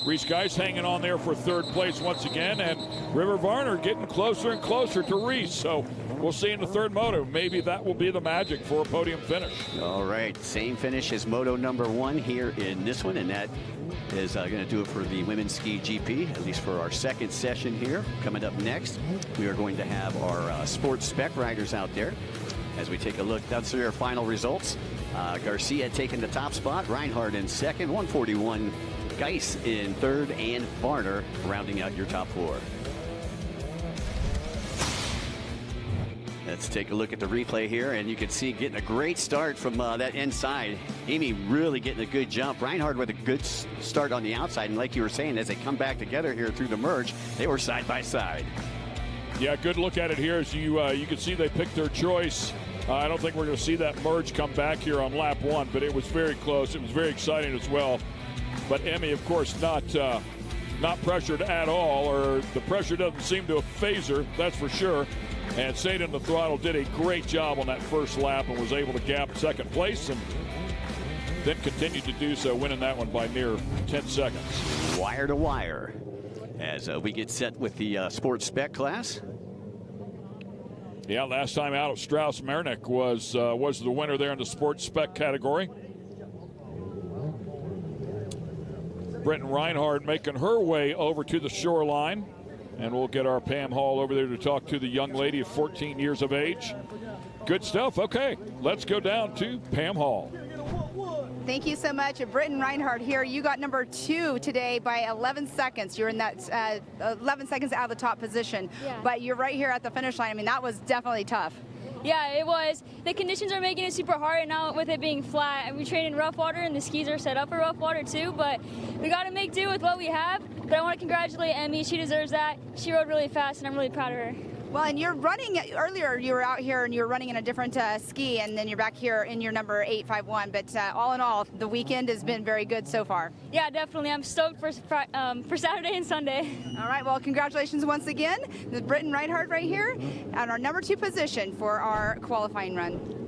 S1: Reese Geis hanging on there for third place once again, and River Varner getting closer and closer to Reese. So we'll see in the third moto. Maybe that will be the magic for a podium finish.
S2: All right, same finish as moto number 1 here in this one, and that is going to do it for the Women's Ski GP, at least for our second session here. Coming up next, we are going to have our sports spec riders out there as we take a look. That's their final results. Garcia taking the top spot, Reinhardt in second, 141. Geis in third, and Varner rounding out your top 4. Let's take a look at the replay here, and you can see getting a great start from that inside. Amy really getting a good jump. Reinhardt with a good start on the outside, and like you were saying, as they come back together here through the merge, they were side by side.
S1: Yeah, good look at it here. As you can see, they picked their choice. I don't think we're going to see that merge come back here on lap 1, but it was very close. It was very exciting as well. But Emmy, of course, not pressured at all, or the pressure doesn't seem to have phased her, that's for sure. And stayed in the throttle, did a great job on that first lap, and was able to gap second place, and then continued to do so, winning that one by near 10 seconds.
S2: Wire to wire as we get set with the sports spec class.
S1: Yeah, last time out of Strauss Mernick was the winner there in the sports spec category. Britain Reinhardt making her way over to the shoreline, and we'll get our Pam Hall over there to talk to the young lady of 14 years of age. Good stuff. Okay, let's go down to Pam Hall.
S3: Thank you so much. Britain Reinhardt here. You got number 2 today by 11 seconds. You're in that 11 seconds out of the top position.
S6: Yeah.
S3: But you're right here at the finish line. I mean, that was definitely tough.
S6: Yeah, it was. The conditions are making it super hard, and now with it being flat, we train in rough water, and the skis are set up for rough water too, but we got to make do with what we have. But I want to congratulate Emmy. She deserves that. She rode really fast, and I'm really proud of her.
S3: Well, and you're running, earlier you were out here and you were running in a different ski, and then you're back here in your number 851. But all in all, the weekend has been very good so far.
S6: Yeah, definitely. I'm stoked for Saturday and Sunday.
S3: All right, well, congratulations once again. The Britain Reinhardt right here at our number 2 position for our qualifying run.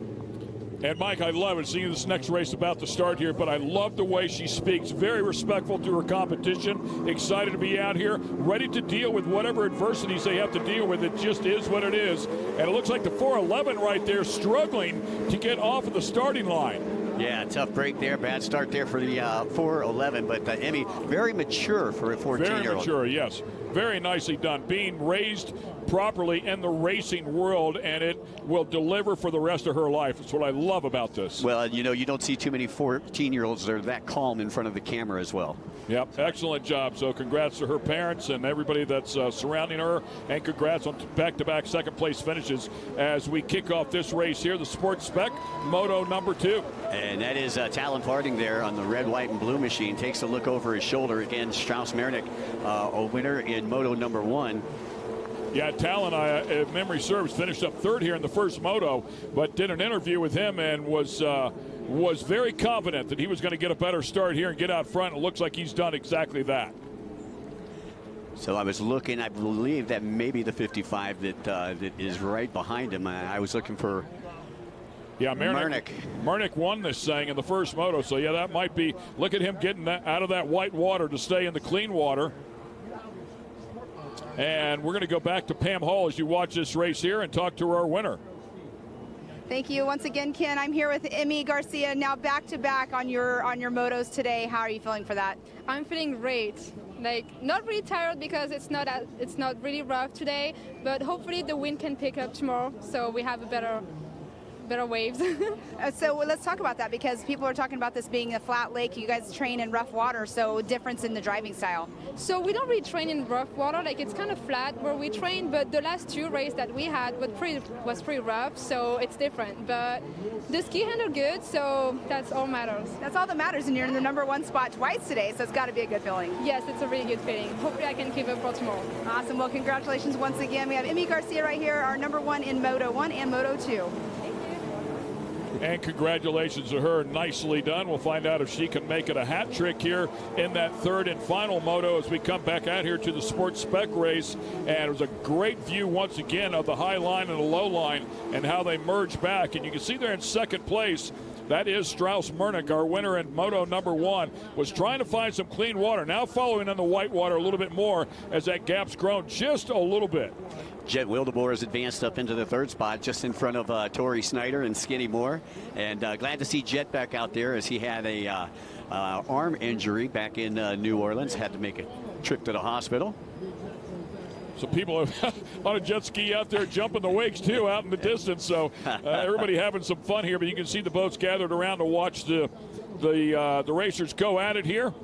S1: And Mike, I love it, seeing this next race about to start here, but I love the way she speaks. Very respectful to her competition, excited to be out here, ready to deal with whatever adversities they have to deal with. It just is what it is. And it looks like the 411 right there struggling to get off of the starting line.
S2: Yeah, tough break there. Bad start there for the 411. But Emmy, very mature for a 14-year-old.
S1: Very mature, yes. Very nicely done. Being raised properly in the racing world, and it will deliver for the rest of her life. That's what I love about this.
S2: Well, you know, you don't see too many 14-year-olds that are that calm in front of the camera as well.
S1: Yep, excellent job. So congrats to her parents and everybody that's surrounding her, and congrats on back-to-back second-place finishes as we kick off this race here, the Sports Spec Moto number 2.
S2: And that is Talon Farding there on the red, white, and blue machine. Takes a look over his shoulder. Again, Strauss Marinick, a winner in Moto number 1.
S1: Yeah, Talon, if memory serves, finished up 3rd here in the first moto, but did an interview with him and was very confident that he was going to get a better start here and get out front. It looks like he's done exactly that.
S2: So I was looking, I believe that maybe the 55 that is right behind him. I was looking for
S1: Marinick won this thing in the first moto, so yeah, that might be. Look at him getting out of that white water to stay in the clean water. And we're going to go back to Pam Hall as you watch this race here and talk to our winner.
S3: Thank you once again, Ken. I'm here with Emmy Garcia, now back-to-back on your motos today. How are you feeling for that?
S7: I'm feeling great. Like, not really tired because it's not really rough today, but hopefully the wind can pick up tomorrow, so we have a better waves.
S3: So let's talk about that, because people are talking about this being a flat lake. You guys train in rough water, so difference in the driving style.
S7: So we don't really train in rough water. Like, it's kind of flat where we train, but the last 2 races that we had was pretty rough, so it's different. But the ski handle good, so that's all matters.
S3: That's all that matters, and you're in the number 1 spot twice today, so it's got to be a good feeling.
S7: Yes, it's a really good feeling. Hopefully I can keep it for tomorrow.
S3: Awesome. Well, congratulations once again. We have Emmy Garcia right here, our number 1 in Moto 1 and Moto 2.
S1: And congratulations to her. Nicely done. We'll find out if she can make it a hat trick here in that 3rd and final moto as we come back out here to the Sports Spec race. And it was a great view once again of the high line and the low line and how they merge back. And you can see there in 2nd place, that is Strauss Marinick, our winner in Moto number 1, was trying to find some clean water. Now following in the white water a little bit more as that gap's grown just a little bit.
S2: Jet Wildeboer has advanced up into the 3rd spot, just in front of Tori Snyder and Skinny Moore. And glad to see Jet back out there, as he had a arm injury back in New Orleans. Had to make a trip to the hospital.
S1: So people are on a jet ski out there jumping the wakes too out in the distance. So everybody having some fun here. But you can see the boats gathered around to watch the racers go at it here.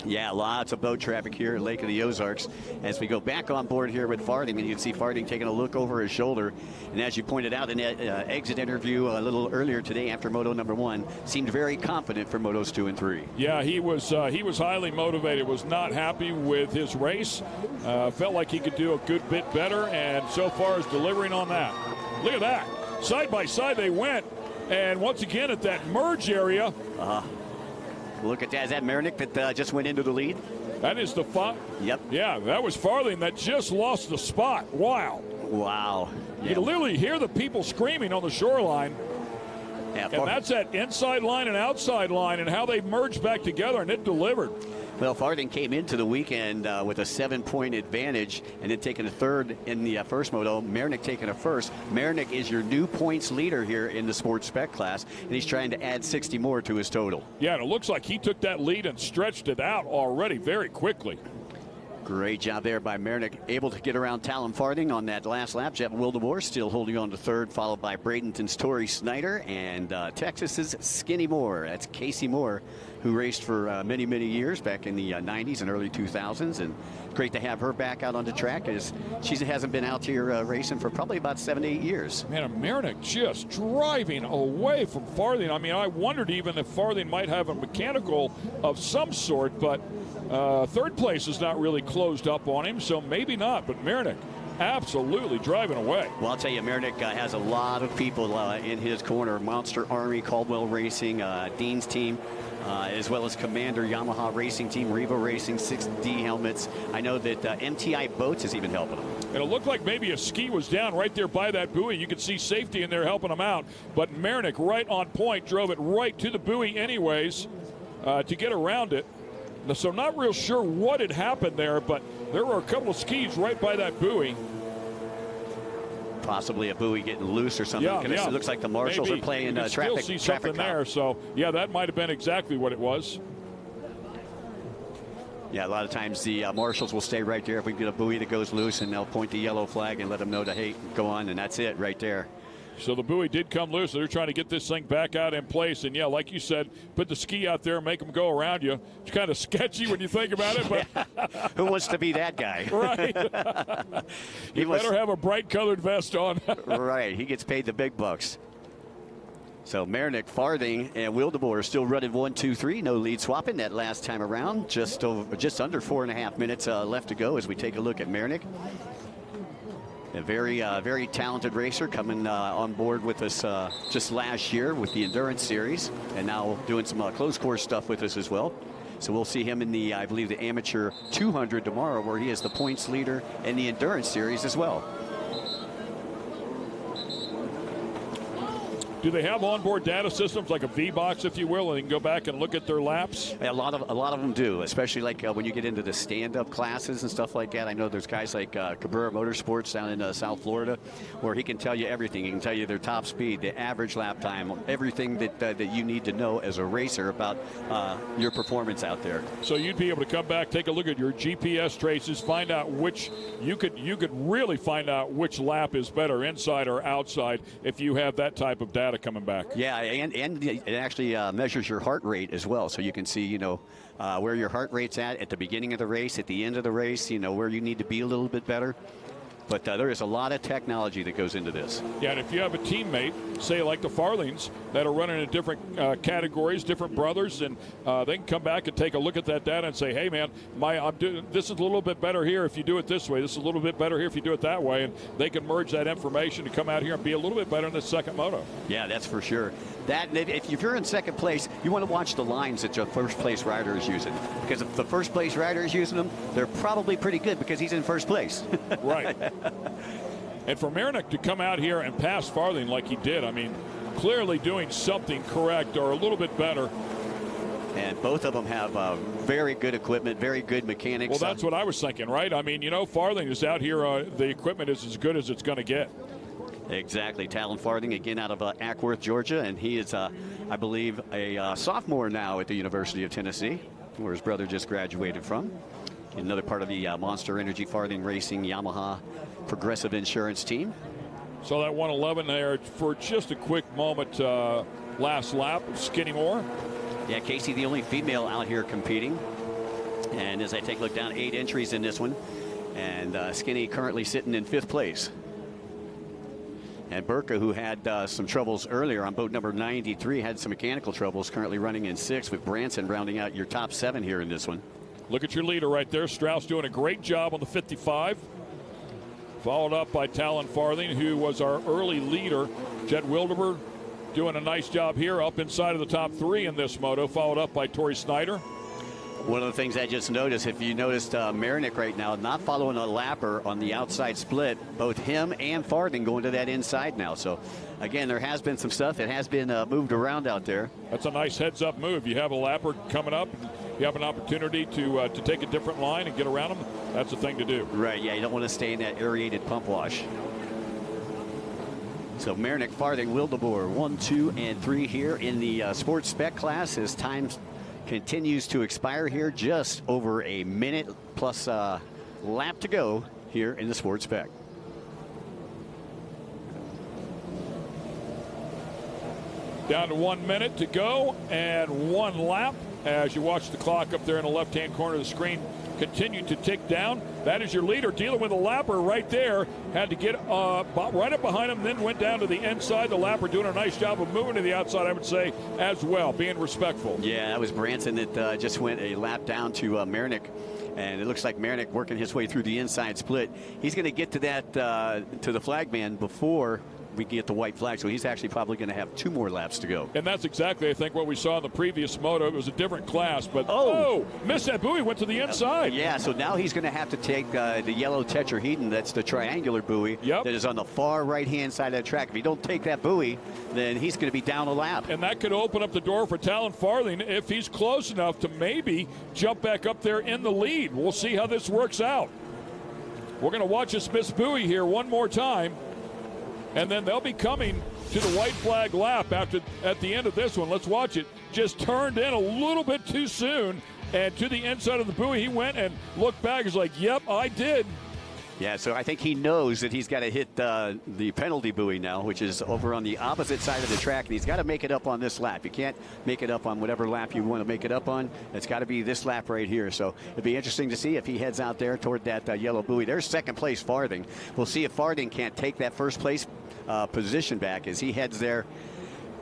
S2: Yeah, lots of boat traffic here at Lake of the Ozarks. As we go back on board here with Farding, and you can see Farding taking a look over his shoulder. And as you pointed out in that exit interview a little earlier today after Moto number 1, seemed very confident for Motos 2 and 3.
S1: Yeah, he was highly motivated, was not happy with his race. Felt like he could do a good bit better, and so far is delivering on that. Look at that. Side by side they went, and once again at that merge area.
S2: Look at that. Is that Marinick that just went into the lead?
S1: That is the
S2: Yep.
S1: Yeah, that was Farthing that just lost the spot. Wow.
S2: Wow.
S1: You can literally hear the people screaming on the shoreline.
S2: Yeah,
S1: and that's that inside line and outside line and how they merged back together, and it delivered.
S2: Well, Farding came into the weekend with a 7-point advantage and then taking a 3rd in the first moto. Marinick taking a 1st. Marinick is your new points leader here in the Sports Spec class, and he's trying to add 60 more to his total.
S1: Yeah, and it looks like he took that lead and stretched it out already very quickly.
S2: Great job there by Marinick, able to get around Talon Farding on that last lap. Jet Wildeboer still holding on to 3rd, followed by Bradenton's Tori Snyder and Texas's Skinny Moore. That's Casey Moore, who raced for many, many years back in the 90s and early 2000s. And great to have her back out on the track, as she hasn't been out here racing for probably about 7 to 8 years.
S1: Man, Marinick just driving away from Farthing. I mean, I wondered even if Farthing might have a mechanical of some sort, but 3rd place is not really closed up on him, so maybe not. But Marinick absolutely driving away.
S2: Well, I'll tell you, Marinick has a lot of people in his corner. Monster Army, Caldwell Racing, Dean's team, as well as Commander Yamaha Racing Team, Revo Racing, 6D helmets. I know that MTI Boats is even helping them.
S1: And it looked like maybe a ski was down right there by that buoy. You could see safety in there helping them out. But Marinick right on point, drove it right to the buoy anyways to get around it. So not real sure what had happened there, but there were a couple of skis right by that buoy.
S2: Possibly a buoy getting loose or something.
S1: Yeah.
S2: It looks like the marshals
S1: Maybe.
S2: are playing
S1: You can
S2: traffic.
S1: still see
S2: traffic
S1: something
S2: cop.
S1: there. So, yeah, that might have been exactly what it was.
S2: Yeah, a lot of times the marshals will stay right there if we get a buoy that goes loose, and they'll point the yellow flag and let them know to, hey, go on, and that's it right there.
S1: So the buoy did come loose. They're trying to get this thing back out in place. And, yeah, like you said, put the ski out there and make them go around you. It's kind of sketchy when you think about it. But
S2: Who wants to be that guy?
S1: Right. You better have a bright-colored vest on.
S2: Right. He gets paid the big bucks. So Marinick, Farthing, and Wildeboer are still running 1, 2, 3. No lead swapping that last time around. Just under 4.5 minutes left to go as we take a look at Marinick. A very talented racer coming on board with us just last year with the Endurance Series, and now doing some closed course stuff with us as well. So we'll see him in the, I believe, the Amateur 200 tomorrow, where he is the points leader in the Endurance Series as well.
S1: Do they have onboard data systems like a V-Box, if you will, and they can go back and look at their laps?
S2: A lot of them do, especially like when you get into the stand-up classes and stuff like that. I know there's guys like Cabrera Motorsports down in South Florida, where he can tell you everything. He can tell you their top speed, the average lap time, everything that you need to know as a racer about your performance out there.
S1: So you'd be able to come back, take a look at your GPS traces, find out which you could really find out which lap is better, inside or outside, if you have that type of data coming back.
S2: Yeah, and it actually measures your heart rate as well, so you can see, where your heart rate's at the beginning of the race, at the end of the race, where you need to be a little bit better. But there is a lot of technology that goes into this.
S1: Yeah, and if you have a teammate, say like the Farthings, that are running in different categories, different brothers, and they can come back and take a look at that data and say, hey, man, this is a little bit better here if you do it this way. This is a little bit better here if you do it that way. And they can merge that information to come out here and be a little bit better in the second moto.
S2: Yeah, that's for sure. If you're in second place, you want to watch the lines that your first place rider is using. Because if the first place rider is using them, they're probably pretty good because he's in first place.
S1: Right. And for Marinick to come out here and pass Farthing like he did, I mean, clearly doing something correct or a little bit better.
S2: And both of them have very good equipment, very good mechanics.
S1: Well, that's what I was thinking, right? I mean, Farthing is out here. The equipment is as good as it's going to get.
S2: Exactly. Talon Farthing, again, out of Ackworth, Georgia. And he is, I believe, a sophomore now at the University of Tennessee, where his brother just graduated from. Another part of the Monster Energy Farthing Racing Yamaha Progressive Insurance team.
S1: So that 111 there for just a quick moment, last lap of Skinny Moore.
S2: Yeah, Casey, the only female out here competing. And as I take a look down, 8 entries in this one. And Skinny currently sitting in 5th place. And Burka, who had some troubles earlier on boat number 93, had some mechanical troubles, currently running in 6th, with Branson rounding out your top 7 here in this one.
S1: Look at your leader right there. Strauss doing a great job on the 55. Followed up by Talon Farthing, who was our early leader. Jed Wildeboer doing a nice job here, up inside of the top 3 in this moto, followed up by Tori Snyder.
S2: One of the things I just noticed, if you noticed Marinick right now, not following a lapper on the outside split, both him and Farthing going to that inside now. So, again, there has been some stuff that has been moved around out there.
S1: That's a nice heads-up move. You have a lapper coming up, you have an opportunity to take a different line and get around them. That's the thing to do.
S2: Right, yeah, you don't want to stay in that aerated pump wash. So Marinick, Farthing, Wildeboer, 1, 2, and 3 here in the sports spec class as time continues to expire here. Just over a minute plus lap to go here in the sports spec.
S1: Down to 1 minute to go and 1 lap as you watch the clock up there in the left-hand corner of the screen continue to tick down. That is your leader dealing with a lapper right there. Had to get right up behind him, then went down to the inside. The lapper doing a nice job of moving to the outside, I would say, as well, being respectful.
S2: Yeah, that was Branson that just went a lap down to Marinick. And it looks like Marinick working his way through the inside split. He's going to get to that, to the flagman before we get the white flag, so he's actually probably going to have 2 more laps to go.
S1: And that's exactly, I think, what we saw in the previous moto. It was a different class, but missed that buoy, went to the inside.
S2: Yeah, so now he's going to have to take the yellow tetrahedron, that's the triangular buoy that is on the far right-hand side of the track. If you don't take that buoy, then he's going to be down a lap.
S1: And that could open up the door for Talon Farthing if he's close enough to maybe jump back up there in the lead. We'll see how this works out. We're going to watch this miss buoy here one more time. and then they'll be coming to the white flag lap at the end of this one. Let's watch it. Just turned in a little bit too soon, and to the inside of the buoy he went and looked back. He's like, yep, I did.
S2: Yeah, so I think he knows that he's got to hit the penalty buoy now, which is over on the opposite side of the track, and he's got to make it up on this lap. You can't make it up on whatever lap you want to make it up on. It's got to be this lap right here. So it'd be interesting to see if he heads out there toward that yellow buoy. There's second place Farthing. We'll see if Farthing can't take that first place position back as he heads there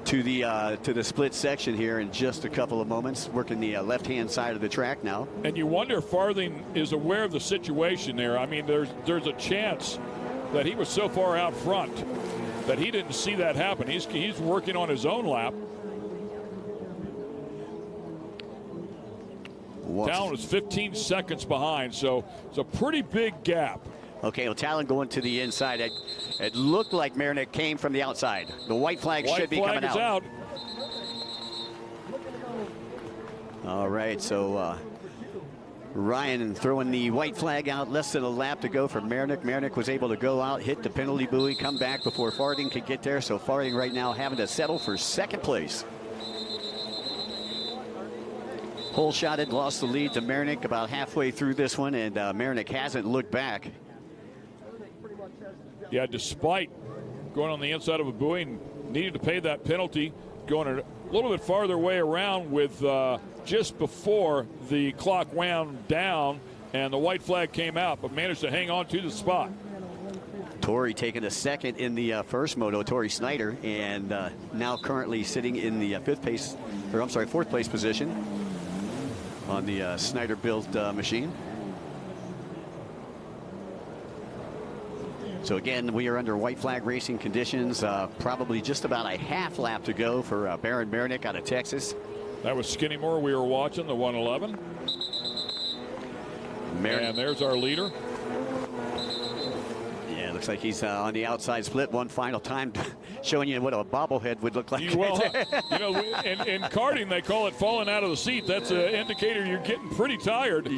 S2: to the split section here in just a couple of moments, working the left-hand side of the track now.
S1: And you wonder if Farthing is aware of the situation there. I mean, there's a chance that he was so far out front that he didn't see that happen. He's working on his own lap. Talon is 15 seconds behind, so it's a pretty big gap.
S2: Okay, well, Talon going to the inside. It looked like Marinick came from the outside. The white flag should be coming out.
S1: Out.
S2: All right, so Ryan throwing the white flag out, less than a lap to go for Marinick. Marinick was able to go out, hit the penalty buoy, come back before Farthing could get there. So Farthing right now having to settle for second place. Hole shotted, lost the lead to Marinick about halfway through this one, and Marinick hasn't looked back.
S1: Yeah, despite going on the inside of a buoy and needing to pay that penalty, going a little bit farther way around with just before the clock wound down and the white flag came out, but managed to hang on to the spot.
S2: Torrey taking a second in the first moto, Torrey Snyder, and now currently sitting in the fourth place position on the Snyder built machine. So again, we are under white flag racing conditions. Probably just about a half lap to go for Baron Marinick out of Texas.
S1: That was Skinnymore we were watching, the 111. And there's our leader.
S2: Yeah, looks like he's on the outside split one final time, showing you what a bobblehead would look like.
S1: Well, you know, in karting, they call it falling out of the seat. That's an indicator you're getting pretty tired.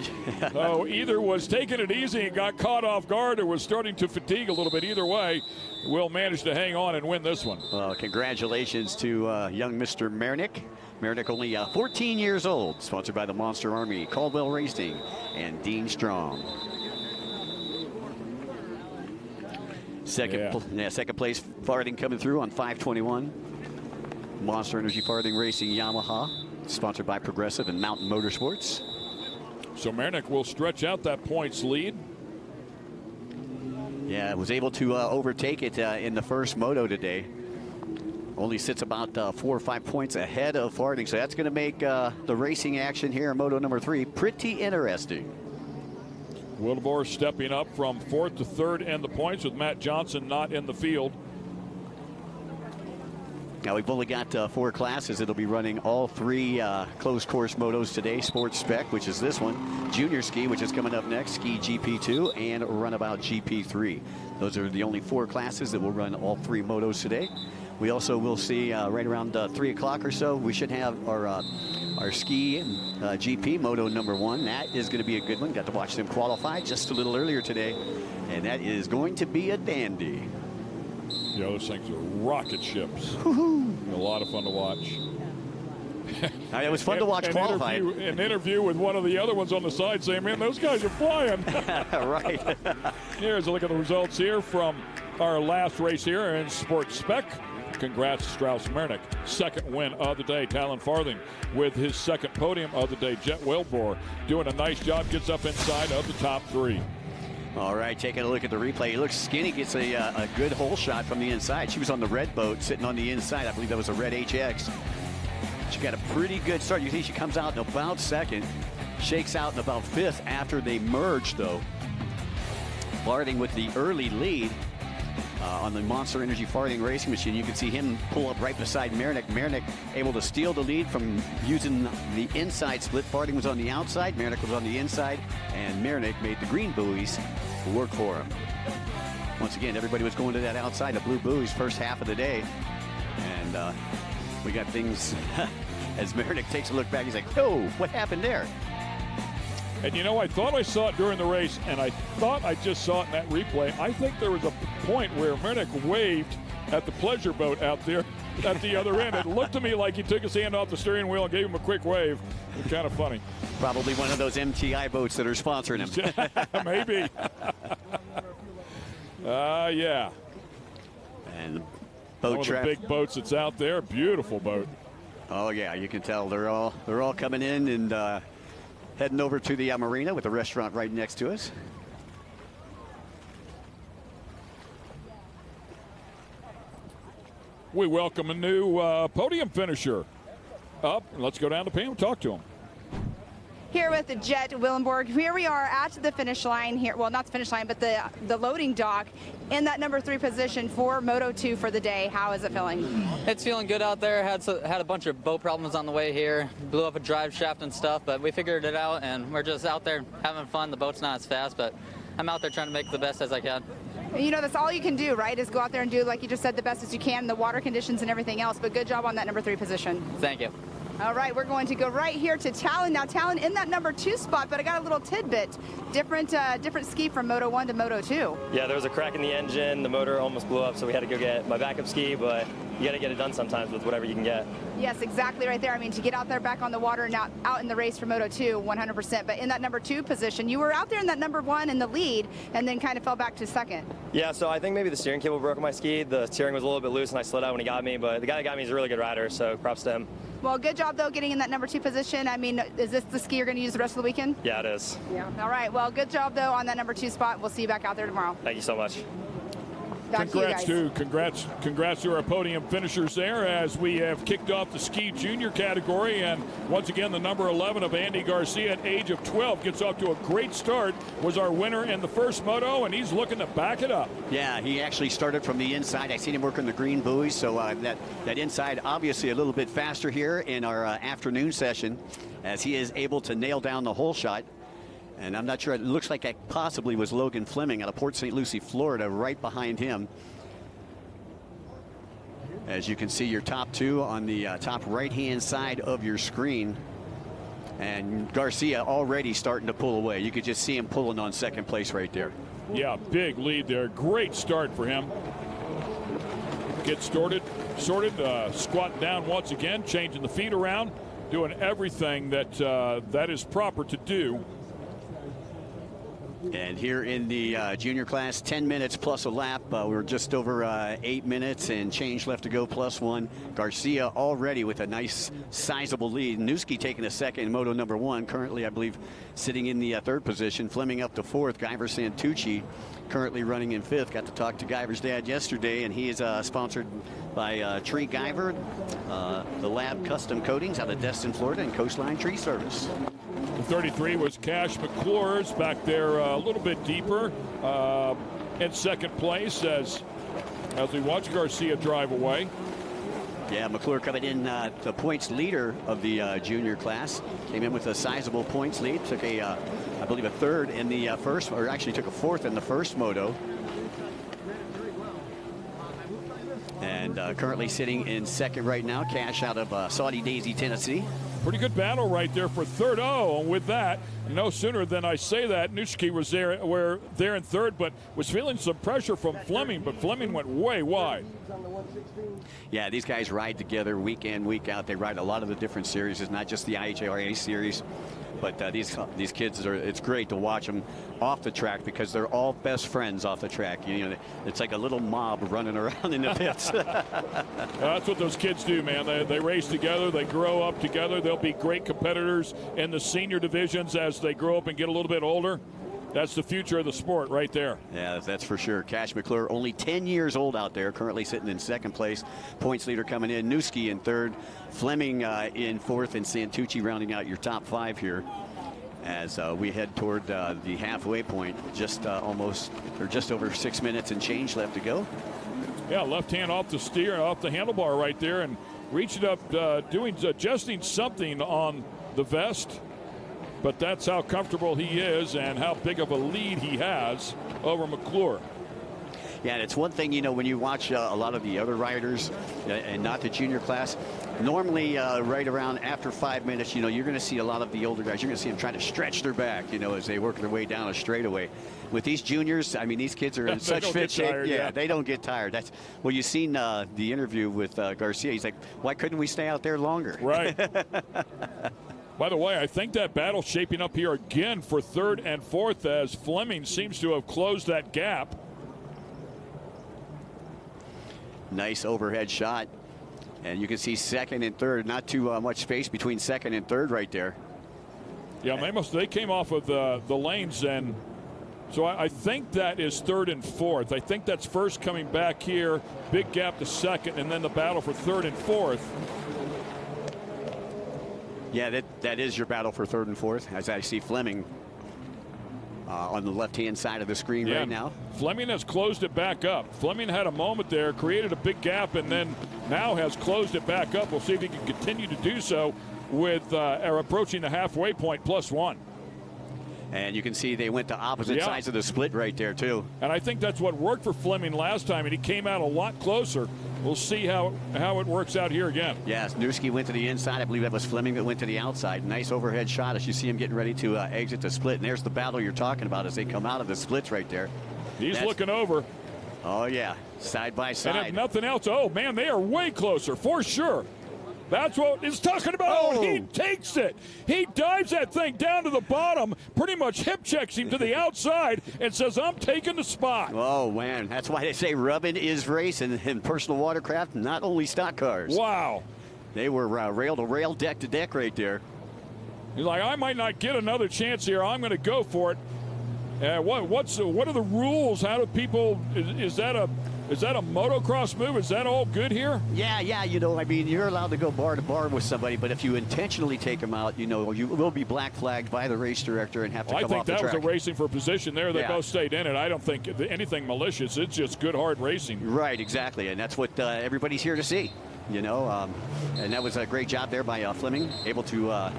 S1: So either was taking it easy and got caught off guard or was starting to fatigue a little bit. Either way, will manage to hang on and win this one.
S2: Well, congratulations to young Mr. Marinick. Marinick only 14 years old, sponsored by the Monster Army, Caldwell Racing, and Dean Strong. Second place, Farthing coming through on 521. Monster Energy Farthing Racing Yamaha, sponsored by Progressive and Mountain Motorsports.
S1: So Marinick will stretch out that points lead.
S2: Yeah, was able to overtake it in the first moto today. Only sits about 4 or 5 points ahead of Farthing, so that's going to make the racing action here in moto number 3 pretty interesting.
S1: Wildeboer stepping up from 4th to 3rd in the points with Matt Johnson not in the field.
S2: Now we've only got 4 classes. It'll be running all 3 closed course motos today. Sports Spec, which is this one. Junior Ski, which is coming up next. Ski GP2 and Runabout GP3. Those are the only 4 classes that will run all 3 motos today. We also will see right around 3 o'clock or so, we should have our ski GP moto number 1. That is going to be a good one. Got to watch them qualify just a little earlier today, and that is going to be a dandy.
S1: Yeah, those things are rocket ships. A lot of fun to watch.
S2: It was fun to watch qualify.
S1: An interview with one of the other ones on the side saying, man, those guys are flying.
S2: Right.
S1: Here's a look at the results here from our last race here in Sports Spec. Congrats, Strauss Marinick. Second win of the day. Talon Farthing with his second podium of the day. Jet Wildeboer doing a nice job. Gets up inside of the top 3.
S2: All right, taking a look at the replay. He looks skinny, gets a good hole shot from the inside. She was on the red boat, sitting on the inside. I believe that was a red HX. She got a pretty good start. You see she comes out in about 2nd, shakes out in about 5th after they merged, though. Farthing with the early lead on the Monster Energy Farthing racing machine. You can see him pull up right beside Marinick. Marinick able to steal the lead from using the inside split. Farthing was on the outside, Marinick was on the inside, and Marinick made the green buoys work for him. Once again, everybody was going to that outside, the blue buoys, first half of the day. And we got things, as Marinick takes a look back, he's like, oh, what happened there?
S1: And you know, I thought I saw it during the race, and I thought I just saw it in that replay. I think there was a point where Mernick waved at the pleasure boat out there at the other end. It looked to me like he took his hand off the steering wheel and gave him a quick wave. It was kind of funny.
S2: Probably one of those MTI boats that are sponsoring him.
S1: Maybe. Yeah.
S2: And the boat
S1: one of the big boats that's out there. Beautiful boat.
S2: Oh yeah, you can tell they're all coming in and heading over to the marina with the restaurant right next to us.
S1: We welcome a new podium finisher up. Let's go down to Pam and talk to him.
S3: Here with the Jet Willenborg. Here we are at the finish line here. Well, not the finish line, but the loading dock in that number 3 position for Moto 2 for the day. How is it feeling?
S8: It's feeling good out there. Had a bunch of boat problems on the way here. Blew up a drive shaft and stuff, but we figured it out, and we're just out there having fun. The boat's not as fast, but I'm out there trying to make the best as I can.
S3: You know, that's all you can do, right, is go out there and do, like you just said, the best as you can, the water conditions and everything else. But good job on that number 3 position.
S8: Thank you.
S3: All right, we're going to go right here to Talon. Now, Talon in that number 2 spot, but I got a little tidbit. Different ski from Moto 1 to Moto 2.
S9: Yeah, there was a crack in the engine. The motor almost blew up, so we had to go get my backup ski, but you got to get it done sometimes with whatever you can get.
S3: Yes, exactly right there. I mean, to get out there back on the water and out in the race for Moto 2, 100%. But in that number 2 position, you were out there in that number 1 in the lead and then kind of fell back to second.
S9: Yeah, so I think maybe the steering cable broke on my ski. The steering was a little bit loose and I slid out when he got me, but the guy that got me is a really good rider, so props to him.
S3: Well, good job, though, getting in that number 2 position. I mean, is this the ski you're going to use the rest of the weekend?
S9: Yeah, it is.
S3: Yeah. All right. Well, good job, though, on that number 2 spot. We'll see you back out there tomorrow.
S9: Thank you so much.
S1: Congrats to our podium finishers there as we have kicked off the ski junior category, and once again the number 11 of Andy Garcia at age of 12 gets off to a great start, was our winner in the first moto, and he's looking to back it up.
S2: Yeah, he actually started from the inside. I seen him working the green buoys, so that inside obviously a little bit faster here in our afternoon session as he is able to nail down the hole shot. And I'm not sure, it looks like it possibly was Logan Fleming out of Port St. Lucie, Florida, right behind him. As you can see, your top 2 on the top right-hand side of your screen. And Garcia already starting to pull away. You could just see him pulling on second place right there.
S1: Yeah, big lead there. Great start for him. Gets sorted, squatting down once again, changing the feet around, doing everything that is proper to do.
S2: And here in the junior class, 10 minutes plus a lap. We're just over 8 minutes and change left to go, plus 1. Garcia already with a nice sizable lead. Newski taking a second in moto number 1. Currently, I believe, sitting in the 3rd position. Fleming up to 4th. Guyver Santucci currently running in 5th. Got to talk to Guyver's dad yesterday, and he is sponsored by Tree Guyver, the Lab Custom Coatings out of Destin, Florida, and Coastline Tree Service.
S1: The 33 was Cash McClure's back there a little bit deeper in second place as we watch Garcia drive away.
S2: Yeah, McClure coming in the points leader of the junior class. Came in with a sizable points lead. Took I believe a 3rd in the first, or actually took a 4th in the first moto. And currently sitting in second right now, Cash out of Saudi Daisy, Tennessee.
S1: Pretty good battle right there for 3rd. Oh, and with that, no sooner than I say that, Newski was there in 3rd, but was feeling some pressure from Fleming, but Fleming went way wide.
S2: Yeah, these guys ride together week in, week out. They ride a lot of the different series. It's not just the IHRA series, but these kids it's great to watch them off the track because they're all best friends off the track. You know, it's like a little mob running around in the pits.
S1: That's what those kids do, man. They race together. They grow up together. They'll be great competitors in the senior divisions as they grow up and get a little bit older. That's the future of the sport right there.
S2: Yeah, that's for sure. Cash McClure, only 10 years old out there, currently sitting in second place. Points leader coming in. Newski in 3rd. Fleming in 4th, and Santucci rounding out your top 5 here as we head toward the halfway point. Just just over 6 minutes and change left to go.
S1: Yeah, left hand off the steer, off the handlebar right there, and reaching up, adjusting something on the vest. But that's how comfortable he is and how big of a lead he has over McClure.
S2: Yeah, and it's one thing, you know, when you watch a lot of the other riders and not the junior class, Normally, right around after 5 minutes, you're going to see a lot of the older guys. You're going to see them trying to stretch their back, as they work their way down a straightaway. With these juniors, I mean, these kids are in such fit shape.
S1: Tired,
S2: they don't get tired. You've seen the interview with Garcia. He's like, why couldn't we stay out there longer?
S1: Right. By the way, I think that battle's shaping up here again for third and fourth as Fleming seems to have closed that gap.
S2: Nice overhead shot. And you can see second and third, not too much space between second and third right there.
S1: Yeah, they came off of the lanes, and so I think that is third and fourth. I think that's first coming back here, big gap to second, and then the battle for third and fourth.
S2: Yeah, that is your battle for third and fourth, as I see Fleming on the left-hand side of the screen right now.
S1: Fleming has closed it back up. Fleming had a moment there, created a big gap, and then now has closed it back up. We'll see if he can continue to do so with approaching the halfway point +1.
S2: And you can see they went to opposite sides of the split right there, too.
S1: And I think that's what worked for Fleming last time, and he came out a lot closer. We'll see how it works out here again.
S2: Yes, Newski went to the inside. I believe that was Fleming that went to the outside. Nice overhead shot as you see him getting ready to exit the split. And there's the battle you're talking about as they come out of the splits right there.
S1: He's looking over.
S2: Oh, yeah, side by side.
S1: And if nothing else, oh, man, they are way closer for sure. That's what he's talking about. Oh, he takes it. He dives that thing down to the bottom, pretty much hip checks him to the outside, and says, I'm taking the spot.
S2: Oh, man. That's why they say rubbing is racing in personal watercraft, not only stock cars.
S1: Wow.
S2: They were rail to rail, deck to deck right there.
S1: He's like, I might not get another chance here. I'm going to go for it. What are the rules? How do people, is that a motocross move? Is that all good here?
S2: Yeah, I mean, you're allowed to go bar to bar with somebody, but if you intentionally take them out, you will be black flagged by the race director and have to come off the track.
S1: I think that was a racing for position there. They both stayed in it. I don't think anything malicious. It's just good, hard racing.
S2: Right, exactly, and that's what everybody's here to see, and that was a great job there by Fleming, able to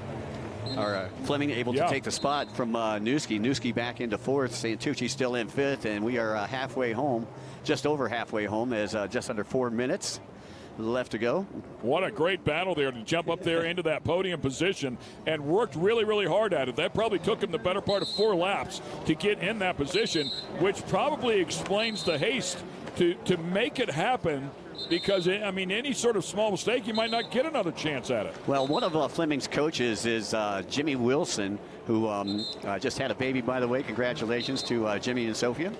S2: take the spot from Newski. Newski back into fourth, Santucci still in fifth, and we are halfway home. Just over halfway home. There's just under 4 minutes left to go.
S1: What a great battle there to jump up there into that podium position and worked really, really hard at it. That probably took him the better part of 4 laps to get in that position, which probably explains the haste to make it happen. Because, I mean, any sort of small mistake, you might not get another chance at it.
S2: Well, one of Fleming's coaches is Jimmy Wilson, who just had a baby, by the way. Congratulations to Jimmy and Sophia.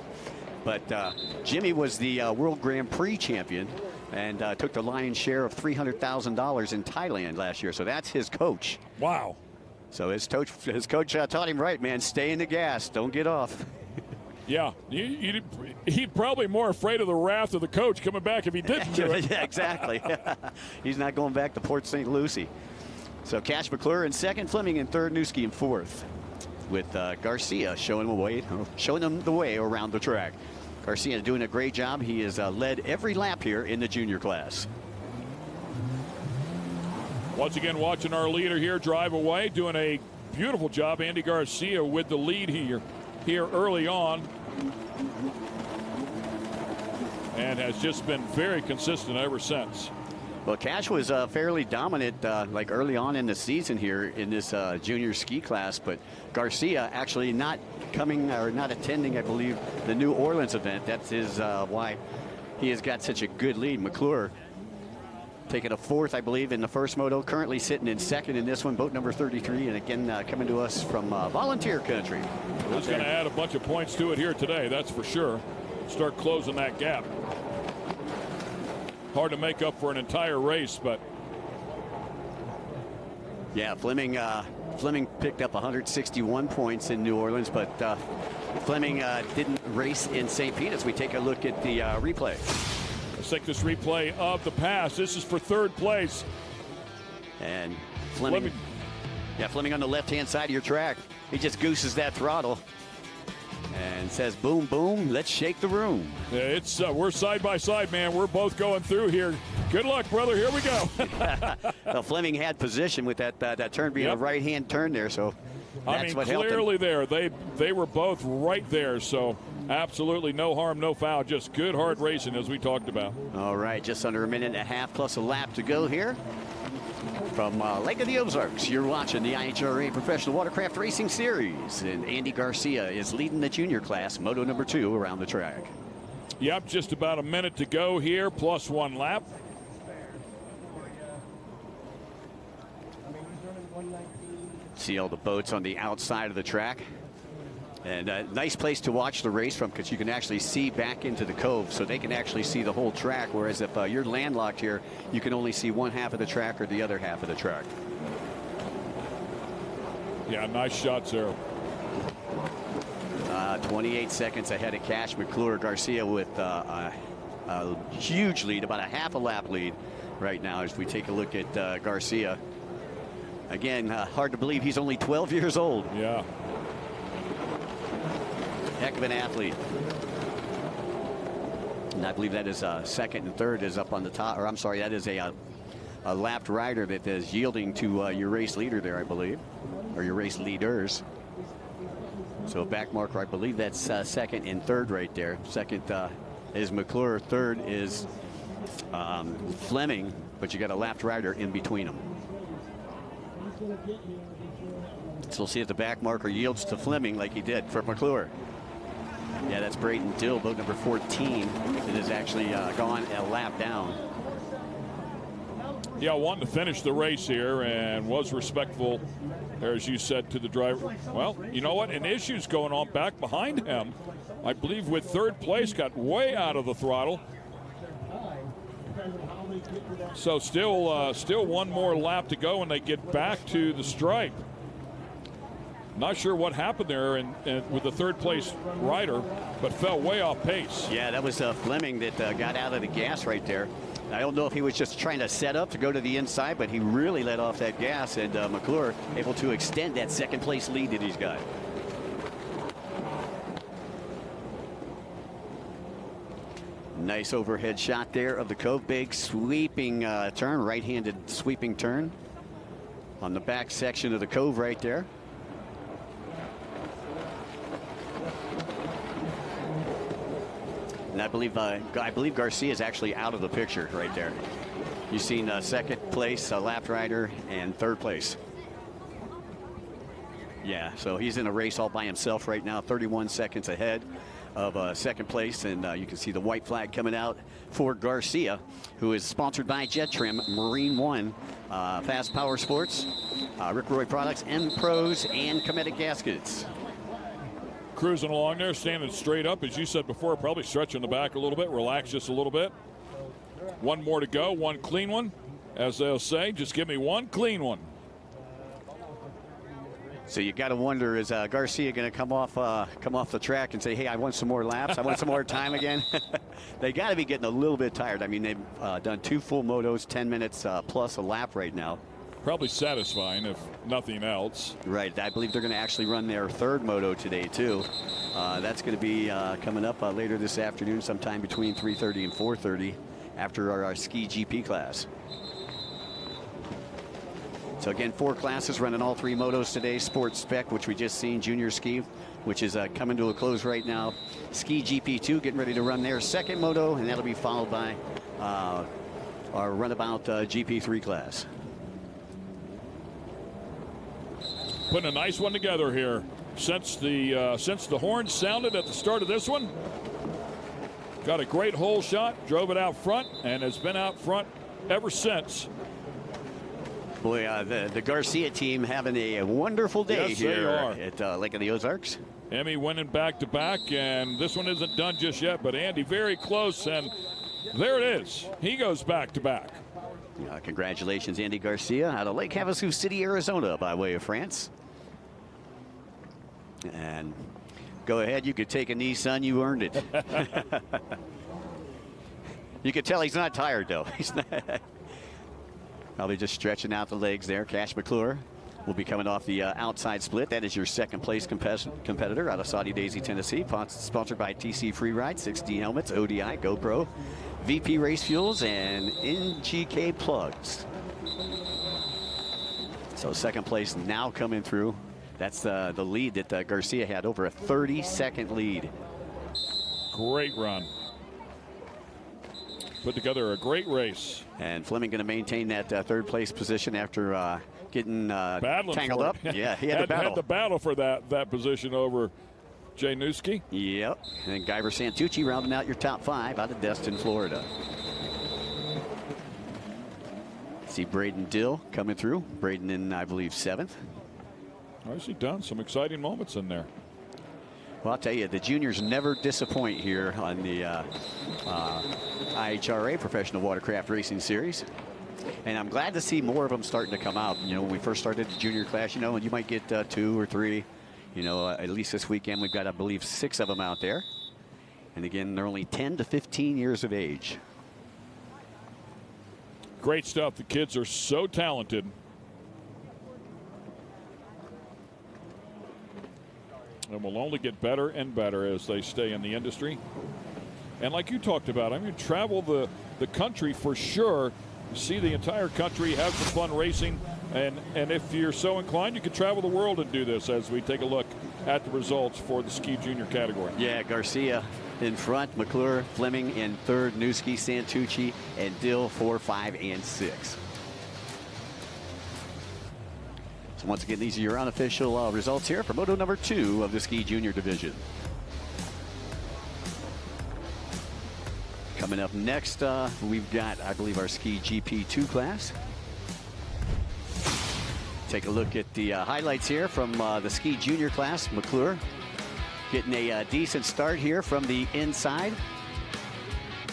S2: But Jimmy was the World Grand Prix champion and took the lion's share of $300,000 in Thailand last year. So that's his coach.
S1: Wow.
S2: So his coach taught him right, man. Stay in the gas. Don't get off.
S1: Yeah, he'd probably more afraid of the wrath of the coach coming back if he didn't do it.
S2: Yeah, exactly. He's not going back to Port St. Lucie. So Cash McClure in second, Fleming in third, Newski in fourth, with Garcia showing them the way around the track. Garcia doing a great job. He has led every lap here in the junior class.
S1: Once again, watching our leader here drive away, doing a beautiful job. Andy Garcia with the lead here early on, and has just been very consistent ever since.
S2: Well, Cash was fairly dominant like early on in the season here in this junior ski class, but Garcia actually not attending, I believe, the New Orleans event. That's his why he has got such a good lead. McClure taking a fourth, I believe, in the first moto, currently sitting in second in this one, boat number 33, and again coming to us from volunteer country.
S1: Who's going to add a bunch of points to it here today, that's for sure. Start closing that gap. Hard to make up for an entire race, but
S2: yeah, Fleming picked up 161 points in New Orleans, but Fleming didn't race in St. Pete. As we take a look at the replay.
S1: Let's take this replay of the pass. This is for third place.
S2: And Fleming on the left-hand side of your track. He just gooses that throttle and says, boom, boom, let's shake the room.
S1: Yeah, it's we're side by side, man. We're both going through here. Good luck, brother. Here we go.
S2: Well, Fleming had position with that turn being a right-hand turn there, so that's what helped him.
S1: Clearly there. They were both right there, so absolutely no harm, no foul. Just good, hard racing, as we talked about.
S2: All right, just under a minute and a half plus a lap to go here. From Lake of the Ozarks, you're watching the IHRA Professional Watercraft Racing Series, and Andy Garcia is leading the junior class, Moto number 2, around the track.
S1: Yep, just about a minute to go here, plus 1 lap.
S2: See all the boats on the outside of the track. And a nice place to watch the race from, because you can actually see back into the cove, so they can actually see the whole track, whereas if you're landlocked here, you can only see one half of the track or the other half of the track.
S1: Yeah, nice shots there.
S2: 28 seconds ahead of Cash McClure. Garcia with a huge lead, about a half a lap lead right now as we take a look at Garcia. Again, hard to believe he's only 12 years old.
S1: Yeah.
S2: Heck of an athlete. And I believe that is second and third is up on the top, or I'm sorry, that is a lapped rider that is yielding to your race leader there, I believe, or your race leaders. So back marker, I believe that's second and third right there. Second is McClure, third is Fleming, but you got a lapped rider in between them. So we'll see if the back marker yields to Fleming like he did for McClure. Yeah, that's Braden Dill, boat number 14. It has actually gone a lap down.
S1: Yeah, wanted to finish the race here and was respectful, as you said, to the driver. Well, you know what? An issue's going on back behind him. I believe with third place, got way out of the throttle. So still one more lap to go and they get back to the stripe. Not sure what happened there with the third place rider, but fell way off pace.
S2: Yeah, that was Fleming that got out of the gas right there. I don't know if he was just trying to set up to go to the inside, but he really let off that gas, and McClure able to extend that second place lead that he's got. Nice overhead shot there of the cove. Big sweeping turn, right-handed sweeping turn on the back section of the cove right there. And I believe Garcia is actually out of the picture right there. You've seen second place, lapped rider, and third place. Yeah, so he's in a race all by himself right now, 31 seconds ahead of second place, and you can see the white flag coming out for Garcia, who is sponsored by Jet Trim, Marine One, Fast Power Sports, Rick Roy Products, M Pros, and Cometic Gaskets.
S1: Cruising along there, standing straight up, as you said before, probably stretching the back a little bit, relax just a little bit. One more to go, one clean one. As they'll say, just give me one clean one.
S2: So you got to wonder, is Garcia going to come off the track and say, hey, I want some more laps, I want some more time again? They got to be getting a little bit tired. I mean, they've done 2 full motos, 10 minutes plus a lap right now.
S1: Probably satisfying, if nothing else.
S2: Right. I believe they're going to actually run their third moto today, too. That's going to be coming up later this afternoon, sometime between 3:30 and 4:30 after our ski GP class. So, again, 4 classes running all 3 motos today. Sports Spec, which we just seen, Junior Ski, which is coming to a close right now. Ski GP2 getting ready to run their second moto, and that'll be followed by our runabout GP3 class.
S1: Putting a nice one together here. Since the horn sounded at the start of this one, got a great hole shot, drove it out front, and has been out front ever since.
S2: Boy, the Garcia team having a wonderful day here at Lake of the Ozarks.
S1: Emmy winning back-to-back, and this one isn't done just yet, but Andy very close, and there it is. He goes back-to-back.
S2: Congratulations, Andy Garcia, out of Lake Havasu City, Arizona, by way of France. And go ahead, you could take a knee, son. You earned it. You could tell he's not tired, though. He's not. Probably just stretching out the legs there. Cash McClure will be coming off the outside split. That is your second place competitor out of Saudi Daisy, Tennessee. Sponsored by TC Free Ride, 6D helmets, ODI, GoPro, VP Race Fuels, and NGK plugs. So second place now coming through. That's the lead that Garcia had, over a 30-second lead.
S1: Great run. put together a great race.
S2: And Fleming going to maintain that third place position after getting tangled
S1: for
S2: up.
S1: it.
S2: Yeah, he had a battle.
S1: Had the battle for that position over Jay Newski.
S2: Yep. And then Guyver Santucci rounding out your top 5 out of Destin, Florida. See Braden Dill coming through. Braden in, I believe, 7th.
S1: Nicely done. Some exciting moments in there.
S2: Well, I'll tell you, the juniors never disappoint here on the IHRA Professional Watercraft Racing Series. And I'm glad to see more of them starting to come out. You know, when we first started the junior class, you know, and you might get 2 or 3. You know, at least this weekend we've got, I believe, 6 of them out there. And again, they're only 10 to 15 years of age.
S1: Great stuff. The kids are so talented. And will only get better and better as they stay in the industry. And like you talked about, I mean, travel the country for sure. See the entire country, have some fun racing. And if you're so inclined, you can travel the world and do this as we take a look at the results for the ski junior category.
S2: Yeah, Garcia in front, McClure, Fleming in 3rd, Newski, Santucci, and Dill 4, 5, and 6. So once again, these are your unofficial results here for Moto number 2 of the ski junior division. Coming up next, we've got, I believe, our ski GP2 class. Take a look at the highlights here from the ski junior class. McClure getting a decent start here from the inside.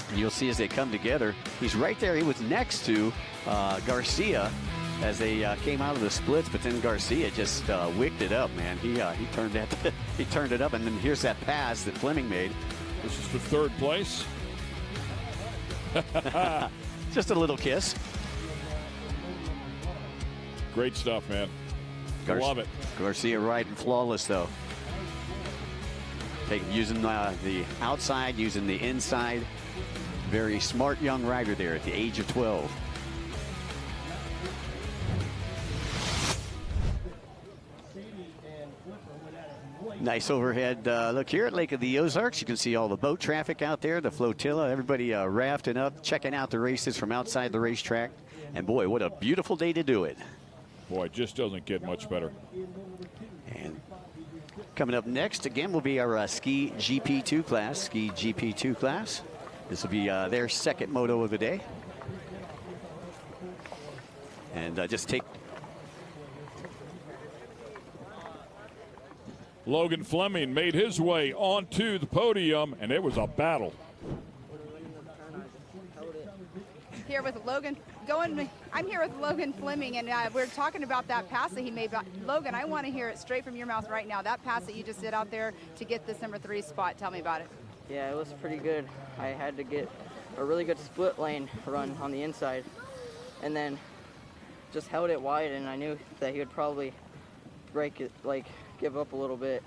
S2: And you'll see as they come together, he's right there. He was next to Garcia as they came out of the splits, but then Garcia just wicked it up, man. He turned that he turned it up, and then here's that pass that Fleming made.
S1: This is for 3rd place.
S2: Just a little kiss.
S1: Great stuff, man. Love it.
S2: Garcia riding flawless, though. Using the outside, using the inside. Very smart young rider there at the age of 12. Nice overhead look here at Lake of the Ozarks. You can see all the boat traffic out there, the flotilla, everybody rafting up, checking out the races from outside the racetrack. And boy, what a beautiful day to do it.
S1: Boy, it just doesn't get much better.
S2: And coming up next, again, will be our ski GP2 class. Ski GP2 class. This will be their 2nd moto of the day. And just take...
S1: Logan Fleming made his way onto the podium, and it was a battle.
S3: Here with Logan, I'm here with Logan Fleming, and we're talking about that pass that he made. Logan, I want to hear it straight from your mouth right now. That pass that you just did out there to get this number 3 spot. Tell me about it.
S10: Yeah, it was pretty good. I had to get a really good split lane run on the inside, and then just held it wide, and I knew that he would probably break it, like give up a little bit,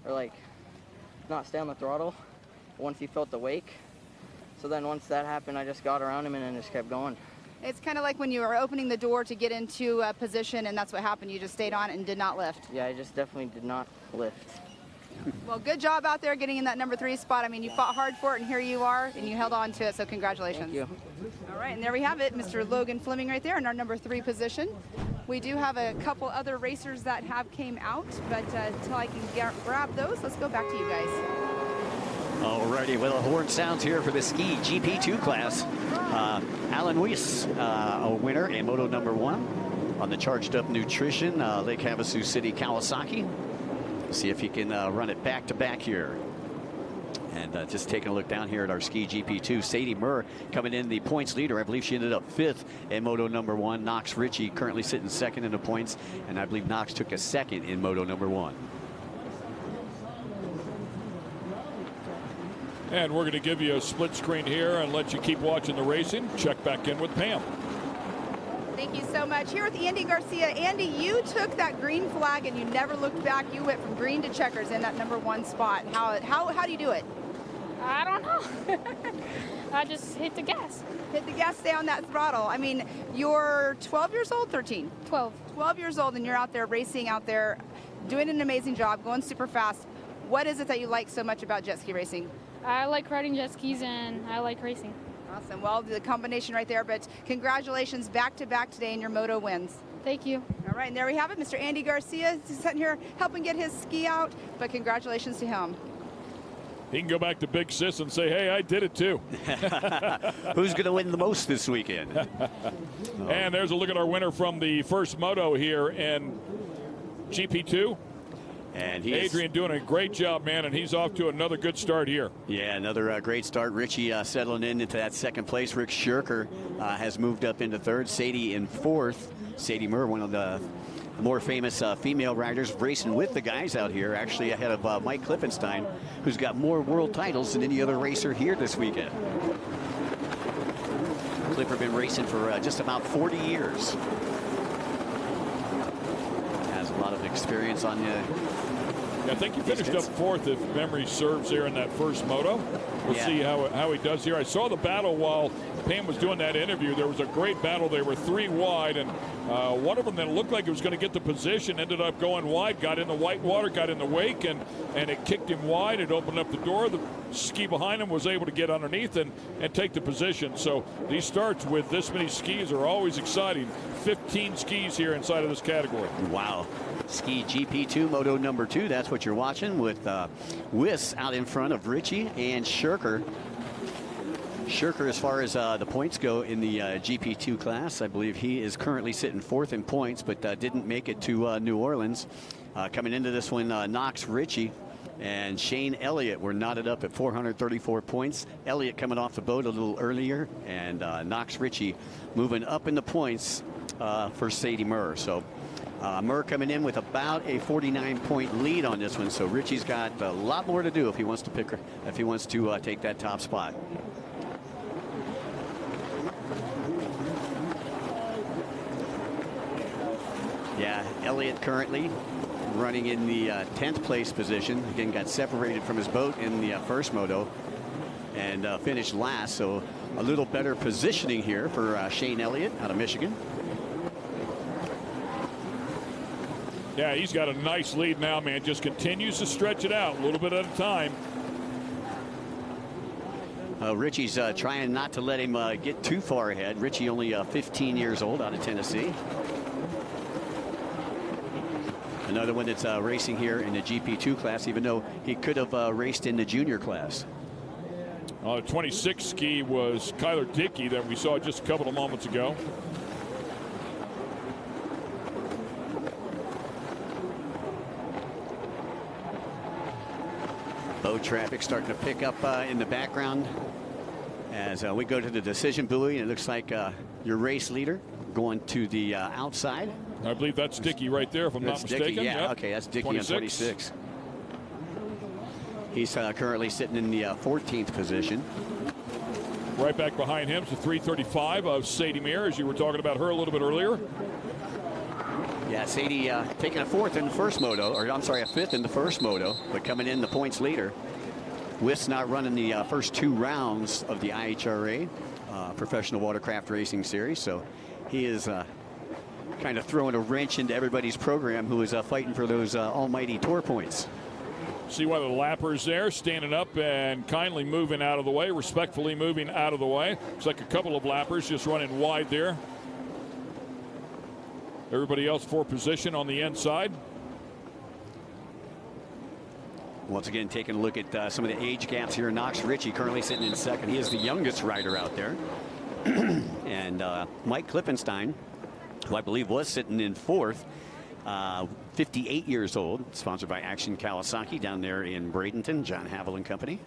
S10: or like not stay on the throttle once he felt the wake. So then once that happened, I just got around him and then just kept going.
S3: It's kind of like when you were opening the door to get into a position, and that's what happened. You just stayed on it and did not lift.
S10: Yeah, I just definitely did not lift.
S3: Well, good job out there getting in that number 3 spot. I mean, you fought hard for it, and here you are, and you held on to it, so congratulations.
S10: Thank you.
S3: All right, and there we have it, Mr. Logan Fleming right there in our number 3 position. We do have a couple other racers that have came out, but until I can grab those, let's go back to you guys.
S2: Alrighty, well, the horn sounds here for the ski GP2 class. Alan Weiss, a winner in moto number 1 on the Charged Up Nutrition, Lake Havasu City Kawasaki. See if he can run it back to back here. And just taking a look down here at our ski GP2, Sadie Murr coming in the points leader. I believe she ended up 5th in moto number 1. Knox Ritchie currently sitting 2nd in the points, and I believe Knox took a 2nd in moto number 1.
S1: And we're going to give you a split screen here and let you keep watching the racing. Check back in with Pam.
S3: Thank you so much. Here with Andy Garcia. Andy, you took that green flag and you never looked back. You went from green to checkers in that number 1 spot. How do you do it?
S22: I don't know. I just hit the gas.
S3: Hit the gas, stay on that throttle. I mean, you're 12 years old, 13?
S22: 12.
S3: 12 years old, and you're out there racing out there, doing an amazing job, going super fast. What is it that you like so much about jet ski racing?
S22: I like riding jet skis and I like racing.
S3: Awesome. Well, the combination right there, but congratulations back-to-back today in your moto wins.
S7: Thank you.
S3: All right, and there we have it. Mr. Andy Garcia is sitting here helping get his ski out, but congratulations to him.
S1: He can go back to Big Sis and say, hey, I did it too.
S2: Who's going to win the most this weekend?
S1: And there's a look at our winner from the first moto here in GP2.
S2: And
S1: Adrian doing a great job, man, and he's off to another good start here.
S2: Yeah, another great start. Richie settling into that second place. Rick Shirker has moved up into third. Sadie in fourth. Sadie Murr, one of the more famous female riders, racing with the guys out here, actually ahead of Mike Klippenstein, who's got more world titles than any other racer here this weekend. Clipper been racing for just about 40 years. Has a lot of experience on the...
S1: I think he finished up fourth, if memory serves, there in that first moto. We'll see how he does here. I saw the battle while Pam was doing that interview. There was a great battle. They were three wide, and one of them that looked like it was going to get the position ended up going wide, got in the white water, got in the wake, and it kicked him wide. It opened up the door. The ski behind him was able to get underneath and take the position. So these starts with this many skis are always exciting. 15 skis here inside of this category.
S2: Wow. Ski GP2 Moto number 2. That's what you're watching with Wiss out in front of Richie and Shirker. Shirker, as far as the points go in the GP2 class, I believe he is currently sitting fourth in points, but didn't make it to New Orleans. Coming into this one, Knox Richie and Shane Elliott were knotted up at 434 points. Elliott coming off the boat a little earlier, and Knox Richie moving up in the points for Sadie Murr. So Murr coming in with about a 49-point lead on this one. So Richie's got a lot more to do if he wants to take that top spot. Yeah, Elliott currently running in the 10th place position. Again, got separated from his boat in the first moto and finished last. So a little better positioning here for Shane Elliott out of Michigan.
S1: Yeah, he's got a nice lead now, man. Just continues to stretch it out a little bit at a time.
S2: Richie's trying not to let him get too far ahead. Richie only 15 years old out of Tennessee. Another one that's racing here in the GP2 class, even though he could have raced in the junior class.
S1: The 26 ski was Kyler Dickey that we saw just a couple of moments ago.
S2: Boat traffic starting to pick up in the background as we go to the decision buoy, and it looks like your race leader going to the outside.
S1: I believe that's Dickey right there, if I'm not mistaken.
S2: Dickey, yeah,
S1: yep.
S2: Okay, that's Dickey on 26. He's currently sitting in the 14th position.
S1: Right back behind him is the 335 of Sadie Murr, as you were talking about her a little bit earlier.
S2: Yeah, Sadie taking a fourth in the first moto, or I'm sorry, a fifth in the first moto, but coming in the points leader. Wiss not running the first two rounds of the IHRA Professional Watercraft Racing Series, so he is kind of throwing a wrench into everybody's program who is fighting for those almighty tour points.
S1: See why the lappers there standing up and kindly moving out of the way, respectfully moving out of the way. Looks like a couple of lappers just running wide there. Everybody else for position on the inside.
S2: Once again, taking a look at some of the age gaps here. Knox Richie currently sitting in second. He is the youngest rider out there. And Mike Klippenstein, who I believe was sitting in fourth, 58 years old, sponsored by Action Kawasaki down there in Bradenton, John Haviland Company.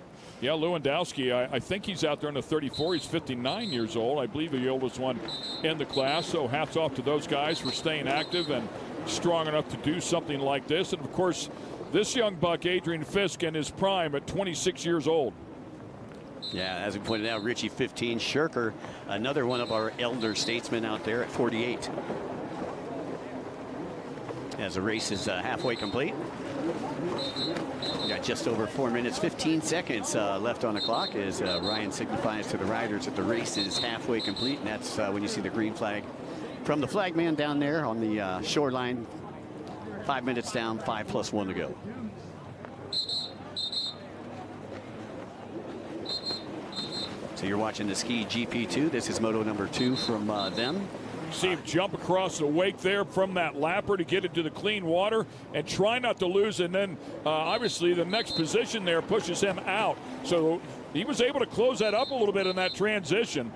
S1: Yeah, Lewandowski, I think he's out there in the 34. He's 59 years old. I believe the oldest one in the class. So hats off to those guys for staying active and strong enough to do something like this. And, of course, this young buck, Adrian Fisk, in his prime at 26 years old.
S2: Yeah, as we pointed out, Richie 15, Shirker, another one of our elder statesmen out there at 48. As the race is halfway complete. Got just over 4 minutes, 15 seconds left on the clock as Ryan signifies to the riders that the race is halfway complete. And that's when you see the green flag from the flagman down there on the shoreline. 5 minutes down, 5+1 to go. So you're watching the Ski GP2. This is moto number 2 from them.
S1: See him jump across the wake there from that lapper to get into the clean water and try not to lose. And then obviously the next position there pushes him out. So he was able to close that up a little bit in that transition.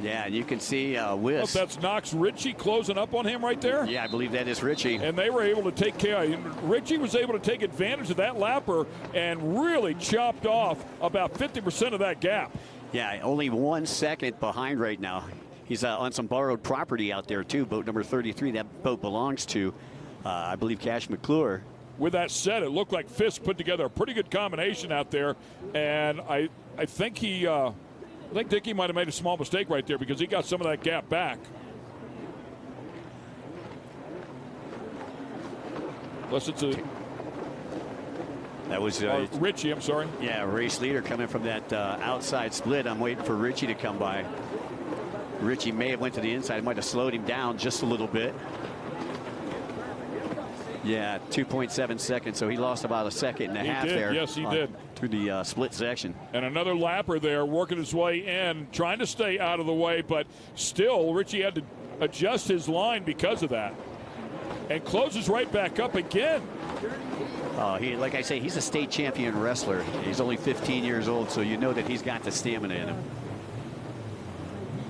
S2: Yeah, and you can see
S1: Wiss. Oh, that's Knox Ritchie closing up on him right there.
S2: Yeah, I believe that is Ritchie.
S1: And they were able to take care. Ritchie was able to take advantage of that lapper and really chopped off about 50% of that gap.
S2: Yeah, only 1 second behind right now. He's on some borrowed property out there, too. Boat number 33, that boat belongs to, I believe, Cash McClure.
S1: With that said, it looked like Fisk put together a pretty good combination out there. And I think I think Dickey might have made a small mistake right there because he got some of that gap back. Unless it's
S2: that was
S1: Ritchie, I'm sorry.
S2: Yeah, race leader coming from that outside split. I'm waiting for Ritchie to come by. Ritchie may have went to the inside, might have slowed him down just a little bit. Yeah, 2.7 seconds, so he lost about a second and a half there.
S1: Yes, he did.
S2: Through the split section.
S1: And another lapper there working his way in, trying to stay out of the way, but still Ritchie had to adjust his line because of that. And closes right back up again.
S2: Like I say, he's a state champion wrestler. He's only 15 years old, so you know that he's got the stamina in him.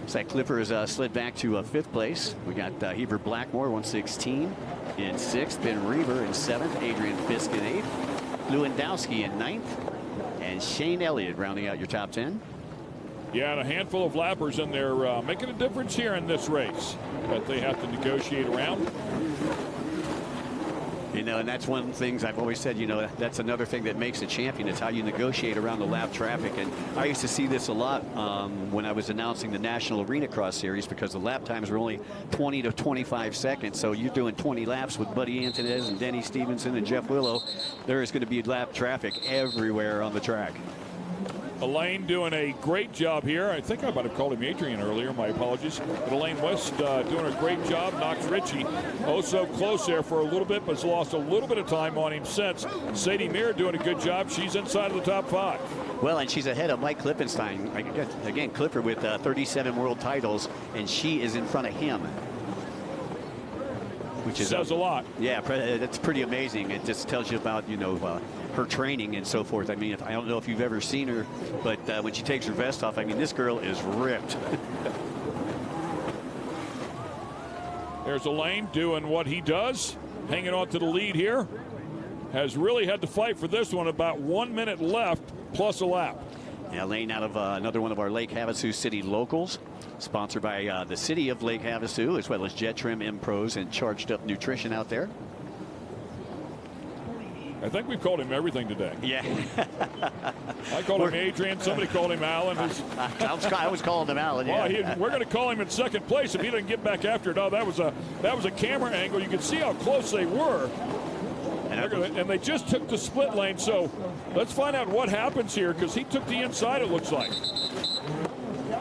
S2: Zach Clipper has slid back to 5th place. We got Heber Blackmore, 116 in 6th. Ben Reaver in 7th. Adrian Fisk in 8th. Lewandowski in 9th. And Shane Elliott rounding out your top 10.
S1: Yeah, and a handful of lappers in there making a difference here in this race that they have to negotiate around.
S2: You know, and that's one of the things I've always said, you know, that's another thing that makes a champion is how you negotiate around the lap traffic. And I used to see this a lot when I was announcing the National Arena Cross Series because the lap times were only 20 to 25 seconds. So you're doing 20 laps with Buddy Antonez and Denny Stevenson and Jeff Willow. There is going to be lap traffic everywhere on the track.
S1: Elaine doing a great job here. I think I might have called him Adrian earlier. My apologies. But Elaine West doing a great job. Knox Ritchie oh so close there for a little bit, but has lost a little bit of time on him since. Sadie Meir doing a good job. She's inside of the top 5.
S2: Well, and she's ahead of Mike Klippenstein. Again, Clipper with 37 world titles, and she is in front of him. Which is
S1: says a lot.
S2: Yeah, that's pretty amazing. It just tells you about, you know, her training and so forth. I mean, I don't know if you've ever seen her, but when she takes her vest off, I mean, this girl is ripped.
S1: There's Elaine doing what he does, hanging on to the lead here. Has really had to fight for this one. About 1 minute left, plus a lap.
S2: Yeah, Elaine out of another one of our Lake Havasu City locals. Sponsored by the city of Lake Havasu, as well as Jet Trim M-Pros and Charged Up Nutrition out there.
S1: I think we've called him everything today.
S2: Yeah.
S1: I called him Adrian. Somebody called him Alan.
S2: I was calling him Alan. Yeah.
S1: Well, we're going to call him in 2nd place if he doesn't get back after it. Oh, that was a camera angle. You can see how close they were. And they just took the split lane. So let's find out what happens here because he took the inside, it looks like.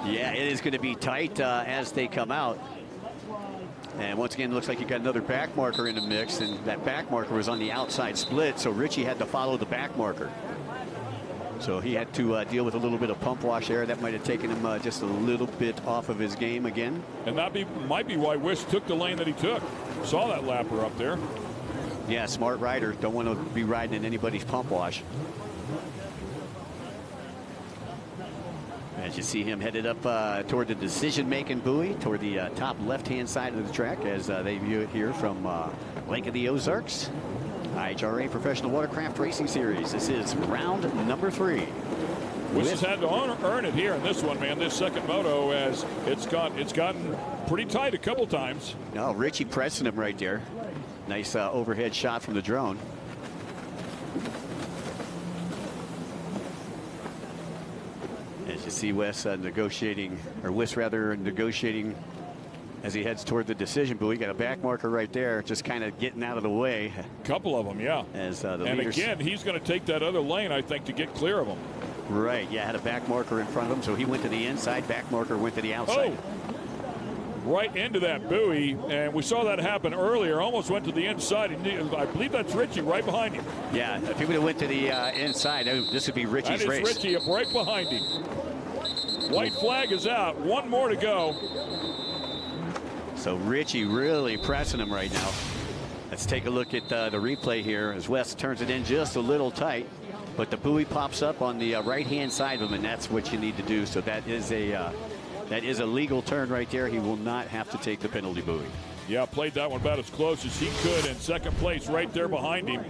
S2: Yeah, it is going to be tight as they come out. And once again, it looks like you got another back marker in the mix, and that back marker was on the outside split, so Ritchie had to follow the back marker. So he had to deal with a little bit of pump wash there. That might have taken him just a little bit off of his game again.
S1: And that might be why Wish took the lane that he took. Saw that lapper up there.
S2: Yeah, smart rider. Don't want to be riding in anybody's pump wash. As you see him headed up toward the decision-making buoy, toward the top left-hand side of the track as they view it here from Lake of the Ozarks. IHRA Professional Watercraft Racing Series. This is round number 3.
S1: Wish has had to earn it here in this one, man. This second moto, as it's gotten pretty tight a couple times.
S2: No, Ritchie pressing him right there. Nice overhead shot from the drone. As you see Wes negotiating as he heads toward the decision buoy. Got a back marker right there, just kind of getting out of the way.
S1: Couple of them, yeah.
S2: As the
S1: and
S2: leaders,
S1: again, he's going to take that other lane, I think, to get clear of them.
S2: Right, yeah, had a back marker in front of him, so he went to the inside. Back marker went to the outside.
S1: right into that buoy, and we saw that happen earlier. Almost went to the inside. I believe that's Richie right behind him.
S2: Yeah, if he would have went to the inside, this would be Richie's race.
S1: That is Richie up right behind him. White flag is out. One more to go.
S2: So Richie really pressing him right now. Let's take a look at the replay here as Wes turns it in just a little tight, but the buoy pops up on the right-hand side of him, and that's what you need to do. So that is a legal turn right there. He will not have to take the penalty buoy.
S1: Yeah, played that one about as close as he could in second place right there behind him.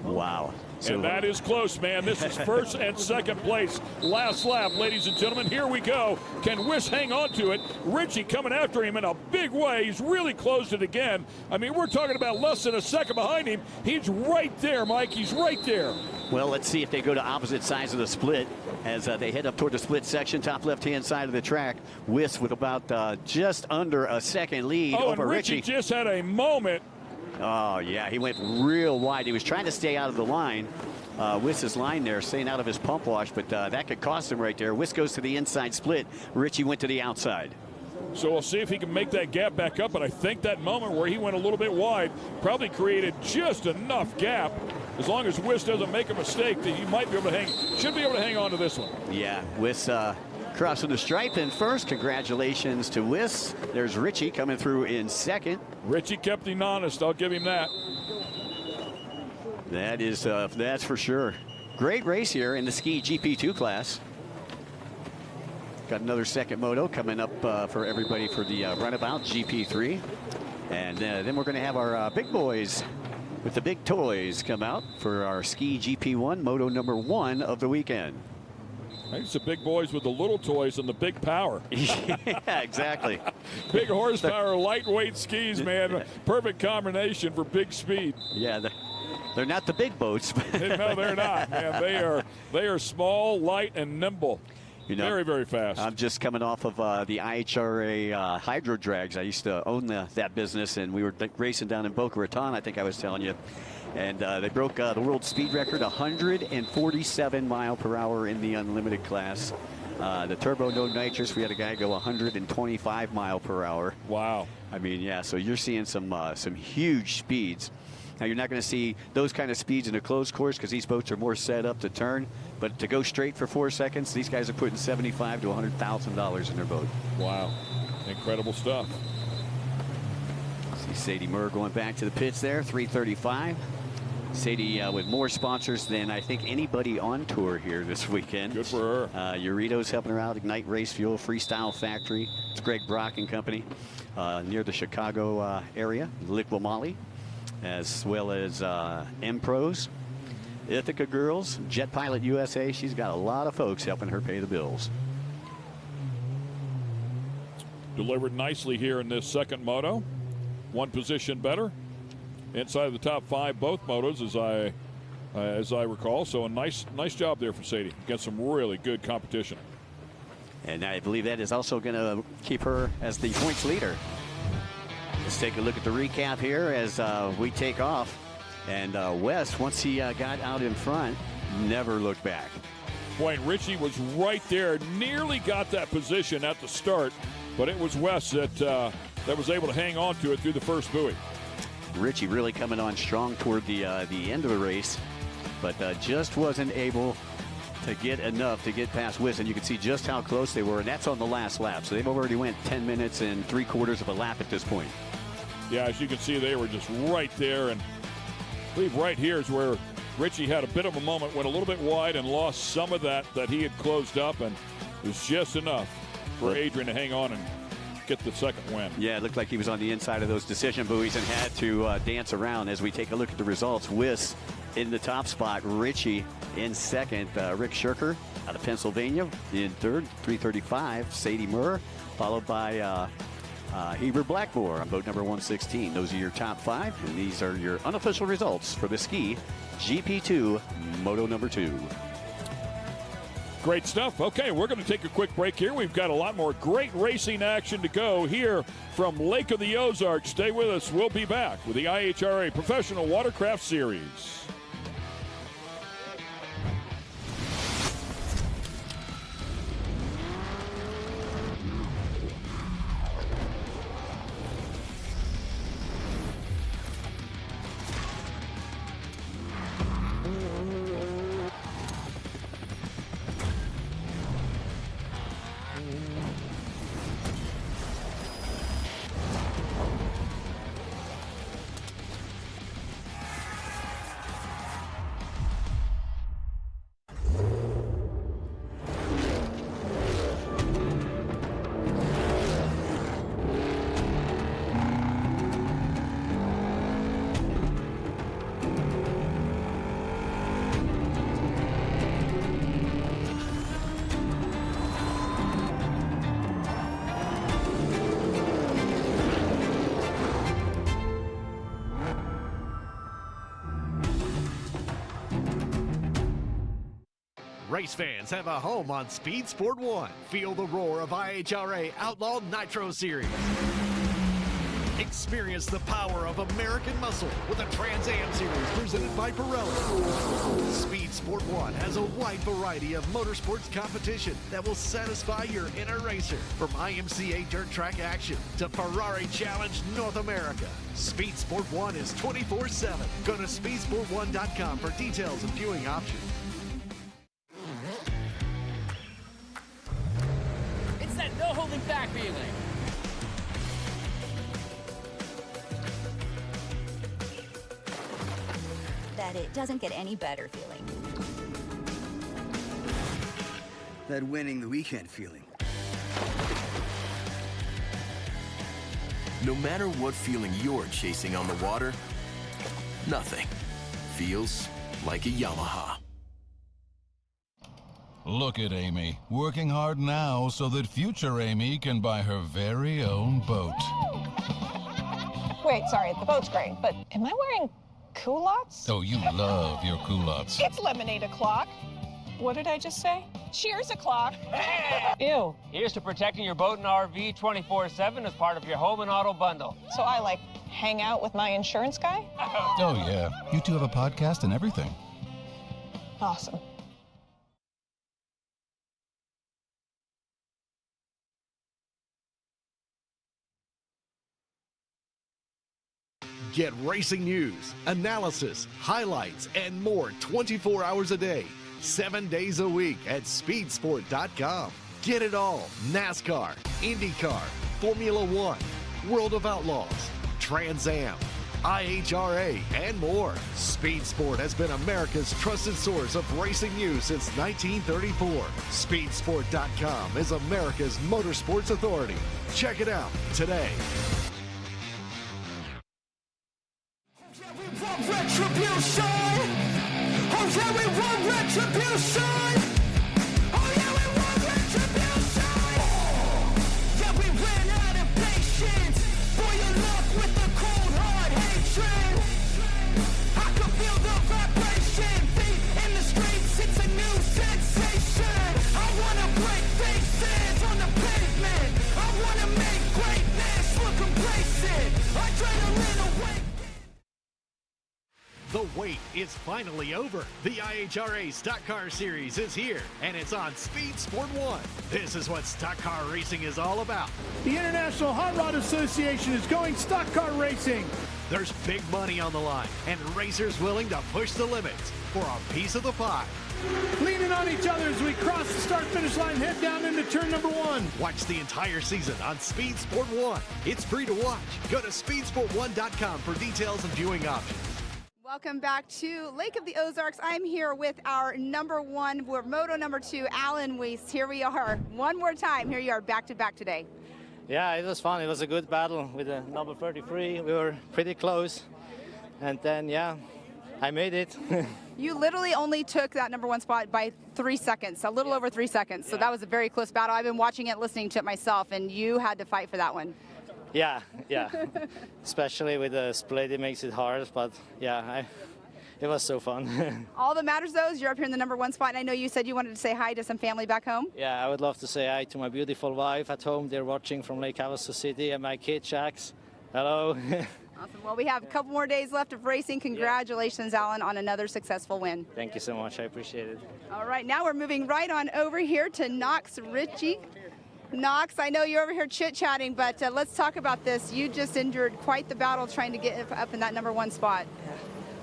S2: Wow. So,
S1: and that is close, man. This is first and second place. Last lap, ladies and gentlemen. Here we go. Can Wiss hang on to it? Richie coming after him in a big way. He's really closed it again. I mean, we're talking about less than a second behind him. He's right there, Mike. He's right there.
S2: Well, let's see if they go to opposite sides of the split as they head up toward the split section, top left-hand side of the track. Wiss with about just under a second lead over
S1: and Richie just had a moment.
S2: Oh, yeah, he went real wide. He was trying to stay out of the line. Wiss's line there, staying out of his pump wash, but that could cost him right there. Wiss goes to the inside split. Richie went to the outside.
S1: So we'll see if he can make that gap back up, but I think that moment where he went a little bit wide probably created just enough gap. As long as Wiss doesn't make a mistake, that he might be able to should be able to hang on to this one.
S2: Yeah, Wiss crossing the stripe in first. Congratulations to Wiss. There's Richie coming through in second.
S1: Richie kept him honest. I'll give him that.
S2: That is, that's for sure. Great race here in the ski GP2 class. Got another second moto coming up for everybody for the runabout GP3. And then we're going to have our big boys with the big toys come out for our ski GP1 moto number 1 of the weekend.
S1: I think it's the big boys with the little toys and the big power.
S2: Yeah, exactly.
S1: Big horsepower, lightweight skis, man. Perfect combination for big speed.
S2: Yeah, they're not the big boats.
S1: No, they're not, man. They are small, light, and nimble. You know, very, very fast.
S2: I'm just coming off of the IHRA hydro drags. I used to own that business, and we were racing down in Boca Raton, I think I was telling you. And they broke the world speed record, 147 mile per hour in the unlimited class. The turbo no nitrous, we had a guy go 125 mile per hour.
S1: Wow.
S2: I mean, yeah, so you're seeing some huge speeds. Now, you're not going to see those kind of speeds in a closed course because these boats are more set up to turn. But to go straight for 4 seconds, these guys are putting $75,000 to $100,000 in their boat.
S1: Wow. Incredible stuff.
S2: See Sadie Murr going back to the pits there, 335. Sadie with more sponsors than I think anybody on tour here this weekend.
S1: Good for her.
S2: Urito's helping her out, Ignite Race Fuel, Freestyle Factory. It's Greg Brock and company near the Chicago area, Liqui-Moly, as well as M-Pros, Ithaca Girls, Jet Pilot USA. She's got a lot of folks helping her pay the bills.
S1: Delivered nicely here in this second moto. One position better. Inside of the top 5 both motos as I recall. So a nice job there for Sadie against some really good competition.
S2: And I believe that is also going to keep her as the points leader. Let's take a look at the recap here as we take off. And Wes, once he got out in front, never looked back.
S1: Boy, and Richie was right there, nearly got that position at the start, but it was Wes that was able to hang on to it through the first buoy.
S2: Richie really coming on strong toward the end of the race, but just wasn't able to get enough to get past Wiss, and you can see just how close they were, and that's on the last lap. So they've already went 10 minutes and 3/4 of a lap at this point.
S1: Yeah, as you can see, they were just right there, and I believe right here is where Richie had a bit of a moment, went a little bit wide and lost some of that he had closed up, and it was just enough for Adrian to hang on and get the second win.
S2: Yeah, it looked like he was on the inside of those decision buoys and had to dance around. As we take a look at the results, Wiss in the top spot, Richie in second, Rick Shirker out of Pennsylvania in third, 335, Sadie Murr, followed by Heber Blackmore on boat number 116. Those are your top 5, and these are your unofficial results for the ski GP2 Moto number 2.
S1: Great stuff. Okay, we're going to take a quick break here. We've got a lot more great racing action to go here from Lake of the Ozarks. Stay with us. We'll be back with the IHRA Professional Watercraft Series.
S17: Race fans have a home on Speed Sport 1. Feel the roar of IHRA Outlaw Nitro Series. Experience the power of American muscle with a Trans Am Series presented by Pirelli. Speed Sport 1 has a wide variety of motorsports competition that will satisfy your inner racer. From IMCA dirt track action to Ferrari Challenge North America. Speed Sport 1 is 24/7. Go to speedsport1.com for details and viewing options.
S12: It's that no holding back feeling.
S18: That it doesn't get any better feeling.
S19: That winning the weekend feeling.
S20: No matter what feeling you're chasing on the water, nothing feels like a Yamaha.
S21: Look at Amy, working hard now so that future Amy can buy her very own boat.
S22: Wait, sorry, the boat's great, but am I wearing culottes?
S21: Oh, you love your culottes.
S22: It's lemonade o'clock. What did I just say? Cheers o'clock. Ew.
S23: Here's to protecting your boat and RV 24/7 as part of your home and auto bundle.
S22: So I, like, hang out with my insurance guy?
S21: Oh, yeah. You two have a podcast and everything.
S22: Awesome.
S17: Get racing news, analysis, highlights, and more 24 hours a day, 7 days a week at speedsport.com. Get it all. NASCAR, IndyCar, Formula One, World of Outlaws, Trans Am, IHRA, and more. Speed Sport has been America's trusted source of racing news since 1934. Speedsport.com is America's motorsports authority. Check it out today.
S24: Retribution! Oh yeah, we want retribution! Oh yeah, we want retribution! Yeah, we ran out of patience. Boy, you luck with the cold hard hatred. I can feel the vibration. Feet in the streets, it's a new sensation. I wanna break faces on the pavement. I wanna make greatness look complacent. Adrenaline awake.
S17: The wait is finally over. The IHRA Stock Car Series is here, and it's on Speed Sport 1. This is what stock car racing is all about.
S25: The International Hot Rod Association is going stock car racing.
S17: There's big money on the line, and racers willing to push the limits for a piece of the pie.
S25: Leaning on each other as we cross the start-finish line, head down into turn number 1.
S17: Watch the entire season on Speed Sport 1. It's free to watch. Go to speedsport1.com for details and viewing options.
S3: Welcome back to Lake of the Ozarks. I'm here with our number 1, we're Moto number 2, Alan Weiss. Here we are one more time. Here you are back to back today.
S13: Yeah, it was fun. It was a good battle with the number 33. We were pretty close. And then, yeah, I made it.
S3: You literally only took that number 1 spot by 3 seconds, a little over 3 seconds. So that was a very close battle. I've been watching it, listening to it myself, and you had to fight for that one.
S13: Yeah. Especially with the split, it makes it hard. But yeah, it was so fun.
S3: All that matters, though, is you're up here in the number 1 spot. And I know you said you wanted to say hi to some family back home.
S13: Yeah, I would love to say hi to my beautiful wife at home. They're watching from Lake Havasu City, and my kid, Jax. Hello.
S3: Awesome. Well, we have a couple more days left of racing. Congratulations, Alan, on another successful win.
S13: Thank you so much. I appreciate it.
S3: All right, now we're moving right on over here to Knox Ritchie. Knox, I know you're over here chit-chatting, but let's talk about this. You just endured quite the battle trying to get up in that number 1 spot.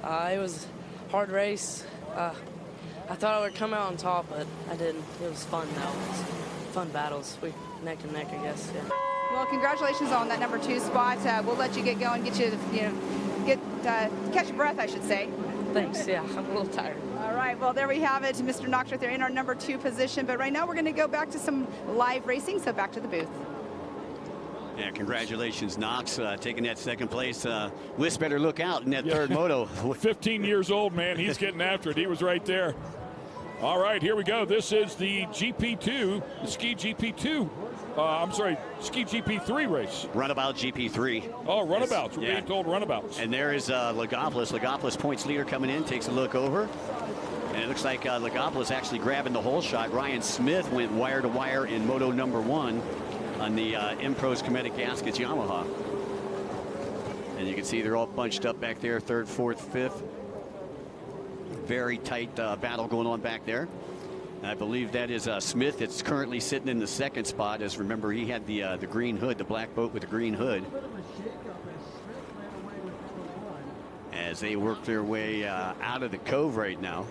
S14: It was a hard race. I thought I would come out on top, but I didn't. It was fun, though. It was fun battles. We neck and neck, I guess. Yeah.
S3: Well, congratulations on that number 2 spot. We'll let you get going, catch your breath, I should say.
S14: Thanks. Yeah, I'm a little tired.
S3: All right, well, there we have it. Mr. Knox right there in our number 2 position. But right now we're going to go back to some live racing, so back to the booth.
S2: Yeah, congratulations, Knox, taking that 2nd place. Wiss better look out in that 3rd moto.
S1: 15 years old, man. He's getting after it. He was right there. All right, here we go. This is the GP2, the Ski GP2. Ski GP3 race.
S2: Runabout GP3.
S1: Oh, runabouts. We're being told runabouts.
S2: And there is Lagopoulos. Lagopoulos, points leader, coming in, takes a look over. And it looks like Logopolis actually grabbing the hole shot. Ryan Smith went wire to wire in moto number 1 on the Impros Cometic Gaskets Yamaha. And you can see they're all bunched up back there, 3rd, 4th, 5th. Very tight battle going on back there. I believe that is Smith. It's currently sitting in the 2nd spot. As remember, he had the green hood, the black boat with the green hood. As they work their way out of the cove right now.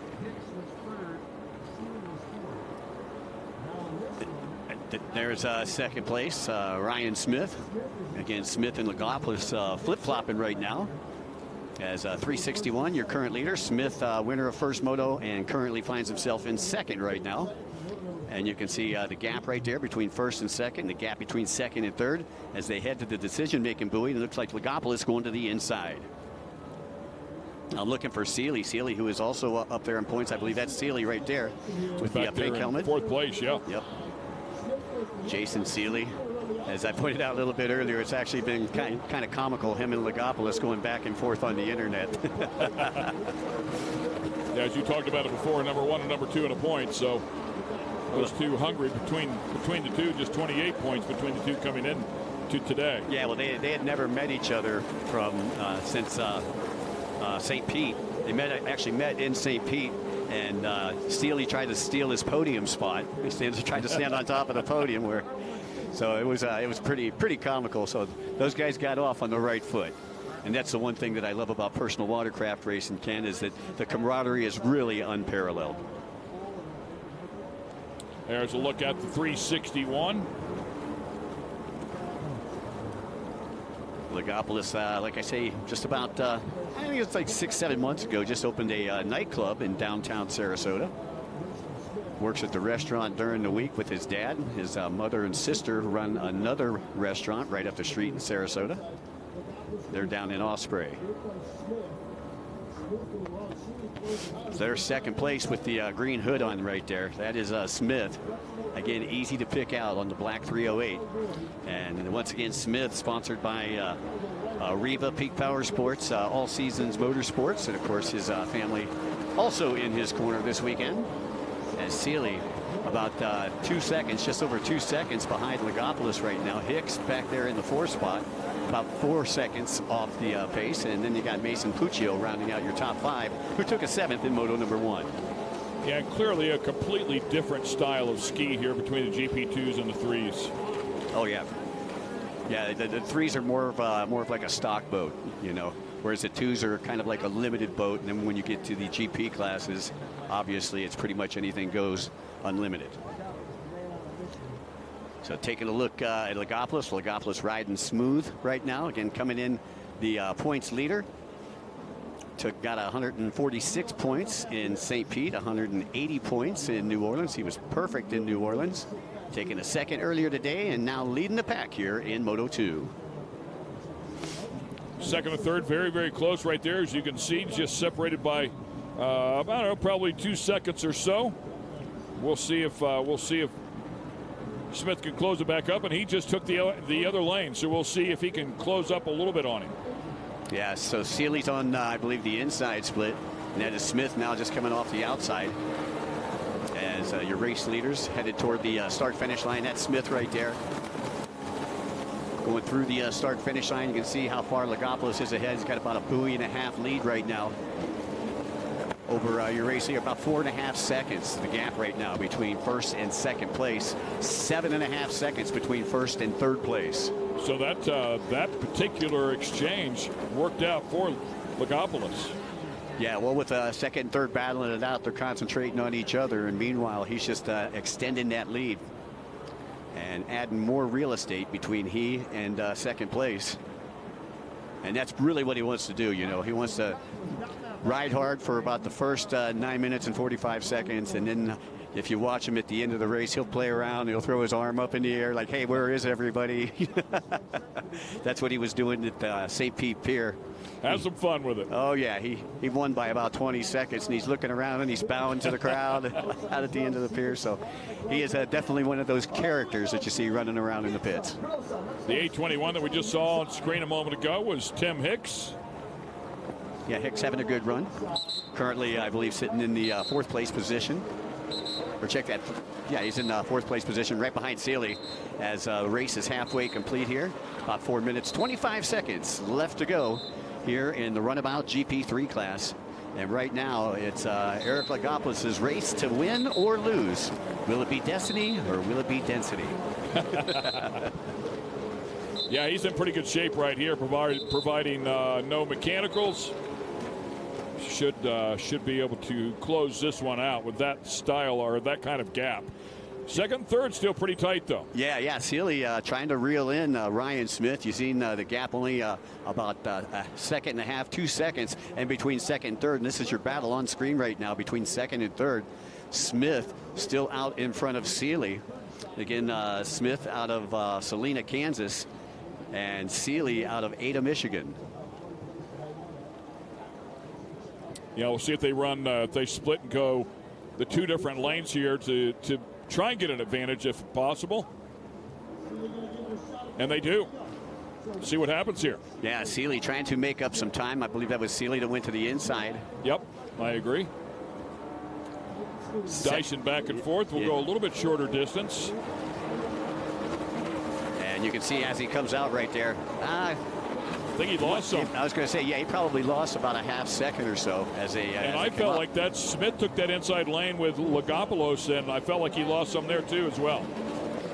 S2: There's 2nd place, Ryan Smith. Again, Smith and Logopolis flip-flopping right now. As 361, your current leader. Smith, winner of first moto, and currently finds himself in 2nd right now. And you can see the gap right there between 1st and 2nd, the gap between 2nd and 3rd as they head to the decision-making buoy. It looks like Logopolis going to the inside. I'm looking for Seeley. Seeley, who is also up there in points. I believe that's Seeley right there with the pink helmet.
S1: 4th place, yeah.
S2: Yep. Jason Seeley. As I pointed out a little bit earlier, it's actually been kind of comical, him and Logopolis going back and forth on the internet.
S1: Yeah, as you talked about it before, number 1 and number 2 in a point. So those two hungry between the two, just 28 points between the two coming in to today.
S2: Yeah, well, they had never met each other from since St. Pete. They actually met in St. Pete. And Seeley tried to steal his podium spot. He tried to stand on top of the podium, so it was pretty comical. So those guys got off on the right foot, and that's the one thing that I love about personal watercraft racing, Ken, is that the camaraderie is really unparalleled.
S1: There's a look at the 361.
S2: Logopolis, like I say, just about, I think it's like 6-7 months ago, just opened a nightclub in downtown Sarasota. Works at the restaurant during the week with his dad. His mother and sister run another restaurant right up the street in Sarasota. They're down in Osprey. They're 2nd place with the green hood on right there. That is Smith. Again, easy to pick out on the black 308. And once again, Smith, sponsored by Riva Peak Power Sports, All Seasons Motorsports, and of course his family also in his corner this weekend. As Seeley about 2 seconds, just over 2 seconds behind Logopolis right now. Hicks back there in the 4th spot, about 4 seconds off the pace. And then you got Mason Puccio rounding out your top 5, who took a 7th in moto number 1.
S1: Yeah, clearly a completely different style of ski here between the GP2s and the 3s.
S2: Oh yeah, yeah. The 3s are more of like a stock boat, you know, whereas the 2s are kind of like a limited boat. And then when you get to the GP classes, obviously it's pretty much anything goes, unlimited. So taking a look at Logopolis riding smooth right now. Again, coming in the points leader. Got 146 points in St. Pete, 180 points in New Orleans. He was perfect in New Orleans. Taking a 2nd earlier today and now leading the pack here in Moto 2.
S1: 2nd and 3rd, very, very close right there. As you can see, just separated by, I don't know, probably 2 seconds or so. We'll see if Smith can close it back up, and he just took the other lane. So we'll see if he can close up a little bit on him.
S2: Yeah, so Seeley's on, I believe, the inside split. And that is Smith now just coming off the outside. As your race leaders headed toward the start-finish line. That's Smith right there. Going through the start-finish line, you can see how far Logopolis is ahead. He's got about a buoy and a half lead right now over your race leader. About 4.5 seconds, the gap right now between 1st and 2nd place. 7.5 seconds between 1st and 3rd place.
S1: So that particular exchange worked out for Logopolis.
S2: Yeah, well, with 2nd and 3rd battling it out, they're concentrating on each other, and meanwhile, he's just extending that lead and adding more real estate between he and 2nd place. And that's really what he wants to do. You know, he wants to ride hard for about the first 9 minutes and 45 seconds, and then if you watch him at the end of the race, he'll play around. He'll throw his arm up in the air like, hey, where is everybody? That's what he was doing at St. Pete Pier.
S1: Have some fun with it.
S2: Oh, yeah. He won by about 20 seconds, and he's looking around, and he's bowing to the crowd out at the end of the pier. So he is definitely one of those characters that you see running around in the pits.
S1: The 821 that we just saw on screen a moment ago was Tim Hicks.
S2: Yeah, Hicks having a good run. Currently, I believe, sitting in the 4th place position. Or check that. Yeah, he's in 4th place position right behind Seeley as the race is halfway complete here. About 4 minutes, 25 seconds left to go here in the runabout GP3 class. And right now, it's Eric Lagopoulos' race to win or lose. Will it be destiny or will it be density?
S1: Yeah, he's in pretty good shape right here, providing no mechanicals. Should be able to close this one out with that style or that kind of gap. Second, third, still pretty tight, though.
S2: Yeah. Seeley trying to reel in Ryan Smith. You've seen the gap only about a second and a half, 2 seconds, and between second and third. And this is your battle on screen right now between second and third. Smith still out in front of Seeley. Again, Smith out of Salina, Kansas, and Seeley out of Ada, Michigan.
S1: Yeah, we'll see if they run, if they split and go the 2 different lanes here to try and get an advantage if possible. And they do. See what happens here.
S2: Yeah, Seeley trying to make up some time. I believe that was Seeley that went to the inside.
S1: Yep, I agree. Dicing back and forth. We'll go a little bit shorter distance.
S2: And you can see as he comes out right there.
S1: I think he lost some.
S2: I was going to say, yeah, he probably lost about a half second or so as a.
S1: And I felt like that Smith took that inside lane with Lagopoulos, and I felt like he lost some there too as well.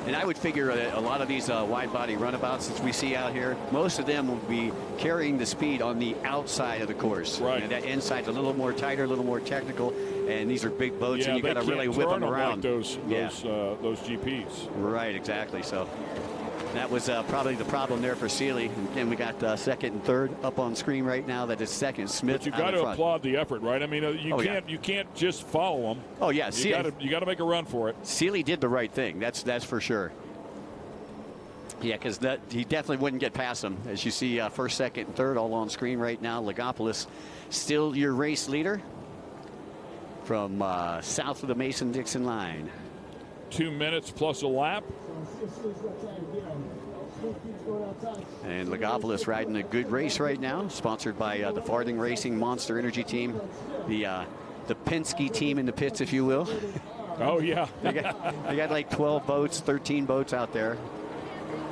S2: And I would figure a lot of these wide body runabouts that we see out here, most of them will be carrying the speed on the outside of the course.
S1: Right.
S2: And that inside's a little more tighter, a little more technical, and these are big boats, and you got to really whip them around.
S1: Like those GPs.
S2: Right, exactly. So that was probably the problem there for Seeley. And we got second and third up on screen right now. That is second. Smith.
S1: But you got to applaud the effort, right? I mean, you can't just follow them.
S2: Oh yeah,
S1: you got to make a run for it.
S2: Seeley did the right thing. That's for sure. Yeah, because he definitely wouldn't get past him. As you see, first, second, and third all on screen right now. Lagopoulos still your race leader from south of the Mason-Dixon line.
S1: 2 minutes plus a lap.
S2: And Lagopoulos riding a good race right now, sponsored by the Farthing Racing Monster Energy Team, the Penske team in the pits, if you will.
S1: Oh yeah,
S2: they got like 12 boats, 13 boats out there.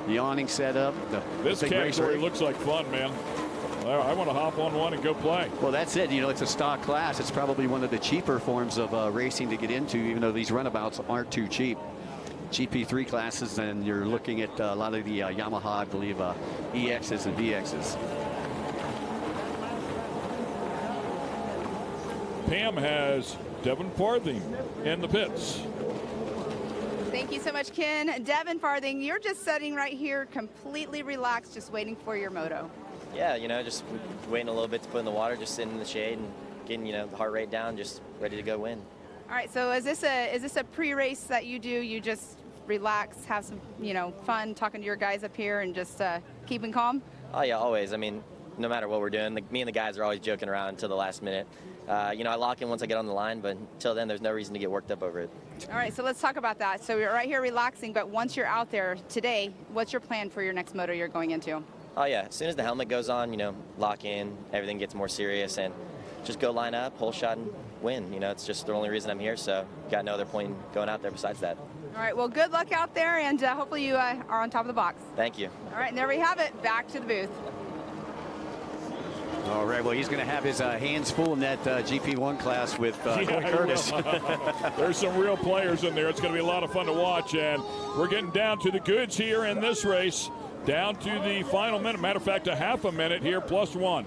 S2: The awning set up.
S1: This category looks like fun, man. I want to hop on one and go play.
S2: Well, that's it. You know, it's a stock class. It's probably one of the cheaper forms of racing to get into, even though these runabouts aren't too cheap. GP3 classes, and you're looking at a lot of the Yamaha, I believe, EXs and VXs.
S1: Pam has Devin Farthing in the pits.
S3: Thank you so much, Ken. Devin Farthing, you're just sitting right here completely relaxed, just waiting for your moto.
S9: Yeah, you know, just waiting a little bit to put in the water, just sitting in the shade and getting, you know, the heart rate down, just ready to go win.
S3: All right, so is this a pre-race that you do? You just relax, have some, you know, fun talking to your guys up here and just keeping calm?
S9: Oh yeah, always. I mean, no matter what we're doing, me and the guys are always joking around until the last minute. You know, I lock in once I get on the line, but until then, there's no reason to get worked up over it.
S3: All right, so let's talk about that. So you're right here relaxing, but once you're out there today, what's your plan for your next moto you're going into?
S9: Oh yeah, as soon as the helmet goes on, you know, lock in, everything gets more serious, and just go line up, hole shot, and win. You know, it's just the only reason I'm here, so got no other point in going out there besides that.
S3: All right, well, good luck out there, and hopefully you are on top of the box.
S9: Thank you.
S3: All right, and there we have it. Back to the booth.
S2: All right, well, he's going to have his hands full in that GP1 class with Corey Curtis.
S1: There's some real players in there. It's going to be a lot of fun to watch, and we're getting down to the goods here in this race, down to the final minute. Matter of fact, a half a minute here, plus one.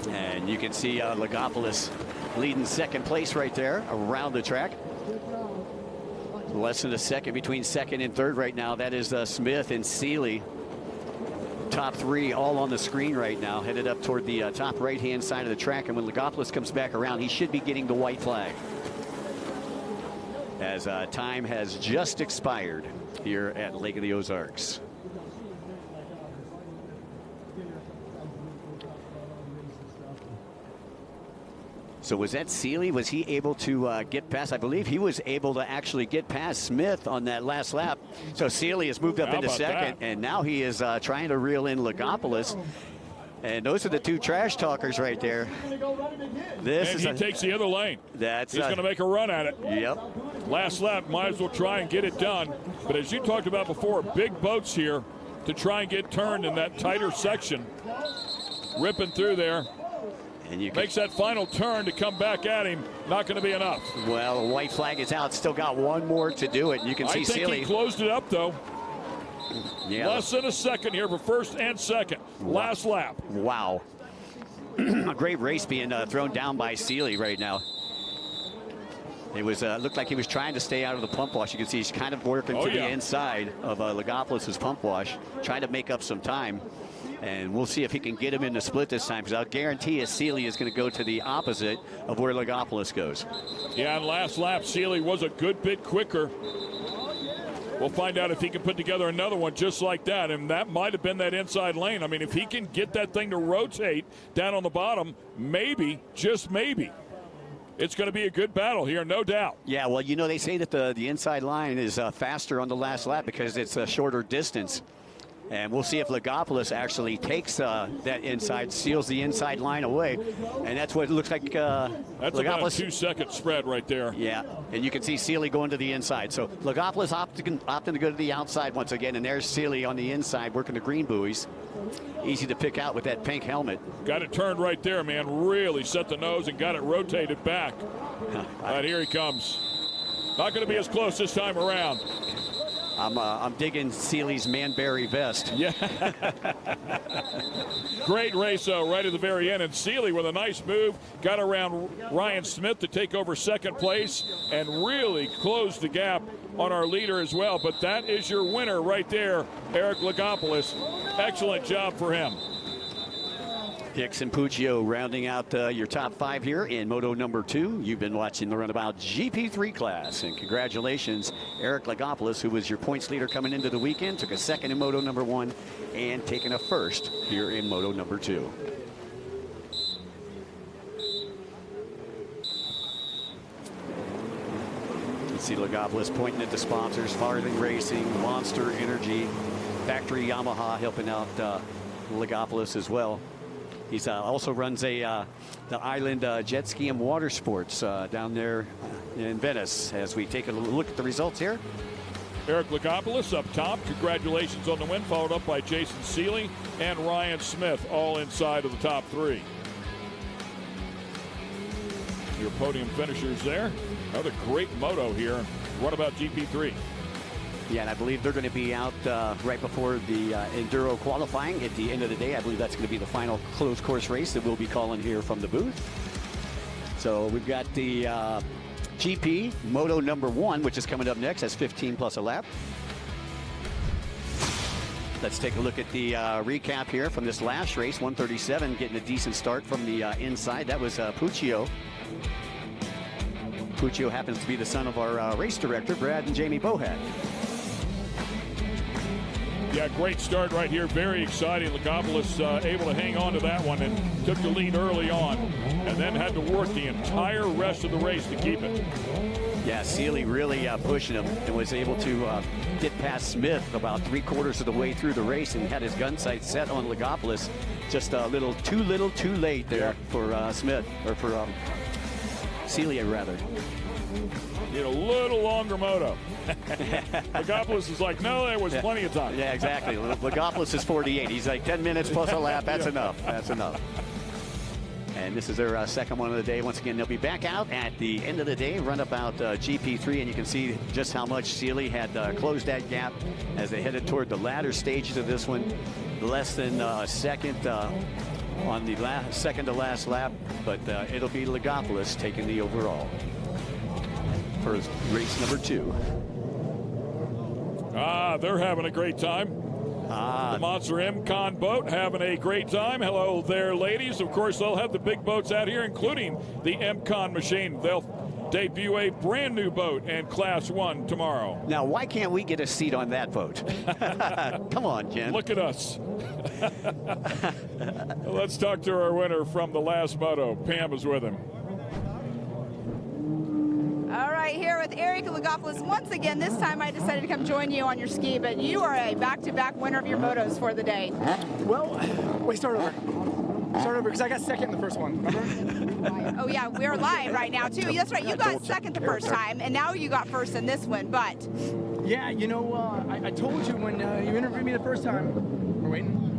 S2: And you can see Lagopoulos leading second place right there around the track. Less than a second between second and third right now. That is Smith and Seeley. Top three all on the screen right now, headed up toward the top right-hand side of the track. And when Lagopoulos comes back around, he should be getting the white flag, as time has just expired here at Lake of the Ozarks. So was that Seeley? Was he able to get past? I believe he was able to actually get past Smith on that last lap. So Seeley has moved up into second, and now he is trying to reel in Lagopoulos. And those are the two trash talkers right there. This
S1: and he takes the other lane.
S2: He's
S1: going to make a run at it.
S2: Yep.
S1: Last lap, might as well try and get it done. But as you talked about before, big boats here to try and get turned in that tighter section. Ripping through there.
S2: And you
S1: makes that final turn to come back at him. Not going to be enough.
S2: Well, white flag is out. Still got one more to do it. You can see Sealy.
S1: I think he closed it up, though.
S2: Yeah.
S1: Less than a second here for first and second. Last lap.
S2: Wow. A great race being thrown down by Sealy right now. It was looked like he was trying to stay out of the pump wash. You can see he's kind of working to the inside of Lagopoulos' pump wash, trying to make up some time. And we'll see if he can get him in the split this time, because I'll guarantee you Sealy is going to go to the opposite of where Lagopoulos goes.
S1: Yeah, and last lap, Sealy was a good bit quicker. We'll find out if he can put together another one just like that, and that might have been that inside lane. I mean, if he can get that thing to rotate down on the bottom, maybe, just maybe, it's going to be a good battle here, no doubt.
S2: Yeah, well, you know, they say that the inside line is faster on the last lap because it's a shorter distance. And we'll see if Lagopoulos actually takes that inside, seals the inside line away. And that's what it looks like.
S1: That's about a 2-second spread right there.
S2: Yeah, and you can see Sealy going to the inside. So Lagopoulos opting to go to the outside once again. And there's Sealy on the inside working the green buoys. Easy to pick out with that pink helmet.
S1: Got it turned right there, man. Really set the nose and got it rotated back. And here he comes. Not going to be as close this time around.
S2: I'm digging Sealy's Manberry vest.
S1: Yeah. Great race, though, right at the very end. And Sealy with a nice move, got around Ryan Smith to take over second place and really closed the gap on our leader as well. But that is your winner right there, Eric Lagopoulos. Excellent job for him.
S2: Hicks and Puccio rounding out your top 5 here in Moto number 2. You've been watching the Runabout GP3 class. And congratulations, Eric Lagopoulos, who was your points leader coming into the weekend, took a second in Moto number 1 and taking a first here in Moto number 2. You see Lagopoulos pointing at the sponsors, Farthing Racing, Monster Energy, Factory Yamaha helping out Lagopoulos as well. He also runs the Island Jet Ski and Water Sports down there in Venice. As we take a look at the results here.
S1: Eric Lagopoulos up top. Congratulations on the win, followed up by Jason Sealy and Ryan Smith, all inside of the top 3. Your podium finishers there. Another great moto here. Runabout GP3.
S2: Yeah, and I believe they're going to be out right before the Enduro qualifying at the end of the day. I believe that's going to be the final closed course race that we'll be calling here from the booth. So we've got the GP Moto number 1, which is coming up next. That's 15 plus a lap. Let's take a look at the recap here from this last race. 137 getting a decent start from the inside. That was Puccio. Puccio happens to be the son of our race director, Brad and Jamie Bohat.
S1: Yeah, great start right here. Very exciting. Lagopoulos able to hang on to that one and took the lead early on and then had to work the entire rest of the race to keep it.
S2: Yeah, Sealy really pushing him and was able to get past Smith about 3/4 of the way through the race and had his gun sight set on Lagopoulos. Just a little too late there for Smith, or for Sealy rather.
S1: Need a little longer moto. Lagopoulos is like, no, there was plenty of time.
S2: Yeah, exactly. Lagopoulos is 48. He's like 10 minutes plus a lap. That's enough. That's enough. And this is their second one of the day. Once again, they'll be back out at the end of the day, run about GP3, and you can see just how much Sealy had closed that gap as they headed toward the latter stages of this one. Less than a second on the second to last lap, but it'll be Lagopoulos taking the overall for race number 2.
S1: They're having a great time. The Monster M-Con boat having a great time. Hello there, ladies. Of course, they'll have the big boats out here, including the M-Con machine. They'll debut a brand new boat in Class 1 tomorrow.
S2: Now, why can't we get a seat on that boat? Come on, Ken.
S1: Look at us. Let's talk to our winner from the last moto. Pam is with him.
S3: All right, here with Eric Lagopoulos, once again, this time I decided to come join you on your ski, but you are a back-to-back winner of your motos for the day.
S4: Well, wait, start over. Start over, because I got second in the first one, remember?
S3: Oh, yeah, we're live right now, too. That's right, you got second the first time, and now you got first in this one, but...
S4: Yeah, you know, I told you when you interviewed me the first time. We're waiting.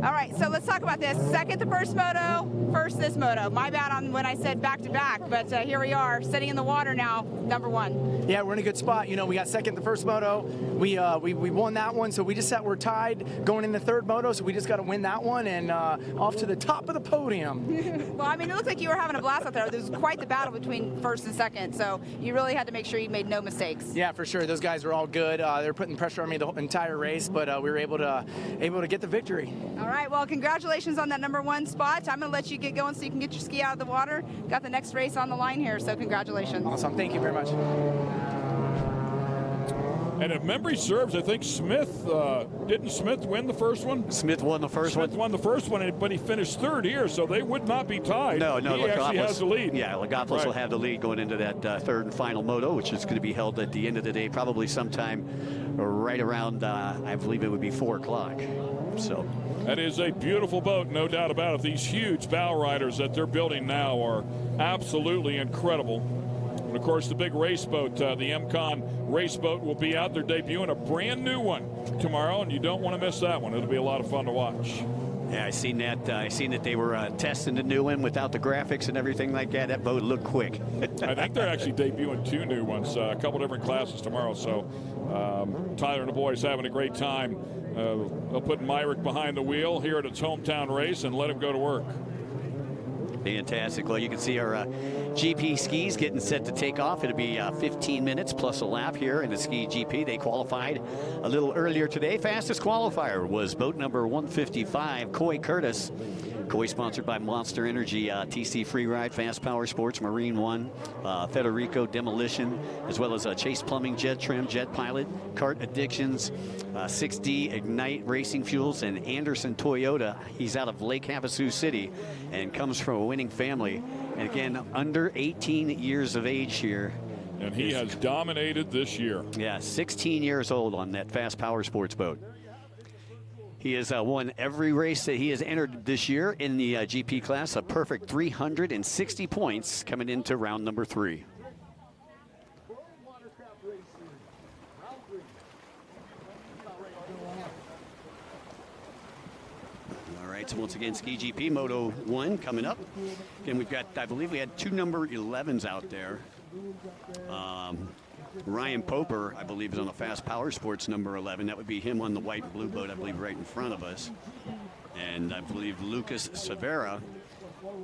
S3: All right, so let's talk about this. Second the first moto, first this moto. My bad on when I said back-to-back, but here we are, sitting in the water now, number one.
S4: Yeah, we're in a good spot. You know, we got second the first moto. We won that one, so we're tied going in the third moto, so we just got to win that one and off to the top of the podium.
S3: Well, I mean, it looked like you were having a blast out there. There was quite the battle between first and second, so you really had to make sure you made no mistakes.
S4: Yeah, for sure. Those guys were all good. They were putting pressure on me the entire race, but we were able to get the victory.
S3: All right, well, congratulations on that number one spot. I'm going to let you get going so you can get your ski out of the water. Got the next race on the line here, so congratulations.
S4: Awesome. Thank you very much.
S1: And if memory serves, I think didn't Smith win the first one?
S2: Smith won the first one.
S1: Smith won the first one, but he finished third here, so they would not be tied.
S2: No,
S1: he actually has the lead.
S2: Yeah, Lagopoulos will have the lead going into that third and final moto, which is going to be held at the end of the day, probably sometime right around, I believe it would be 4 o'clock. So
S1: that is a beautiful boat, no doubt about it. These huge bow riders that they're building now are absolutely incredible. And of course, the big race boat, the MCON race boat, will be out there debuting a brand new one tomorrow, and you don't want to miss that one. It'll be a lot of fun to watch.
S2: Yeah, I seen that they were testing the new one without the graphics and everything like that. That boat looked quick.
S1: I think they're actually debuting 2 new ones, a couple different classes tomorrow. So Tyler and the boys having a great time. They'll put Myrick behind the wheel here at its hometown race and let him go to work.
S2: Fantastic. Well, you can see our GP skis getting set to take off. It'll be 15 minutes plus a lap here in the ski GP. They qualified a little earlier today. Fastest qualifier was boat number 155, Coy Curtis. Coy sponsored by Monster Energy, TC Freeride, Fast Power Sports, Marine One, Federico Demolition, as well as Chase Plumbing, Jet Trim, Jet Pilot, Kart Addictions, 6D Ignite Racing Fuels, and Anderson Toyota. He's out of Lake Havasu City and comes from a winning family. And again, under 18 years of age here.
S1: And he has dominated this year.
S2: Yeah, 16 years old on that Fast Power Sports boat. He has won every race that he has entered this year in the GP class, a perfect 360 points coming into round number 3. All right, so once again, Ski GP Moto 1 coming up. Again, we've got, I believe we had 2 number 11s out there. Ryan Poper, I believe, is on the Fast Power Sports number 11. That would be him on the white and blue boat, I believe, right in front of us. And I believe Lucas Severa,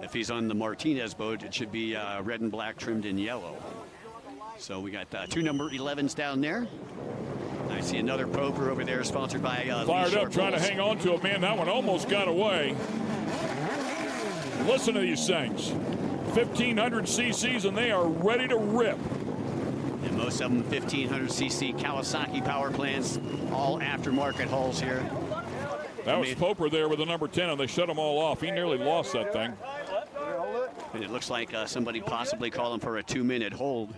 S2: if he's on the Martinez boat, it should be red and black trimmed in yellow. So we got 2 number 11s down there. I see another Poper over there, sponsored by
S1: Fired up, trying to hang on to it. Man, that one almost got away. Listen to these things. 1,500 cc's, and they are ready to rip.
S2: And most of them 1,500cc Kawasaki power plants, all aftermarket hulls here.
S1: That was Poper there with the number 10, and they shut them all off. He nearly lost that thing.
S2: And it looks like somebody possibly calling for a 2-minute hold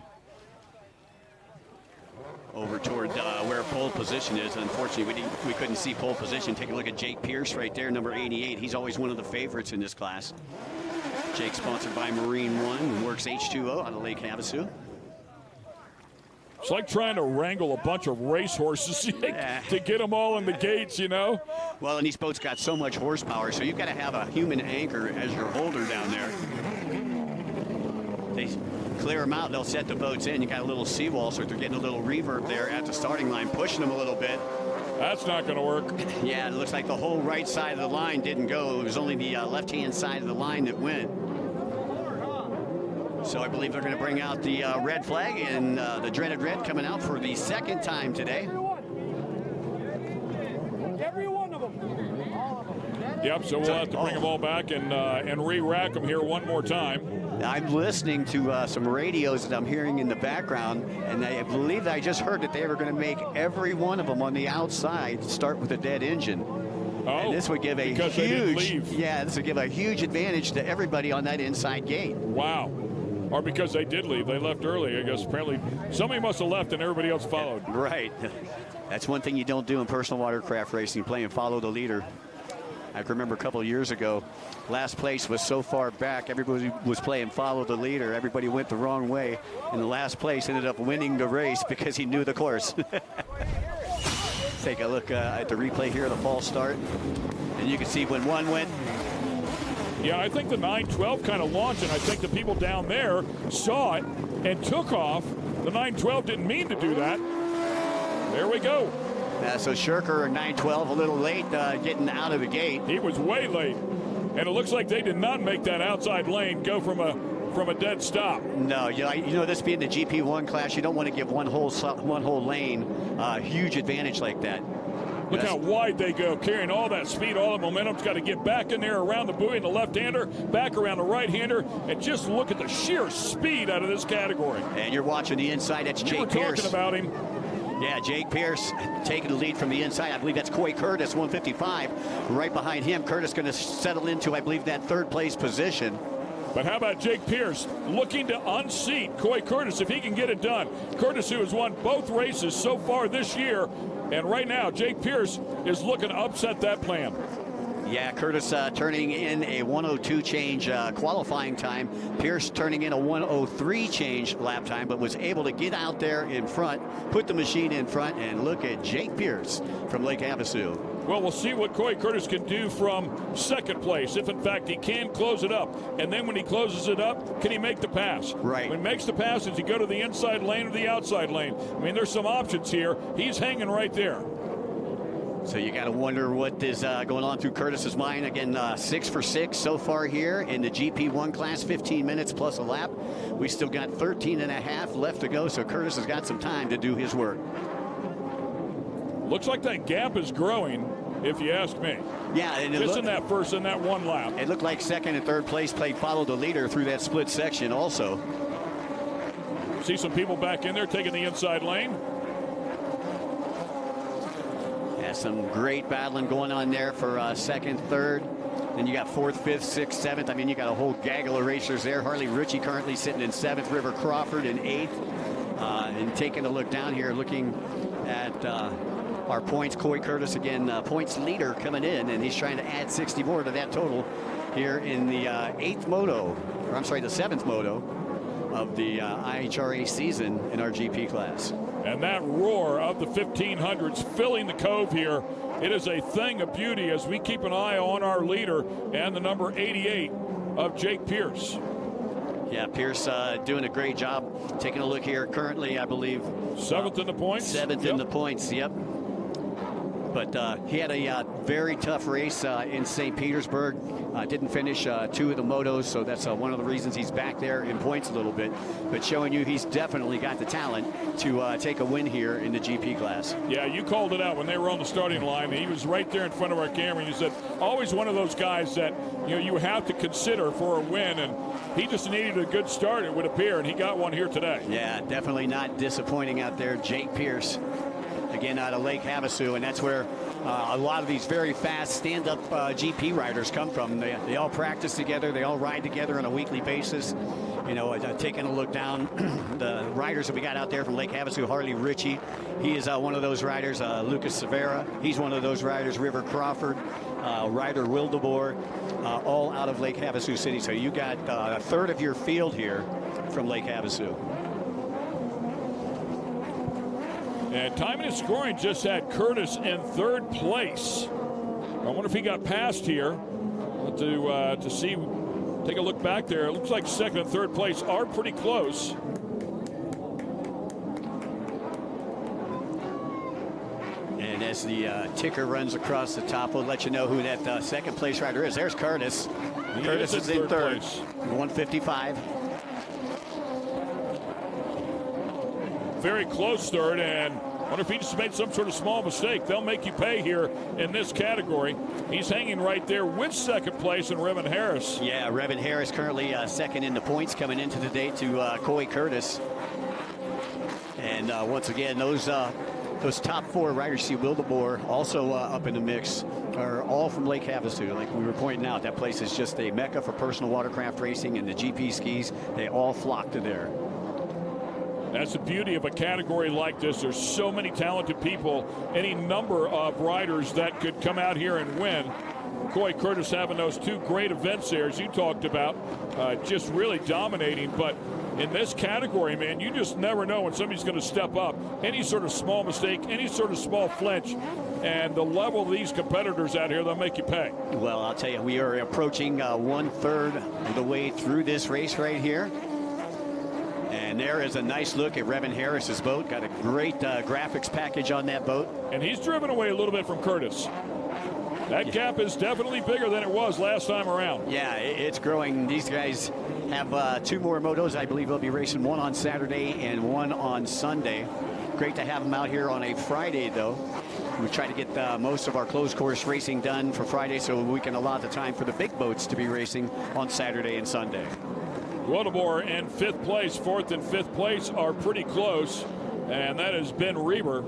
S2: over toward where pole position is. Unfortunately, we couldn't see pole position. Take a look at Jake Pierce right there, number 88. He's always one of the favorites in this class. Jake sponsored by Marine One and works H2O out of Lake Havasu.
S1: It's like trying to wrangle a bunch of racehorses to get them all in the gates, you know?
S2: Well, and these boats got so much horsepower, so you've got to have a human anchor as your holder down there. They clear them out, they'll set the boats in. You got a little seawall, so they're getting a little reverb there at the starting line, pushing them a little bit.
S1: That's not going to work.
S2: Yeah, it looks like the whole right side of the line didn't go. It was only the left-hand side of the line that went. So I believe they're going to bring out the red flag, and the dreaded red coming out for the second time today.
S22: Every one of them.
S1: Yep, so we'll have to bring them all back and re-rack them here one more time.
S2: I'm listening to some radios that I'm hearing in the background, and I believe that I just heard that they were going to make every one of them on the outside start with a dead engine. And this would give a
S1: because they didn't
S2: huge,
S1: leave.
S2: this would give a huge advantage to everybody on that inside gate.
S1: Wow. Or because they did leave. They left early, I guess. Apparently, somebody must have left and everybody else followed.
S2: Right. That's one thing you don't do in personal watercraft racing, play and follow the leader. I can remember a couple of years ago, last place was so far back, everybody was playing follow the leader. Everybody went the wrong way, and the last place ended up winning the race because he knew the course. Take a look at the replay here of the false start, and you can see when one went.
S1: Yeah, I think the 912 kind of launched, and I think the people down there saw it and took off. The 912 didn't mean to do that. There we go.
S2: So Shirker 912 a little late getting out of the gate.
S1: He was way late, and it looks like they did not make that outside lane go from a dead stop.
S2: No, you know this being the GP1 class, you don't want to give one whole lane huge advantage like that.
S1: Look how wide they go, carrying all that speed, all the momentum's got to get back in there around the buoy and the left-hander, back around the right-hander, and just look at the sheer speed out of this category.
S2: And you're watching the inside. That's Jake Pierce.
S1: Talking about him.
S2: Yeah, Jake Pierce taking the lead from the inside. I believe that's Coy Curtis, 155. Right behind him, Curtis going to settle into, I believe, that third-place position.
S1: But how about Jake Pierce looking to unseat Coy Curtis if he can get it done? Curtis, who has won both races so far this year, and right now Jake Pierce is looking to upset that plan.
S2: Yeah, Curtis turning in a 102 change qualifying time. Pierce turning in a 103 change lap time, but was able to get out there in front, put the machine in front, and look at Jake Pierce from Lake Havasu.
S1: Well, we'll see what Coy Curtis can do from second place, if in fact he can close it up. And then when he closes it up, can he make the pass?
S2: Right.
S1: When he makes the pass, does he go to the inside lane or the outside lane? I mean, there's some options here. He's hanging right there.
S2: So you got to wonder what is going on through Curtis's mind. Again, 6 for 6 so far here in the GP1 class, 15 minutes plus a lap. We still got 13 and a half left to go, so Curtis has got some time to do his work.
S1: Looks like that gap is growing, if you ask me.
S2: Yeah, and
S1: just in that first and that one lap.
S2: It looked like second and third place followed the leader through that split section also.
S1: See some people back in there taking the inside lane.
S2: Yeah, some great battling going on there for second, third. Then you got fourth, fifth, sixth, seventh. I mean, you got a whole gaggle of racers there. Harley Ritchie currently sitting in seventh, River Crawford in eighth. And taking a look down here, looking at our points. Coy Curtis, again, points leader coming in, and he's trying to add 60 more to that total here in the the seventh moto of the IHRA season in our GP class.
S1: And that roar of the 1500s filling the cove here. It is a thing of beauty as we keep an eye on our leader and the number 88 of Jake Pierce.
S2: Yeah, Pierce doing a great job. Taking a look here currently, I believe.
S1: Seventh in the points?
S2: Seventh in the points, yep. But he had a very tough race in St. Petersburg. Didn't finish 2 of the motos, so that's one of the reasons he's back there in points a little bit. But showing you he's definitely got the talent to take a win here in the GP class.
S1: Yeah, you called it out when they were on the starting line. He was right there in front of our camera, and you said, always one of those guys that you have to consider for a win, and he just needed a good start, it would appear, and he got one here today.
S2: Yeah, definitely not disappointing out there. Jake Pierce, again, out of Lake Havasu, and that's where a lot of these very fast stand-up GP riders come from. They all practice together. They all ride together on a weekly basis. Taking a look down, the riders that we got out there from Lake Havasu, Harley Ritchie, he is one of those riders. Lucas Severa, he's one of those riders. River Crawford, Ryder Wildeboer, all out of Lake Havasu City. So you got a third of your field here from Lake Havasu.
S1: And timing and scoring just had Curtis in third place. I wonder if he got past here to see. Take a look back there. It looks like second and third place are pretty close.
S2: And as the ticker runs across the top, we'll let you know who that second place rider is. There's Curtis. Curtis is in third. 155.
S1: Very close third, and I wonder if he just made some sort of small mistake. They'll make you pay here in this category. He's hanging right there with second place in Revan Harris.
S2: Yeah, Revan Harris currently second in the points coming into the day to Coy Curtis. And once again, those those top 4 riders, see Wildeboer also up in the mix, are all from Lake Havasu. Like we were pointing out, that place is just a mecca for personal watercraft racing, and the GP skis, they all flock to there.
S1: That's the beauty of a category like this. There's so many talented people, any number of riders that could come out here and win. Coy Curtis having those 2 great events there, as you talked about, just really dominating. But in this category, man, you just never know when somebody's going to step up. Any sort of small mistake, any sort of small flinch, and the level of these competitors out here, they'll make you pay.
S2: Well, I'll tell you, we are approaching 1/3 of the way through this race right here. And there is a nice look at Revan Harris's boat. Got a great graphics package on that boat.
S1: And he's driven away a little bit from Curtis. That gap is definitely bigger than it was last time around.
S2: Yeah, it's growing. These guys have 2 more motos. I believe they'll be racing, one on Saturday and one on Sunday. Great to have them out here on a Friday, though. We try to get most of our closed course racing done for Friday so we can allot the time for the big boats to be racing on Saturday and Sunday.
S1: Wildeboer in 5th place. 4th and 5th place are pretty close, and that is Ben Reber.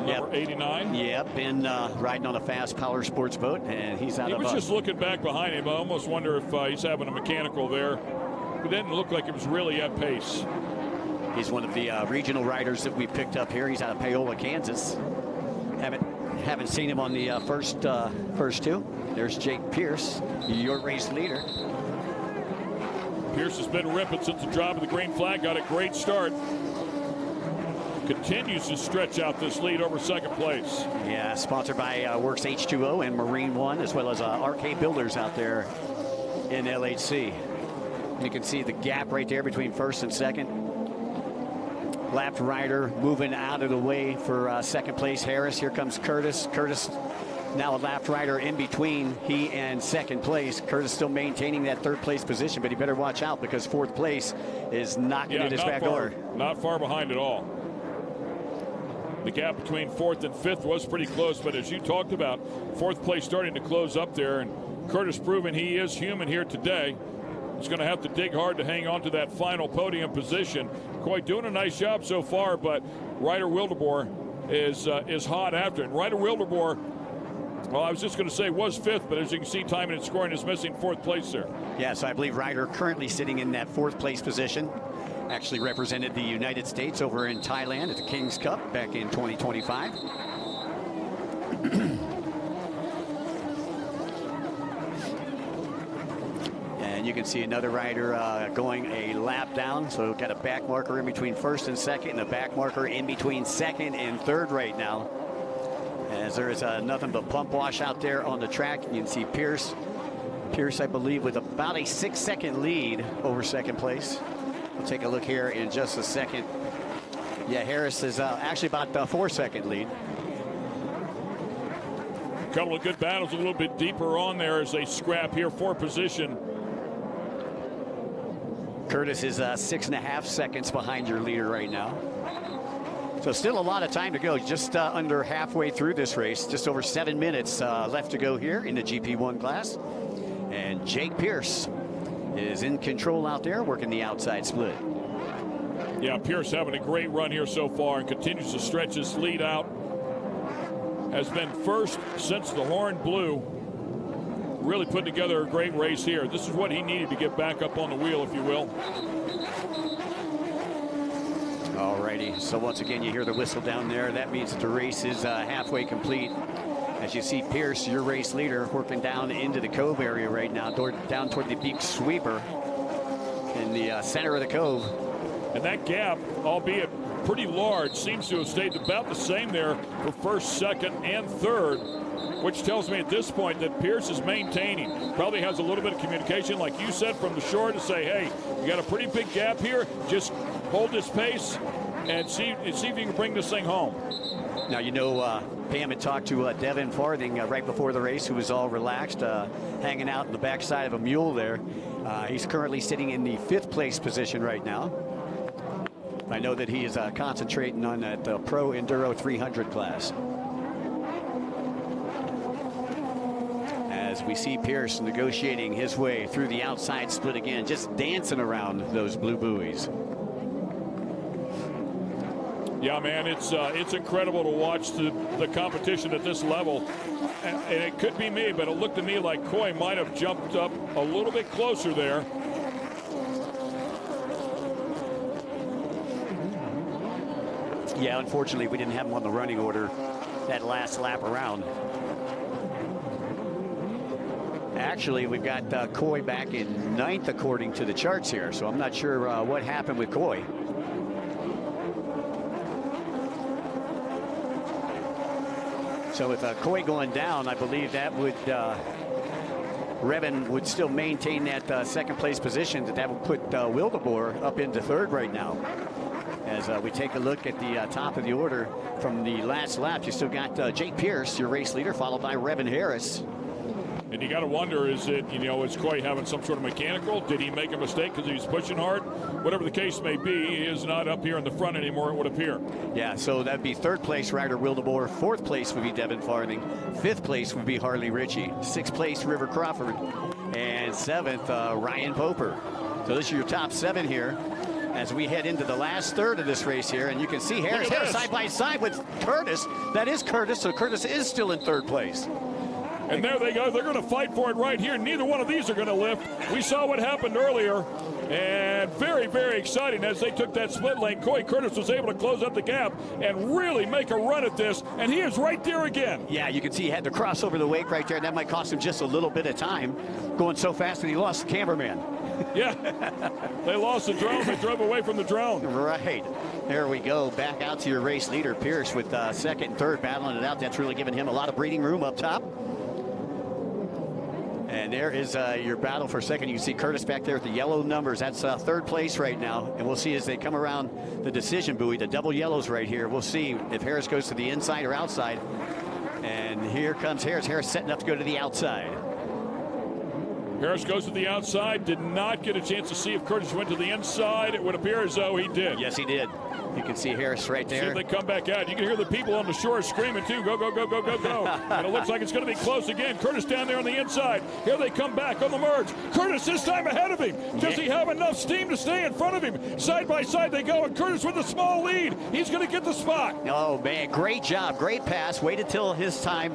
S1: Number 89.
S2: Yeah, Ben riding on a fast power sports boat, and he's out of.
S1: He was just looking back behind him. I almost wonder if he's having a mechanical there. It didn't look like it was really at pace.
S2: He's one of the regional riders that we picked up here. He's out of Paola, Kansas. Haven't seen him on the first 2. There's Jake Pierce, your race leader.
S1: Pierce has been ripping since the drop of the green flag. Got a great start. Continues to stretch out this lead over 2nd place.
S2: Yeah, sponsored by Works H2O and Marine One, as well as RK Builders out there in LHC. You can see the gap right there between 1st and 2nd. Lapped rider moving out of the way for 2nd place, Harris. Here comes Curtis. Curtis now a lapped rider in between he and 2nd place. Curtis still maintaining that 3rd place position, but he better watch out because 4th place is knocking at his back door.
S1: Not far behind at all. The gap between 4th and 5th was pretty close, but as you talked about, 4th place starting to close up there, and Curtis proving he is human here today. He's going to have to dig hard to hang on to that final podium position. Coy doing a nice job so far, but Ryder Wildeboer is hot after it. And Ryder Wildeboer, well, I was just going to say was 5th, but as you can see, timing and scoring is missing 4th place there.
S2: Yeah, so I believe Ryder currently sitting in that 4th place position. Actually represented the United States over in Thailand at the King's Cup back in 2025. And you can see another rider going a lap down. So got a back marker in between 1st and 2nd, and a back marker in between 2nd and 3rd right now. As there is nothing but pump wash out there on the track. You can see Pierce. Pierce, I believe, with about a 6-second lead over 2nd place. We'll take a look here in just a second. Yeah, Harris is actually about a 4-second lead.
S1: A couple of good battles a little bit deeper on there as they scrap here for position.
S2: Curtis is 6.5 seconds behind your leader right now. So still a lot of time to go, just under halfway through this race. Just over 7 minutes left to go here in the GP1 class. And Jake Pierce is in control out there, working the outside split.
S1: Yeah, Pierce having a great run here so far and continues to stretch his lead out. Has been 1st since the horn blew. Really putting together a great race here. This is what he needed to get back up on the wheel, if you will.
S2: Alrighty, so once again, you hear the whistle down there. That means that the race is halfway complete. As you see Pierce, your race leader, working down into the cove area right now, down toward the beak sweeper in the center of the cove.
S1: And that gap, albeit pretty large, seems to have stayed about the same there for 1st, 2nd, and 3rd, which tells me at this point that Pierce is maintaining. Probably has a little bit of communication, like you said, from the shore to say, hey, you got a pretty big gap here. Just hold this pace and see if you can bring this thing home.
S2: Now, you know, Pam had talked to Devin Farthing right before the race, who was all relaxed, hanging out in the backside of a mule there. He's currently sitting in the 5th place position right now. I know that he is concentrating on that Pro Enduro 300 class. As as we see Pierce negotiating his way through the outside split again, just dancing around those blue buoys.
S1: Yeah, man, it's incredible to watch the competition at this level. And it could be me, but it looked to me like Coy might have jumped up a little bit closer there.
S2: Yeah, unfortunately, we didn't have him on the running order that last lap around. Actually, we've got Coy back in 9th according to the charts here, so I'm not sure what happened with Coy. So with Coy going down, I believe that would Revan would still maintain that second place position. That would put Wildeboer up into 3rd right now. As we take a look at the top of the order from the last lap, you still got Jake Pierce, your race leader, followed by Revan Harris.
S1: And you got to wonder, is Coy having some sort of mechanical? Did he make a mistake because he was pushing hard? Whatever the case may be, he is not up here in the front anymore, it would appear.
S2: Yeah, so that'd be 3rd place Ryder Wildeboer, 4th place would be Devin Farthing, 5th place would be Harley Ritchie, 6th place River Crawford, and 7th Ryan Poper. So this is your top 7 here as we head into the last third of this race here, and you can see Harris side by side with Curtis. That is Curtis, so Curtis is still in 3rd place.
S1: And there they go. They're going to fight for it right here. Neither one of these are going to lift. We saw what happened earlier. And very, very exciting as they took that split lane. Coy Curtis was able to close up the gap and really make a run at this. And he is right there again.
S2: Yeah, you can see he had to cross over the wake right there. That might cost him just a little bit of time going so fast that he lost the cameraman.
S1: Yeah, they lost the drone. They drove away from the drone.
S2: Right. There we go. Back out to your race leader, Pierce, with 2nd and 3rd battling it out. That's really giving him a lot of breathing room up top. And there is your battle for 2nd. You can see Curtis back there with the yellow numbers. That's 3rd place right now. And we'll see as they come around the decision buoy, the double yellows right here. We'll see if Harris goes to the inside or outside. And here comes Harris. Harris setting up to go to the outside.
S1: Harris goes to the outside. Did not get a chance to see if Curtis went to the inside. It would appear as though he did.
S2: Yes, he did. You can see Harris right there.
S1: See if they come back out. You can hear the people on the shore screaming too. Go, go, go, go, go, go. And it looks like it's going to be close again. Curtis down there on the inside. Here they come back on the merge. Curtis this time ahead of him. Does he have enough steam to stay in front of him? Side by side they go, and Curtis with a small lead. He's going to get the spot.
S2: Oh, man, great job. Great pass. Waited till his time.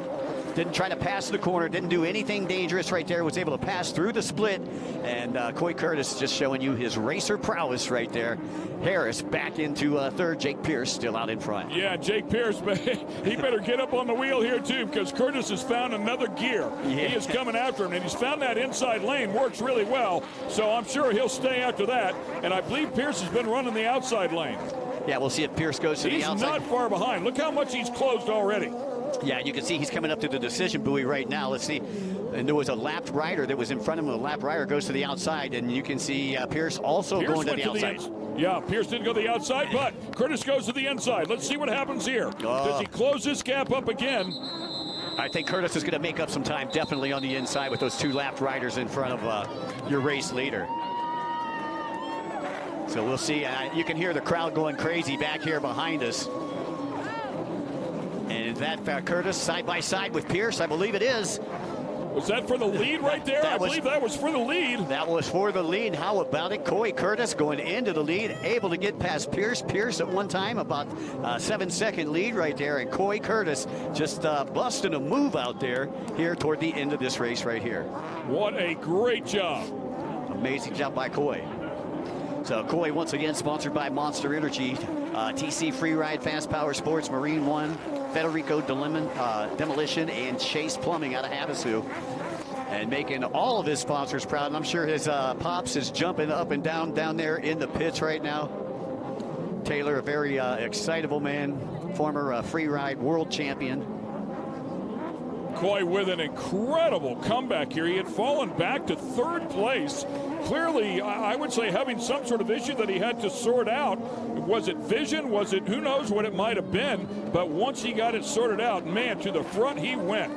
S2: Didn't try to pass the corner, didn't do anything dangerous right there, was able to pass through the split, and Coy Curtis just showing you his racer prowess right there. Harris back into 3rd, Jake Pierce still out in front.
S1: Yeah, Jake Pierce, he better get up on the wheel here too, because Curtis has found another gear. Yeah. He is coming after him, and he's found that inside lane, works really well, so I'm sure he'll stay after that, and I believe Pierce has been running the outside lane.
S2: Yeah, we'll see if Pierce goes to the outside.
S1: He's not far behind. Look how much he's closed already.
S2: Yeah, you can see he's coming up to the decision buoy right now. Let's see. And there was a lapped rider that was in front of him. The lapped rider goes to the outside, and you can see Pierce also going to the outside.
S1: Yeah, Pierce didn't go to the outside, but Curtis goes to the inside. Let's see what happens here. Does he close this gap up again?
S2: I think Curtis is going to make up some time definitely on the inside with those 2 lapped riders in front of your race leader. So we'll see. You can hear the crowd going crazy back here behind us. And that Curtis side by side with Pierce, I believe it is.
S1: Was that for the lead right there? I believe that was for the lead.
S2: That was for the lead. How about it? Coy Curtis going into the lead, able to get past Pierce. Pierce at one time about a 7-second lead right there, and Coy Curtis just busting a move out there here toward the end of this race right here.
S1: What a great job.
S2: Amazing job by Coy. So Coy once again sponsored by Monster Energy, TC Freeride, Fast Power Sports, Marine One, Federico Demolition, and Chase Plumbing out of Havasu. And making all of his sponsors proud. And I'm sure his Pops is jumping up and down there in the pits right now. Taylor, a very excitable man, former Freeride world champion.
S1: Coy with an incredible comeback here. He had fallen back to 3rd place. Clearly, I would say having some sort of issue that he had to sort out. Was it vision? Was it, who knows what it might have been? But once he got it sorted out, man, to the front he went.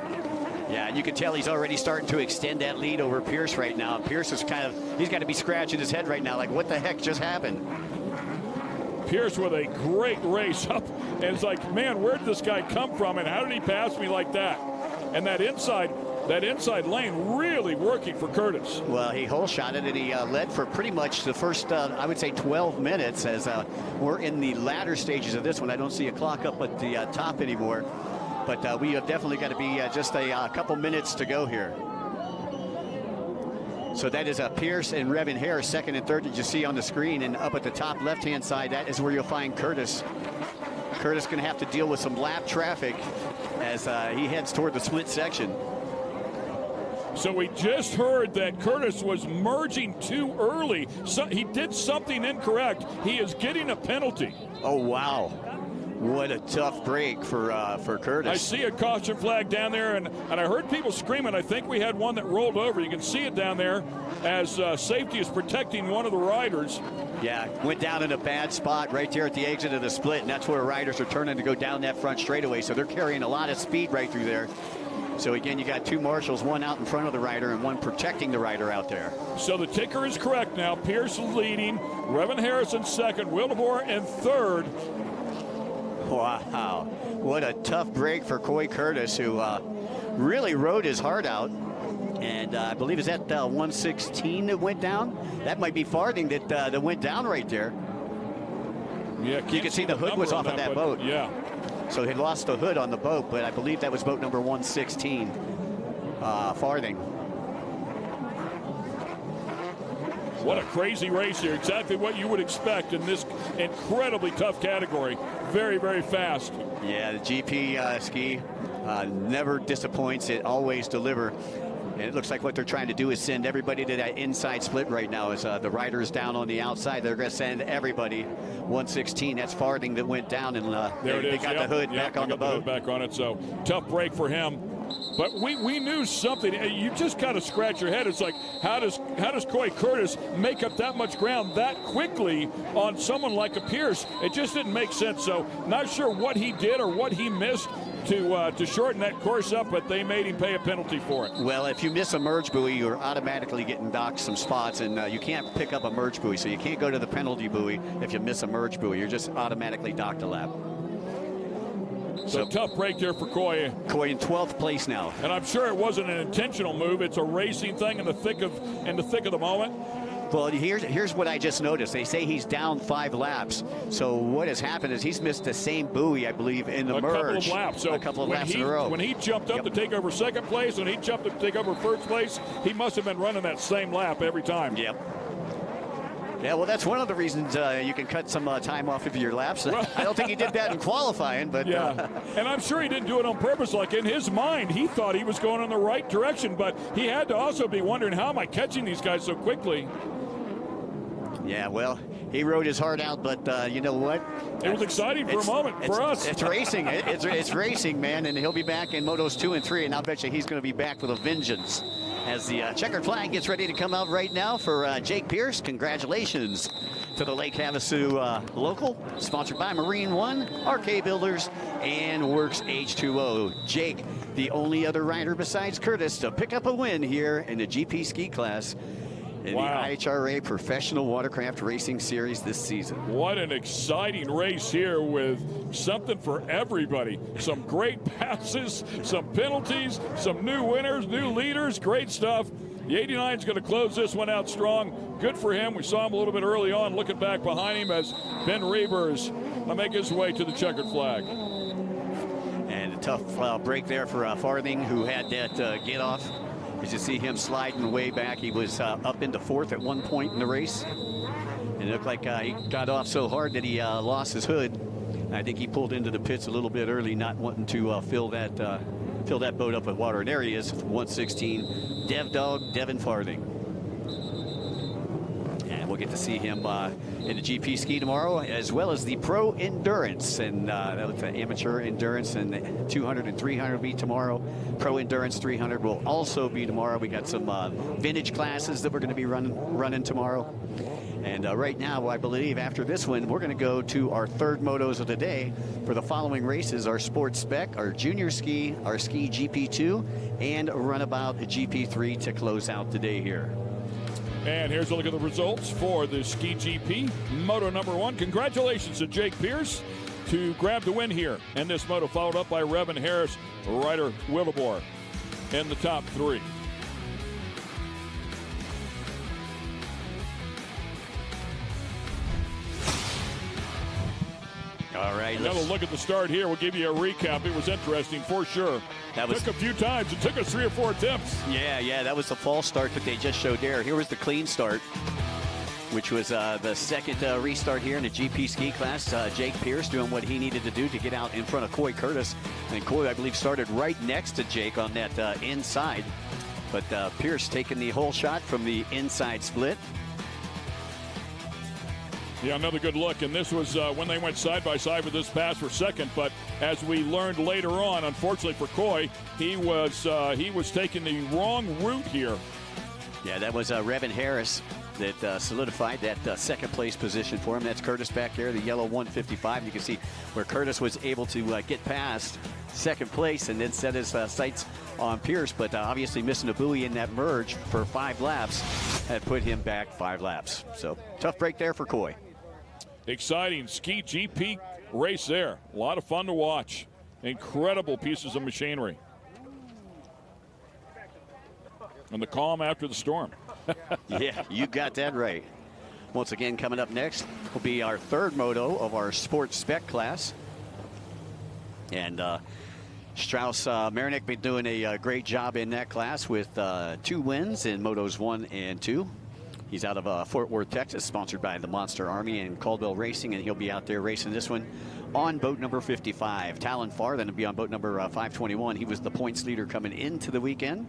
S2: Yeah, and you can tell he's already starting to extend that lead over Pierce right now. Pierce is he's got to be scratching his head right now, like what the heck just happened?
S1: Pierce with a great race up, and it's like, man, where did this guy come from, and how did he pass me like that? And that inside, that inside lane really working for Curtis.
S2: Well, he hole shot it, and he led for pretty much the first, I would say, 12 minutes as we're in the latter stages of this one. I don't see a clock up at the top anymore, but we have definitely got to be just a couple minutes to go here. So that is Pierce and Revin Harris, second and third, that you see on the screen. And up at the top left-hand side, that is where you'll find Curtis. Curtis going to have to deal with some lap traffic as he heads toward the split section.
S1: So we just heard that Curtis was merging too early. So he did something incorrect. He is getting a penalty.
S2: Oh, wow. What a tough break for Curtis.
S1: I see a caution flag down there, and I heard people screaming. I think we had one that rolled over. You can see it down there as safety is protecting one of the riders.
S2: Yeah, went down in a bad spot right there at the exit of the split, and that's where riders are turning to go down that front straightaway. So they're carrying a lot of speed right through there. So again, you got two marshals, one out in front of the rider and one protecting the rider out there.
S1: So the ticker is correct now. Pierce is leading, Revin Harrison second, Wildeboer in third.
S2: Wow, what a tough break for Coy Curtis, who really rode his heart out. And I believe is that 116 that went down? That might be Farthing that went down right there.
S1: Yeah,
S2: you can see the hood was off of that boat.
S1: Yeah.
S2: So he lost the hood on the boat, but I believe that was boat number 116, Farthing.
S1: What a crazy race here. Exactly what you would expect in this incredibly tough category. Very, very fast.
S2: Yeah, the GP ski never disappoints. It always delivers. And it looks like what they're trying to do is send everybody to that inside split right now as the riders down on the outside. They're going to send everybody 116. That's Farthing that went down, and they got the hood back on the boat.
S1: Back on it, so tough break for him. But we knew something. You just got to scratch your head. It's like, how does Coy Curtis make up that much ground that quickly on someone like a Pierce? It just didn't make sense. So not sure what he did or what he missed to shorten that course up, but they made him pay a penalty for it.
S2: Well, if you miss a merge buoy, you're automatically getting docked some spots, and you can't pick up a merge buoy, so you can't go to the penalty buoy if you miss a merge buoy. You're just automatically docked a lap.
S1: So tough break there for Coy.
S2: Coy in 12th place now.
S1: And I'm sure it wasn't an intentional move. It's a racing thing in the thick of the moment.
S2: Well, here's what I just noticed. They say he's down 5 laps. So what has happened is he's missed the same buoy, I believe, in the merge.
S1: A couple of laps. So
S2: a couple of laps in a row.
S1: When he jumped up to take over second place, when he jumped up to take over first place, he must have been running that same lap every time.
S2: Yep. Yeah, well, that's one of the reasons you can cut some time off of your laps. I don't think he did that in qualifying, but
S1: yeah. And I'm sure he didn't do it on purpose. Like in his mind, he thought he was going in the right direction, but he had to also be wondering, how am I catching these guys so quickly?
S2: Yeah, well, he rode his heart out, but you know what?
S1: It was exciting for a moment for us.
S2: It's racing. It's racing, man, and he'll be back in Motos 2 and 3, and I'll bet you he's going to be back with a vengeance. As the checkered flag gets ready to come out right now for Jake Pierce. Congratulations to the Lake Havasu local, sponsored by Marine One, RK Builders, and Works H2O. Jake, the only other rider besides Curtis to pick up a win here in the GP ski class in the IHRA Professional Watercraft Racing Series this season.
S1: What an exciting race here with something for everybody. Some great passes, some penalties, some new winners, new leaders, great stuff. The 89 is going to close this one out strong. Good for him. We saw him a little bit early on, looking back behind him as Ben Reavers will make his way to the checkered flag.
S2: And a tough break there for Farthing, who had that get off. As you see him sliding way back, he was up into 4th at one point in the race. And it looked like he got off so hard that he lost his hood. I think he pulled into the pits a little bit early, not wanting to fill that boat up with water. And there he is, 116, Dev Dog, Devin Farthing. And we'll get to see him in the GP ski tomorrow, as well as the Pro Endurance. And that was the amateur endurance, and the 200 and 300 will be tomorrow. Pro Endurance 300 will also be tomorrow. We got some vintage classes that we're going to be running tomorrow. And right now, I believe after this one, we're going to go to our third motos of the day for the following races: our sports spec, our junior ski, our ski GP2, and runabout GP3 to close out the day here.
S1: And here's a look at the results for the Ski GP Moto number 1. Congratulations to Jake Pierce to grab the win here. And this moto followed up by Revin Harris, rider Wildeboer. in the top 3.
S2: All right.
S1: Another look at the start here. We'll give you a recap. It was interesting for sure. Took a few times. It took us 3 or 4 attempts.
S2: Yeah, that was the false start that they just showed there. Here was the clean start, which was the second restart here in the GP ski class. Jake Pierce doing what he needed to do to get out in front of Coy Curtis. And Coy, I believe, started right next to Jake on that inside. But Pierce taking the whole shot from the inside split.
S1: Yeah, another good look, and this was when they went side by side with this pass for second. But as we learned later on, unfortunately for Coy, he was taking the wrong route here.
S2: Yeah, that was Revin Harris that solidified that second place position for him. That's Curtis back there, the yellow 155. You can see where Curtis was able to get past second place and then set his sights on Pierce, but obviously missing a buoy in that merge for 5 laps had put him back 5 laps. So tough break there for Coy.
S1: Exciting ski GP race there. A lot of fun to watch. Incredible pieces of machinery. And the calm after the storm.
S2: Yeah, you got that right. Once again, coming up next will be our 3rd moto of our sports spec class. And Strauss Marinick been doing a great job in that class with 2 wins in motos 1 and 2. He's out of Fort Worth, Texas, sponsored by the Monster Army and Caldwell Racing, and he'll be out there racing this one on boat number 55. Talon Farthen will be on boat number 521. He was the points leader coming into the weekend.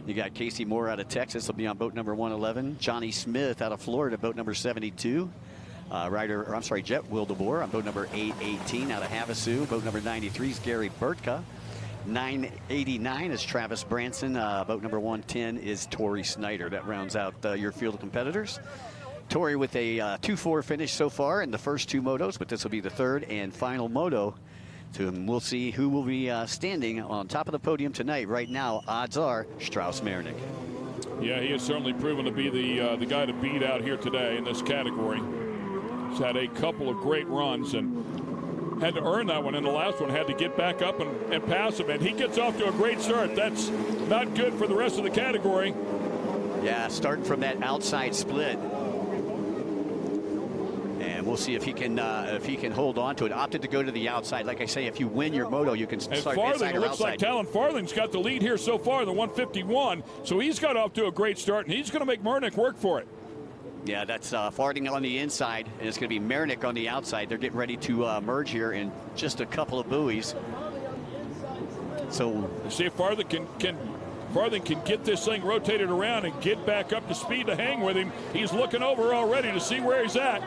S2: You got Casey Moore out of Texas. He'll be on boat number 111. Johnny Smith out of Florida, boat number 72. Jet Wildeboer on boat number 818 out of Havasu. Boat number 93 is Gary Burtka. 989 is Travis Branson. Boat number 110 is Tori Snyder. That rounds out your field of competitors. Tori with a 2-4 finish so far in the first 2 motos, but this will be the 3rd and final moto. So we'll see who will be standing on top of the podium tonight. Right now, odds are Strauss Marinick.
S1: Yeah, he has certainly proven to be the guy to beat out here today in this category. He's had a couple of great runs and had to earn that one in the last one, had to get back up and pass him, and he gets off to a great start. That's not good for the rest of the category.
S2: Yeah, starting from that outside split. And we'll see if he can hold on to it. Opted to go to the outside. Like I say, if you win your moto, you can start inside or
S1: looks
S2: outside.
S1: like Talon Farthing's got the lead here so far, the 151. So he's got off to a great start, and he's going to make Marinick work for it.
S2: Yeah, that's Farthing on the inside, and it's going to be Marinick on the outside. They're getting ready to merge here in just a couple of buoys. So
S1: see if Farthing can get this thing rotated around and get back up to speed to hang with him. He's looking over already to see where he's at.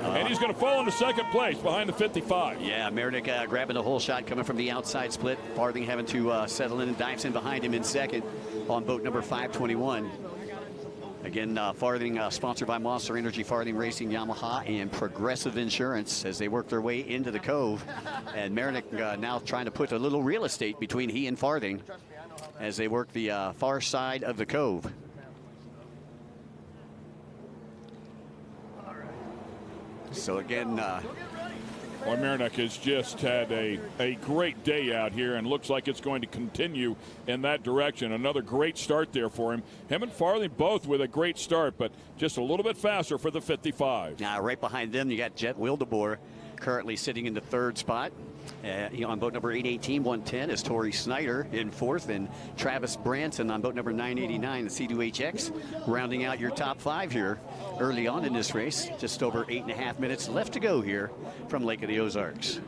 S1: And he's going to fall into second place behind the 55.
S2: Yeah, Marinick grabbing the whole shot coming from the outside split. Farthing having to settle in and dives in behind him in second on boat number 521. Again, Farthing sponsored by Monster Energy, Farthing Racing, Yamaha, and Progressive Insurance as they work their way into the cove. And Marinick now trying to put a little real estate between he and Farthing as they work the far side of the cove. So again,
S1: Marinick has just had a great day out here and looks like it's going to continue in that direction. Another great start there for him. Him and Farthing both with a great start, but just a little bit faster for the 55.
S2: Now right behind them, you got Jet Wildeboer currently sitting in the 3rd spot. On boat number 818, 110 is Tori Snyder in 4th, and Travis Branson on boat number 989, the C2HX, rounding out your top 5 here early on in this race. Just over 8.5 minutes left to go here from Lake of the Ozarks.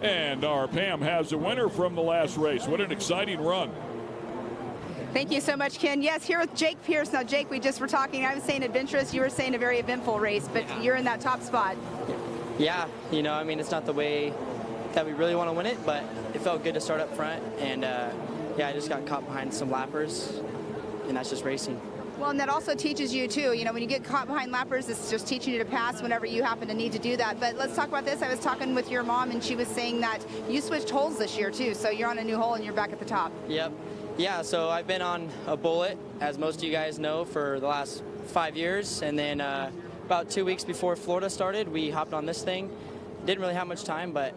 S1: And our Pam has a winner from the last race. What an exciting run.
S3: Thank you so much, Ken. Yes, here with Jake Pierce. Now, Jake, we just were talking. I was saying adventurous. You were saying a very eventful race, but you're in that top spot.
S10: Yeah, you know, I mean, it's not the way that we really want to win it, but it felt good to start up front. And, yeah, I just got caught behind some lappers, and that's just racing.
S3: Well, and that also teaches you, too. You know, when you get caught behind lappers, it's just teaching you to pass whenever you happen to need to do that. But let's talk about this. I was talking with your mom, and she was saying that you switched holes this year, too. So you're on a new hole, and you're back at the top.
S10: Yep. Yeah, so I've been on a bullet, as most of you guys know, for the last 5 years. And then about 2 weeks before Florida started, we hopped on this thing.
S14: didn't really have much time, but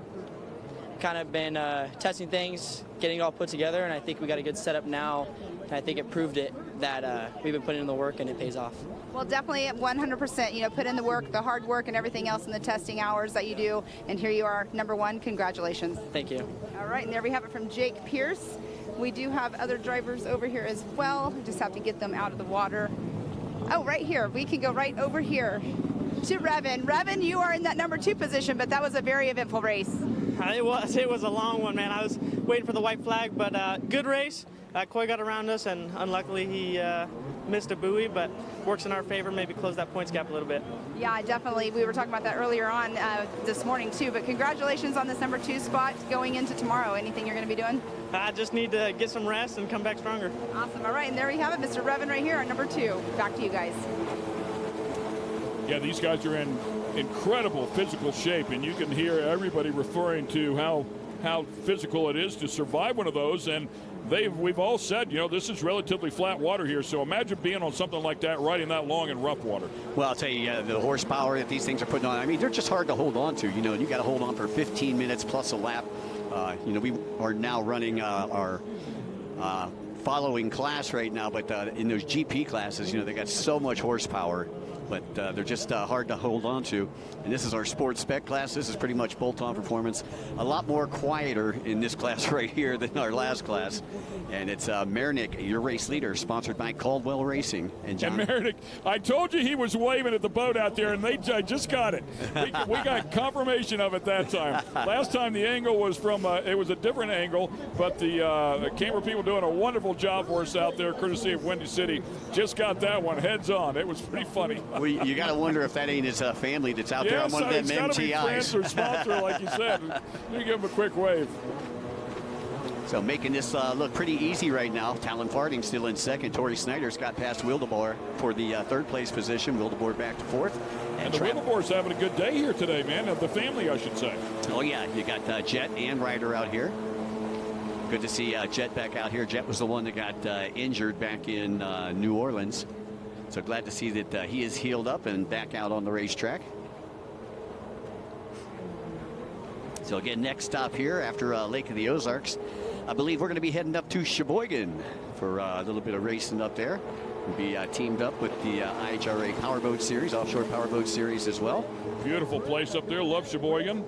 S14: kind of been testing things, getting it all put together, and I think we got a good setup now. And I think it proved it that we've been putting in the work and it pays off.
S3: Well, definitely 100%, you know, put in the work, the hard work and everything else in the testing hours that you do. And here you are, #1. Congratulations.
S14: Thank you.
S3: All right, and there we have it from Jake Pierce. We do have other drivers over here as well. We just have to get them out of the water. Oh, right here. We can go right over here to Revan. Revan, you are in that #2 position, but that was a very eventful race.
S5: It was a long one, man. I was waiting for the white flag, but good race. Coy got around us, and unluckily he missed a buoy, but works in our favor, maybe close that points gap a little bit.
S3: Yeah, definitely. We were talking about that earlier on this morning, too. But congratulations on this #2 spot going into tomorrow. Anything you're going to be doing?
S5: I just need to get some rest and come back stronger.
S3: Awesome. All right, and there we have it, Mr. Revan right here, our #2. Back to you guys.
S1: Yeah, these guys are in incredible physical shape, and you can hear everybody referring to how physical it is to survive one of those. And we've all said, you know, this is relatively flat water here, so imagine being on something like that, riding that long in rough water.
S2: Well, I'll tell you, the horsepower that these things are putting on, I mean, they're just hard to hold on to, you know, and you got to hold on for 15 minutes plus a lap. You know, we are now running our following class right now, but in those GP classes, you know, they got so much horsepower, but they're just hard to hold on to. And this is our sports spec class. This is pretty much bolt-on performance. A lot more quieter in this class right here than our last class. And it's Mernick, your race leader, sponsored by Caldwell Racing. And John.
S1: And Mernick, I told you he was waving at the boat out there, and I just got it. We got confirmation of it that time. Last time the angle was from, it was a different angle, but the camera people doing a wonderful job for us out there, courtesy of Windy City. Just got that one heads on. It was pretty funny.
S2: Well, you got to wonder if that ain't his family that's out there on one of them MTIs.
S1: It's got to be friends or sponsor, like you said. Let me give him a quick wave.
S2: So making this look pretty easy right now. Talon Farding still in second. Tori Snyder's got past Wildeboer for the third place position. Wildeboer back to fourth.
S1: And the Wildeboer's having a good day here today, man. The family, I should say.
S2: Oh, yeah. You got Jet and Ryder out here. Good to see Jet back out here. Jet was the one that got injured back in New Orleans. So glad to see that he is healed up and back out on the racetrack. So again, next stop here after Lake of the Ozarks. I believe we're going to be heading up to Sheboygan for a little bit of racing up there. We'll be teamed up with the IHRA Powerboat Series, Offshore Powerboat Series as well.
S1: Beautiful place up there. Love Sheboygan.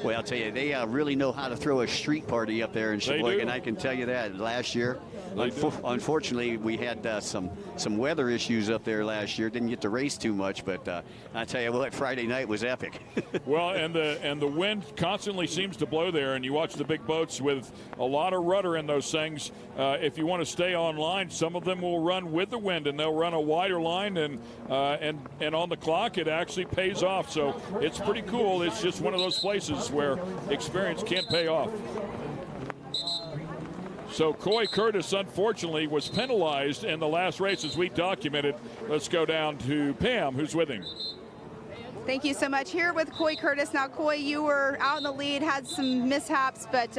S2: Well, I'll tell you, they really know how to throw a street party up there in Sheboygan. I can tell you that. Last year, unfortunately, we had some weather issues up there last year. Didn't get to race too much, but I tell you what, Friday night was epic.
S1: Well, and the wind constantly seems to blow there, and you watch the big boats with a lot of rudder in those things. If you want to stay on line, some of them will run with the wind, and they'll run a wider line, and on the clock, it actually pays off. So it's pretty cool. It's just one of those places where experience can't pay off. So Coy Curtis, unfortunately, was penalized in the last race, as we documented. Let's go down to Pam, who's with him.
S3: Thank you so much. Here with Coy Curtis. Now, Coy, you were out in the lead, had some mishaps, but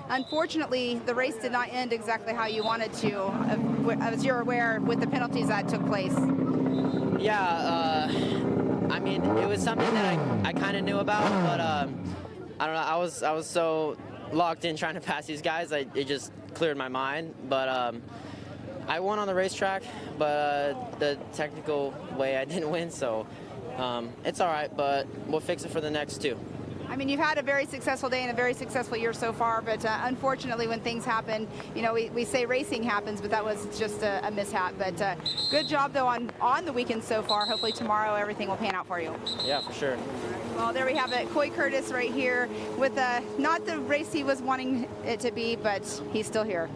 S3: unfortunately, the race did not end exactly how you wanted to, as you're aware, with the penalties that took place.
S10: Yeah, I mean, it was something that I kind of knew about, but I don't know. I was so locked in trying to pass these guys, it just cleared my mind. But I won on the racetrack, but the technical way I didn't win, so it's all right, but we'll fix it for the next two.
S3: I mean, you've had a very successful day and a very successful year so far, but unfortunately when things happen, you know, we say racing happens, but that was just a mishap. But good job, though, on the weekend so far. Hopefully tomorrow everything will pan out for you.
S10: Yeah, for sure.
S3: Well, there we have it. Coy Curtis right here with not the race he was wanting it to be, but he's still here.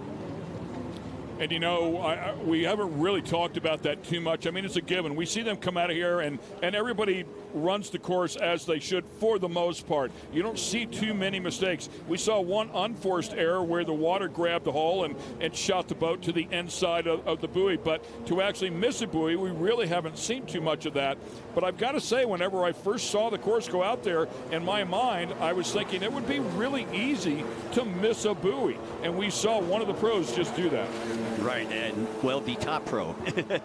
S1: And, you know, we haven't really talked about that too much. I mean, it's a given. We see them come out of here, and everybody runs the course as they should for the most part. You don't see too many mistakes. We saw one unforced error where the water grabbed the hull and shot the boat to the inside of the buoy. But to actually miss a buoy, we really haven't seen too much of that. But I've got to say, whenever I first saw the course go out there, in my mind, I was thinking it would be really easy to miss a buoy. And we saw one of the pros just do that.
S2: Right, and well, the top pro.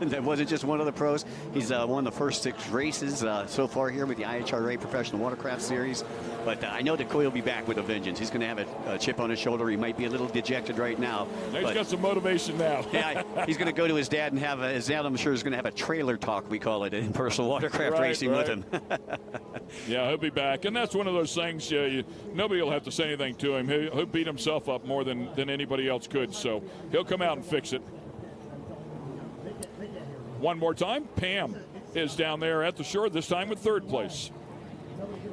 S2: That wasn't just one of the pros. He's won the first 6 races so far here with the IHRA Professional Watercraft Series. But I know that Coy will be back with a vengeance. He's going to have a chip on his shoulder. He might be a little dejected right now.
S1: He's got some motivation now.
S2: Yeah, he's going to go to his dad and have his dad, I'm sure, is going to have a trailer talk, we call it, in personal watercraft racing with him.
S1: Yeah, he'll be back. And that's one of those things, nobody will have to say anything to him. He'll beat himself up more than anybody else could. So he'll come out and fix it. One more time, Pam is down there at the shore, this time with 3rd place.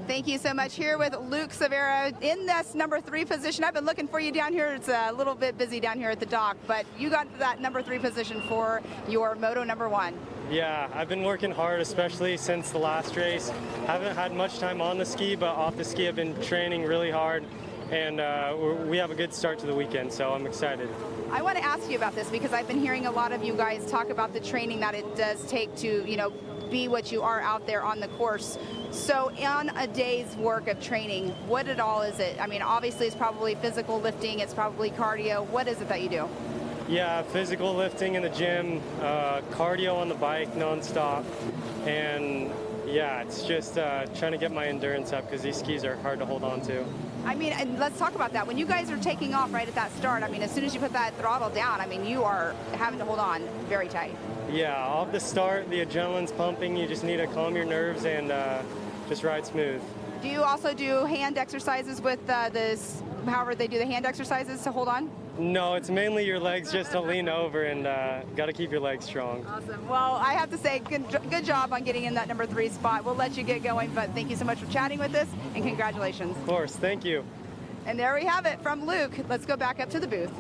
S3: Thank you so much. Here with Luke Severa in this number 3 position. I've been looking for you down here. It's a little bit busy down here at the dock, but you got that number 3 position for your Moto number 1.
S6: Yeah, I've been working hard, especially since the last race. Haven't had much time on the ski, but off the ski I've been training really hard, and we have a good start to the weekend, so I'm excited.
S3: I want to ask you about this because I've been hearing a lot of you guys talk about the training that it does take to, be what you are out there on the course. So on a day's work of training, what it all is it? I mean, obviously it's probably physical lifting, it's probably cardio. What is it that you do?
S6: Yeah, physical lifting in the gym, cardio on the bike nonstop, and yeah, it's just trying to get my endurance up because these skis are hard to hold on to.
S3: I mean, and let's talk about that. When you guys are taking off right at that start, I mean, as soon as you put that throttle down, I mean, you are having to hold on very tight.
S6: Yeah, off the start, the adrenaline's pumping. You just need to calm your nerves and just ride smooth.
S3: Do you also do hand exercises with this, however they do the hand exercises to hold on?
S6: No, it's mainly your legs just to lean over and got to keep your legs strong.
S3: Awesome. Well, I have to say, good job on getting in that number 3 spot. We'll let you get going, but thank you so much for chatting with us, and congratulations.
S6: Of course, thank you.
S3: And there we have it from Luke. Let's go back up to the booth.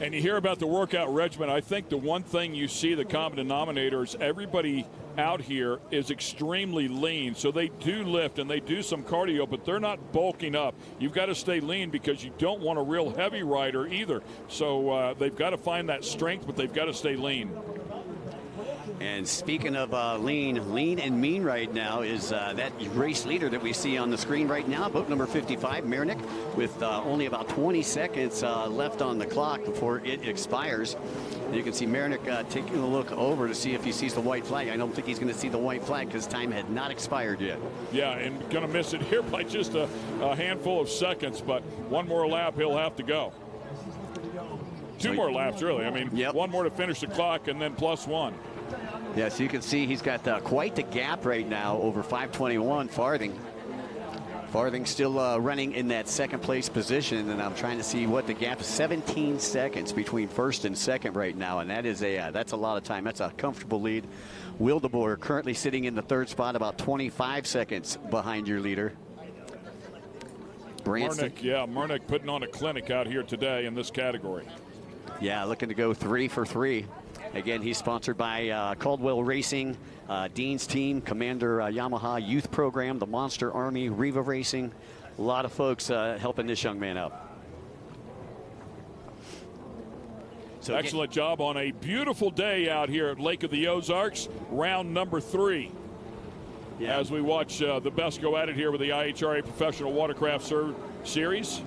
S1: And you hear about the workout regimen. I think the one thing you see, the common denominator, is everybody out here is extremely lean. So they do lift and they do some cardio, but they're not bulking up. You've got to stay lean because you don't want a real heavy rider either. So they've got to find that strength, but they've got to stay lean.
S2: And speaking of lean and mean right now is that race leader that we see on the screen right now, boat number 55, Mernick, with only about 20 seconds left on the clock before it expires. And you can see Mernick taking a look over to see if he sees the white flag. I don't think he's going to see the white flag because time had not expired yet.
S1: Yeah, and going to miss it here by just a handful of seconds, but one more lap he'll have to go. Two more laps, really. I mean, one more to finish the clock and then +1.
S2: Yeah, so you can see he's got quite the gap right now over 521 Farthing. Farthing still running in that 2nd place position, and I'm trying to see what the gap is. 17 seconds between 1st and 2nd right now, and that is that's a lot of time. That's a comfortable lead. Wildeboer currently sitting in the 3rd spot, about 25 seconds behind your leader.
S1: Mernick putting on a clinic out here today in this category.
S2: Yeah, looking to go 3 for 3. Again, he's sponsored by Caldwell Racing, Dean's Team, Commander Yamaha Youth Program, the Monster Army, Riva Racing. A lot of folks helping this young man up.
S1: So excellent job on a beautiful day out here at Lake of the Ozarks, round number 3. Yeah. As we watch the best go at it here with the IHRA Professional Watercraft Series.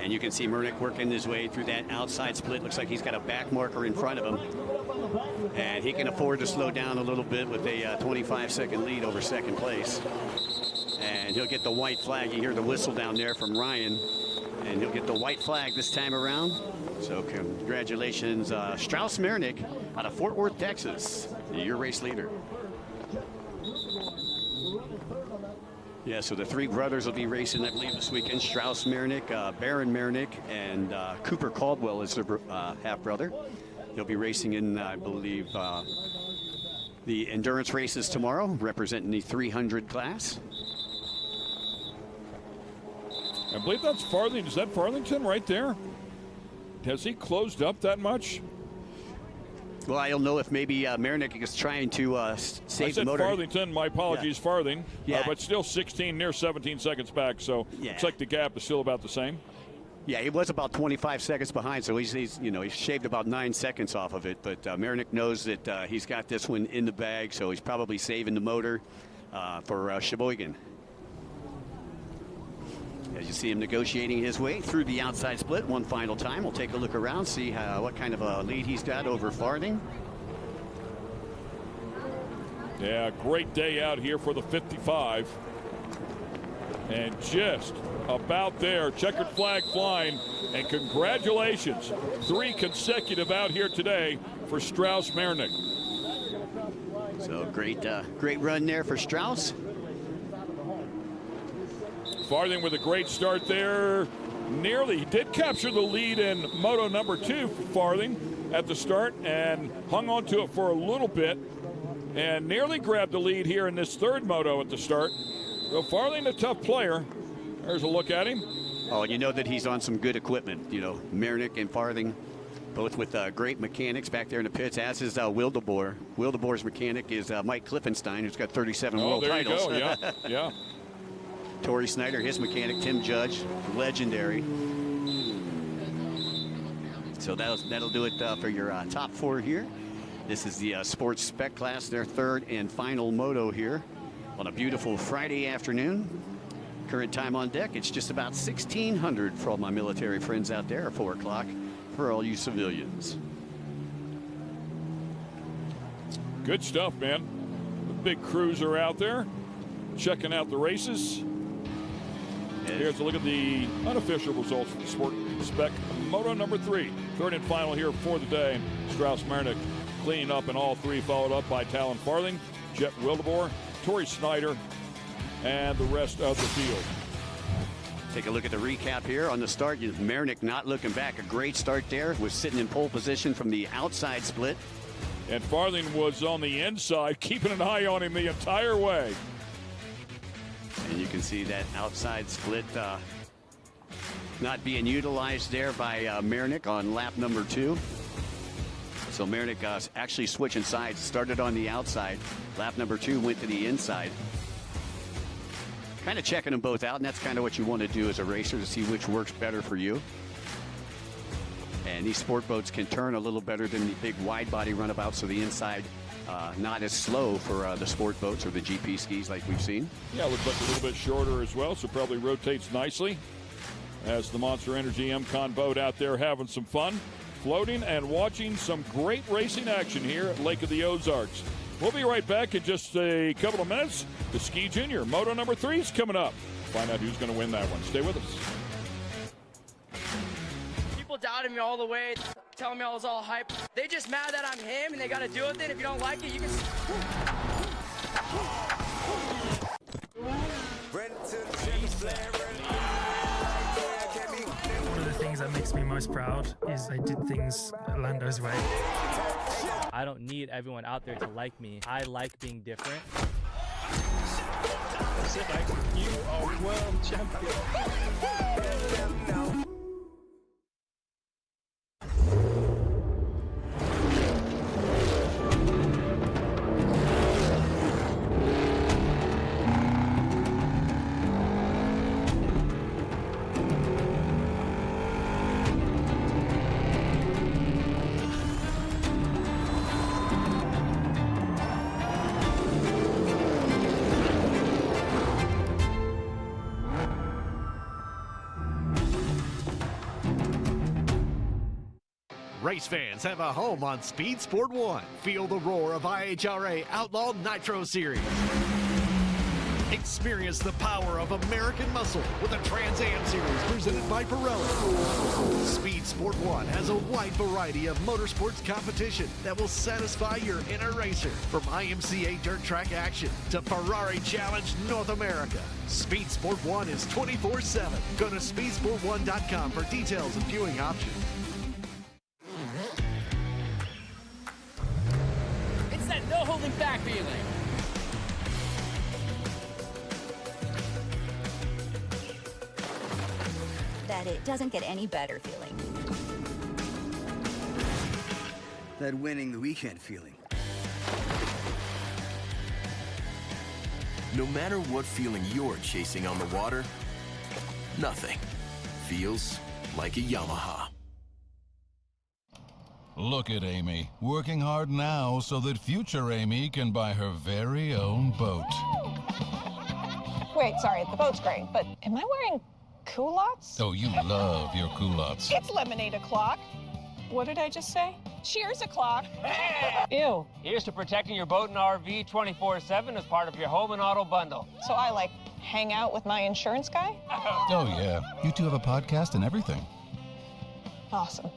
S2: And you can see Mernick working his way through that outside split. Looks like he's got a back marker in front of him. And he can afford to slow down a little bit with a 25-second lead over 2nd place. And he'll get the white flag. You hear the whistle down there from Ryan. And he'll get the white flag this time around. So congratulations, Strauss Mernick out of Fort Worth, Texas, your race leader. Yeah, so the 3 brothers will be racing, I believe, this weekend. Strauss Mernick, Baron Mernick, and Cooper Caldwell is their half-brother. They'll be racing in, I believe, the endurance races tomorrow, representing the 300 class.
S1: I believe that's Farthington. Is that Farthington right there? Has he closed up that much?
S2: Well, I don't know if maybe Mernick is trying to save the motor.
S1: I said Farthington. My apologies, Farthing.
S2: Yeah.
S1: But still 16, near 17 seconds back. So looks like the gap is still about the same.
S2: Yeah, he was about 25 seconds behind, so he's shaved about 9 seconds off of it. But Mernick knows that he's got this one in the bag, so he's probably saving the motor for Sheboygan. As you see him negotiating his way through the outside split one final time. We'll take a look around, see what kind of a lead he's got over Farthing.
S1: Yeah, great day out here for the 55. And just about there, checkered flag flying, and congratulations, 3 consecutive out here today for Strauss Marinick.
S2: So great run there for Strauss.
S1: Farthing with a great start there. He did capture the lead in moto number 2 for Farthing at the start and hung on to it for a little bit and nearly grabbed the lead here in this 3rd moto at the start. So Farthing, a tough player. There's a look at him.
S2: Oh, you know that he's on some good equipment. You know, Marinick and Farthing, both with great mechanics back there in the pits, as is Wildeboer. Wildeboer's mechanic is Mike Klippenstein, who's got 37 world titles.
S1: There you go, yeah.
S2: Torrey Snyder, his mechanic, Tim Judge, legendary. So that'll do it for your top 4 here. This is the sports spec class, their 3rd and final moto here on a beautiful Friday afternoon. Current time on deck, it's just about 1600 for all my military friends out there, 4 o'clock for all you civilians.
S1: Good stuff, man. The big crews are out there checking out the races. Here's a look at the unofficial results for the sport spec moto number 3. 3rd and final here for the day. Strauss Marinick cleaning up in all 3, followed up by Talon Farthing, Jet Wildeboer, Torrey Snyder, and the rest of the field.
S2: Take a look at the recap here on the start. Marinick not looking back. A great start there. Was sitting in pole position from the outside split.
S1: And Farthing was on the inside, keeping an eye on him the entire way.
S2: And you can see that outside split not being utilized there by Marinick on lap number 2. So Marinick actually switching sides. Started on the outside. Lap number 2 went to the inside. Kind of checking them both out, and that's kind of what you want to do as a racer, to see which works better for you. And these sport boats can turn a little better than the big wide body runabouts, so the inside not as slow for the sport boats or the GP skis like we've seen.
S1: Yeah, looks like a little bit shorter as well, so probably rotates nicely as the Monster Energy MCon boat out there having some fun, floating and watching some great racing action here at Lake of the Ozarks. We'll be right back in just a couple of minutes. The Ski Junior Moto number 3 is coming up. Find out who's going to win that one. Stay with us.
S7: People doubted me all the way, telling me I was all hype. They just mad that I'm him and they got to deal with it. If you don't like it, you can...
S8: One of the things that makes me most proud is I did things Lando's way.
S11: I don't need everyone out there to like me. I like being different.
S8: That's it, mate. You are world champion.
S17: Race fans have a home on Speed Sport 1. Feel the roar of IHRA Outlaw Nitro Series. Experience the power of American muscle with the Trans Am Series presented by Pirelli. Speed Sport 1 has a wide variety of motorsports competition that will satisfy your inner racer. From IMCA dirt track action to Ferrari Challenge North America. Speed Sport 1 is 24/7. Go to speedsport1.com for details and viewing options.
S12: It's that no holding back feeling.
S18: That it doesn't get any better feeling.
S19: That winning the weekend feeling.
S20: No matter what feeling you're chasing on the water, nothing feels like a Yamaha.
S21: Look at Amy, working hard now so that future Amy can buy her very own boat.
S22: Wait, sorry, the boat's great, but am I wearing Culottes?
S21: Oh, you love your culottes.
S22: It's lemonade o'clock. What did I just say? Cheers o'clock. Ew.
S15: Here's to protecting your boat and RV 24/7 as part of your home and auto bundle.
S22: So I like hang out with my insurance guy?
S21: Oh, yeah. You two have a podcast and everything.
S22: Awesome.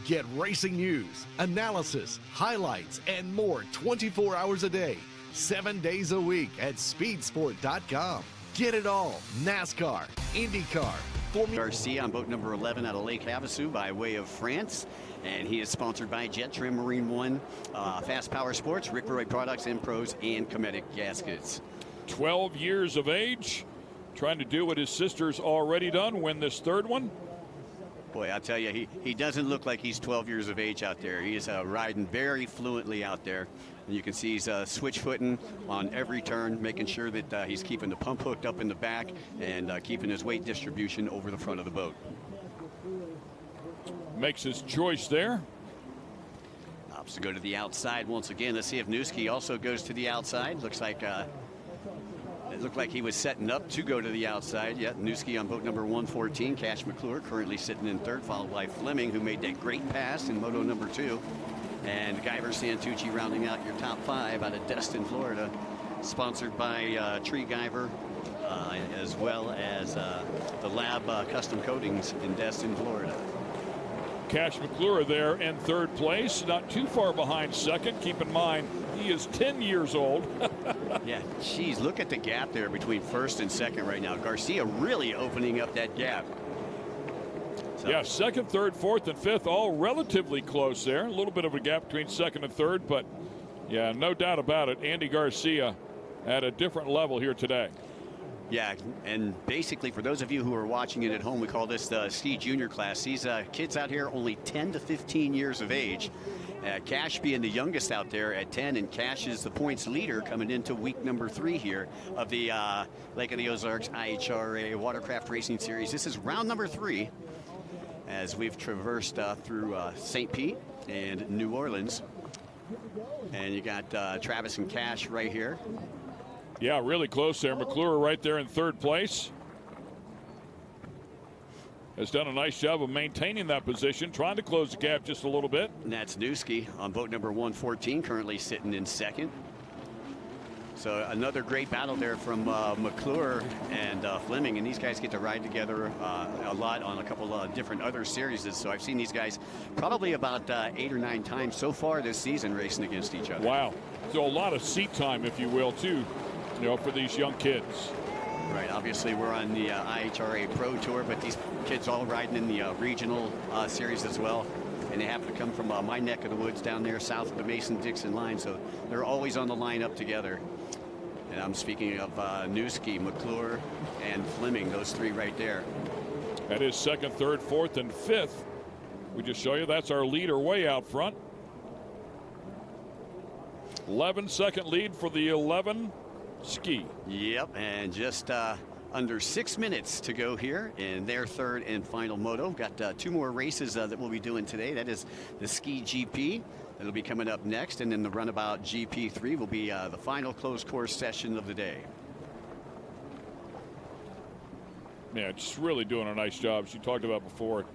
S17: Get racing news, analysis, highlights, and more 24 hours a day, 7 days a week at speedsport.com. Get it all. NASCAR, IndyCar,
S2: Garcia on boat number 11 out of Lake Havasu by way of France. And he is sponsored by Jet Trim Marine One, Fast Power Sports, Rick Roy Products, Pros, and Cometic Gaskets.
S1: 12 years of age, trying to do what his sister's already done, win this third one.
S2: Boy, I'll tell you, he doesn't look like he's 12 years of age out there. He is riding very fluently out there. And you can see he's switch-footing on every turn, making sure that he's keeping the pump hooked up in the back and keeping his weight distribution over the front of the boat.
S1: Makes his choice there.
S2: Opts to go to the outside once again. Let's see if Newski also goes to the outside. Looks like it looked like he was setting up to go to the outside. Yeah, Newski on boat number 114. Cash McClure currently sitting in third, followed by Fleming, who made that great pass in moto number 2. And Guyver Santucci rounding out your top 5 out of Destin, Florida. Sponsored by Tree Guyver, as well as the Lab Custom Coatings in Destin, Florida.
S1: Cash McClure there in third place, not too far behind second. Keep in mind, he is 10 years old.
S2: Yeah, geez, look at the gap there between first and second right now. Garcia really opening up that gap. So.
S1: Yeah, second, third, fourth, and fifth, all relatively close there. A little bit of a gap between second and third, but yeah, no doubt about it. Andy Garcia at a different level here today.
S2: Yeah, and basically for those of you who are watching it at home, we call this the Ski Junior class. These kids out here only 10 to 15 years of age. Cash being the youngest out there at 10, and Cash is the points leader coming into week number 3 here of the Lake of the Ozarks IHRA Watercraft Racing Series. This is round number 3 as we've traversed through St. Pete and New Orleans. And you got Travis and Cash right here.
S1: Yeah, really close there. McClure right there in third place. Has done a nice job of maintaining that position, trying to close the gap just a little bit.
S2: And that's Newski on boat number 114, currently sitting in second. So another great battle there from McClure and Fleming, and these guys get to ride together a lot on a couple of different other series. So I've seen these guys probably about 8 or 9 times so far this season racing against each other.
S1: Wow. So a lot of seat time, if you will, too, you know, for these young kids.
S2: Right, obviously we're on the IHRA Pro Tour, but these kids all riding in the regional series as well. And they happen to come from my neck of the woods down there south of the Mason-Dixon line, so they're always on the line up together. And I'm speaking of Newski, McClure, and Fleming, those 3 right there.
S1: That is second, third, fourth, and fifth. We just show you that's our leader way out front. 11-second lead for the 11 Ski.
S2: Yep, and just under 6 minutes to go here in their third and final moto. Got 2 more races that we'll be doing today. That is the Ski GP. That'll be coming up next, and then the Runabout GP3 will be the final closed course session of the day.
S1: Yeah, just really doing a nice job, as you talked about before.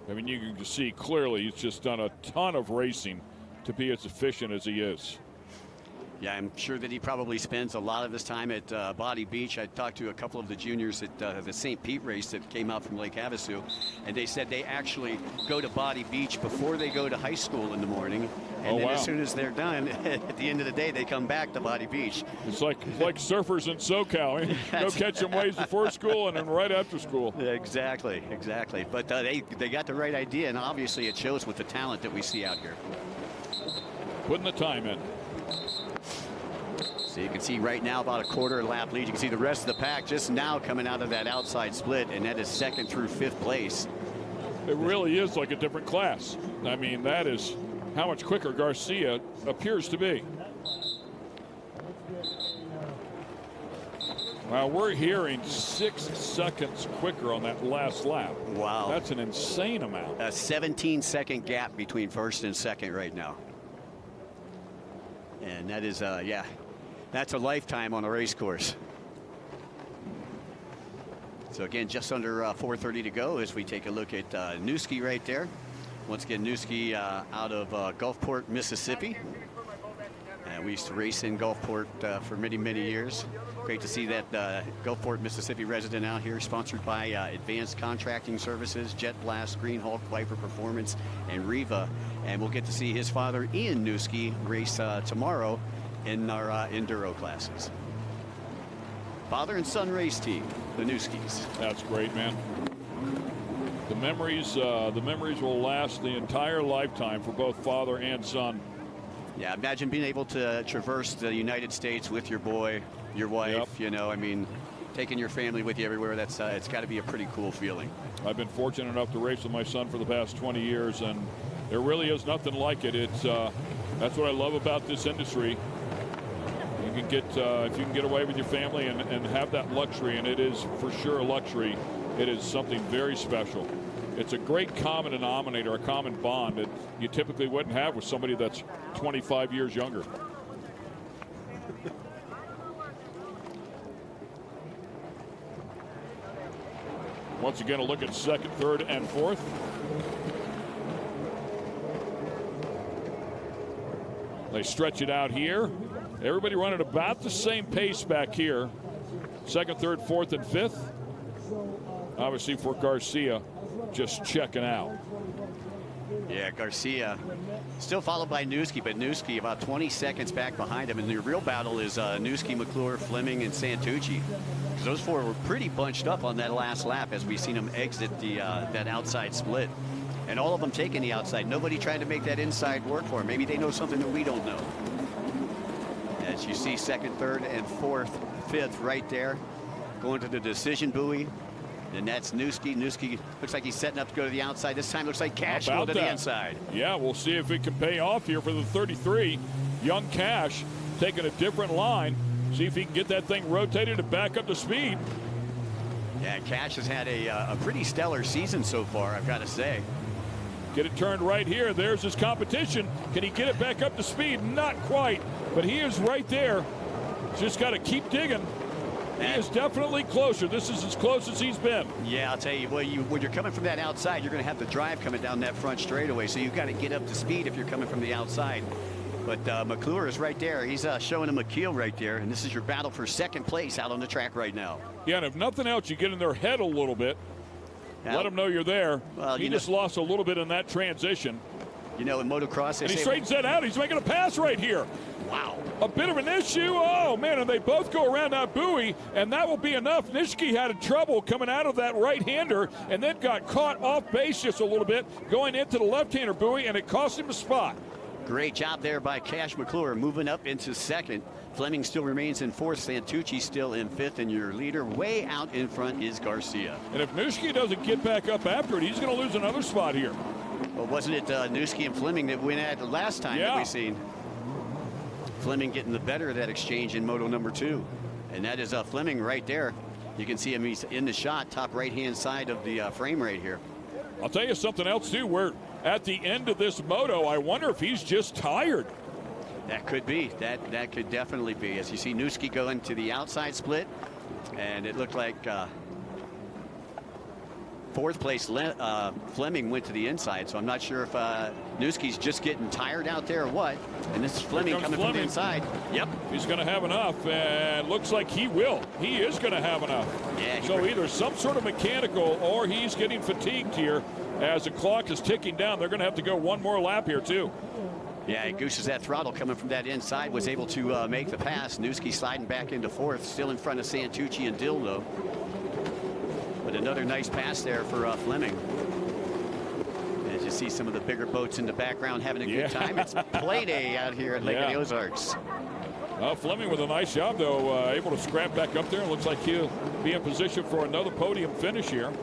S1: I mean, you can just see clearly he's just done a ton of racing to be as efficient as he is.
S2: Yeah, I'm sure that he probably spends a lot of his time at Body Beach. I talked to a couple of the juniors at the St. Pete race that came out from Lake Havasu, and they said they actually go to Body Beach before they go to high school in the morning. And then as soon as they're done, at the end of the day, they come back to Body Beach.
S1: It's like surfers in SoCal. Go catch some waves before school and then right after school.
S2: Exactly, exactly. But they got the right idea, and obviously it shows with the talent that we see out here.
S1: Putting the time in.
S2: So you can see right now about a quarter lap lead. You can see the rest of the pack just now coming out of that outside split, and that is second through 5th place.
S1: It really is like a different class. I mean, that is how much quicker Garcia appears to be. Well, we're hearing 6 seconds quicker on that last lap.
S2: Wow.
S1: That's an insane amount.
S2: A 17-second gap between first and second right now. And that is, yeah, that's a lifetime on a race course. So again, just under 4:30 to go as we take a look at Newski right there. Once again, Newski out of Gulfport, Mississippi. We used to race in Gulfport for many, many years. Great to see that Gulfport, Mississippi resident out here, sponsored by Advanced Contracting Services, Jet Blast, Green Hulk, Viper Performance, and Riva. And we'll get to see his father, Ian Newski, race tomorrow in our enduro classes. Father and son race team, the Newskis.
S1: That's great, man. The memories will last the entire lifetime for both father and son.
S2: Yeah, imagine being able to traverse the United States with your boy, your wife.
S1: Yep.
S2: You know, I mean, taking your family with you everywhere. That's it's got to be a pretty cool feeling.
S1: I've been fortunate enough to race with my son for the past 20 years, and there really is nothing like it. It's that's what I love about this industry. You can get if you can get away with your family and have that luxury, and it is for sure a luxury. It is something very special. It's a great common denominator, a common bond that you typically wouldn't have with somebody that's 25 years younger. Once again, a look at second, third, and fourth. They stretch it out here. Everybody running about the same pace back here. Second, third, fourth, and fifth. Obviously for Garcia, just checking out.
S2: Yeah, Garcia still followed by Newski, but Newski about 20 seconds back behind him. And the real battle is Newski, McClure, Fleming, and Santucci. Because those four were pretty bunched up on that last lap as we seen them exit the that outside split. And all of them taking the outside. Nobody trying to make that inside work for them. Maybe they know something that we don't know. As you see second, third, and fourth, fifth right there. Going to the decision buoy. And that's Newski. Newski looks like he's setting up to go to the outside. This time looks like Cash going to the inside.
S1: Yeah, we'll see if it can pay off here for the 33. Young Cash taking a different line. See if he can get that thing rotated and back up to speed.
S2: Yeah, Cash has had a pretty stellar season so far, I've got to say.
S1: Get it turned right here. There's his competition. Can he get it back up to speed? Not quite, but he is right there. Just got to keep digging. He is definitely closer. This is as close as he's been.
S2: Yeah, I'll tell you, well, when you're coming from that outside, you're going to have the drive coming down that front straightaway, so you've got to get up to speed if you're coming from the outside. But McClure is right there. He's showing him a keel right there, and this is your battle for second place out on the track right now.
S1: Yeah, and if nothing else, you get in their head a little bit. Now, let them know you're there. Well, he just lost a little bit in that transition.
S2: You know, in motocross,
S1: and he straightens that out. He's making a pass right here.
S2: Wow.
S1: A bit of an issue. Oh, man, and they both go around that buoy, and that will be enough. Nishiki had trouble coming out of that right-hander and then got caught off base just a little bit going into the left-hander buoy, and it cost him a spot.
S2: Great job there by Cash McClure, moving up into second. Fleming still remains in fourth. Santucci still in fifth, and your leader way out in front is Garcia.
S1: And if Newski doesn't get back up after it, he's going to lose another spot here.
S2: Well, wasn't it Newski and Fleming that went at the last time that we seen? Fleming getting the better of that exchange in moto number 2. And that is Fleming right there. You can see him, he's in the shot, top right-hand side of the frame right here.
S1: I'll tell you something else, too. We're at the end of this moto. I wonder if he's just tired.
S2: That could be. That could definitely be. As you see Newski going to the outside split, and it looked like fourth place Fleming went to the inside, so I'm not sure if Newski's just getting tired out there or what. And this is Fleming coming from the inside. Yep.
S1: He's going to have enough, and looks like he will. He is going to have enough.
S2: Yeah,
S1: so either some sort of mechanical or he's getting fatigued here as the clock is ticking down. They're going to have to go one more lap here, too.
S2: Yeah, he gooses that throttle coming from that inside, was able to make the pass. Newski sliding back into fourth, still in front of Santucci and Dildo. But another nice pass there for Fleming. As you see some of the bigger boats in the background having a good time. It's play day out here at Lake of the Ozarks.
S1: Fleming with a nice job, though, able to scrap back up there. Looks like he'll be in position for another podium finish here.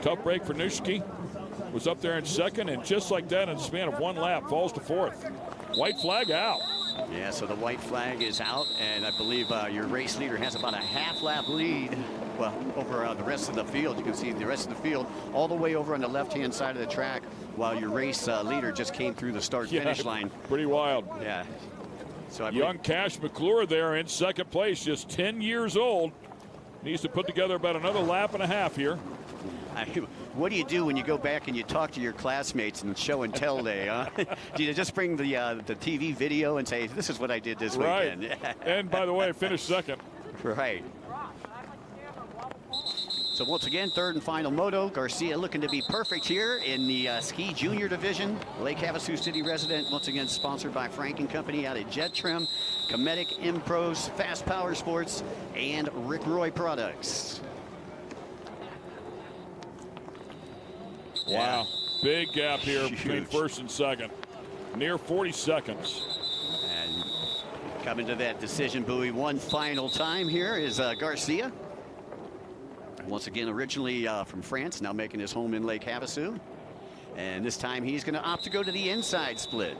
S1: Tough break for Newski. Was up there in second, and just like that, in the span of one lap, falls to fourth. White flag out.
S2: Yeah, so the white flag is out, and I believe your race leader has about a half-lap lead. Well, over the rest of the field. You can see the rest of the field all the way over on the left-hand side of the track, while your race leader just came through the start-finish line.
S1: Pretty wild.
S2: Yeah. So
S1: Young Cash McClure there in second place, just 10 years old. Needs to put together about another lap and a half here.
S2: What do you do when you go back and you talk to your classmates and show and tell day, huh? Do you just bring the TV video and say, this is what I did this weekend?
S1: And by the way, finished second.
S2: Right. So once again, third and final moto. Garcia looking to be perfect here in the ski junior division. Lake Havasu City resident, once again sponsored by Frank & Company out at Jet Trim, Cometic, Impros, Fast Power Sports, and Rick Roy Products.
S1: Wow, big gap here between first and second. Near 40 seconds.
S2: And coming to that decision buoy one final time here is Garcia. Once again, originally from France, now making his home in Lake Havasu. And this time he's going to opt to go to the inside split.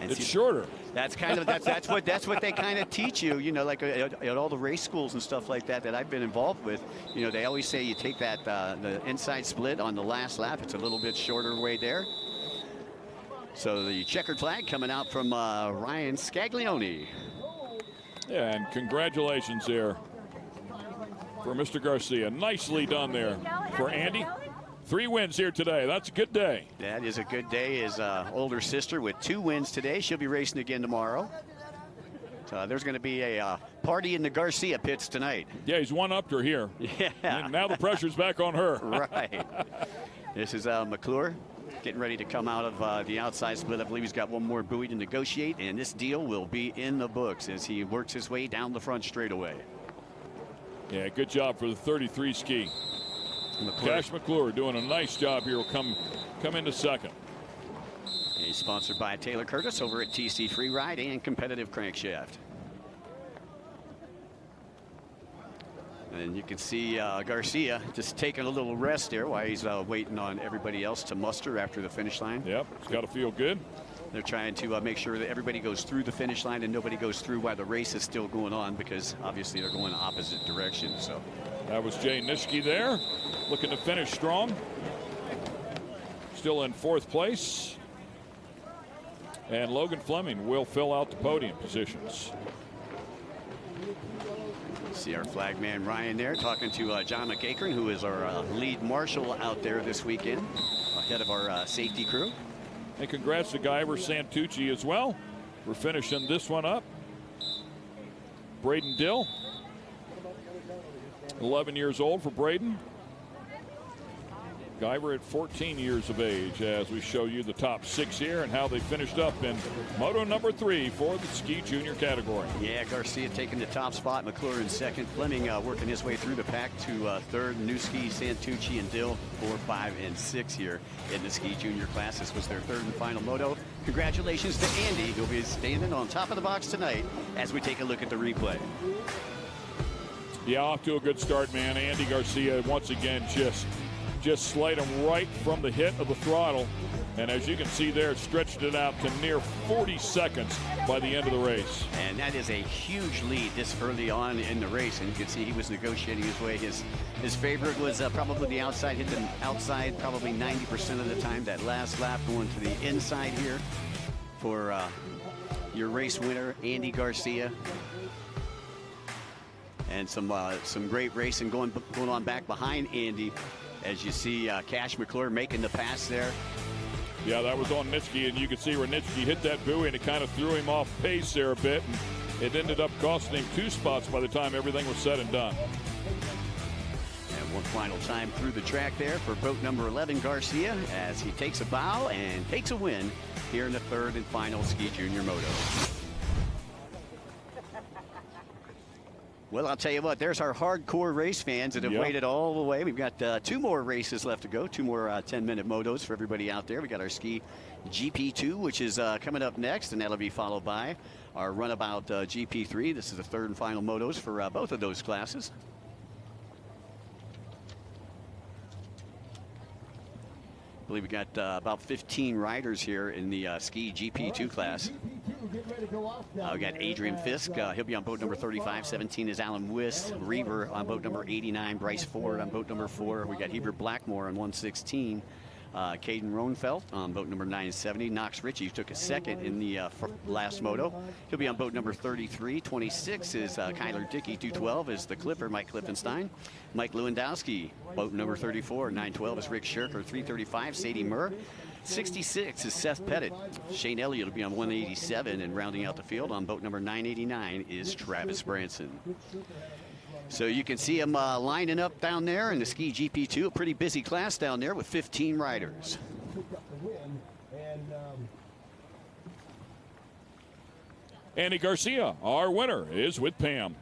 S2: And
S1: it's shorter.
S2: That's kind of that's what they kind of teach you, you know, like at all the race schools and stuff like that I've been involved with. You know, they always say you take that the inside split on the last lap. It's a little bit shorter way there. So the checkered flag coming out from Ryan Scaglione.
S1: Yeah, and congratulations there for Mr. Garcia. Nicely done there for Andy. 3 wins here today. That's a good day.
S2: That is a good day. His older sister with 2 wins today. She'll be racing again tomorrow. So there's going to be a party in the Garcia pits tonight.
S1: Yeah, he's one-upped her here.
S2: Yeah.
S1: And now the pressure's back on her.
S2: Right. This is McClure getting ready to come out of the outside split. I believe he's got one more buoy to negotiate, and this deal will be in the books as he works his way down the front straightaway.
S1: Yeah, good job for the 33 ski. Cash McClure doing a nice job here. Will come into second.
S2: He's sponsored by Taylor Curtis over at TC Freeride and Competitive Crankshaft. And you can see Garcia just taking a little rest there while he's waiting on everybody else to muster after the finish line.
S1: Yep, it's got to feel good.
S2: They're trying to make sure that everybody goes through the finish line and nobody goes through while the race is still going on, because obviously they're going opposite directions. So
S1: that was Jay Nitschke there, looking to finish strong. Still in 4th place. And Logan Fleming will fill out the podium positions.
S2: See our flagman Ryan there talking to John McAkron, who is our lead marshal out there this weekend, ahead of our safety crew.
S1: And congrats to Guyver Santucci as well for finishing this one up. Braden Dill, 11 years old for Braden. Guyver at 14 years of age, as we show you the top 6 here and how they finished up in Moto number 3 for the ski junior category.
S2: Yeah, Garcia taking the top spot, McClure in second, Fleming working his way through the pack to third, Newski, Santucci, and Dill 4, 5, and 6 here in the ski junior class. This was their 3rd and final moto. Congratulations to Andy, who'll be standing on top of the box tonight as we take a look at the replay.
S1: Yeah, off to a good start, man. Andy Garcia once again just slayed him right from the hit of the throttle. And as you can see there, stretched it out to near 40 seconds by the end of the race.
S2: And that is a huge lead this early on in the race. And you can see he was negotiating his way. His favorite was probably the outside, hit the outside probably 90% of the time. That last lap going to the inside here for your race winner, Andy Garcia. And some great racing going on back behind Andy. As you see Cash McClure making the pass there.
S1: Yeah, that was on Nitschke, and you can see where Nitschke hit that buoy, and it kind of threw him off pace there a bit. And it ended up costing him 2 spots by the time everything was said and done.
S2: And one final time through the track there for boat number 11, Garcia, as he takes a bow and takes a win here in the 3rd and final ski junior moto. Well, I'll tell you what, there's our hardcore race fans that have waited all the way. We've got 2 more races left to go, 2 more 10-minute motos for everybody out there. We got our ski GP2, which is coming up next, and that'll be followed by our runabout GP3. This is the 3rd and final motos for both of those classes. I believe we got about 15 riders here in the ski GP2 class. We got Adrian Fisk. He'll be on boat number 35. 17 is Alan Wiss. Reaver on boat number 89. Bryce Ford on boat number 4. We got Hebert Blackmore on 116. Caden Roenfeld on boat number 970. Knox Ritchie took a second in the last moto. He'll be on boat number 33. 26 is Kyler Dickey. 212 is the Clipper, Mike Klippenstein. Mike Lewandowski, boat number 34. 912 is Rick Shirker. 335, Sadie Murr. 66 is Seth Pettit. Shane Elliott will be on 187, and rounding out the field on boat number 989 is Travis Branson. So you can see them lining up down there in the Ski GP2, a pretty busy class down there with 15 riders.
S1: Andy Garcia, our winner, is with Pam.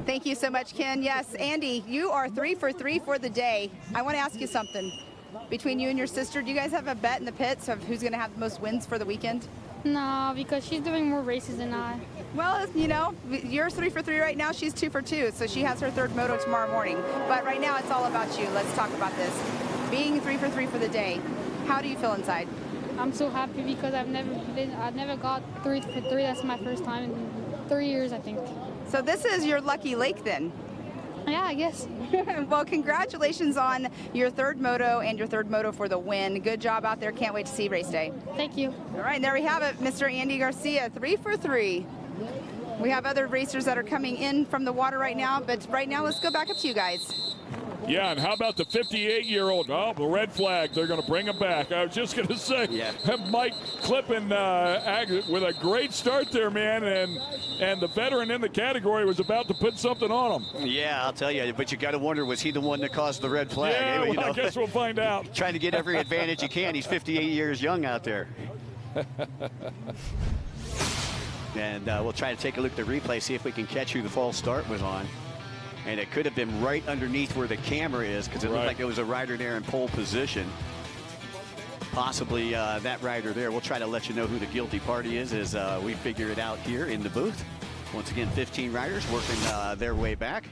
S3: Thank you so much, Ken. Yes, Andy, you are 3 for 3 for the day. I want to ask you something. Between you and your sister, do you guys have a bet in the pits of who's going to have the most wins for the weekend?
S13: No, because she's doing more races than I.
S3: Well, you know, you're 3 for 3 right now. She's 2 for 2, so she has her third moto tomorrow morning. But right now, it's all about you. Let's talk about this. Being 3 for 3 for the day, how do you feel inside?
S13: I'm so happy because I've never got 3 for 3. That's my first time in 3 years, I think.
S3: So this is your lucky lake then?
S13: Yeah, I guess.
S3: Well, congratulations on your third moto and your third moto for the win. Good job out there. Can't wait to see race day.
S13: Thank you.
S3: All right, and there we have it, Mr. Andy Garcia, 3 for 3. We have other racers that are coming in from the water right now, but right now let's go back up to you guys.
S1: Yeah, and how about the 58-year-old? Oh, the red flag. They're going to bring him back. I was just going to say, Mike Klippen with a great start there, man, and the veteran in the category was about to put something on him.
S2: Yeah, I'll tell you, but you got to wonder, was he the one that caused the red flag?
S1: Yeah,
S2: Anyway,
S1: well, I guess we'll find out.
S2: Trying to get every advantage he can. He's 58 years young out there. And we'll try to take a look at the replay, see if we can catch who the false start was on. And it could have been right underneath where the camera is, because it looked like there was a rider there in pole position. Possibly that rider there. We'll try to let you know who the guilty party is as we figure it out here in the booth. Once again, 15 riders working their way back.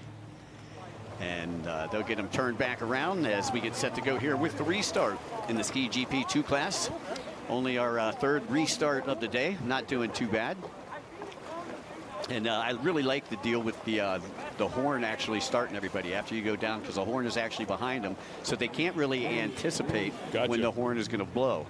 S2: And they'll get them turned back around as we get set to go here with the restart in the Ski GP2 class. Only our third restart of the day. Not doing too bad. And I really like the deal with the horn actually starting everybody after you go down, because the horn is actually behind them, so they can't really anticipate when the horn is going to blow.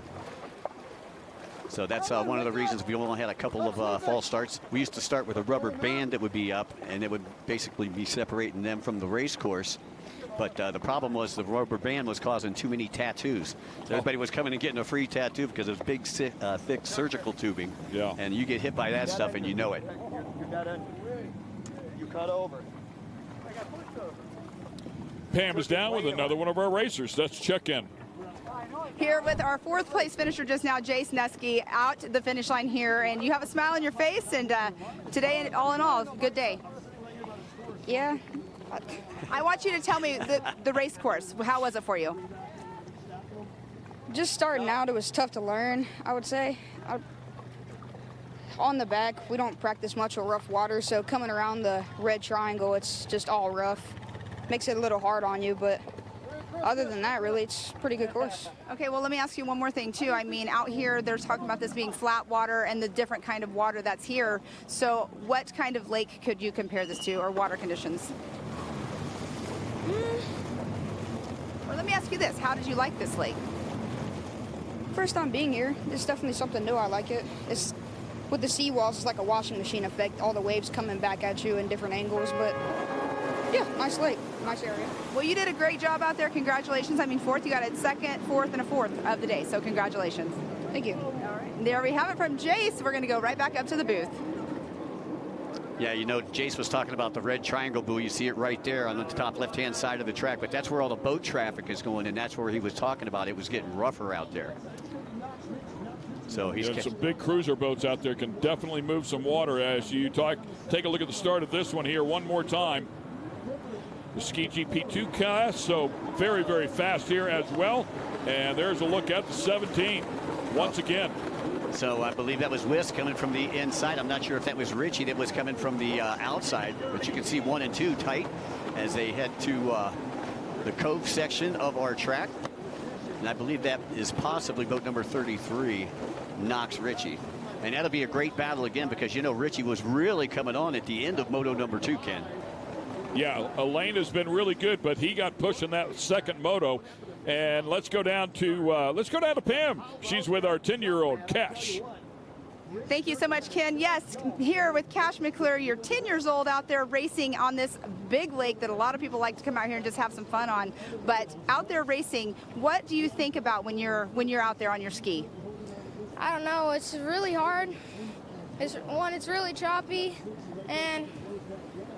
S2: So that's one of the reasons we only had a couple of false starts. We used to start with a rubber band that would be up, and it would basically be separating them from the race course. But the problem was the rubber band was causing too many tattoos. So everybody was coming and getting a free tattoo because it was big, thick surgical tubing.
S1: Yeah.
S2: And you get hit by that stuff and you know it.
S16: You cut over.
S1: Pam is down with another one of our racers. Let's check in.
S3: Here with our fourth place finisher just now, Jace Nesky, out the finish line here, and you have a smile on your face, and today, all in all, good day.
S22: Yeah.
S3: I want you to tell me the race course. How was it for you?
S22: Just starting out, it was tough to learn, I would say. On the back, we don't practice much with rough water, so coming around the red triangle, it's just all rough. Makes it a little hard on you, but other than that, really, it's a pretty good course.
S3: Okay, well, let me ask you one more thing, too. I mean, out here, they're talking about this being flat water and the different kind of water that's here. So what kind of lake could you compare this to, or water conditions? Well, let me ask you this. How did you like this lake?
S22: First time being here, it's definitely something new. I like it. It's with the seawalls, it's like a washing machine effect. All the waves coming back at you in different angles, but yeah, nice lake, nice area.
S3: Well, you did a great job out there. Congratulations. I mean, fourth, you got a second, fourth, and a fourth of the day, so congratulations.
S22: Thank you.
S3: All right. There we have it from Jace. We're going to go right back up to the booth.
S2: Yeah, you know, Jace was talking about the red triangle buoy. You see it right there on the top left-hand side of the track, but that's where all the boat traffic is going, and that's where he was talking about it was getting rougher out there. So he's
S1: some big cruiser boats out there can definitely move some water. As you take a look at the start of this one here one more time. The Ski GP2 class, so very, very fast here as well. And there's a look at the 17 once again.
S2: So I believe that was Wisk coming from the inside. I'm not sure if that was Richie that was coming from the outside, but you can see 1 and 2 tight as they head to the cove section of our track. And I believe that is possibly boat number 33, Knox Ritchie. And that'll be a great battle again, because, you know, Ritchie was really coming on at the end of moto number 2, Ken.
S1: Yeah, Elaine has been really good, but he got pushed in that second moto. And let's go down to Pam. She's with our 10-year-old Cash.
S3: Thank you so much, Ken. Yes, here with Cash McClure, you're 10 years old out there racing on this big lake that a lot of people like to come out here and just have some fun on. But out there racing, what do you think about when you're out there on your ski?
S13: I don't know. It's really hard. It's really choppy, and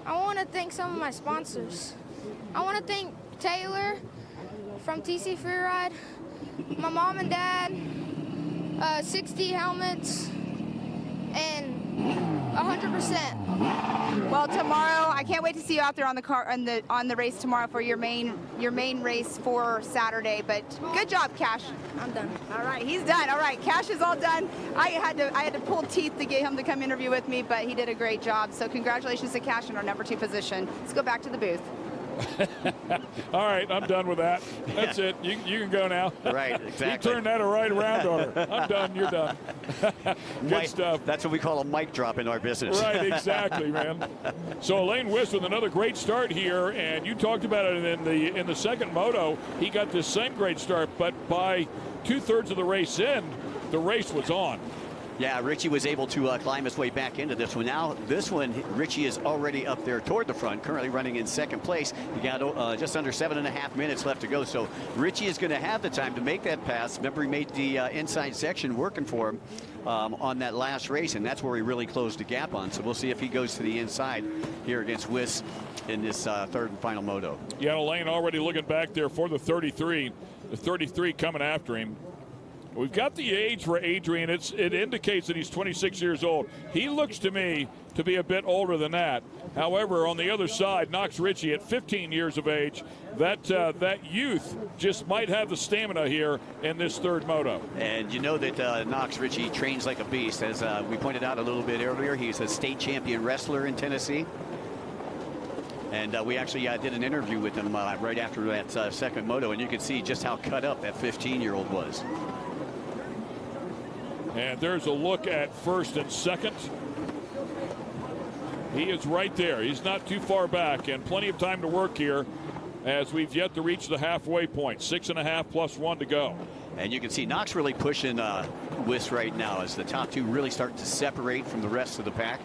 S13: I want to thank some of my sponsors. I want to thank Taylor from TC Freeride, my mom and dad, 60 helmets, and 100%.
S3: Well, tomorrow, I can't wait to see you out there on the race tomorrow for your main race for Saturday. But good job, Cash.
S13: I'm done.
S3: All right, he's done. All right, Cash is all done. I had to pull teeth to get him to come interview with me, but he did a great job. So congratulations to Cash in our number 2 position. Let's go back to the booth.
S1: All right, I'm done with that. That's it. You can go now.
S2: Right, exactly.
S1: You turned that right around on her. I'm done. You're done. Good stuff.
S2: That's what we call a mic drop in our business.
S1: Right, exactly, man. So Elaine Wiss with another great start here, and you talked about it in the second moto. He got this same great start, but by 2/3 of the race in, the race was on.
S2: Yeah, Richie was able to climb his way back into this one. Now, this one, Richie is already up there toward the front, currently running in second place. You got just under 7.5 minutes left to go, so Richie is going to have the time to make that pass. Remember, he made the inside section working for him on that last race, and that's where he really closed the gap on. So we'll see if he goes to the inside here against Wiss in this third and final moto.
S1: Yeah, Elaine already looking back there for the 33. The 33 coming after him. We've got the age for Adrian. It indicates that he's 26 years old. He looks to me to be a bit older than that. However, on the other side, Knox Ritchie at 15 years of age, that youth just might have the stamina here in this third moto.
S2: And you know that Knox Ritchie trains like a beast. As we pointed out a little bit earlier, he's a state champion wrestler in Tennessee. And we actually did an interview with him right after that second moto, and you can see just how cut up that 15-year-old was.
S1: And there's a look at first and second. He is right there. He's not too far back, and plenty of time to work here as we've yet to reach the halfway point. 6.5 plus 1 to go.
S2: And you can see Knox really pushing Wiss right now as the top two really start to separate from the rest of the pack.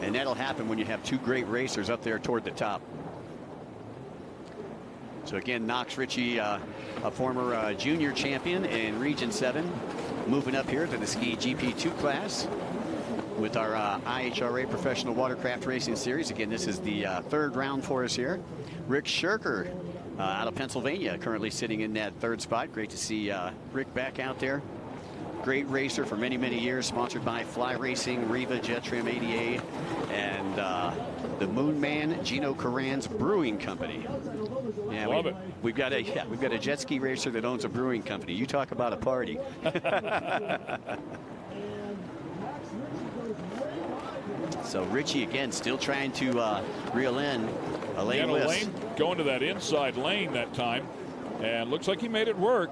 S2: And that'll happen when you have two great racers up there toward the top. So again, Knox Ritchie, a former junior champion in Region 7, moving up here to the Ski GP2 class with our IHRA Professional Watercraft Racing Series. Again, this is the third round for us here. Rick Shirker out of Pennsylvania, currently sitting in that third spot. Great to see Rick back out there. Great racer for many, many years, sponsored by Fly Racing, Riva, Jetrim, ADA, and the Moon Man Gino Carran's Brewing Company. Yeah,
S1: Love it.
S2: We've got a jet ski racer that owns a brewing company. You talk about a party. So Richie again still trying to reel in Elaine Wiss.
S1: Elaine going to that inside lane that time, and looks like he made it work.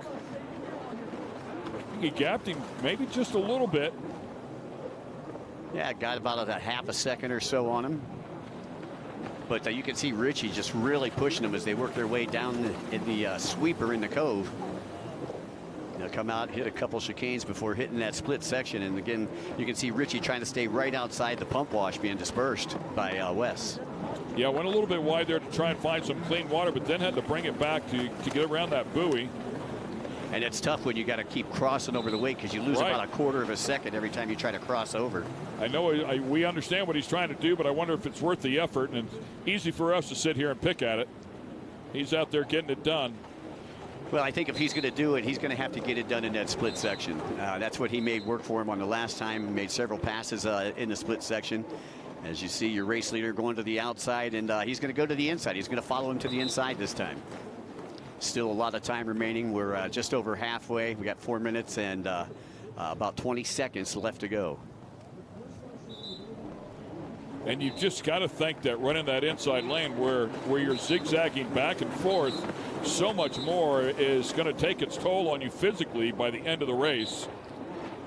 S1: He gapped him maybe just a little bit.
S2: Yeah, got about a half a second or so on him. But you can see Richie just really pushing them as they work their way down in the sweeper in the cove. They'll come out, hit a couple chicanes before hitting that split section. And again, you can see Richie trying to stay right outside the pump wash being dispersed by Wes.
S1: Yeah, went a little bit wide there to try and find some clean water, but then had to bring it back to get around that buoy.
S2: And it's tough when you got to keep crossing over the weight because you lose about a quarter of a second every time you try to cross over.
S1: I know we understand what he's trying to do, but I wonder if it's worth the effort. And it's easy for us to sit here and pick at it. He's out there getting it done.
S2: Well, I think if he's going to do it, he's going to have to get it done in that split section. That's what he made work for him on the last time. He made several passes in the split section. As you see, your race leader going to the outside, and he's going to go to the inside. He's going to follow him to the inside this time. Still a lot of time remaining. We're just over halfway. We got 4 minutes and about 20 seconds left to go.
S1: And you've just got to think that running that inside lane where you're zigzagging back and forth, so much more is going to take its toll on you physically by the end of the race.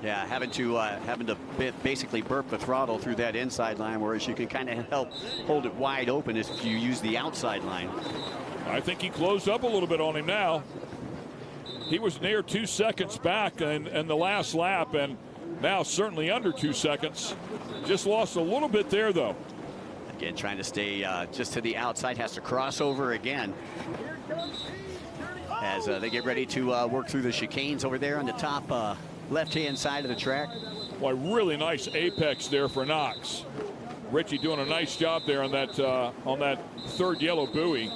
S2: Yeah, having to basically burp the throttle through that inside line, whereas you can kind of help hold it wide open if you use the outside line.
S1: I think he closed up a little bit on him now. He was near 2 seconds back in the last lap, and now certainly under 2 seconds. Just lost a little bit there, though.
S2: Again, trying to stay just to the outside, has to cross over again as they get ready to work through the chicanes over there on the top left-hand side of the track.
S1: Boy, really nice apex there for Knox. Richie doing a nice job there on that third yellow buoy.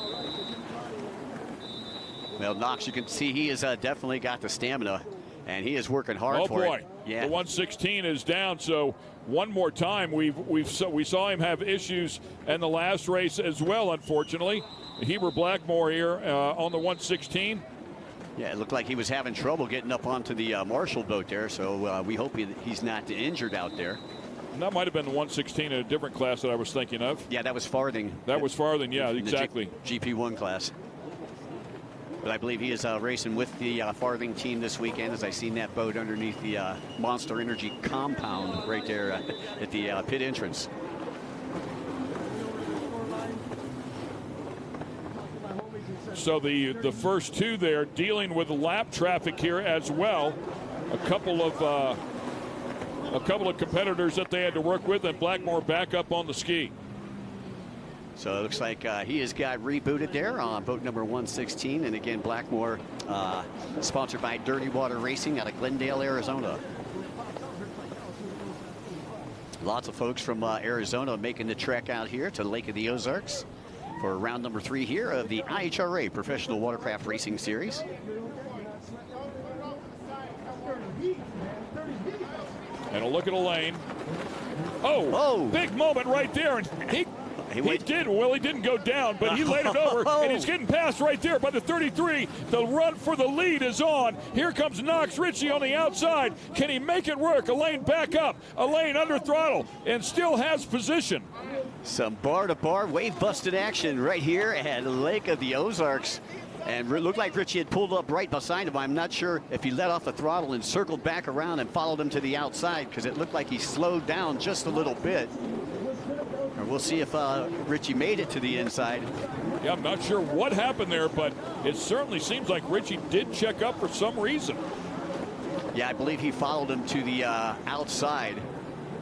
S2: Well, Knox, you can see he has definitely got the stamina, and he is working hard for it.
S1: Yeah. The 116 is down, so one more time. We saw him have issues in the last race as well, unfortunately. Heber Blackmore here on the 116.
S2: Yeah, it looked like he was having trouble getting up onto the Marshall boat there, so we hope he's not injured out there.
S1: And that might have been the 116 in a different class that I was thinking of.
S2: Yeah, that was farthing.
S1: That was farthing, yeah, exactly.
S2: GP1 class. But I believe he is racing with the farthing team this weekend, as I seen that boat underneath the Monster Energy compound right there at the pit entrance.
S1: So the first two there dealing with lap traffic here as well. A couple of competitors that they had to work with, and Blackmore back up on the ski.
S2: So it looks like he has got rebooted there on boat number 116. And again, Blackmore, sponsored by Dirty Water Racing out of Glendale, Arizona. Lots of folks from Arizona making the trek out here to Lake of the Ozarks for round number 3 here of the IHRA Professional Watercraft Racing Series.
S1: And a look at Elaine. Oh, big moment right there. And he didn't go down, but he laid it over, and he's getting passed right there by the 33. The run for the lead is on. Here comes Knox Richie on the outside. Can he make it work? Elaine back up. Elaine under throttle and still has position.
S2: Some bar-to-bar wave-busted action right here at Lake of the Ozarks. And it looked like Richie had pulled up right beside him. I'm not sure if he let off the throttle and circled back around and followed him to the outside, because it looked like he slowed down just a little bit. Or we'll see if Richie made it to the inside.
S1: Yeah, I'm not sure what happened there, but it certainly seems like Richie did check up for some reason.
S2: Yeah, I believe he followed him to the outside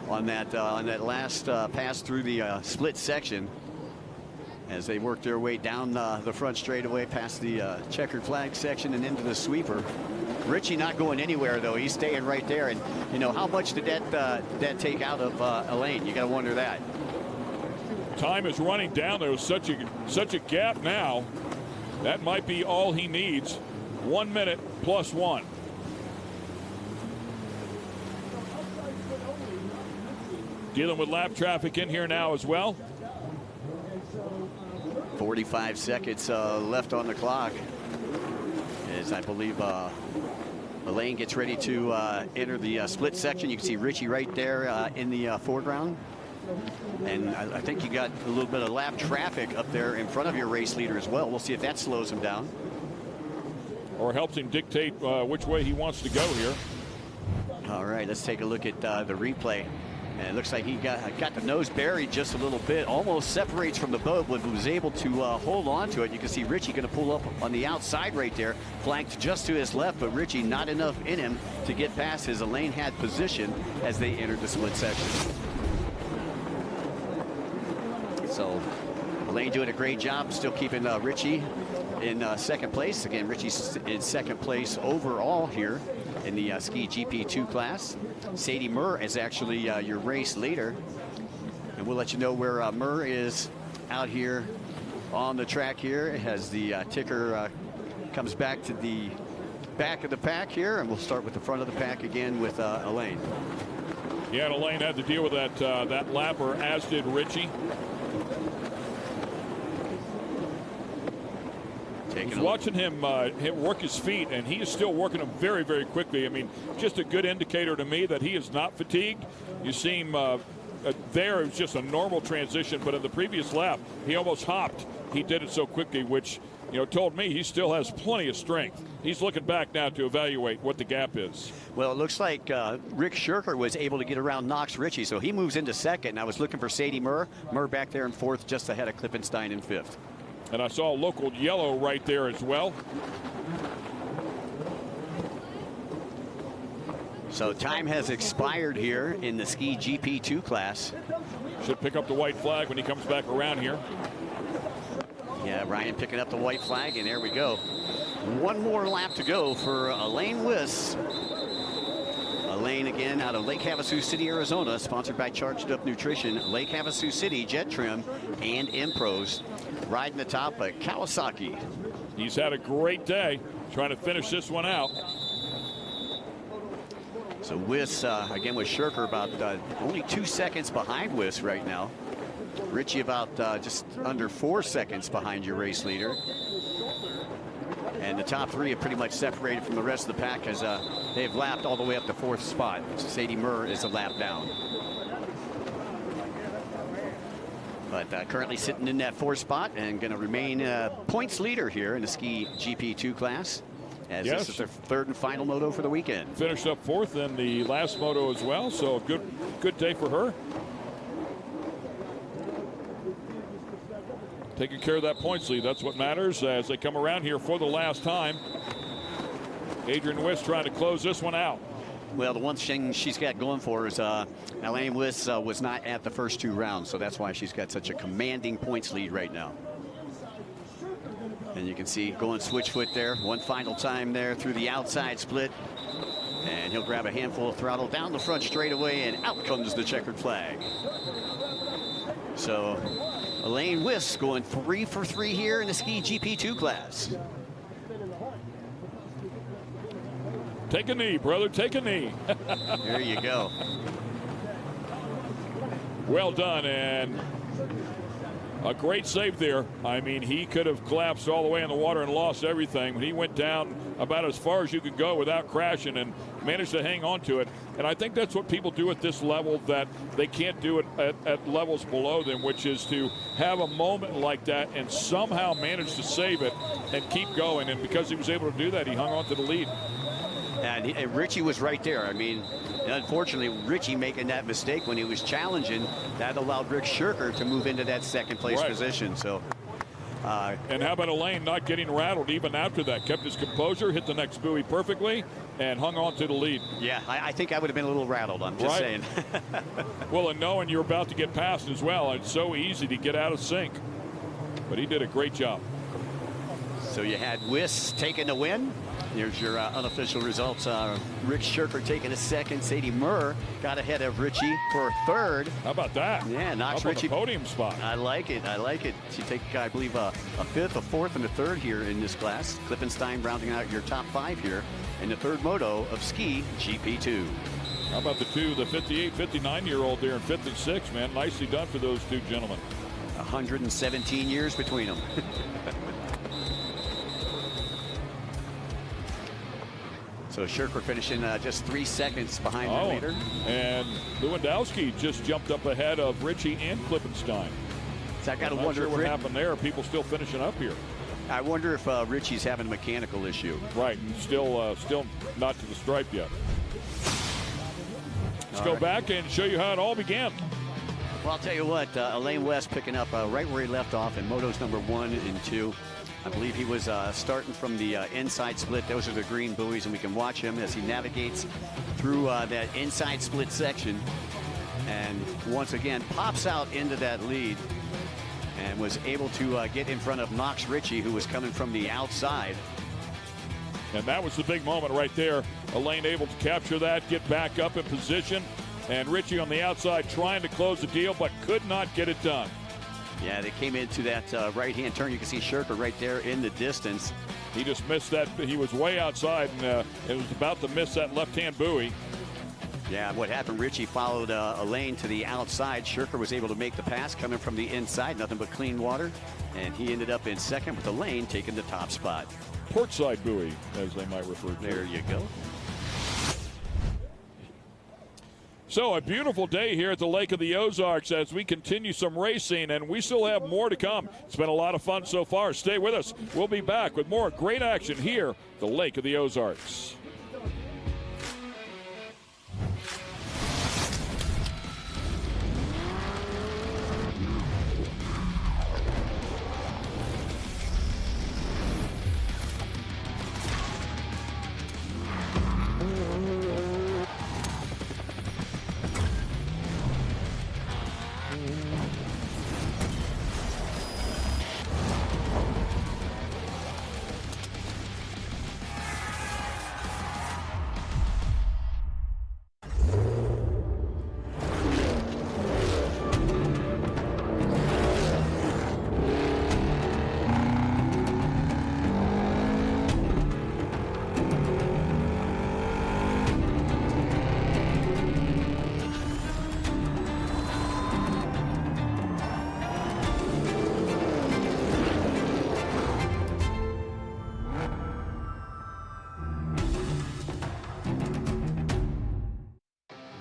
S2: on that last pass through the split section, as they worked their way down the front straightaway past the checkered flag section and into the sweeper. Richie not going anywhere, though. He's staying right there. And, you know, how much did that take out of Elaine? You got to wonder that.
S1: Time is running down. There was such a gap now. That might be all he needs. 1 minute plus 1. Dealing with lap traffic in here now as well.
S2: 45 seconds left on the clock, as I believe Elaine gets ready to enter the split section. You can see Richie right there in the foreground. And I think you got a little bit of lap traffic up there in front of your race leader as well. We'll see if that slows him down.
S1: Or helps him dictate which way he wants to go here.
S2: All right, let's take a look at the replay. And it looks like he got the nose buried just a little bit, almost separates from the boat, but was able to hold on to it. You can see Richie going to pull up on the outside right there, flanked just to his left, but Richie not enough in him to get past his Elaine had position as they entered the split section. So Elaine doing a great job, still keeping Richie in second place. Again, Richie's in second place overall here in the Ski GP2 class. Sadie Murr is actually your race leader. And we'll let you know where Murr is out here on the track here as the ticker comes back to the back of the pack here. And we'll start with the front of the pack again with Elaine.
S1: Yeah, and Elaine had to deal with that lapper, as did Richie. I was watching him work his feet, and he is still working them very, very quickly. I mean, just a good indicator to me that he is not fatigued. You see him there, it was just a normal transition, but in the previous lap, he almost hopped. He did it so quickly, which, you know, told me he still has plenty of strength. He's looking back now to evaluate what the gap is.
S2: Well, it looks like Rick Shirker was able to get around Knox Richie, so he moves into second. And I was looking for Sadie Murr. Murr back there in fourth, just ahead of Klippenstein in fifth.
S1: And I saw local yellow right there as well.
S2: So time has expired here in the ski GP2 class.
S1: Should pick up the white flag when he comes back around here.
S2: Yeah, Ryan picking up the white flag, and there we go. One more lap to go for Elaine Wiss. Elaine again out of Lake Havasu City, Arizona, sponsored by Charged Up Nutrition, Lake Havasu City, Jet Trim, and Impros. Riding the top of Kawasaki.
S1: He's had a great day trying to finish this one out.
S2: So Wiss, again with Shirker, about only 2 seconds behind Wiss right now. Richie about just under 4 seconds behind your race leader. And the top three have pretty much separated from the rest of the pack as they've lapped all the way up to 4th spot. Sadie Murr is a lap down. But currently sitting in that 4th spot and going to remain points leader here in the ski GP2 class. As this is their 3rd and final moto for the weekend.
S1: Finished up 4th in the last moto as well, so good day for her. Taking care of that points lead, that's what matters as they come around here for the last time. Adrian Wiss trying to close this one out.
S2: Well, the one thing she's got going for her is Elaine Wiss was not at the first 2 rounds, so that's why she's got such a commanding points lead right now. And you can see going switch foot there. One final time there through the outside split. And he'll grab a handful of throttle down the front straightaway, and out comes the checkered flag. So Elaine Wiss going 3 for 3 here in the ski GP2 class.
S1: Take a knee, brother, take a knee.
S2: There you go.
S1: Well done, and a great save there. I mean, he could have collapsed all the way in the water and lost everything. He went down about as far as you could go without crashing and managed to hang on to it. And I think that's what people do at this level that they can't do it at levels below them, which is to have a moment like that and somehow manage to save it and keep going. And because he was able to do that, he hung on to the lead.
S2: And Richie was right there. I mean, unfortunately, Richie making that mistake when he was challenging, that allowed Rick Shirker to move into that 2nd place position. So,
S1: and how about Elaine not getting rattled even after that? Kept his composure, hit the next buoy perfectly, and hung on to the lead.
S2: Yeah, I think I would have been a little rattled. I'm just saying.
S1: Well, and knowing you're about to get past as well, it's so easy to get out of sync. But he did a great job.
S2: So you had Wiss taking the win. Here's your unofficial results. Rick Shirker taking a 2nd. Sadie Murr got ahead of Richie for a 3rd.
S1: How about that?
S2: Yeah, knocks
S1: Up
S2: Richie.
S1: On the podium spot.
S2: I like it. I like it. She take, I believe, a 5th, a 4th, and a 3rd here in this class. Klippenstein rounding out your top 5 here in the 3rd moto of ski GP2.
S1: How about the 58, 59-year-old there in 5th and 6th, man? Nicely done for those 2 gentlemen.
S2: 117 years between them. So Shirker finishing just 3 seconds behind the leader.
S1: And Lewandowski just jumped up ahead of Richie and Klippenstein.
S2: So I got to
S1: I'm
S2: wonder
S1: not sure what happened there. Are people still finishing up here?
S2: I wonder if Richie's having a mechanical issue.
S1: Right, and still not to the stripe yet. Let's go back and show you how it all began.
S2: Well, I'll tell you what, Elaine Wiss picking up right where he left off in motos number 1 and 2. I believe he was starting from the inside split. Those are the green buoys, and we can watch him as he navigates through that inside split section. And once again, pops out into that lead and was able to get in front of Knox Ritchie, who was coming from the outside.
S1: And that was the big moment right there. Elaine able to capture that, get back up in position. And Ritchie on the outside trying to close the deal, but could not get it done.
S2: Yeah, they came into that right-hand turn. You can see Shirker right there in the distance.
S1: He just missed that. He was way outside, and it was about to miss that left-hand buoy.
S2: Yeah, what happened, Ritchie followed Elaine to the outside. Shirker was able to make the pass coming from the inside, nothing but clean water. And he ended up in 2nd with Elaine taking the top spot.
S1: Portside buoy, as they might refer to it.
S2: There you go.
S1: So a beautiful day here at the Lake of the Ozarks as we continue some racing, and we still have more to come. It's been a lot of fun so far. Stay with us. We'll be back with more great action here at the Lake of the Ozarks.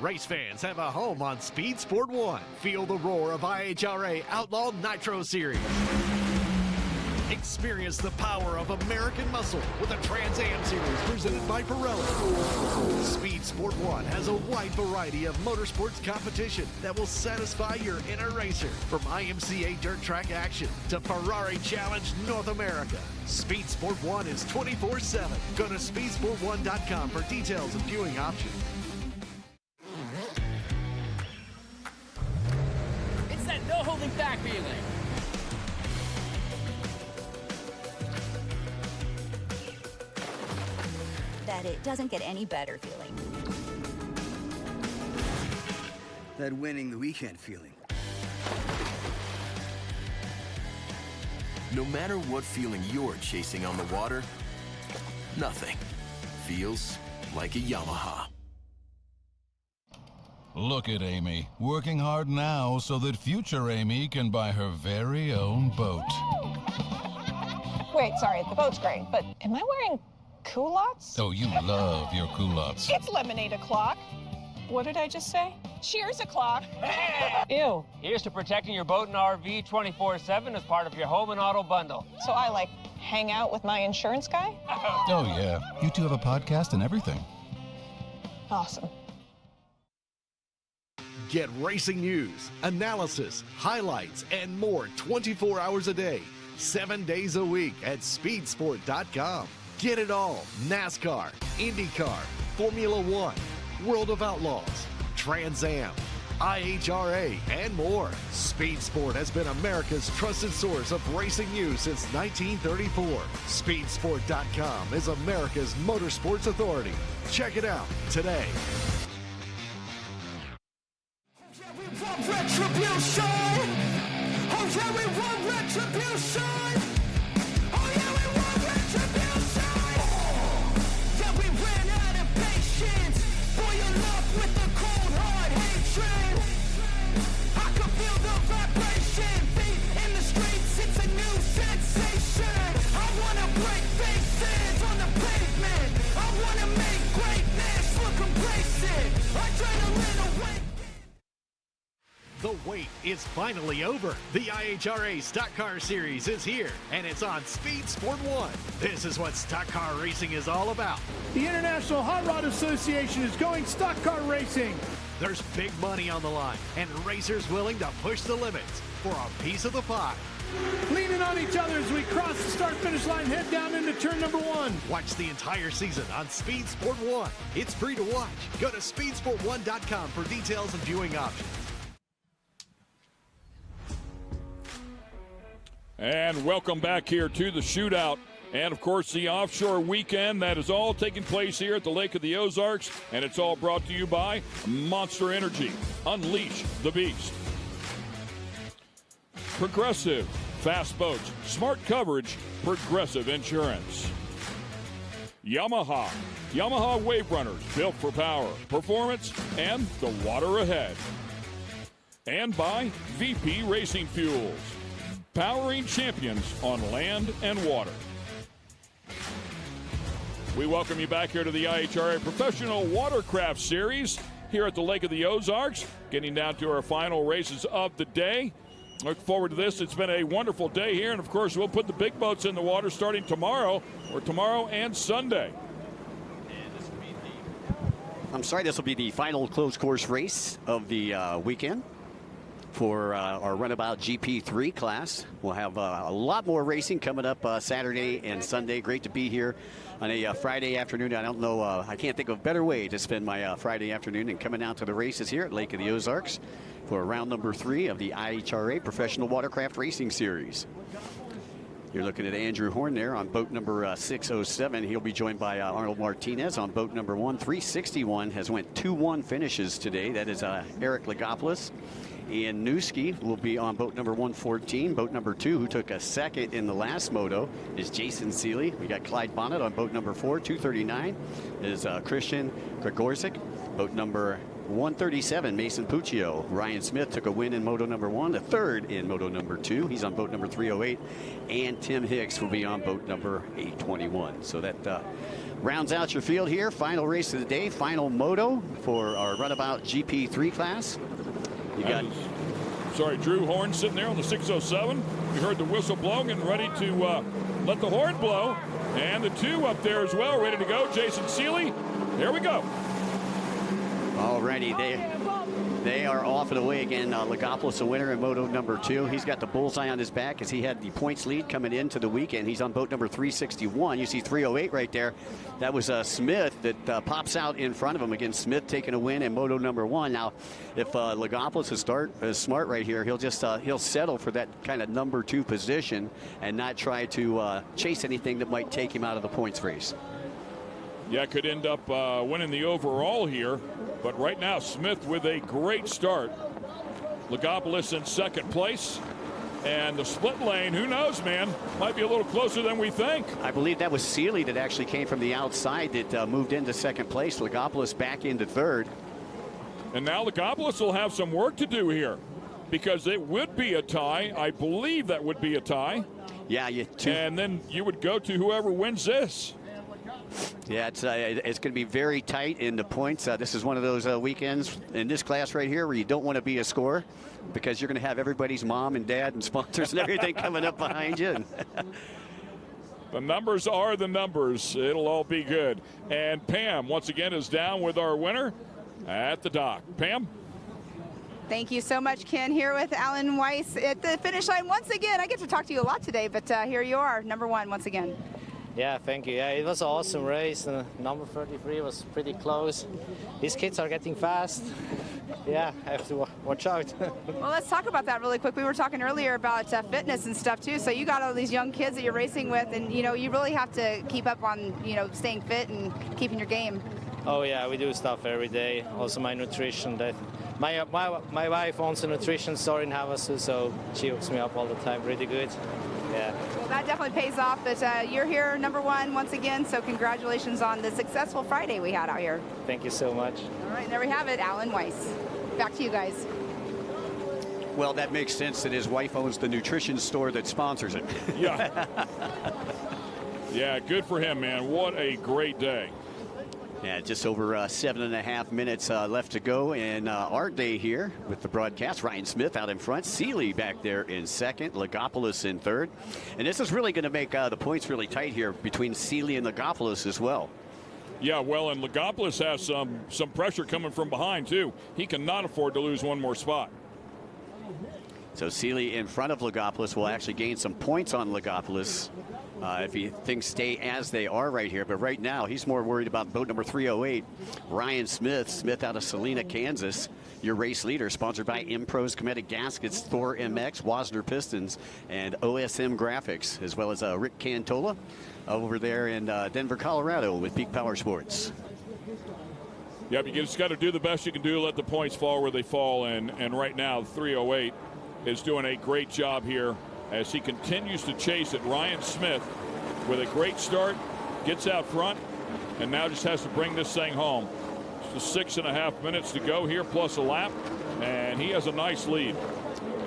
S17: Race fans have a home on Speed Sport 1. Feel the roar of IHRA Outlaw Nitro Series. Experience the power of American muscle with the Trans Am Series presented by Pirelli. Speed Sport 1 has a wide variety of motorsports competition that will satisfy your inner racer. From IMCA Dirt Track action to Ferrari Challenge North America. Speed Sport 1 is 24/7. Go to speedsport1.com for details and viewing options.
S12: It's that no holding back feeling.
S18: That it doesn't get any better feeling.
S19: That winning the weekend feeling.
S20: No matter what feeling you're chasing on the water, nothing feels like a Yamaha.
S21: Look at Amy, working hard now so that future Amy can buy her very own boat.
S9: Wait, sorry, the boat's great, but am I wearing culottes?
S21: Oh, you love your culottes.
S9: It's lemonade o'clock. What did I just say? Cheers o'clock. Ew.
S15: Here's to protecting your boat and RV 24/7 as part of your home and auto bundle.
S9: So I, like, hang out with my insurance guy?
S21: Oh, yeah. You two have a podcast and everything.
S9: Awesome.
S17: Get racing news, analysis, highlights, and more 24 hours a day, 7 days a week at speedsport.com. Get it all. NASCAR, IndyCar, Formula One, World of Outlaws, Trans Am, IHRA, and more. Speed Sport has been America's trusted source of racing news since 1934. Speedsport.com is America's motorsports authority. Check it out today.
S16: Retribution! Oh yeah, we want retribution! Oh yeah, we want retribution! Yeah, we ran out of patience. Boil up with the cold hard hatred. I can feel the vibration. Feet in the streets, it's a new sensation. I wanna break faces on the pavement. I wanna make greatness look complacent. Adrenaline away.
S17: The wait is finally over. The IHRA Stock Car Series is here, and it's on Speed Sport 1. This is what stock car racing is all about.
S23: The International Hot Rod Association is going stock car racing.
S17: There's big money on the line, and racers willing to push the limits for a piece of the pie.
S23: Leaning on each other as we cross the start-finish line, head down into turn number 1.
S17: Watch the entire season on Speed Sport 1. It's free to watch. Go to speedsport1.com for details and viewing options.
S1: And welcome back here to the Shootout. And, of course, the offshore weekend that is all taking place here at the Lake of the Ozarks. And it's all brought to you by Monster Energy. Unleash the beast. Progressive. Fast boats. Smart coverage. Progressive insurance. Yamaha. Yamaha Wave Runners. Built for power, performance, and the water ahead. And by VP Racing Fuels. Powering champions on land and water. We welcome you back here to the IHRA Professional Watercraft Series here at the Lake of the Ozarks, getting down to our final races of the day. Look forward to this. It's been a wonderful day here, and of course we'll put the big boats in the water starting tomorrow and Sunday.
S2: I'm sorry, this will be the final closed course race of the weekend. For our Runabout GP3 class. We'll have a lot more racing coming up Saturday and Sunday. Great to be here on a Friday afternoon. I don't know, I can't think of a better way to spend my Friday afternoon than coming out to the races here at Lake of the Ozarks for round number 3 of the IHRA Professional Watercraft Racing Series. You're looking at Andrew Horn there on boat number 607. He'll be joined by Arnold Martinez on boat number 1. 361 has went 2-1 finishes today. That is Eric Lagopoulos. Ian Newski will be on boat number 114. Boat number 2, who took a second in the last moto, is Jason Seeley. We got Clyde Bonnet on boat number 4. 239 is Christian Gregorczyk. Boat number 137, Mason Puccio. Ryan Smith took a win in Moto number 1, the third in Moto number 2. He's on boat number 308. And Tim Hicks will be on boat number 821. So that rounds out your field here. Final race of the day, final moto for our runabout GP3 class. You got...
S1: Sorry, Drew Horn sitting there on the 607. We heard the whistle blowing and ready to let the horn blow. And the 2 up there as well, ready to go. Jason Seeley, here we go.
S2: Alrighty, they are off and away again. Lagopoulos, the winner in Moto number 2. He's got the bullseye on his back as he had the points lead coming into the weekend. He's on boat number 361. You see 308 right there. That was Smith that pops out in front of him. Again, Smith taking a win in Moto number 1. Now, if Lagopoulos is smart right here, he'll just he'll settle for that kind of number 2 position and not try to chase anything that might take him out of the points race.
S1: Yeah, could end up winning the overall here. But right now, Smith with a great start. Lagopoulos in second place. And the split lane, who knows, man, might be a little closer than we think.
S2: I believe that was Seeley that actually came from the outside that moved into second place. Lagopoulos back into third.
S1: And now Lagopoulos will have some work to do here because it would be a tie. I believe that would be a tie.
S2: Yeah,
S1: and then you would go to whoever wins this.
S2: Yeah, it's going to be very tight in the points. This is one of those weekends in this class right here where you don't want to be a scorer because you're going to have everybody's mom and dad and sponsors and everything coming up behind you.
S1: The numbers are the numbers. It'll all be good. And Pam, once again, is down with our winner at the dock. Pam?
S3: Thank you so much, Ken. Here with Alan Weiss at the finish line once again. I get to talk to you a lot today, but here you are, number 1 once again.
S4: Yeah, thank you. Yeah, it was an awesome race. Number 33 was pretty close. These kids are getting fast. Yeah, I have to watch out.
S3: Well, let's talk about that really quick. We were talking earlier about fitness and stuff too. So you got all these young kids that you're racing with, and you know you really have to keep up on staying fit and keeping your game.
S4: Oh yeah, we do stuff every day. Also my nutrition. That my wife owns a nutrition store in Havasu, so she hooks me up all the time. Really good. Yeah.
S3: Well, that definitely pays off. But you're here, number 1 once again. So congratulations on the successful Friday we had out here.
S4: Thank you so much.
S3: All right, there we have it, Alan Weiss. Back to you guys.
S2: Well, that makes sense that his wife owns the nutrition store that sponsors it.
S1: Yeah. Yeah, good for him, man. What a great day.
S2: Yeah, just over 7.5 minutes left to go in our day here with the broadcast. Ryan Smith out in front, Seeley back there in second, Lagopoulos in third. And this is really going to make the points really tight here between Seeley and Lagopoulos as well.
S1: Yeah, well, and Lagopoulos has some pressure coming from behind, too. He cannot afford to lose one more spot.
S2: So Seeley in front of Lagopoulos will actually gain some points on Lagopoulos if things stay as they are right here. But right now, he's more worried about boat number 308, Ryan Smith out of Salina, Kansas. Your race leader, sponsored by Impros Cometic Gaskets, Thor MX, Wasner Pistons, and OSM Graphics, as well as Rick Cantola over there in Denver, Colorado with Peak Power Sports.
S1: Yeah, you just got to do the best you can do, let the points fall where they fall, and right now 308 is doing a great job here as he continues to chase it. Ryan Smith with a great start, gets out front, and now just has to bring this thing home. Just 6.5 minutes to go here, plus a lap, and he has a nice lead.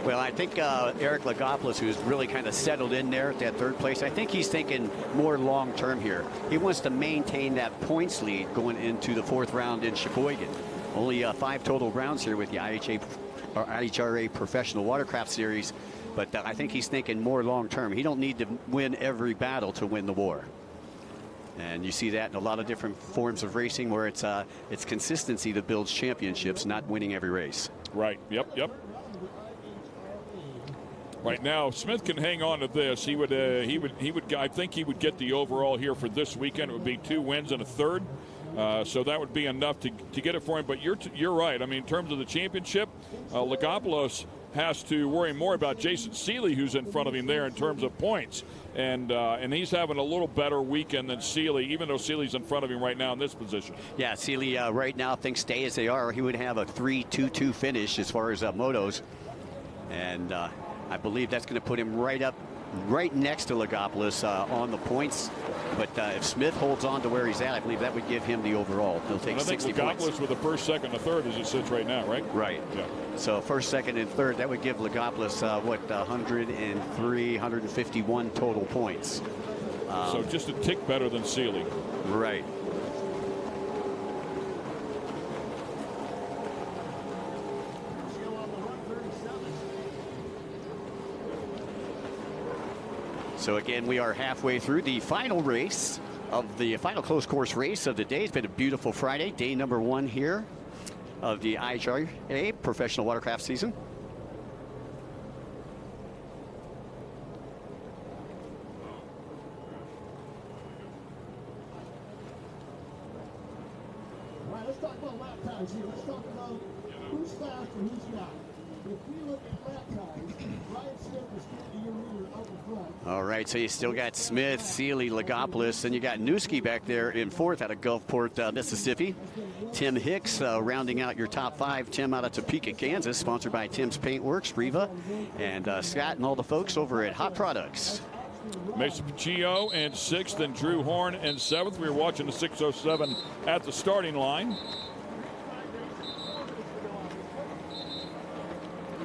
S2: Well, I think Eric Lagopoulos, who's really kind of settled in there at that third place, I think he's thinking more long-term here. He wants to maintain that points lead going into the fourth round in Sheboygan. Only 5 total rounds here with the IHRA Professional Watercraft Series, but I think he's thinking more long-term. He don't need to win every battle to win the war. And you see that in a lot of different forms of racing where it's consistency that builds championships, not winning every race.
S1: Right. Yep. Right now, Smith can hang on to this. He would. I think he would get the overall here for this weekend. It would be 2 wins and a third. So that would be enough to get it for him. But you're right. I mean, in terms of the championship, Lagopoulos has to worry more about Jason Seeley, who's in front of him there in terms of points. And he's having a little better weekend than Seeley, even though Seeley's in front of him right now in this position.
S2: Yeah, Seeley right now, things stay as they are. He would have a 3-2-2 finish as far as motos. And I believe that's going to put him right up right next to Lagopoulos on the points. But if Smith holds on to where he's at, I believe that would give him the overall. He'll take 60 points.
S1: Lagopoulos with the first, second, and third as it sits right now, right?
S2: Right.
S1: Yeah.
S2: So first, second, and third, that would give Lagopoulos 103, 151 total points.
S1: So just a tick better than Seeley.
S2: Right. So again, we are halfway through the final race of the final close course race of the day. It's been a beautiful Friday, day number 1 here of the IHRA professional watercraft season.
S23: All right, let's talk about lap times here. Let's talk about who's fast and who's not. If we look at lap times, Ryan Smith is currently your leader out in front.
S2: All right, so you still got Smith, Seeley, Lagopoulos, and you got Newski back there in fourth out of Gulfport, Mississippi. Tim Hicks rounding out your top 5. Tim out of Topeka, Kansas, sponsored by Tim's Paintworks, Riva, and Scott and all the folks over at Hot Products.
S1: Mason Paccio in 6th and Drew Horn in 7th. We were watching the 6:07 at the starting line.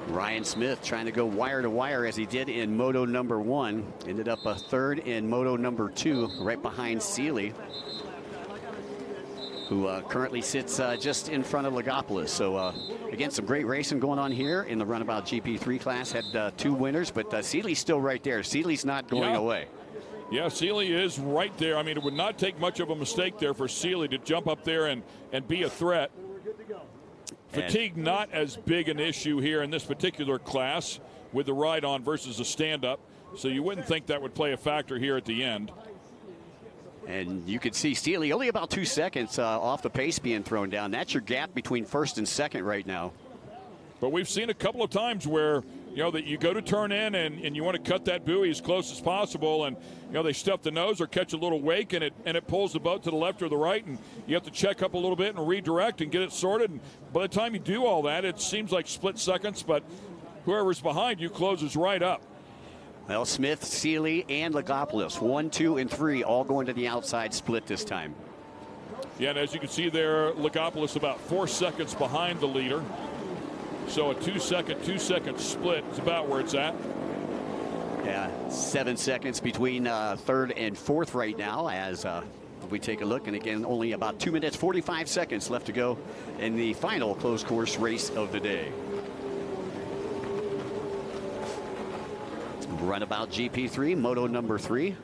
S2: Ryan Smith trying to go wire to wire as he did in Moto number 1. Ended up a 3rd in Moto number 2, right behind Seeley, who currently sits just in front of Lagopoulos. So again, some great racing going on here in the Runabout GP3 class. Had 2 winners, but Seeley's still right there. Seeley's not going away.
S1: Yeah, Seeley is right there. I mean, it would not take much of a mistake there for Seeley to jump up there and be a threat. Fatigue not as big an issue here in this particular class with the ride-on versus the stand-up. So you wouldn't think that would play a factor here at the end.
S2: And you can see Seeley only about 2 seconds off the pace being thrown down. That's your gap between first and second right now.
S1: But we've seen a couple of times where, you know, that you go to turn in and you want to cut that buoy as close as possible, and, you know, they stuff the nose or catch a little wake, and it pulls the boat to the left or the right, and you have to check up a little bit and redirect and get it sorted. And by the time you do all that, it seems like split seconds, but whoever's behind you closes right up.
S2: Well, Smith, Seeley, and Lagopoulos, 1, 2, and 3, all going to the outside split this time.
S1: Yeah, and as you can see there, Lagopoulos about 4 seconds behind the leader. So a 2 second split is about where it's at.
S2: Yeah, 7 seconds between 3rd and 4th right now as we take a look. And again, only about 2 minutes, 45 seconds left to go in the final closed course race of the day. Runabout GP3, Moto number 3.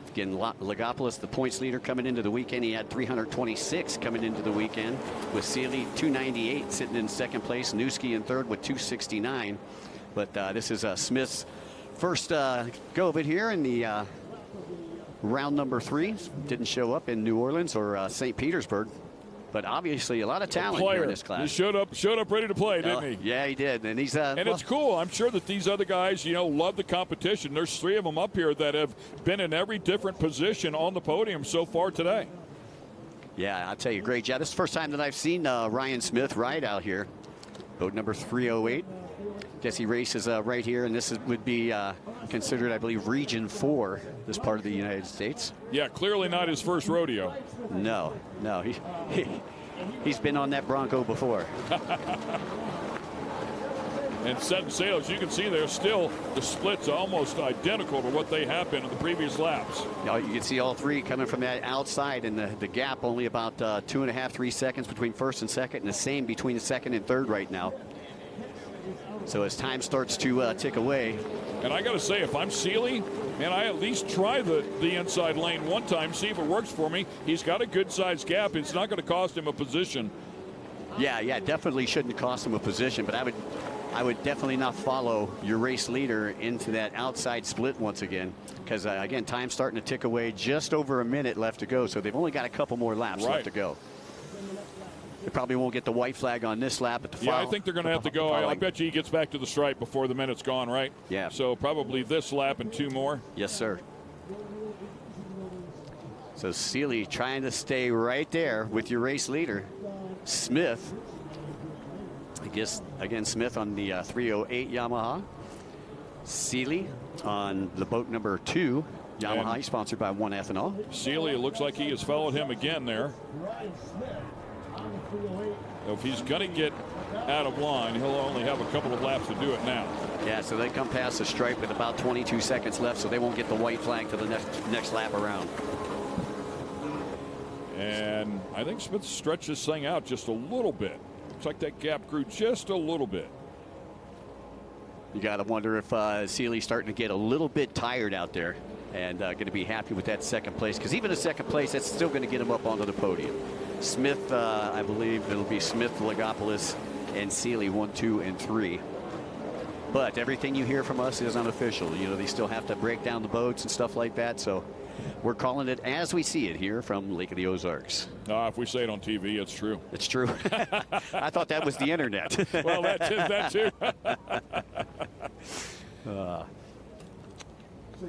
S2: Again, Lagopoulos, the points leader coming into the weekend. He had 326 coming into the weekend, with Seeley 298 sitting in second place. Newski in third with 269. But this is Smith's first go of it here in the round number 3. Didn't show up in New Orleans or St. Petersburg. But obviously a lot of talent here in this class.
S1: He showed up ready to play, didn't he?
S2: Yeah, he did. And he's
S1: it's cool. I'm sure that these other guys, you know, love the competition. There's 3 of them up here that have been in every different position on the podium so far today.
S2: Yeah, I'll tell you, great job. This is the first time that I've seen Ryan Smith ride out here. Boat number 308. Guess he races right here, and this would be considered, I believe, Region 4, this part of the United States.
S1: Yeah, clearly not his first rodeo.
S2: No, he's been on that Bronco before.
S1: And setting sails, you can see there's still the splits almost identical to what they have been in the previous laps.
S2: You can see all 3 coming from that outside, and the gap only about 2.5, 3 seconds between first and second, and the same between the second and third right now. So as time starts to tick away.
S1: And I got to say, if I'm Seeley, man, I at least try the inside lane one time, see if it works for me. He's got a good-sized gap. It's not going to cost him a position.
S2: Yeah, definitely shouldn't cost him a position, but I would definitely not follow your race leader into that outside split once again, because again, time's starting to tick away. Just over a minute left to go, so they've only got a couple more laps left to go. They probably won't get the white flag on this lap at the
S1: I think they're going to have to go. I bet you he gets back to the stripe before the minute's gone, right?
S2: Yeah.
S1: So probably this lap and 2 more.
S2: Yes, sir. So Seeley trying to stay right there with your race leader, Smith. I guess, again, Smith on the 308 Yamaha. Seeley on the boat number 2. Yamaha, sponsored by One Ethanol.
S1: Seeley, it looks like he has followed him again there. If he's going to get out of line, he'll only have a couple of laps to do it now.
S2: Yeah, so they come past the stripe with about 22 seconds left, so they won't get the white flag to the next lap around.
S1: And I think Smith stretched this thing out just a little bit. Looks like that gap grew just a little bit.
S2: You got to wonder if Seeley's starting to get a little bit tired out there and going to be happy with that second place, because even a second place, that's still going to get him up onto the podium. Smith, I believe it'll be Smith, Lagopoulos, and Seeley 1, 2, and 3. But everything you hear from us is unofficial. You know, they still have to break down the boats and stuff like that. So we're calling it as we see it here from Lake of the Ozarks.
S1: If we say it on TV, it's true.
S2: It's true. I thought that was the internet.
S1: Well, that too.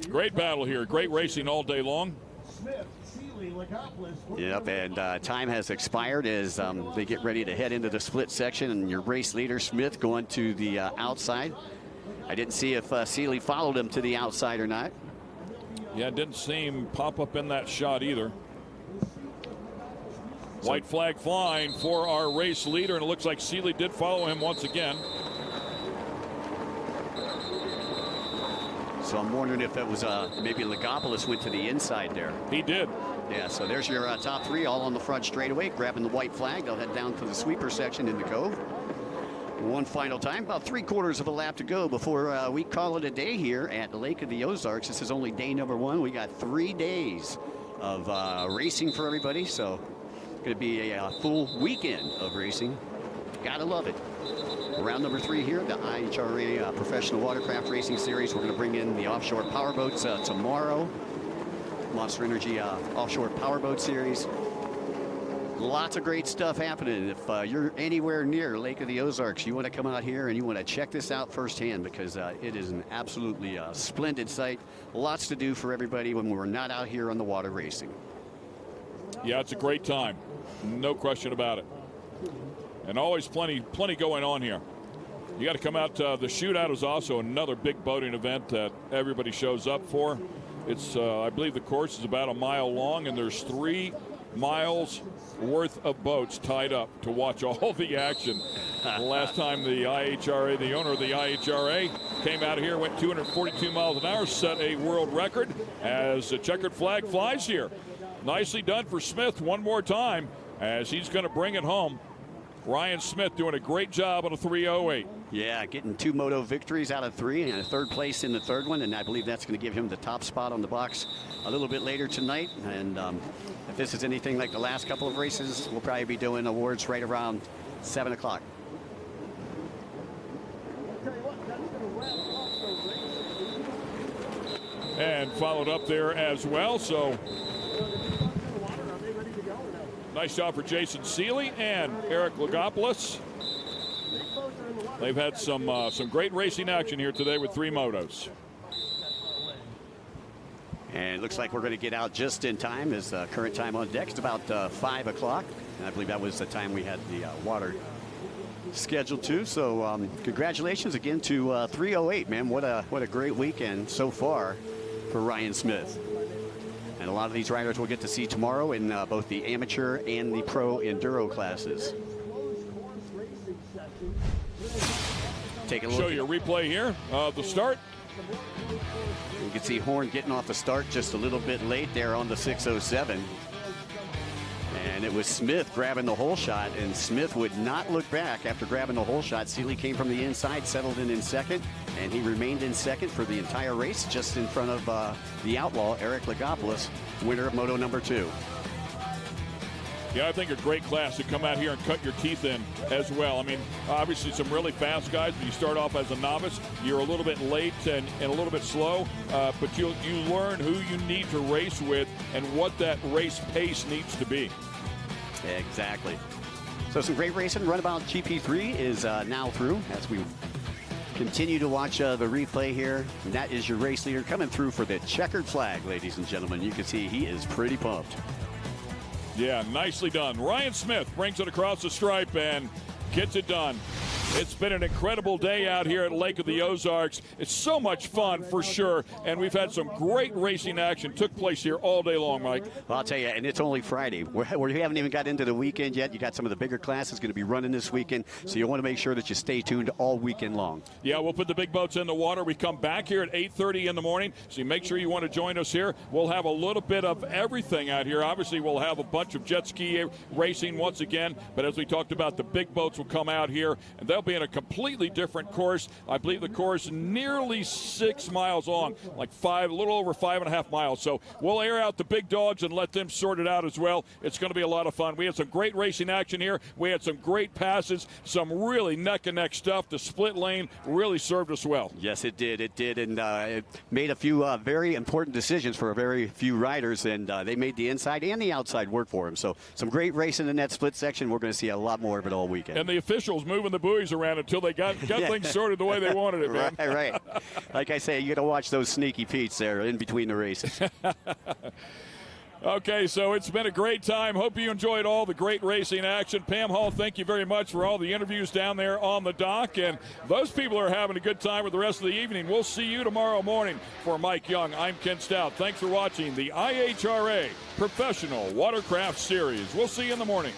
S1: Great battle here. Great racing all day long.
S2: Yep, and time has expired as they get ready to head into the split section, and your race leader Smith going to the outside. I didn't see if Seeley followed him to the outside or not.
S1: Yeah, it didn't seem pop up in that shot either. White flag flying for our race leader, and it looks like Seeley did follow him once again.
S2: So I'm wondering if that was maybe Lagopoulos went to the inside there.
S1: He did.
S2: Yeah, so there's your top 3 all on the front straightaway, grabbing the white flag. They'll head down to the sweeper section in the cove. One final time, about 3/4 of a lap to go before we call it a day here at the Lake of the Ozarks. This is only day number 1. We got 3 days of racing for everybody, so it's going to be a full weekend of racing. Gotta love it. Round number 3 here, the IHRA Professional Watercraft Racing Series. We're going to bring in the offshore powerboats tomorrow. Monster Energy Offshore Powerboat Series. Lots of great stuff happening. If you're anywhere near Lake of the Ozarks, you want to come out here and you want to check this out firsthand, because it is an absolutely splendid site. Lots to do for everybody when we're not out here on the water racing.
S1: Yeah, it's a great time. No question about it. And always plenty going on here. You got to come out. The Shootout is also another big boating event that everybody shows up for. It's, I believe the course is about a mile long, and there's 3 miles worth of boats tied up to watch all the action. The last time the IHRA, the owner of the IHRA, came out of here, went 242 miles an hour, set a world record as the checkered flag flies here. Nicely done for Smith one more time as he's going to bring it home. Ryan Smith doing a great job on a 3:08.
S2: Yeah, getting 2 moto victories out of 3 and a 3rd place in the 3rd one, and I believe that's going to give him the top spot on the box a little bit later tonight. And if this is anything like the last couple of races, we'll probably be doing awards right around 7 o'clock.
S1: And followed up there as well, so nice job for Jason Seeley and Eric Lagopoulos. They've had some great racing action here today with 3 motos.
S2: And it looks like we're going to get out just in time, as current time on deck is about 5 o'clock. And I believe that was the time we had the water scheduled to. So congratulations again to 3:08, man. What a great weekend so far for Ryan Smith. And a lot of these riders we'll get to see tomorrow in both the amateur and the pro enduro classes. Take a look.
S1: Show you a replay here of the start.
S2: You can see Horn getting off the start just a little bit late there on the 607. And it was Smith grabbing the hole shot, and Smith would not look back after grabbing the hole shot. Seeley came from the inside, settled in second, and he remained in second for the entire race, just in front of the outlaw, Eric Lagopoulos, winner of Moto number 2.
S1: Yeah, I think a great class to come out here and cut your teeth in as well. I mean, obviously some really fast guys. When you start off as a novice, you're a little bit late and a little bit slow, but you learn who you need to race with and what that race pace needs to be.
S2: Exactly. So some great racing. Runabout GP3 is now through as we continue to watch the replay here. And that is your race leader coming through for the checkered flag, ladies and gentlemen. You can see he is pretty pumped.
S1: Yeah, nicely done. Ryan Smith brings it across the stripe and gets it done. It's been an incredible day out here at Lake of the Ozarks. It's so much fun for sure, and we've had some great racing action. Took place here all day long, Mike.
S2: Well, I'll tell you, and it's only Friday. We haven't even got into the weekend yet. You got some of the bigger classes going to be running this weekend, so you want to make sure that you stay tuned all weekend long.
S1: Yeah, we'll put the big boats in the water. We come back here at 8:30 in the morning, so you make sure you want to join us here. We'll have a little bit of everything out here. Obviously, we'll have a bunch of jet ski racing once again, but as we talked about, the big boats will come out here, and they'll be in a completely different course. I believe the course nearly 6 miles long, like a little over 5.5 miles. So we'll air out the big dogs and let them sort it out as well. It's going to be a lot of fun. We had some great racing action here. We had some great passes, some really neck-and-neck stuff. The split lane really served us well.
S2: Yes, it did. It did, and it made a few very important decisions for a very few riders, and they made the inside and the outside work for them. So some great racing in that split section. We're going to see a lot more of it all weekend.
S1: And the officials moving the buoys around until they got things sorted the way they wanted it, man.
S2: Right. Like I say, you got to watch those sneaky Pete's there in between the races.
S1: Okay, so it's been a great time. Hope you enjoyed all the great racing action. Pam Hall, thank you very much for all the interviews down there on the dock. And those people are having a good time with the rest of the evening. We'll see you tomorrow morning. For Mike Young, I'm Ken Stout. Thanks for watching the IHRA Professional Watercraft Series. We'll see you in the morning.